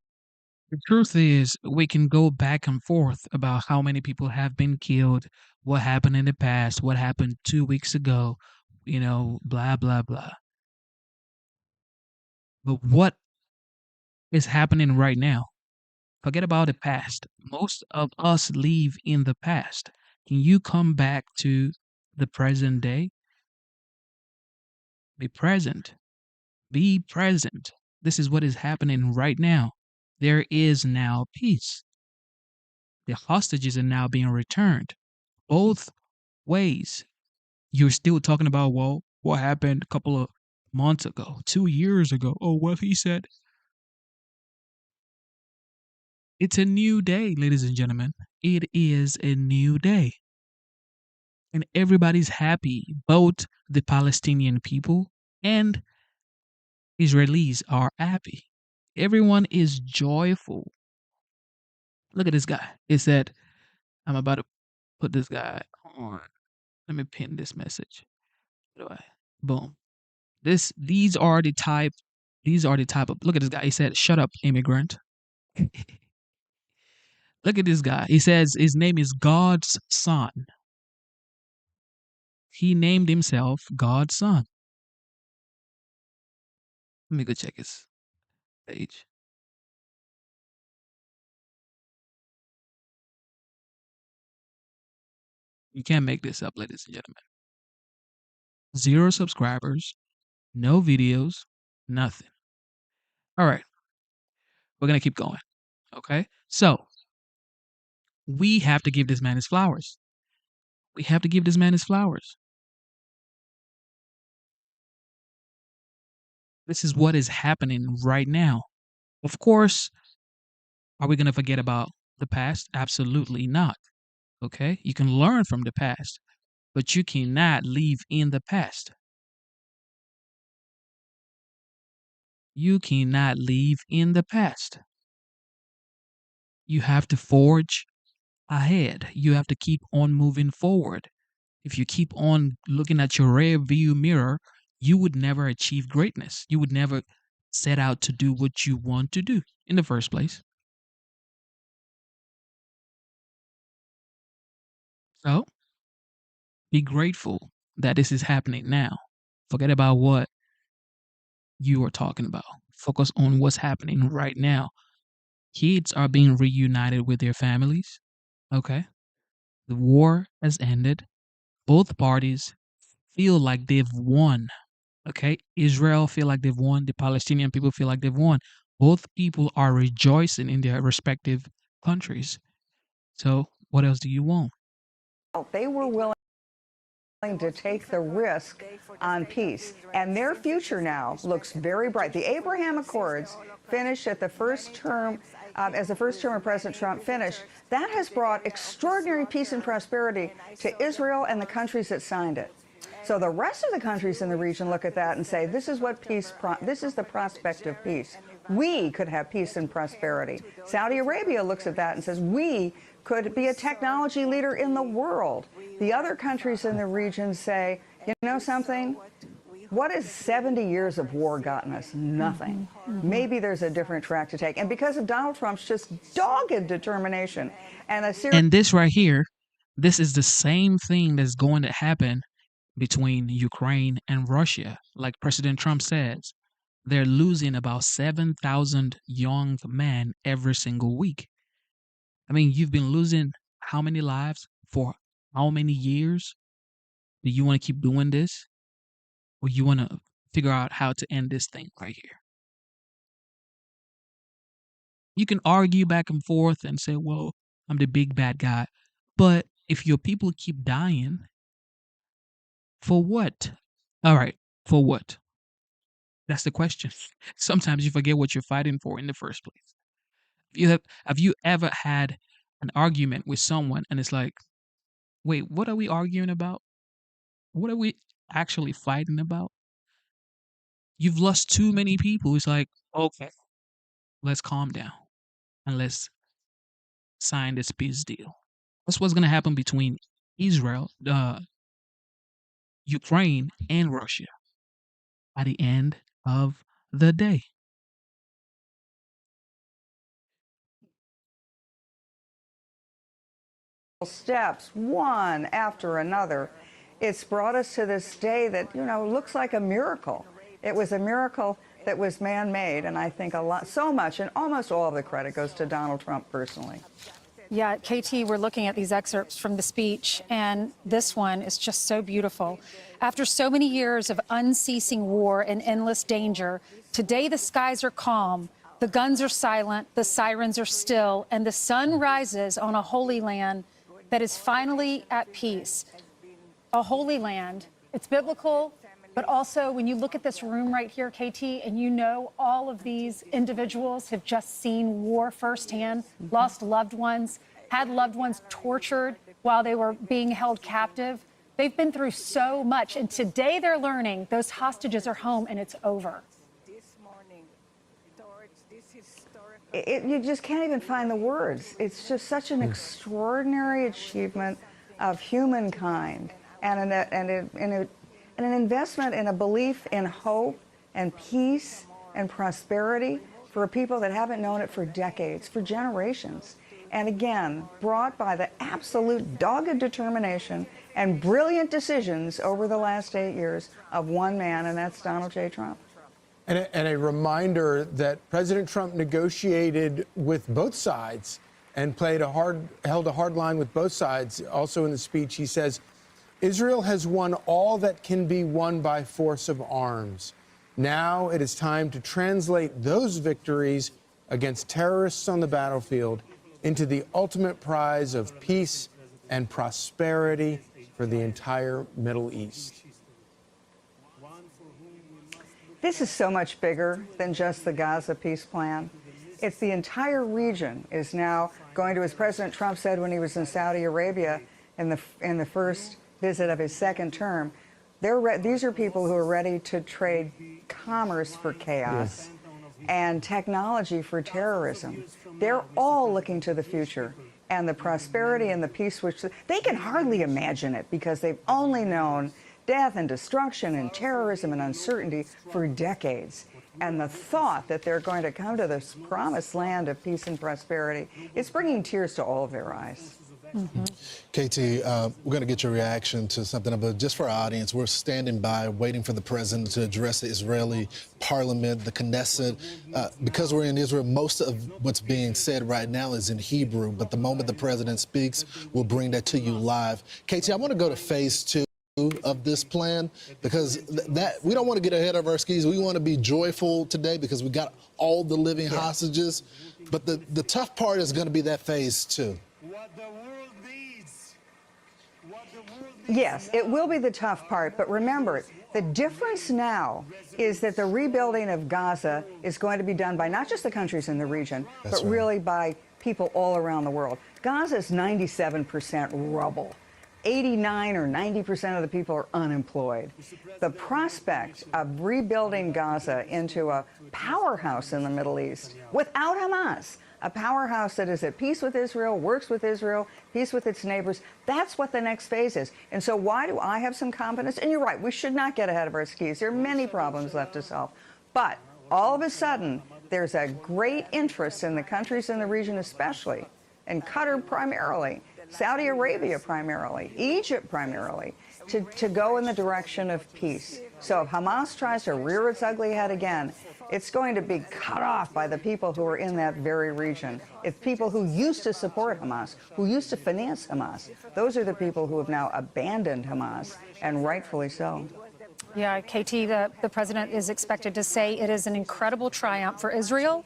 The truth is, we can go back and forth about how many people have been killed, what happened in the past, what happened 2 weeks ago, blah, blah, blah. But what is happening right now? Forget about the past. Most of us live in the past. Can you come back to the present day? Be present. Be present. This is what is happening right now. There is now peace. The hostages are now being returned. Both ways. You're still talking about, well, what happened a couple of months ago, 2 years ago. Oh, well, he said. It's a new day, ladies and gentlemen. It is a new day. And everybody's happy. Both the Palestinian people and Israelis are happy. Everyone is joyful. Look at this guy. It said, I'm about to put this guy on. Let me pin this message. How do I? Boom. These are the type of, look at this guy. He said, shut up, immigrant. Look at this guy. He says his name is God's son. He named himself God's son. Let me go check his page. You can't make this up, ladies and gentlemen. 0 subscribers, no videos, nothing. All right. We're going to keep going. Okay. So we have to give this man his flowers. We have to give this man his flowers. This is what is happening right now. Of course, are we going to forget about the past? Absolutely not. Okay. You can learn from the past, but you cannot live in the past. You cannot live in the past. You have to forge ahead. You have to keep on moving forward. If you keep on looking at your rear view mirror, you would never achieve greatness. You would never set out to do what you want to do in the first place. So be grateful that this is happening now. Forget about what you are talking about. Focus on what's happening right now. Kids are being reunited with their families. Okay. The war has ended. Both parties feel like they've won. Okay. Israel feel like they've won. The Palestinian people feel like they've won. Both people are rejoicing in their respective countries. So what else do you want? they were willing to take the risk on peace. And their future now looks very bright. The Abraham Accords finished at the first term, as the first term of President Trump finished. That has brought extraordinary peace and prosperity to Israel and the countries that signed it. So the rest of the countries in the region look at that and say, this is what peace, this is the prospect of peace. We could have peace and prosperity. Saudi Arabia looks at that and says, we could be a technology leader in the world. The other countries in the region say, you know something? What has 70 years of war gotten us? Nothing. Maybe there's a different track to take. And because of Donald Trump's just dogged determination and a series... And this right here, this is the same thing that's going to happen between Ukraine and Russia. Like President Trump says, they're losing about 7,000 young men every single week. I mean, you've been losing how many lives for how many years? Do you want to keep doing this? Or you want to figure out how to end this thing right here? You can argue back and forth and say, well, I'm the big bad guy. But if your people keep dying, for what? All right, for what? That's the question. Sometimes you forget what you're fighting for in the first place. Have you ever had an argument with someone and it's like, wait, what are we arguing about? What are we actually fighting about? You've lost too many people. It's like, okay, let's calm down and let's sign this peace deal. That's what's going to happen between Israel, Ukraine, and Russia by the end of the day. Steps, one after another. It's brought us to this day that, looks like a miracle. It was a miracle that was man-made, and I think so much, and almost all of the credit goes to Donald Trump personally. Yeah, KT, we're looking at these excerpts from the speech, and this one is just so beautiful. After so many years of unceasing war and endless danger, today the skies are calm, the guns are silent, the sirens are still, and the sun rises on a holy land that is finally at peace. A holy land. It's biblical, but also when you look at this room right here, KT, and all of these individuals have just seen war firsthand, lost loved ones, had loved ones tortured while they were being held captive. They've been through so much, and today they're learning those hostages are home and it's over. You just can't even find the words. It's just such an extraordinary achievement of humankind and an investment in a belief in hope and peace and prosperity for a people that haven't known it for decades, for generations. And again, brought by the absolute dogged determination and brilliant decisions over the last 8 years of one man, and that's Donald J. Trump. And a reminder that President Trump negotiated with both sides and held a hard line with both sides. Also in the speech, he says, Israel has won all that can be won by force of arms. Now it is time to translate those victories against terrorists on the battlefield into the ultimate prize of peace and prosperity for the entire Middle East. This is so much bigger than just the Gaza peace plan. It's the entire region is now going to, as President Trump said when he was in Saudi Arabia in the first visit of his second term, these are people who are ready to trade commerce for chaos and technology for terrorism. They're all looking to the future and the prosperity and the peace, which they can hardly imagine it because they've only known death and destruction and terrorism and uncertainty for decades. And the thought that they're going to come to this promised land of peace and prosperity, it's bringing tears to all of their eyes. KT, we're going to get your reaction to something, but just for our audience, we're standing by waiting for the president to address the Israeli parliament, the Knesset. Because we're in Israel, most of what's being said right now is in Hebrew, but the moment the president speaks, we'll bring that to you live. KT, I want to go to phase 2 of this plan, because we don't want to get ahead of our skis. We want to be joyful today because we got all the living hostages, but the tough part is going to be that phase 2. Yes, it will be the tough part, but remember, the difference now is that the rebuilding of Gaza is going to be done by not just the countries in the region, but really by people all around the world. Gaza is 97% rubble. 89 or 90% of the people are unemployed. The prospect of rebuilding Gaza into a powerhouse in the Middle East without Hamas, a powerhouse that is at peace with Israel, works with Israel, peace with its neighbors, that's what the next phase is. And so why do I have some confidence? And you're right, we should not get ahead of our skis. There are many problems left to solve. But all of a sudden, there's a great interest in the countries in the region especially, and Qatar primarily, Saudi Arabia primarily, Egypt primarily, to go in the direction of peace. So if Hamas tries to rear its ugly head again, it's going to be cut off by the people who are in that very region. It's people who used to support Hamas, who used to finance Hamas. Those are the people who have now abandoned Hamas, and rightfully so. Yeah, KT, the president is expected to say it is an incredible triumph for Israel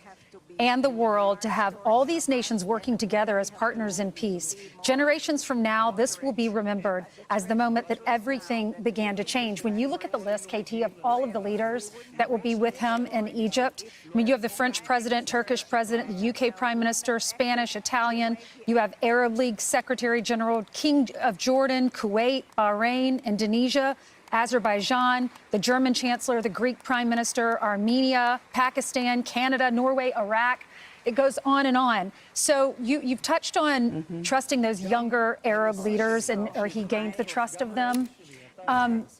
and the world to have all these nations working together as partners in peace. Generations from now, this will be remembered as the moment that everything began to change. When you look at the list, KT, of all of the leaders that will be with him in Egypt, I mean, you have the French president, Turkish president, the UK prime minister, Spanish, Italian. You have Arab League Secretary General, King of Jordan, Kuwait, Bahrain, Indonesia, Azerbaijan, the German chancellor, the Greek prime minister, Armenia, Pakistan, Canada, Norway, Iraq. It goes on and on. So you've touched on trusting those younger Arab leaders, or he gained the trust of them.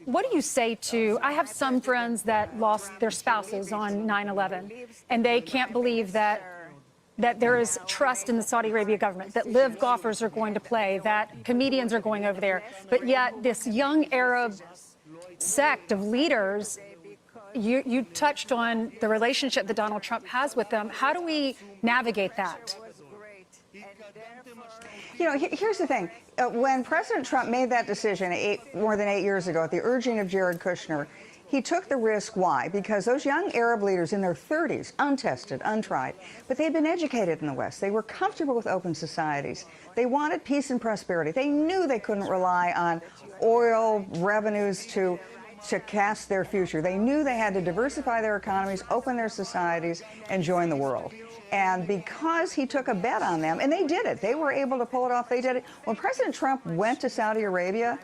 What do you say to, I have some friends that lost their spouses on 9/11, and they can't believe that there is trust in the Saudi Arabia government, that live golfers are going to play, that comedians are going over there. But yet this young Arab sect of leaders, you touched on the relationship that Donald Trump has with them. How do we navigate that? You know, here's the thing. When President Trump made that decision more than 8 years ago at the urging of Jared Kushner, he took the risk. Why? Because those young Arab leaders in their 30s, untested, untried, but they'd been educated in the West. They were comfortable with open societies. They wanted peace and prosperity. They knew they couldn't rely on oil revenues to cast their future. They knew they had to diversify their economies, open their societies, and join the world. And because he took a bet on them, and they did it, they were able to pull it off. They did it. When President Trump went to Saudi Arabia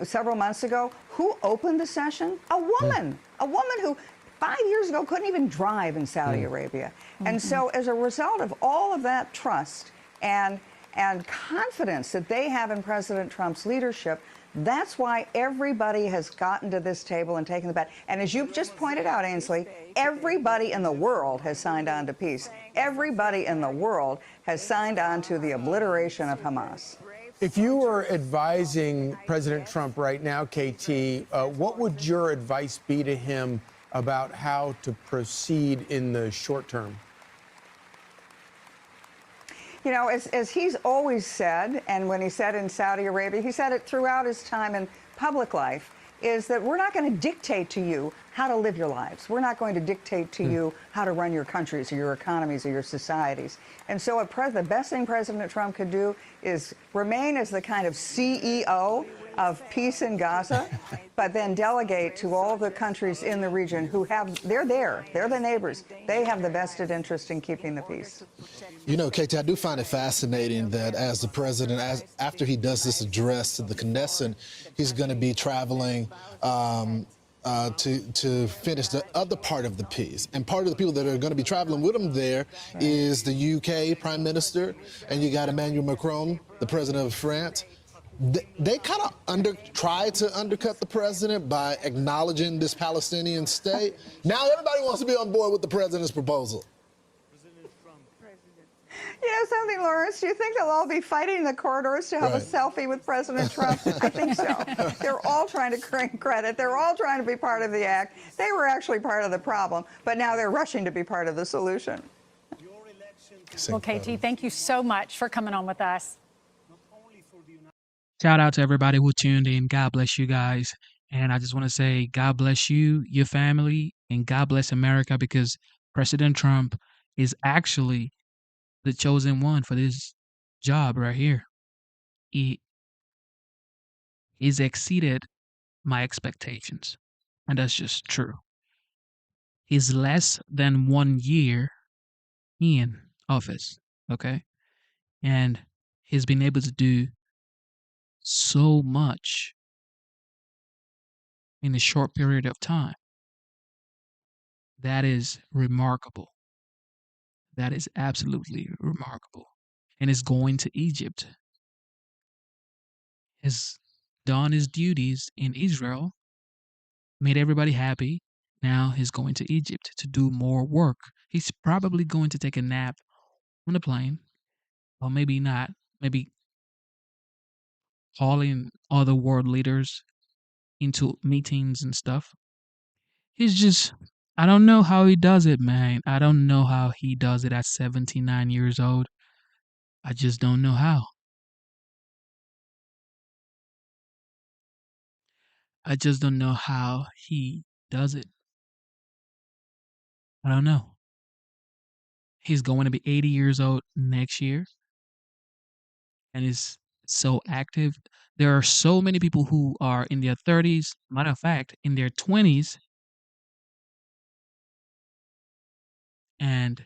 several months ago, who opened the session? A woman who 5 years ago couldn't even drive in Saudi Arabia. And so as a result of all of that trust and confidence that they have in President Trump's leadership, that's why everybody has gotten to this table and taken the bet. And as you've just pointed out, Ainsley, everybody in the world has signed on to peace. Everybody in the world has signed on to the obliteration of Hamas. If you were advising President Trump right now, KT, what would your advice be to him about how to proceed in the short term? You know, as he's always said, and when he said in Saudi Arabia, he said it throughout his time in public life, is that we're not going to dictate to you how to live your lives. We're not going to dictate to you how to run your countries or your economies or your societies. And so the best thing President Trump could do is remain as the kind of CEO of peace in Gaza, but then delegate to all the countries in the region who they're the neighbors. They have the vested interest in keeping the peace. You know, Katie, I do find it fascinating that as the president, after he does this address to the Knesset, he's going to be traveling to finish the other part of the peace. And part of the people that are going to be traveling with him there is the UK Prime Minister, and you got Emmanuel Macron, the president of France. They kind of tried to undercut the president by acknowledging this Palestinian state. Now everybody wants to be on board with the president's proposal. You know something, Lawrence? Do you think they'll all be fighting in the corridors to have a selfie with President Trump? I think so. They're all trying to claim credit. They're all trying to be part of the act. They were actually part of the problem, but now they're rushing to be part of the solution. Well, KT, thank you so much for coming on with us. Shout out to everybody who tuned in. God bless you guys. And I just want to say, God bless you, your family, and God bless America, because President Trump is actually the chosen one for this job right here. He is exceeded my expectations. And that's just true. He's less than 1 year in office. Okay. And he's been able to do so much in a short period of time. That is remarkable. That is absolutely remarkable. And is going to Egypt. Has done his duties in Israel, made everybody happy. Now he's going to Egypt to do more work. He's probably going to take a nap on the plane, or maybe not. Maybe calling other world leaders into meetings and stuff. He's just, I don't know how he does it, man. I don't know how he does it at 79 years old. I just don't know how. I just don't know how he does it. I don't know. He's going to be 80 years old next year and is so active. There are so many people who are in their 30s, matter of fact, in their 20s, and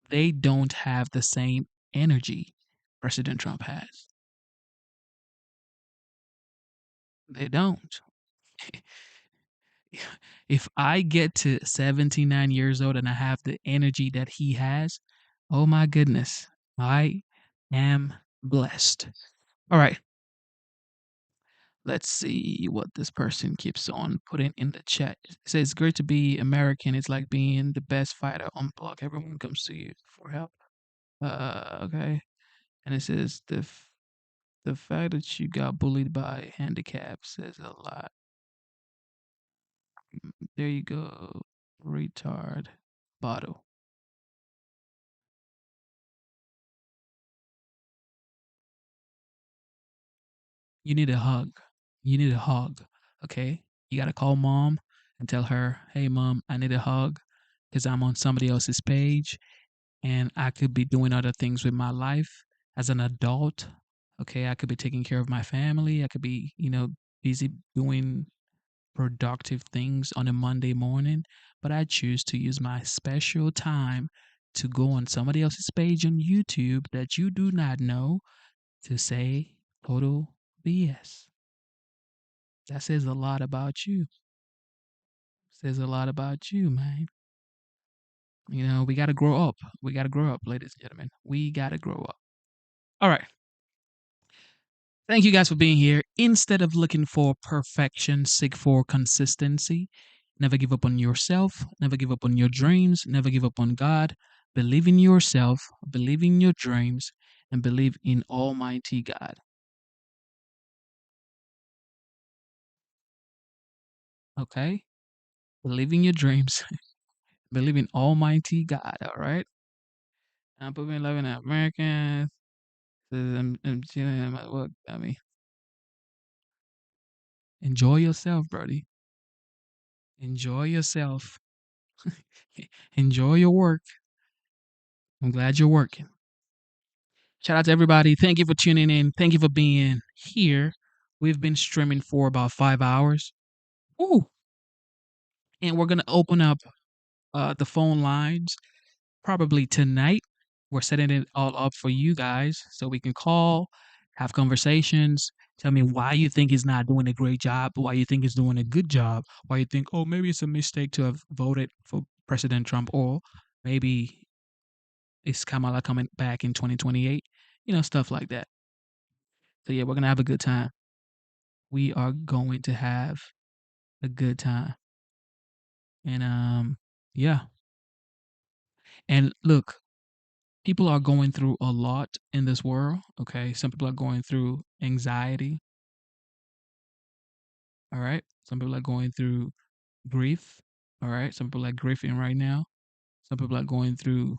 they don't have the same energy President Trump has. They don't. If I get to 79 years old and I have the energy that he has, oh my goodness, I am blessed. All right. Let's see what this person keeps on putting in the chat. It says, great to be American. It's like being the best fighter on block. Everyone comes to you for help. Okay. And it says, the fact that you got bullied by handicap says a lot. There you go. Retard. Bottle. You need a hug. You need a hug. Okay. You got to call mom and tell her, hey, mom, I need a hug because I'm on somebody else's page and I could be doing other things with my life as an adult. Okay. I could be taking care of my family. I could be, busy doing productive things on a Monday morning, but I choose to use my special time to go on somebody else's page on YouTube that you do not know to say total BS. That says a lot about you. Says a lot about you, man. We got to grow up. We got to grow up, ladies and gentlemen. We got to grow up. All right. Thank you guys for being here. Instead of looking for perfection, seek for consistency. Never give up on yourself. Never give up on your dreams. Never give up on God. Believe in yourself. Believe in your dreams. And believe in Almighty God. Okay? Believe in your dreams. Believe in Almighty God. All right? I'm putting love in Americans. I'm chilling at my work. Enjoy yourself, buddy. Enjoy yourself. Enjoy your work. I'm glad you're working. Shout out to everybody. Thank you for tuning in. Thank you for being here. We've been streaming for about 5 hours. Woo! And we're going to open up the phone lines probably tonight. We're setting it all up for you guys so we can call, have conversations, tell me why you think he's not doing a great job, why you think he's doing a good job, why you think, oh, maybe it's a mistake to have voted for President Trump, or maybe it's Kamala coming back in 2028, stuff like that. So, yeah, we're going to have a good time. We are going to have a good time. And, yeah. And look, people are going through a lot in this world. Okay. Some people are going through anxiety. All right. Some people are going through grief. All right. Some people are grieving right now. Some people are going through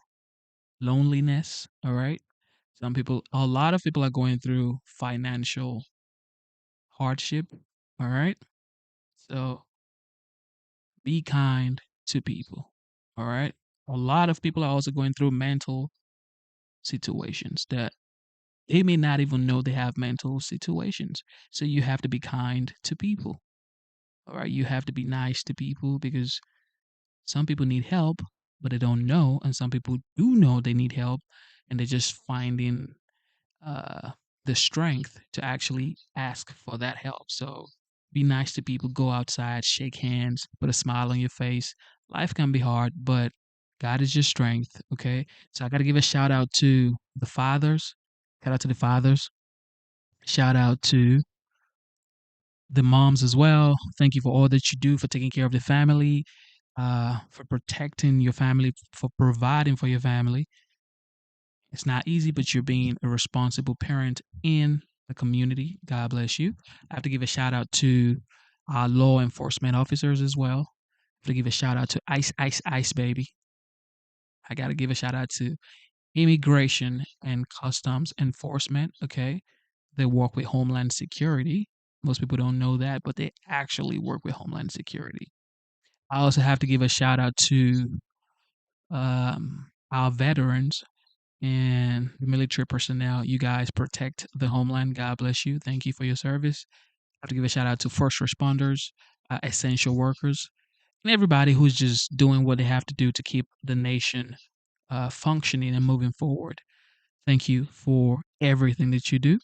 loneliness. All right. A lot of people are going through financial hardship. All right. So be kind to people. All right. A lot of people are also going through mental situations that they may not even know they have mental situations. So you have to be kind to people. All right. You have to be nice to people because some people need help, but they don't know. And some people do know they need help and they're just finding uh, the strength to actually ask for that help. So be nice to people, go outside, shake hands, put a smile on your face. Life can be hard, but God is your strength. Okay. So I got to give a shout out to the fathers. Shout out to the fathers. Shout out to the moms as well. Thank you for all that you do for taking care of the family, for protecting your family, for providing for your family. It's not easy, but you're being a responsible parent in the community. God bless you. I have to give a shout out to our law enforcement officers as well. I have to give a shout out to Ice, Ice, Ice Baby. I got to give a shout out to Immigration and Customs Enforcement. Okay. They work with Homeland Security. Most people don't know that, but they actually work with Homeland Security. I also have to give a shout out to our veterans and the military personnel. You guys protect the homeland. God bless you. Thank you for your service. I have to give a shout out to first responders, essential workers, and everybody who's just doing what they have to do to keep the nation functioning and moving forward. Thank you for everything that you do.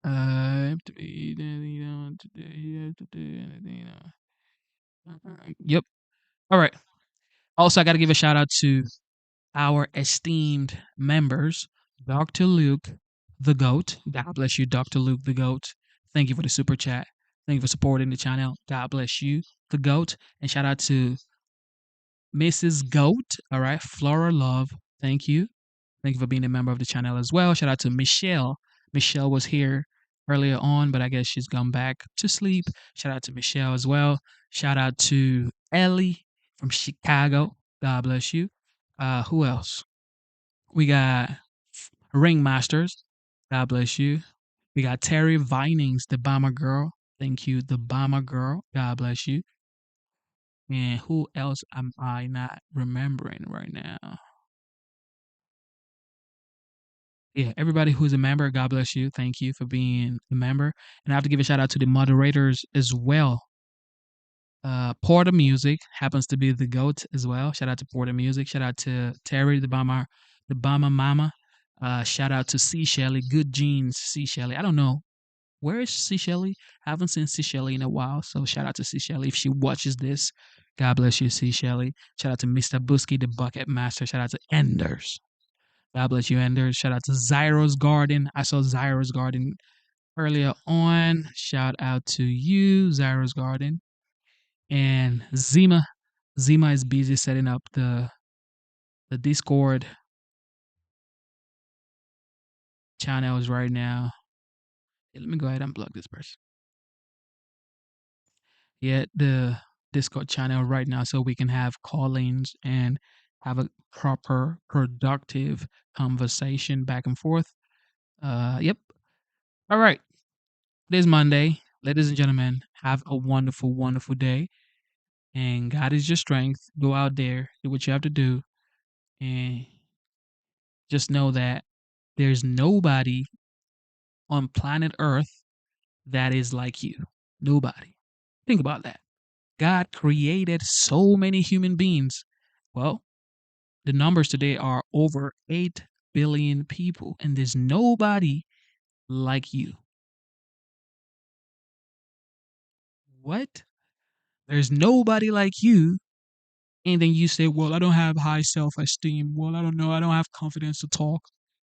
I have to be anything, you have to do anything, Yep. All right. Also, I got to give a shout out to our esteemed members, Dr. Luke, the GOAT. God bless you, Dr. Luke, the GOAT. Thank you for the super chat. Thank you for supporting the channel. God bless you, the GOAT. And shout out to Mrs. Goat. All right. Flora Love. Thank you. Thank you for being a member of the channel as well. Shout out to Michelle. Michelle was here earlier on, but I guess she's gone back to sleep. Shout out to Michelle as well. Shout out to Ellie from Chicago. God bless you. Who else? We got Ringmasters. God bless you. We got Terry Vinings, the Bomber Girl. Thank you, the Bomber Girl. God bless you. And who else am I not remembering right now? Yeah, everybody who's a member, God bless you. Thank you for being a member. And I have to give a shout out to the moderators as well. Porter Music happens to be the GOAT as well. Shout out to Porter Music. Shout out to Terry, the Bomber Mama. Shout out to C. Shelley. Good Genes, C. Shelley. I don't know. Where is C. Shelley? I haven't seen C. Shelley in a while. So shout out to C. Shelley. If she watches this, God bless you, C. Shelley. Shout out to Mr. Busky, the Bucket Master. Shout out to Enders. God bless you, Enders. Shout out to Zyro's Garden. I saw Zyro's Garden earlier on. Shout out to you, Zyro's Garden. And Zima. Zima is busy setting up the Discord channels right now. Yeah, let me go ahead and unplug this person. Yeah, the Discord channel right now so we can have call-ins and have a proper, productive conversation back and forth. Yep. All right. Today's Monday. Ladies and gentlemen, have a wonderful, wonderful day. And God is your strength. Go out there, do what you have to do. And just know that there's nobody on planet Earth that is like you. Nobody. Think about that. God created so many human beings. Well, the numbers today are over 8 billion people, and there's nobody like you. What? There's nobody like you. And then you say, well, I don't have high self esteem. Well, I don't know. I don't have confidence to talk.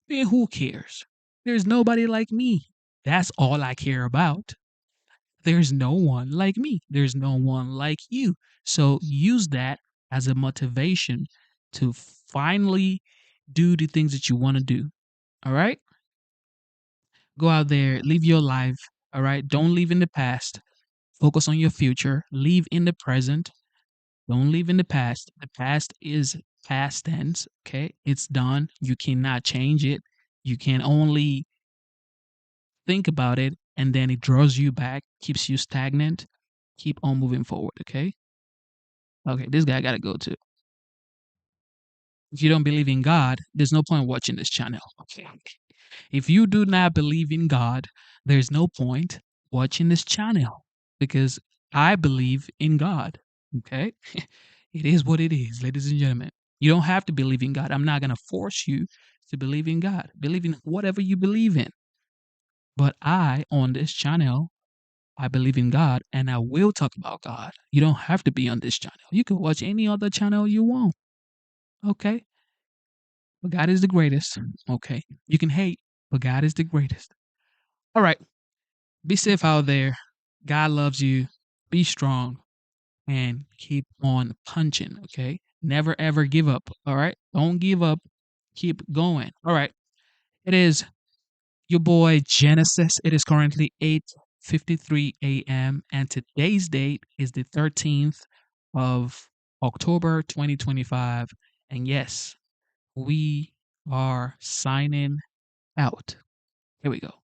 Then who cares? There's nobody like me. That's all I care about. There's no one like me. There's no one like you. So use that as a motivation to finally do the things that you want to do. All right? Go out there, live your life. All right? Don't live in the past. Focus on your future. Live in the present. Don't live in the past. The past is past tense. Okay? It's done. You cannot change it. You can only think about it, and then it draws you back, keeps you stagnant. Keep on moving forward, okay? Okay, this guy got to go too. If you don't believe in God, there's no point watching this channel, okay? If you do not believe in God, there's no point watching this channel because I believe in God, okay? It is what it is, ladies and gentlemen. You don't have to believe in God. I'm not going to force you to believe in God. Believe in whatever you believe in. But I, on this channel, I believe in God and I will talk about God. You don't have to be on this channel. You can watch any other channel you want. Okay? But God is the greatest. Okay? You can hate, but God is the greatest. All right. Be safe out there. God loves you. Be strong and keep on punching. Okay? Never ever give up. All right? Don't give up. Keep going. All right. It is your boy Genesis. It is currently 8:53 a.m. and today's date is the 13th of October 2025. And yes, we are signing out. Here we go.